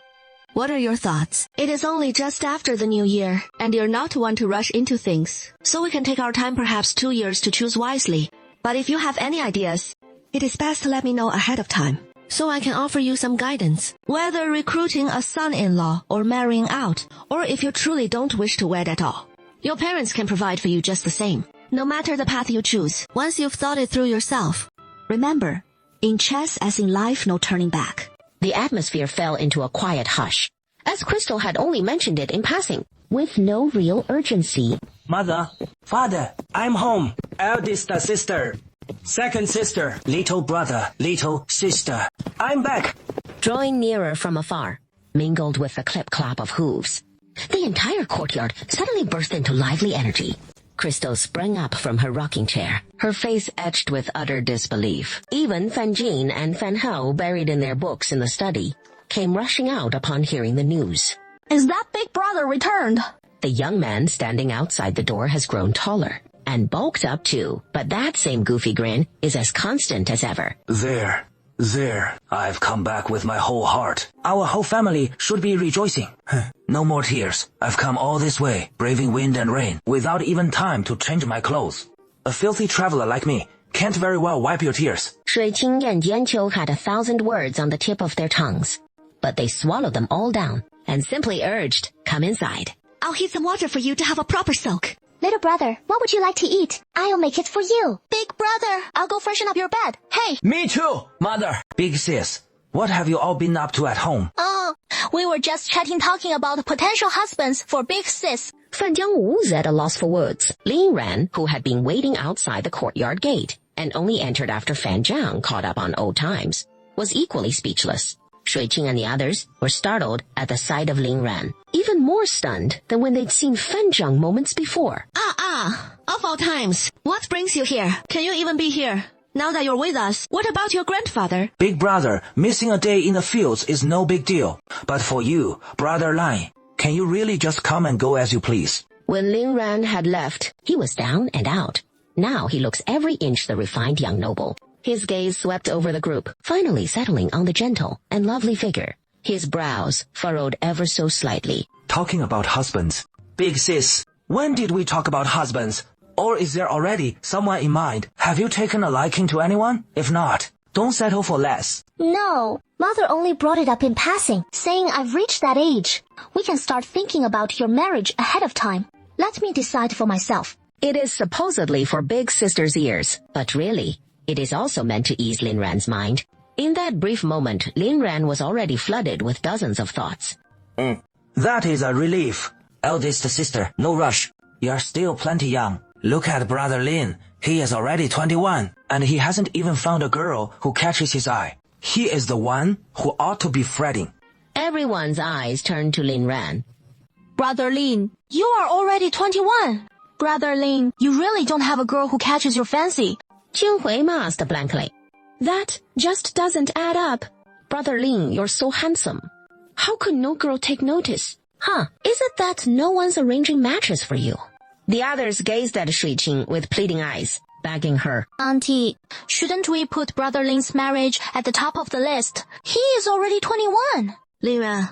what are your thoughts? It is only just after the new year, and you're not one to rush into things. So we can take our time, perhaps 2 years, to choose wisely. But if you have any ideas, it is best to let me know ahead of time, so I can offer you some guidance. Whether recruiting a son-in-law or marrying out, or if you truly don't wish to wed at all, your parents can provide for you just the same. No matter the path you choose, once you've thought it through yourself. Remember, in chess as in life, no turning back. The atmosphere fell into a quiet hush, as Crystal had only mentioned it in passing, with no real urgency. Mother, father, I'm home. Eldest sister, second sister, little brother, little sister. I'm back. Drawing nearer from afar, mingled with the clip-clop of hooves, the entire courtyard suddenly burst into lively energy. Crystal sprang up from her rocking chair, her face etched with utter disbelief. Even Fan Jin and Fan Hao, buried in their books in the study, came rushing out upon hearing the news. Is that big brother returned? The young man standing outside the door has grown taller, and bulked up too, but that same goofy grin is as constant as ever. There. I've come back with my whole heart. Our whole family should be rejoicing. No more tears. I've come all this way, braving wind and rain, without even time to change my clothes. A filthy traveler like me can't very well wipe your tears. 水清 and Yanqiu had 1,000 words on the tip of their tongues, but they swallowed them all down and simply urged, come inside. I'll heat some water for you to have a proper soak. Little brother, what would you like to eat? I'll make it for you. Big brother, I'll go freshen up your bed. Hey! Me too, mother. Big sis, what have you all been up to at home? Oh, we were just talking about potential husbands for big sis. Fan Jiangwu was at a loss for words. Lin Ran, who had been waiting outside the courtyard gate and only entered after Fan Zhang caught up on old times, was equally speechless. Shui Qing and the others were startled at the sight of Lin Ran, even more stunned than when they'd seen Fan Zhang moments before. Of all times, what brings you here? Can you even be here? Now that you're with us, what about your grandfather? Big brother, missing a day in the fields is no big deal. But for you, brother Lin, can you really just come and go as you please? When Lin Ran had left, he was down and out. Now he looks every inch the refined young noble. His gaze swept over the group, finally settling on the gentle and lovely figure. His brows furrowed ever so slightly. Talking about husbands. Big sis, when did we talk about husbands? Or is there already someone in mind? Have you taken a liking to anyone? If not, don't settle for less. No, Mother only brought it up in passing, saying I've reached that age. We can start thinking about your marriage ahead of time. Let me decide for myself. It is supposedly for big sister's ears, but really, it is also meant to ease Lin Ran's mind. In that brief moment, Lin Ran was already flooded with dozens of thoughts. That is a relief. Eldest sister, no rush. You're still plenty young. Look at brother Lin. He is already 21, and he hasn't even found a girl who catches his eye. He is the one who ought to be fretting. Everyone's eyes turned to Lin Ran. Brother Lin, you are already 21. Brother Lin, you really don't have a girl who catches your fancy. Qing Hui asked blankly. That just doesn't add up. Brother Lin, you're so handsome. How could no girl take notice? Is it that no one's arranging matches for you? The others gazed at Shui Qing with pleading eyes, begging her. Auntie, shouldn't we put Brother Lin's marriage at the top of the list? He is already 21. Lin Ran,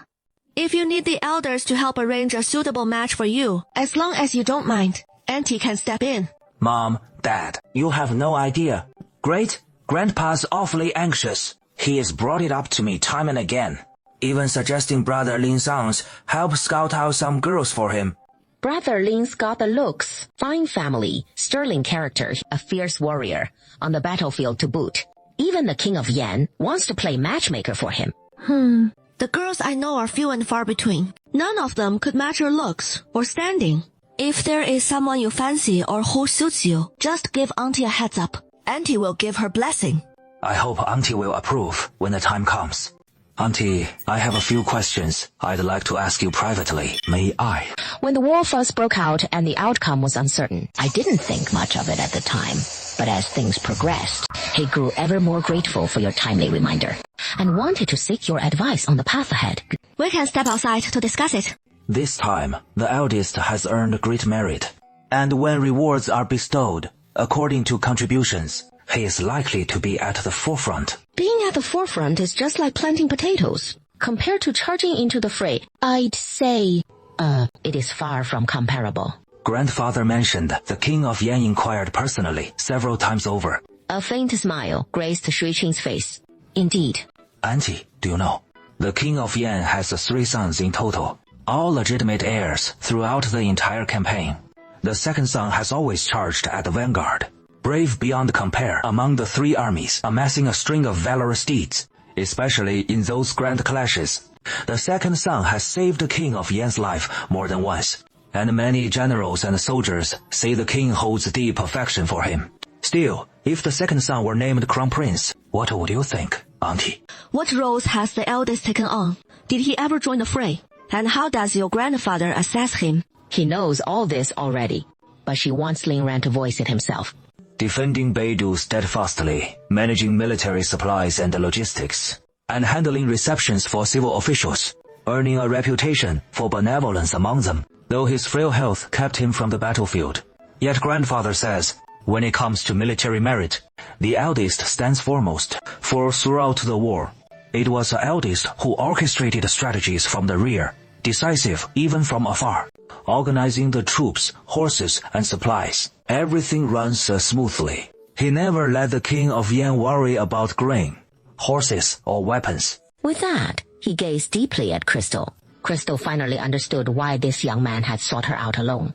if you need the elders to help arrange a suitable match for you, as long as you don't mind, Auntie can step in. Mom, Dad, you have no idea. Grandpa's awfully anxious. He has brought it up to me time and again, even suggesting brother Lin's sons help scout out some girls for him. Brother Lin's got the looks, fine family, sterling character, a fierce warrior, on the battlefield to boot. Even the King of Yan wants to play matchmaker for him. The girls I know are few and far between. None of them could match your looks or standing. If there is someone you fancy or who suits you, just give Auntie a heads up. Auntie will give her blessing. I hope Auntie will approve when the time comes. Auntie, I have a few questions I'd like to ask you privately. May I? When the war first broke out and the outcome was uncertain, I didn't think much of it at the time. But as things progressed, he grew ever more grateful for your timely reminder and wanted to seek your advice on the path ahead. We can step outside to discuss it. This time, the eldest has earned great merit. And when rewards are bestowed, according to contributions, he is likely to be at the forefront. Being at the forefront is just like planting potatoes. Compared to charging into the fray, I'd say, it is far from comparable. Grandfather mentioned the King of Yan inquired personally several times over. A faint smile graced Shui Qing's face. Indeed. Auntie, do you know? The King of Yan has 3 sons in total, all legitimate heirs throughout the entire campaign. The second son has always charged at the vanguard, brave beyond compare among the 3 armies, amassing a string of valorous deeds, especially in those grand clashes. The second son has saved the King of Yan's life more than once, and many generals and soldiers say the king holds deep affection for him. Still, if the second son were named Crown Prince, what would you think, Auntie? What roles has the eldest taken on? Did he ever join the fray? And how does your grandfather assess him? He knows all this already, but she wants Lin Ran to voice it himself. Defending Beidou steadfastly, managing military supplies and logistics, and handling receptions for civil officials, earning a reputation for benevolence among them, though his frail health kept him from the battlefield. Yet grandfather says, when it comes to military merit, the eldest stands foremost, for throughout the war, it was the eldest who orchestrated strategies from the rear, decisive even from afar, organizing the troops, horses, and supplies. Everything runs smoothly. He never let the king of Yan worry about grain, horses, or weapons. With that, he gazed deeply at Crystal. Crystal finally understood why this young man had sought her out alone.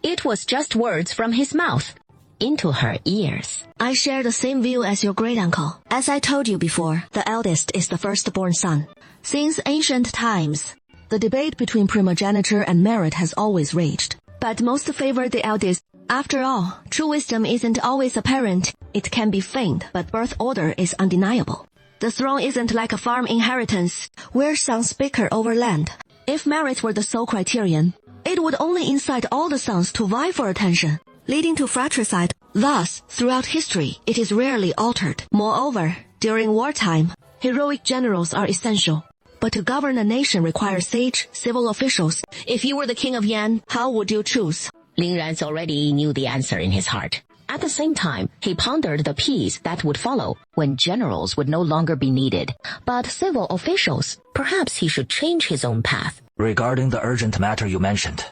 It was just words from his mouth into her ears. I share the same view as your great-uncle. As I told you before, the eldest is the firstborn son. Since ancient times, the debate between primogeniture and merit has always raged. But most favor the eldest. After all, true wisdom isn't always apparent. It can be feigned, but birth order is undeniable. The throne isn't like a farm inheritance, where sons bicker over land. If merit were the sole criterion, it would only incite all the sons to vie for attention, leading to fratricide. Thus, throughout history, it is rarely altered. Moreover, during wartime, heroic generals are essential. But to govern a nation requires sage, civil officials. If you were the king of Yan, how would you choose? Ling Ran's already knew the answer in his heart. At the same time, he pondered the peace that would follow when generals would no longer be needed. But civil officials, perhaps he should change his own path. Regarding the urgent matter you mentioned,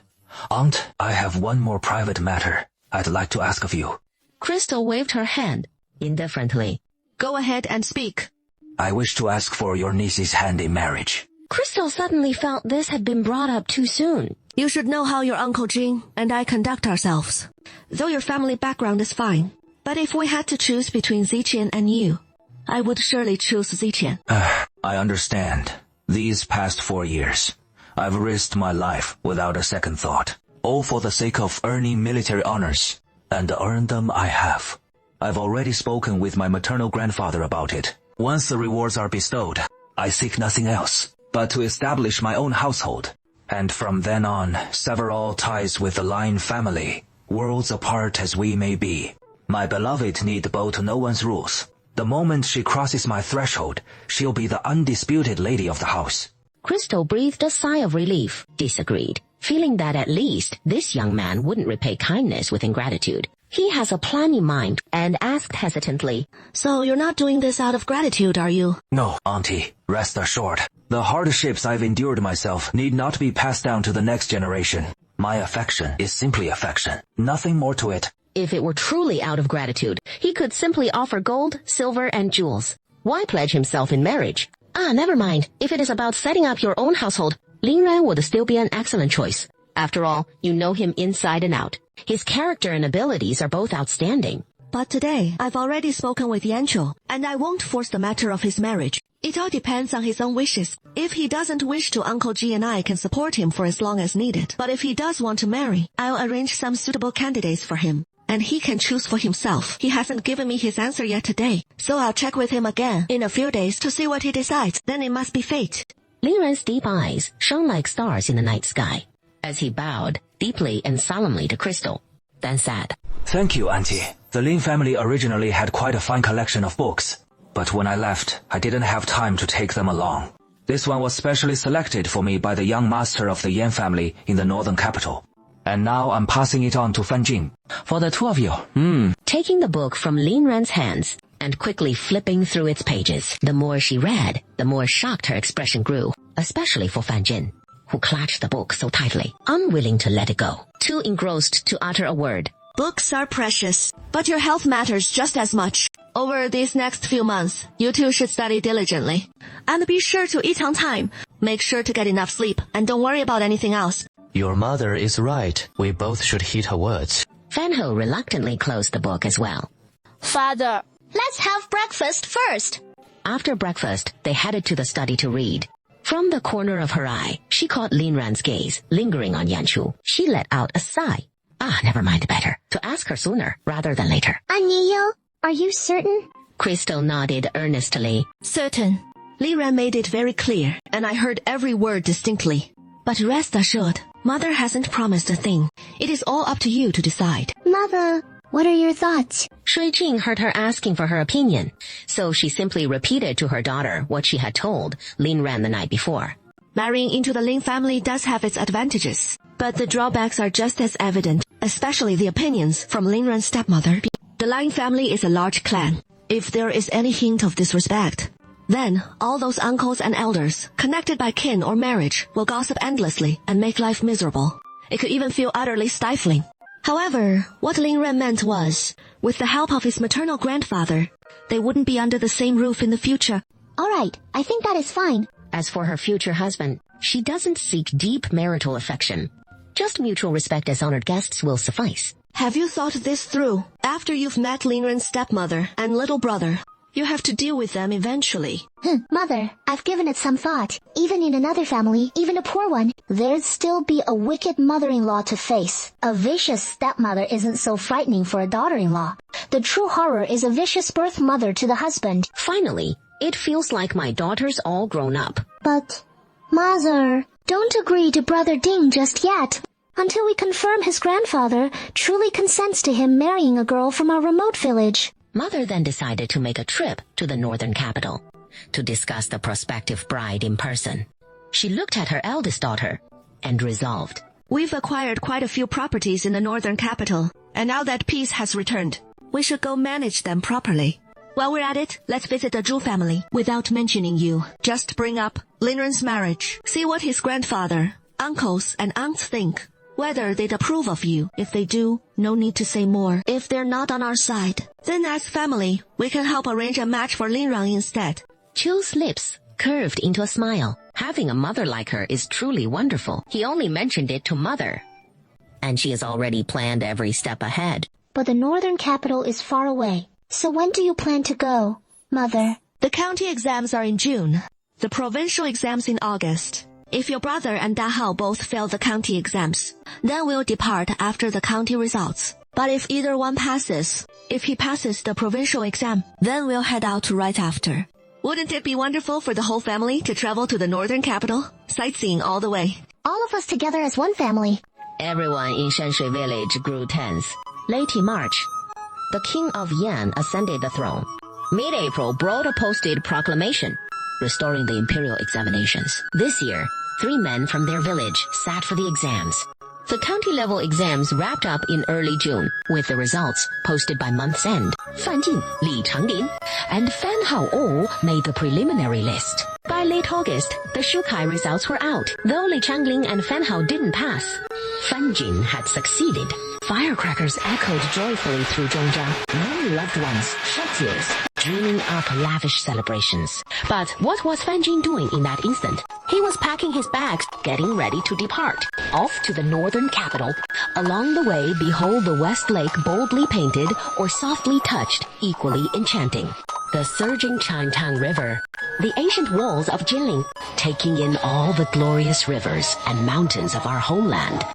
Aunt, I have one more private matter I'd like to ask of you. Crystal waved her hand indifferently. Go ahead and speak. I wish to ask for your niece's hand in marriage. Crystal suddenly felt this had been brought up too soon. You should know how your Uncle Jin and I conduct ourselves. Though your family background is fine, but if we had to choose between Ziqian and you, I would surely choose Ziqian. I understand. These past 4 years, I've risked my life without a second thought, all for the sake of earning military honors, and earn them I have. I've already spoken with my maternal grandfather about it. Once the rewards are bestowed, I seek nothing else but to establish my own household, and from then on sever all ties with the Lin family, worlds apart as we may be. My beloved need bow to no one's rules. The moment she crosses my threshold, she'll be the undisputed lady of the house. Crystal breathed a sigh of relief, disagreed, feeling that at least this young man wouldn't repay kindness with ingratitude. He has a plan in mind, and asked hesitantly, So you're not doing this out of gratitude, are you? No, Auntie, rest assured. The hardships I've endured myself need not be passed down to the next generation. My affection is simply affection, nothing more to it. If it were truly out of gratitude, he could simply offer gold, silver, and jewels. Why pledge himself in marriage? Never mind. If it is about setting up your own household, Ling Ran would still be an excellent choice. After all, you know him inside and out. His character and abilities are both outstanding. But today, I've already spoken with Yancho, and I won't force the matter of his marriage. It all depends on his own wishes. If he doesn't wish to, Uncle Ji and I can support him for as long as needed. But if he does want to marry, I'll arrange some suitable candidates for him, and he can choose for himself. He hasn't given me his answer yet today, so I'll check with him again in a few days to see what he decides. Then it must be fate. Ling Ran's deep eyes shone like stars in the night sky, as he bowed deeply and solemnly to Crystal, then said, Thank you, Auntie. The Lin family originally had quite a fine collection of books, but when I left, I didn't have time to take them along. This one was specially selected for me by the young master of the Yan family in the northern capital. And now I'm passing it on to Fan Jing. For the two of you. Taking the book from Ling Ran's hands and quickly flipping through its pages. The more she read, the more shocked her expression grew, especially for Fan Jin, who clutched the book so tightly, unwilling to let it go, too engrossed to utter a word. Books are precious, but your health matters just as much. Over these next few months, you two should study diligently. And be sure to eat on time. Make sure to get enough sleep, and don't worry about anything else. Your mother is right. We both should heed her words. Fan Ho reluctantly closed the book as well. Father, let's have breakfast first. After breakfast, they headed to the study to read. From the corner of her eye, she caught Lin Ran's gaze, lingering on Yanchu. She let out a sigh. Never mind, better to ask her sooner rather than later. Aniyo, are you certain? Crystal nodded earnestly. Certain. Lin Ran made it very clear, and I heard every word distinctly. But rest assured, Mother hasn't promised a thing. It is all up to you to decide. Mother, what are your thoughts? Shui Jing heard her asking for her opinion, so she simply repeated to her daughter what she had told Lin Ran the night before. Marrying into the Lin family does have its advantages, but the drawbacks are just as evident. especially the opinions from Lin Ran's stepmother. The Lion family is a large clan. If there is any hint of disrespect, then all those uncles and elders, connected by kin or marriage, will gossip endlessly and make life miserable. It could even feel utterly stifling. However, what Lin Ran meant was, with the help of his maternal grandfather, they wouldn't be under the same roof in the future. Alright, I think that is fine. As for her future husband, she doesn't seek deep marital affection. Just mutual respect as honored guests will suffice. Have you thought this through? After you've met Lin Ran's stepmother and little brother, you have to deal with them eventually. Mother, I've given it some thought. Even in another family, even a poor one, there'd still be a wicked mother-in-law to face. A vicious stepmother isn't so frightening for a daughter-in-law. The true horror is a vicious birth mother to the husband. Finally, it feels like my daughter's all grown up. But, Mother, don't agree to Brother Ding just yet. Until we confirm his grandfather truly consents to him marrying a girl from our remote village. Mother then decided to make a trip to the northern capital to discuss the prospective bride in person. She looked at her eldest daughter and resolved. We've acquired quite a few properties in the northern capital, and now that peace has returned, we should go manage them properly. While we're at it, let's visit the Zhu family without mentioning you. Just bring up Lin Ran's marriage. See what his grandfather, uncles, and aunts think. Whether they'd approve of you. If they do, no need to say more. If they're not on our side, then as family, we can help arrange a match for Lin Ran instead. Chu's lips curved into a smile. Having a mother like her is truly wonderful. He only mentioned it to Mother, and she has already planned every step ahead. But the northern capital is far away. So when do you plan to go, Mother? The county exams are in June. The provincial exams in August. If your brother and Da Hao both fail the county exams, then we'll depart after the county results. But if either one passes, if he passes the provincial exam, then we'll head out right after. Wouldn't it be wonderful for the whole family to travel to the northern capital, sightseeing all the way? All of us together as one family. Everyone in Shanshui village grew tense. Late in March, the king of Yan ascended the throne. Mid-April brought a posted proclamation restoring the imperial examinations. This year, 3 men from their village sat for the exams. The county-level exams wrapped up in early June, with the results posted by month's end. Fan Jin, Li Changlin, and Fan Hao'ou made the preliminary list. By late August, the Shukai results were out. Though Li Changlin and Fan Hao didn't pass, Fan Jin had succeeded. Firecrackers echoed joyfully through Zhongzhou. Many loved ones shed tears, dreaming up lavish celebrations. But what was Fan Jin doing in that instant? He was packing his bags, getting ready to depart. Off to the northern capital. Along the way, behold the West Lake boldly painted or softly touched, equally enchanting. The surging Changtang River. The ancient walls of Jinling, taking in all the glorious rivers and mountains of our homeland.